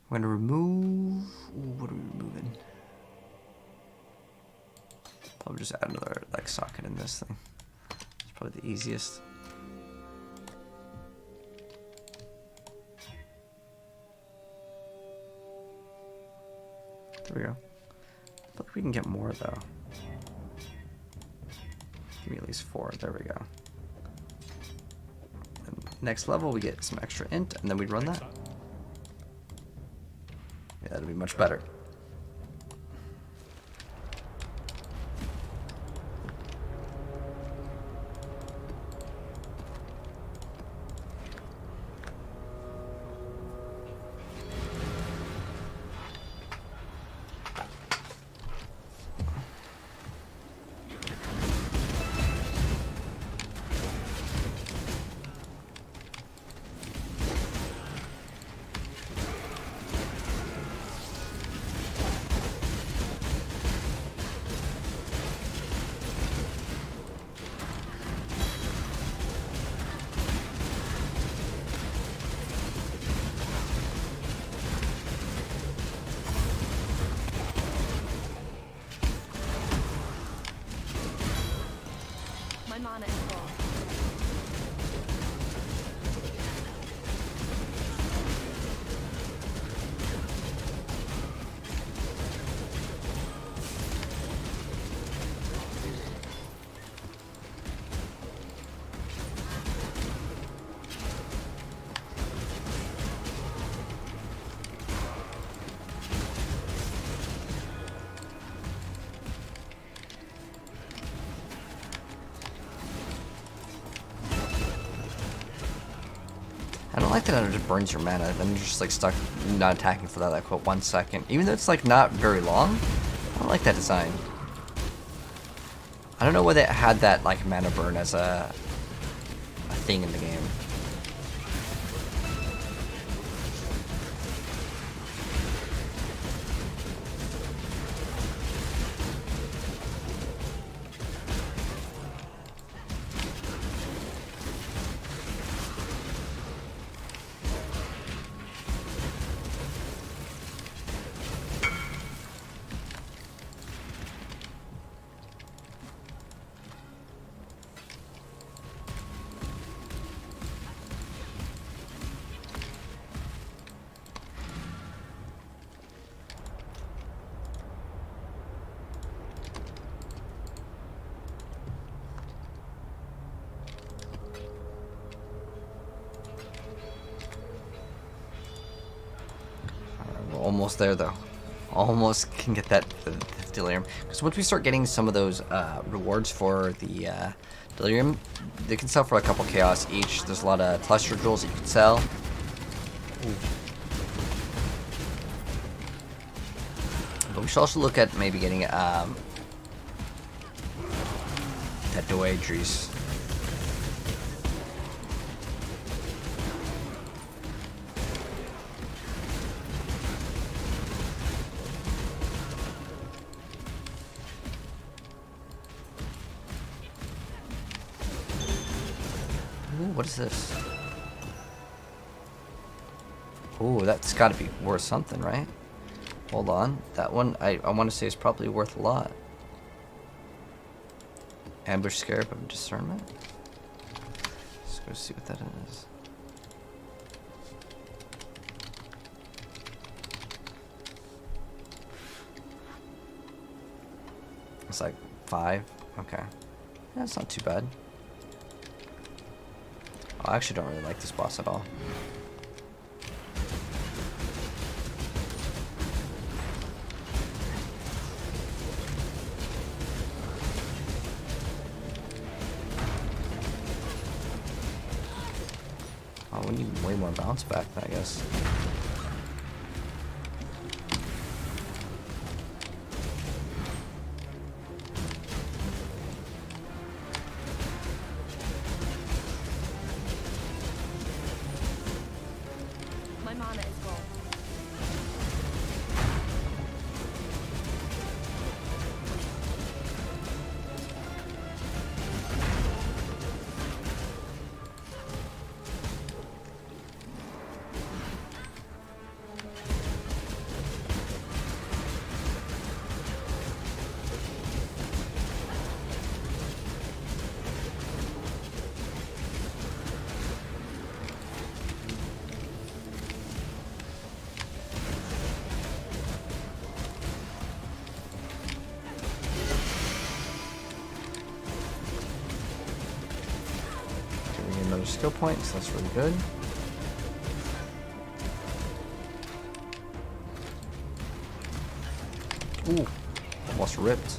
We're gonna remove. Ooh, what are we removing? Probably just add another like socket in this thing. It's probably the easiest. There we go. I feel like we can get more though. Give me at least 4. There we go. And next level, we get some extra int, and then we run that. Yeah, that'll be much better. My mana is full. I don't like that it just burns your mana, then you're just like stuck not attacking for that like what 1 second. Even though it's like not very long, I don't like that design. I don't know why they had that like mana burn as a thing in the game. We're almost there though. Almost can get that the delirium. Because once we start getting some of those rewards for the delirium, they can sell for a couple chaos each. There's a lot of cluster jewels that you can sell. Ooh. But we should also look at maybe getting that Doedries. Ooh, what is this? Ooh, that's got to be worth something, right? Hold on. That one, I want to say is probably worth a lot. Ambush Scarab of Discernment. Let's go see what that is. It's like 5. Okay. That's not too bad. I actually don't really like this boss at all. Oh, we need way more bounce back, I guess. My mana is gone. Another skill point, so that's really good. Ooh, almost ripped.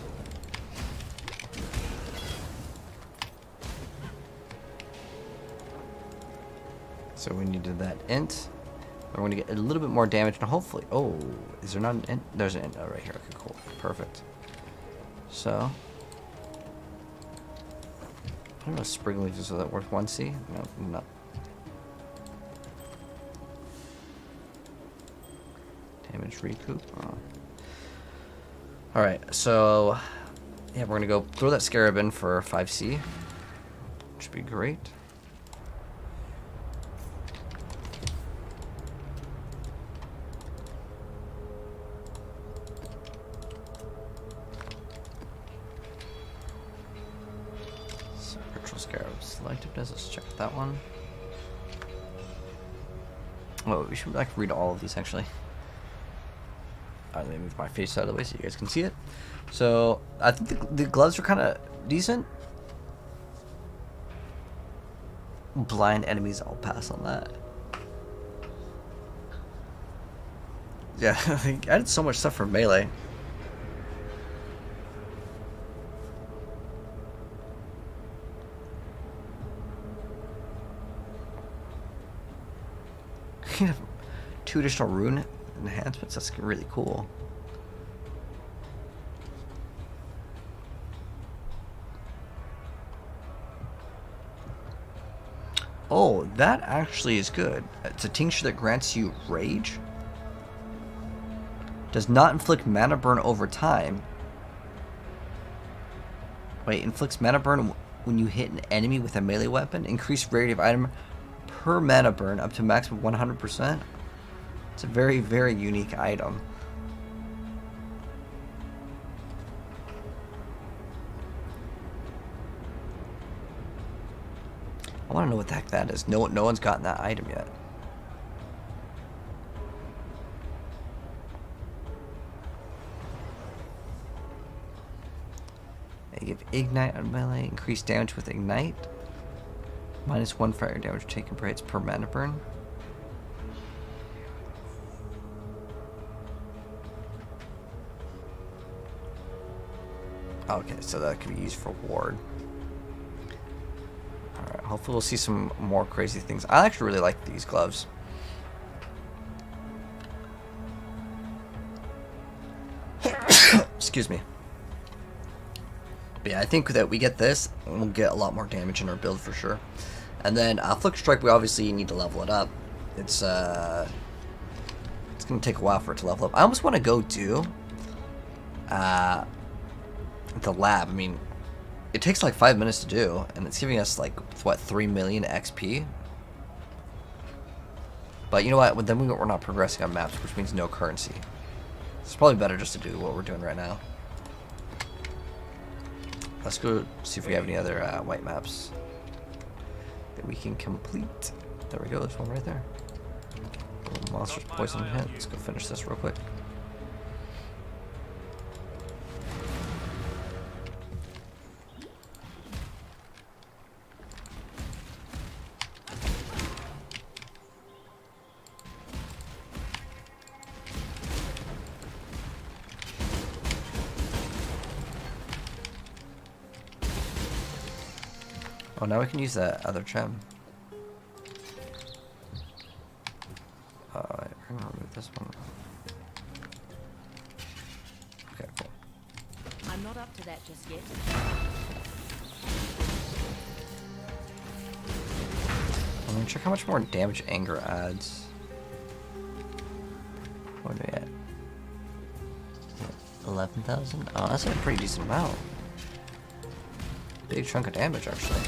So we needed that int. We're going to get a little bit more damage, and hopefully, oh, is there not an int? There's an int right here. Okay, cool, perfect. So. I don't know, Spring Leaf, is that worth 1C? No, not. Damage recoup. Oh. Alright, so yeah, we're gonna go throw that Scarab in for 5C. Which would be great. Scarab selectiveness. Let's check that one. Oh, we should like read all of these actually. Alright, let me move my face out of the way so you guys can see it. So I think the gloves are kind of decent. Blind enemies, I'll pass on that. Yeah, I think I did so much stuff for melee. You have 2 additional rune enhancements. That's really cool. Oh, that actually is good. It's a tincture that grants you rage. Does not inflict mana burn over time. Wait, inflicts mana burn when you hit an enemy with a melee weapon. Increased rarity of item per mana burn up to maximum 100%. It's a very, very unique item. I want to know what the heck that is. No one's gotten that item yet. They give Ignite on melee, increase damage with Ignite. -1 fire damage taken per hits per mana burn. Okay, so that could be used for ward. Alright, hopefully we'll see some more crazy things. I actually really like these gloves. Excuse me. But yeah, I think that we get this, and we'll get a lot more damage in our build for sure. And then Flicker Strike, we obviously need to level it up. It's gonna take a while for it to level up. I almost want to go do the lab. I mean, it takes like 5 minutes to do, and it's giving us like what, 3 million XP. But you know what? Then we're not progressing on maps, which means no currency. It's probably better just to do what we're doing right now. Let's go see if we have any other white maps that we can complete. There we go, there's one right there. Monsters poison hit. Let's go finish this real quick. Oh, now we can use that other gem. this one. Okay, cool. I'm not up to that just yet. I'm gonna check how much more damage anger adds. What are we at? 11,000? Oh, that's a pretty decent amount. Big chunk of damage, actually.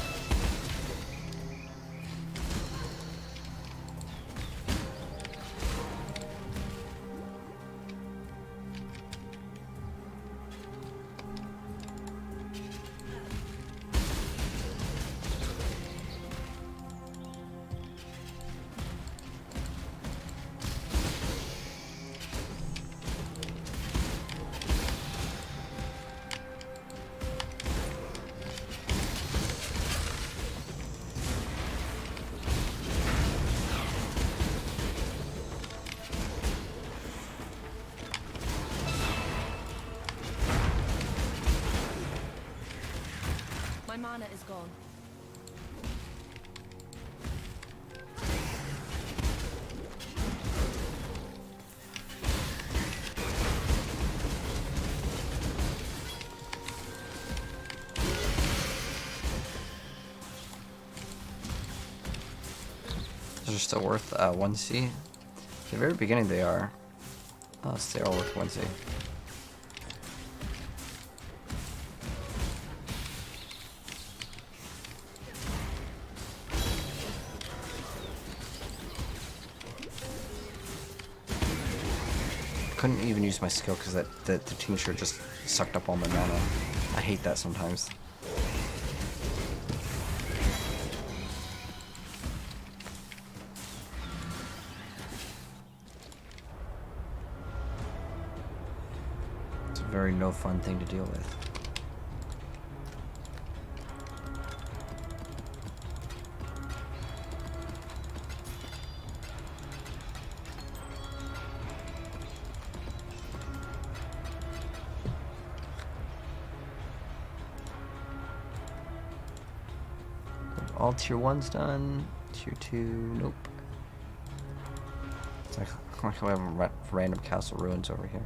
My mana is gone. Those are still worth 1C. At the very beginning they are. Oh, so they're all worth 1C. Couldn't even use my skill because the tincture just sucked up all my mana. I hate that sometimes. It's a very no fun thing to deal with. All tier 1's done. Tier 2, nope. It's like we have random castle ruins over here.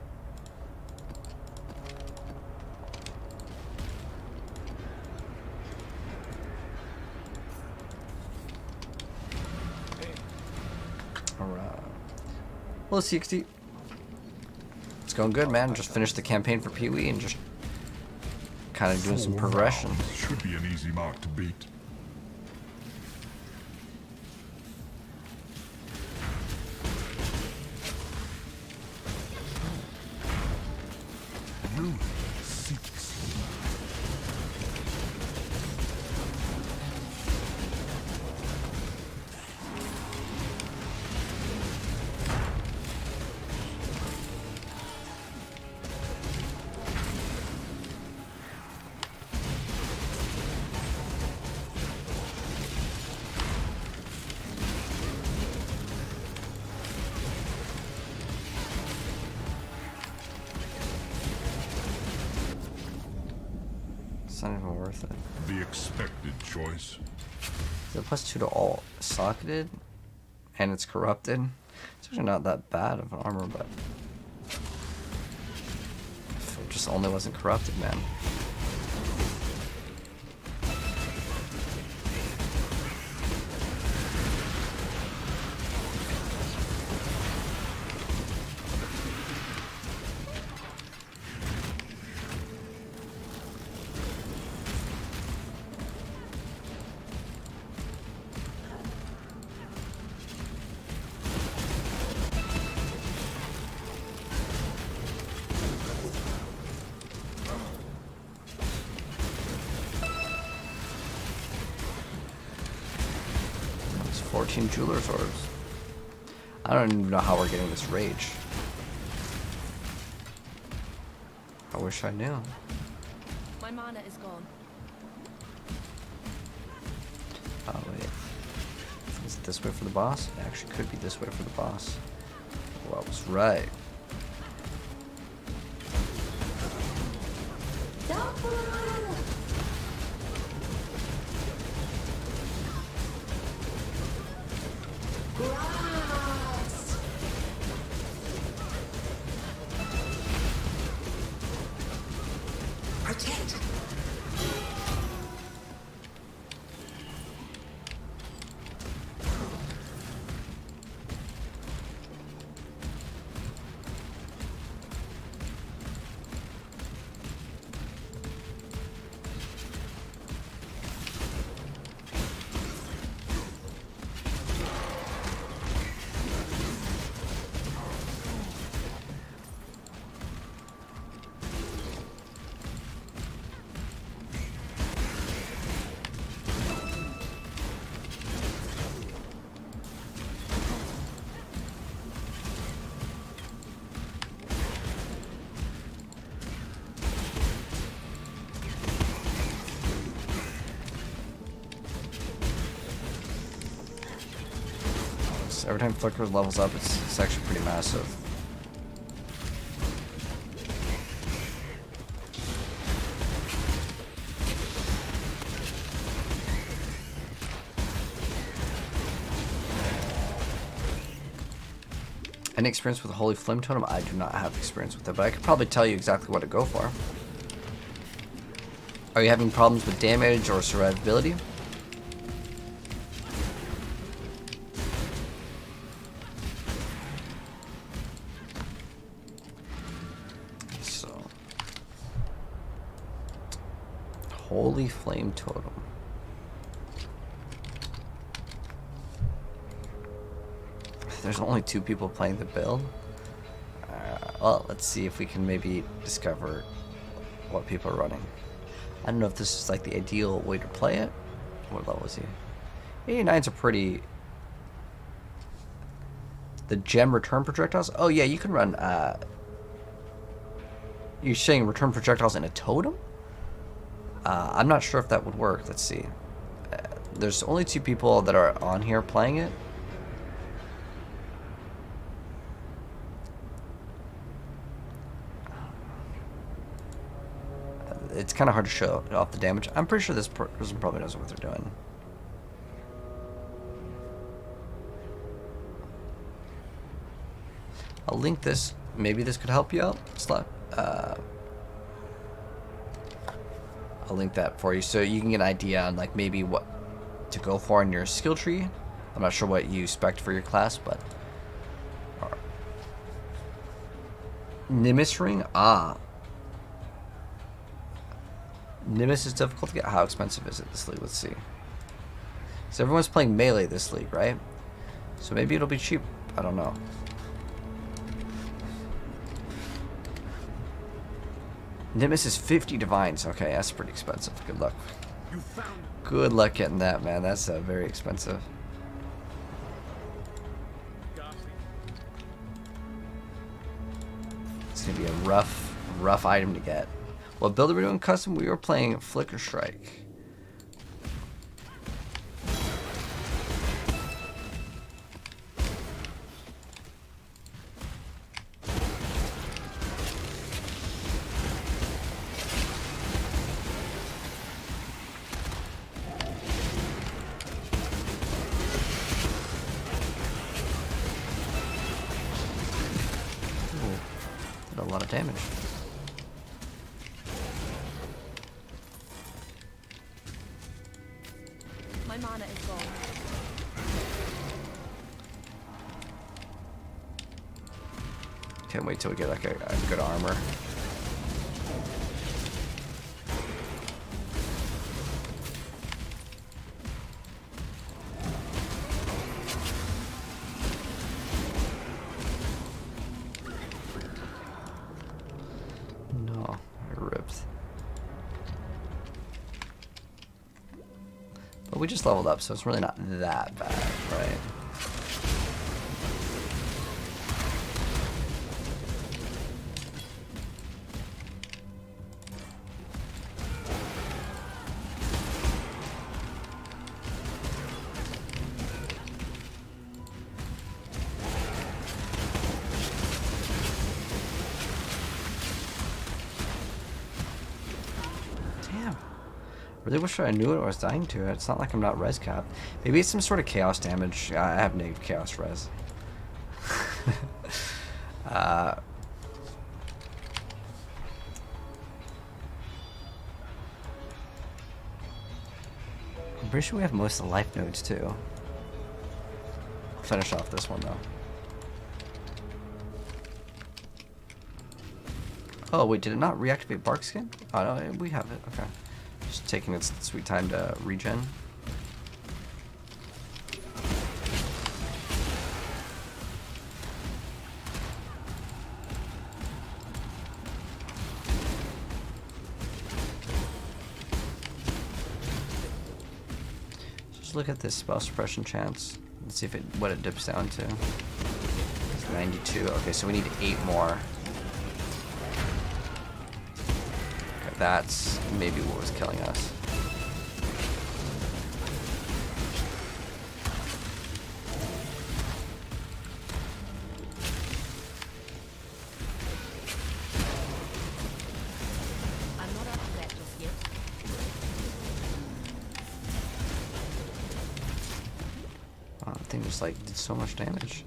Alright. Well, 60. It's going good, man. Just finished the campaign for Pee-wee and just kind of doing some progression. Should be an easy mark to beat. Route 6. It's not even worth it. The expected choice. The +2 to all socketed, and it's corrupted. It's actually not that bad of an armor, but if it just only wasn't corrupted, man. It's 14 Jeweler's Orbs. I don't even know how we're getting this rage. I wish I knew. My mana is gone. Oh wait. Is it this way for the boss? It actually could be this way for the boss. Well, I was right. So every time Flicker levels up, it's actually pretty massive. Any experience with the Holy Flame Totem? I do not have experience with it, but I could probably tell you exactly what to go for. Are you having problems with damage or survivability? So, Holy Flame Totem. There's only 2 people playing the build. Well, let's see if we can maybe discover what people are running. I don't know if this is like the ideal way to play it. What level is he? 89s are pretty... The gem return projectiles? Oh yeah, you can run... You're saying return projectiles in a totem? I'm not sure if that would work. Let's see. There's only 2 people that are on here playing it. It's kind of hard to show off the damage. I'm pretty sure this person probably knows what they're doing. I'll link this. Maybe this could help you out. I'll link that for you so you can get an idea on like maybe what to go for in your skill tree. I'm not sure what you expect for your class, but Nimbus Ring. Nimbus is difficult to get. How expensive is it this league? Let's see. So everyone's playing melee this league, right? So maybe it'll be cheap. I don't know. Nimbus is 50 divines. Okay, that's pretty expensive. Good luck. Good luck getting that, man. That's very expensive. It's gonna be a rough item to get. What build are we doing custom? We were playing Flicker Strike. Ooh, did a lot of damage. My mana is gone. Can't wait till we get like a good armor. No, I ripped. But we just leveled up, so it's really not that bad, right? Damn. Really wish I knew what I was dying to. It's not like I'm not res capped. Maybe it's some sort of chaos damage. I have negative chaos res. I'm pretty sure we have most of the life nodes too. I'll finish off this one though. Oh wait, did it not reactivate Bark Skin? Oh no, we have it. Okay. Just taking its sweet time to regen. Just look at this spell suppression chance. Let's see if what it dips down to. It's 92. Okay, so we need 8 more. That's maybe what was killing us. Wow, that thing just like did so much damage.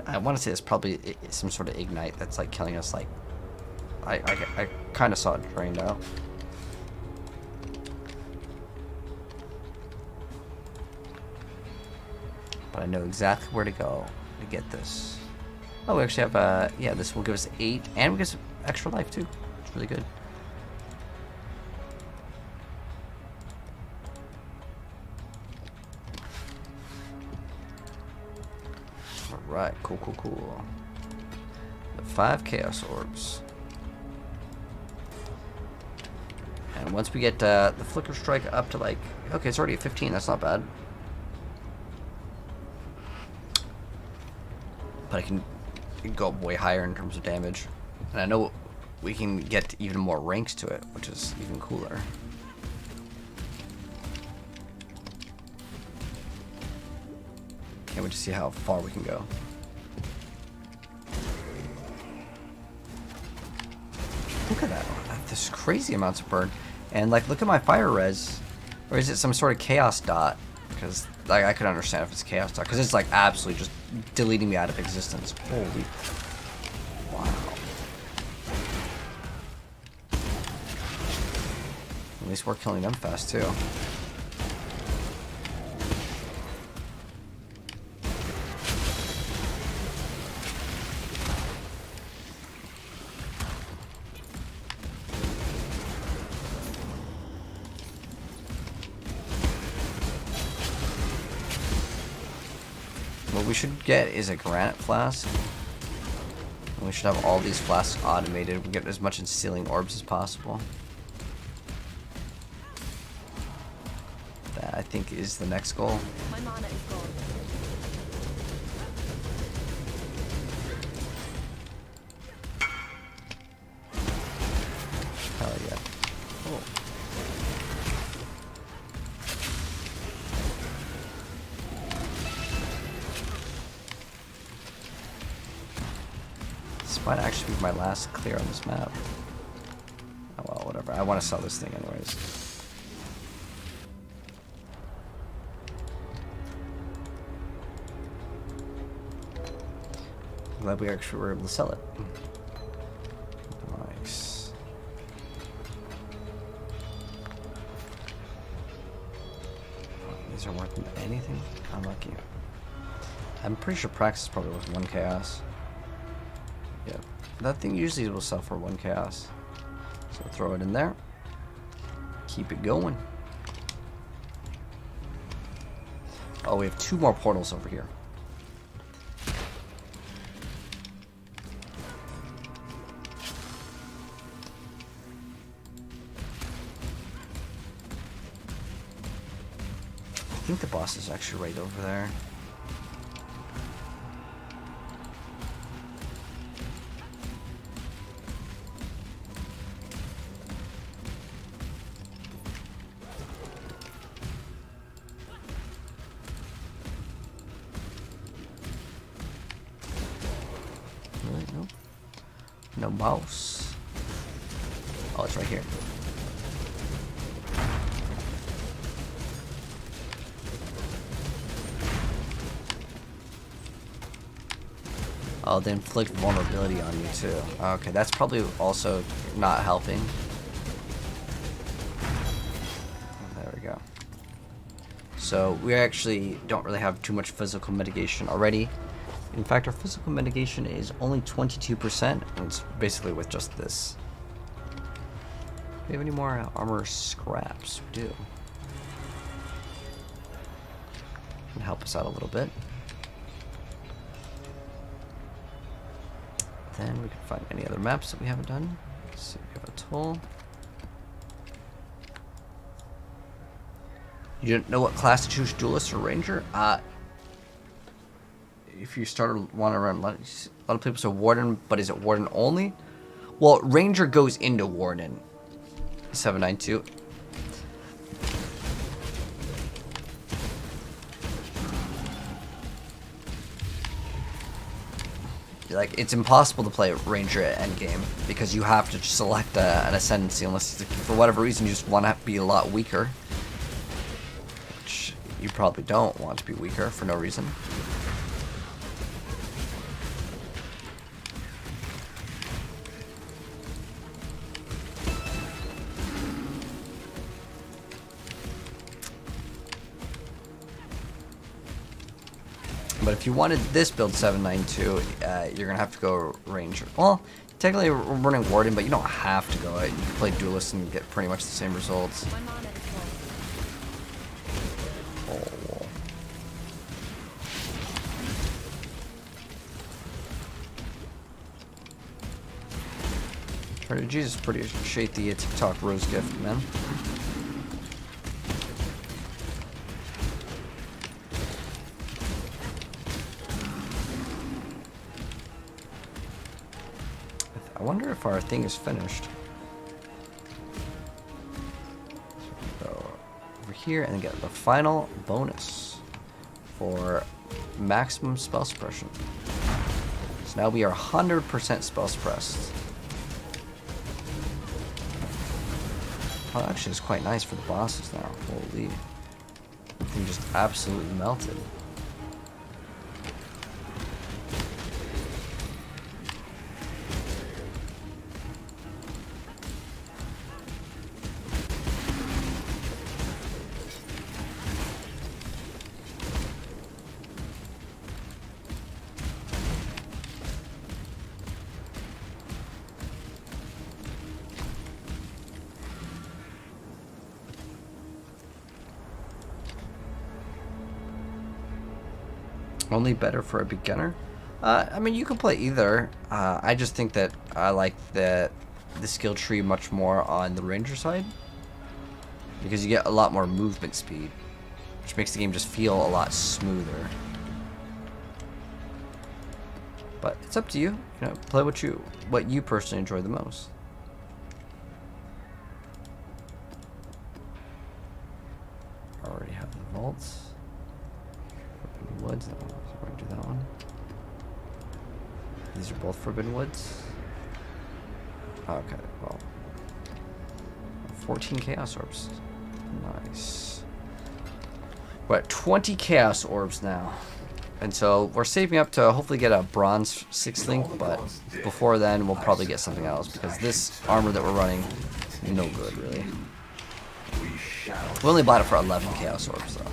I want to say it's probably some sort of ignite that's like killing us. Like, I kind of saw it drained out. But I know exactly where to go to get this. Oh, we actually have yeah, this will give us 8, and we get some extra life too. It's really good. Alright, cool. The 5 Chaos Orbs. And once we get the Flicker Strike up to like... Okay, it's already at 15, that's not bad. But I can go up way higher in terms of damage. And I know we can get even more ranks to it, which is even cooler. Can't wait to see how far we can go. Look at that. There's crazy amounts of burn. And like, look at my fire res. Or is it some sort of chaos dot? Because like, I could understand if it's chaos dot. Because it's like absolutely just deleting me out of existence. Holy. Wow. At least we're killing them fast too. What we should get is a granite flask. And we should have all these flasks automated. We get as much in sealing orbs as possible. That I think is the next goal. My mana is gone. Hell yeah. Oh. This might actually be my last clear on this map. Oh well, whatever. I want to sell this thing anyways. I'm glad we actually were able to sell it. Nice. These aren't worth anything? Unlucky. I'm pretty sure Praxis is probably worth 1 chaos. Yeah, that thing usually will sell for 1 chaos. So throw it in there. Keep it going. Oh, we have 2 more portals over here. I think the boss is actually right over there. Really? Nope. No mouse. Oh, it's right here. Oh, they inflict vulnerability on you too. Okay, that's probably also not helping. There we go. So we actually don't really have too much physical mitigation already. In fact, our physical mitigation is only 22%, and it's basically with just this. Do we have any more armor scraps? We do. Can help us out a little bit. Then we can find any other maps that we haven't done. Let's see, we have a toll. You didn't know what class to choose, duelist or ranger? If you want to run, a lot of people say warden, but is it warden only? Well, ranger goes into warden. 792. Like, it's impossible to play ranger at endgame because you have to select an ascendancy unless for whatever reason you just want to be a lot weaker. Which you probably don't want to be weaker for no reason. But if you wanted this build 792, you're going to have to go Ranger. Well, technically we're running Warden, but you don't have to go it. You can play Duelist and get pretty much the same results. My mana is full. Oh. Trader Jesus pretty shade the TikTok rose gift, man. I wonder if our thing is finished. So go over here and get the final bonus for maximum spell suppression. So now we are 100% spell suppressed. Oh, actually, it's quite nice for the bosses now. Holy. The thing just absolutely melted. Only better for a beginner? I mean, you can play either. I just think that I like the skill tree much more on the ranger side, because you get a lot more movement speed, which makes the game just feel a lot smoother. But it's up to you. You know, play what you personally enjoy the most. I already have the vaults. Forbidden Woods. No, so we're gonna do that one. These are both Forbidden Woods. Okay, well, 14 Chaos Orbs. Nice. We're at 20 Chaos Orbs now. And so we're saving up to hopefully get a Bronze 6th Link, but before then we'll probably get something else, because this armor that we're running, no good really. We only bought it for 11 Chaos Orbs though.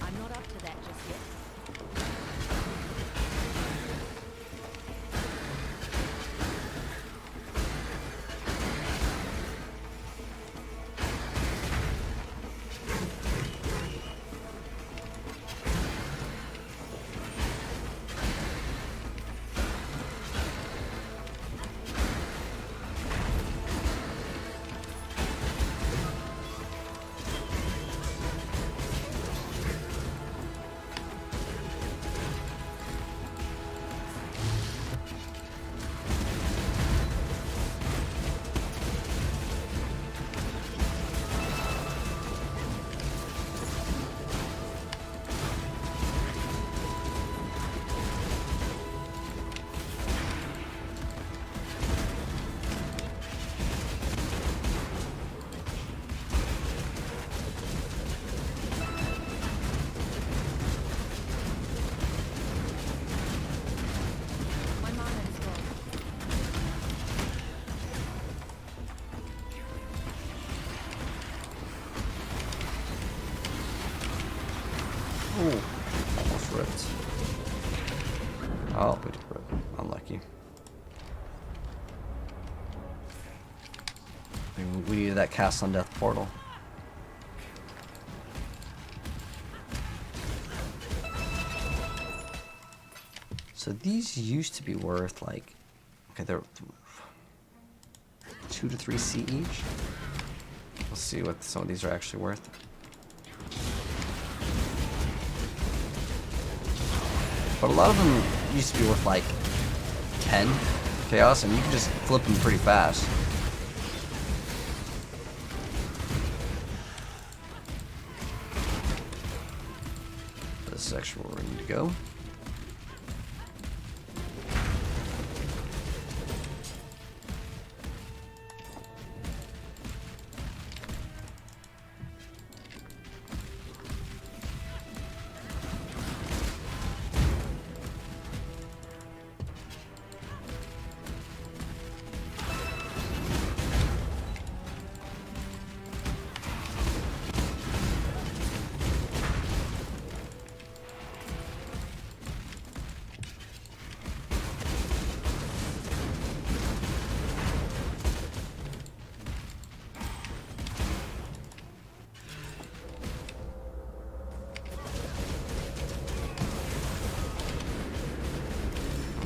I'm not up to that just yet. Ooh, almost ripped. Oh, we did rip. Unlucky. We needed that cast on death portal. So these used to be worth like, okay, they're 2 to 3 C each. We'll see what some of these are actually worth. But a lot of them used to be worth like 10 chaos, and you can just flip them pretty fast. This is actually where we need to go.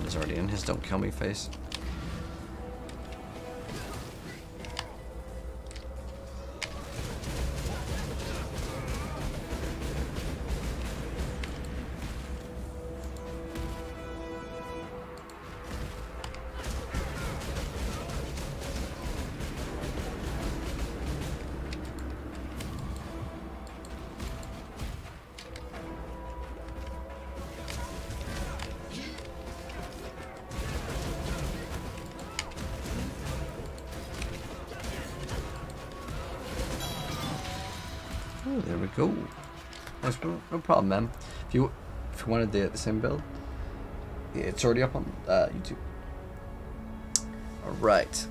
He's already in his don't kill me face. Oh, there we go. That's no problem, man. If you wanted the same build, it's already up on YouTube. All right.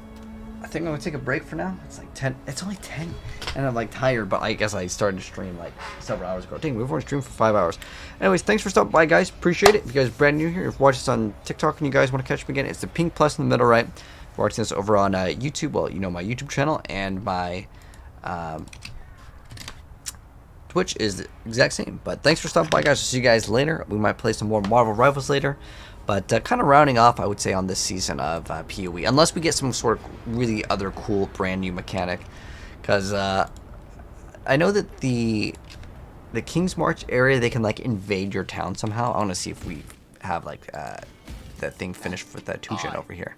I think I'm gonna take a break for now. It's like 10. It's only 10, and I'm like tired. But I guess I started to stream like several hours ago. Dang, we've only streamed for 5 hours. Anyways, thanks for stopping by, guys. Appreciate it. If you guys are brand new here, if you watch this on TikTok and you guys want to catch me again, it's the pink plus in the middle right. If you're watching this over on YouTube, well, you know my YouTube channel and my Twitch is the exact same. But thanks for stopping by, guys. I'll see you guys later. We might play some more Marvel Rivals later. But kind of rounding off, I would say, on this season of PoE. Unless we get some sort of really other cool brand new mechanic. Because I know that the King's March area, they can like invade your town somehow. I want to see if we have like that thing finished with that 2-gen over here.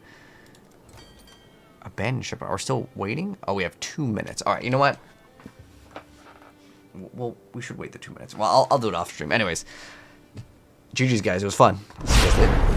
Abandoned ship. Are we still waiting? Oh, we have 2 minutes. All right, you know what? Well, we should wait the 2 minutes. Well, I'll do it off stream. Anyways, GG's, guys. It was fun. See you guys later.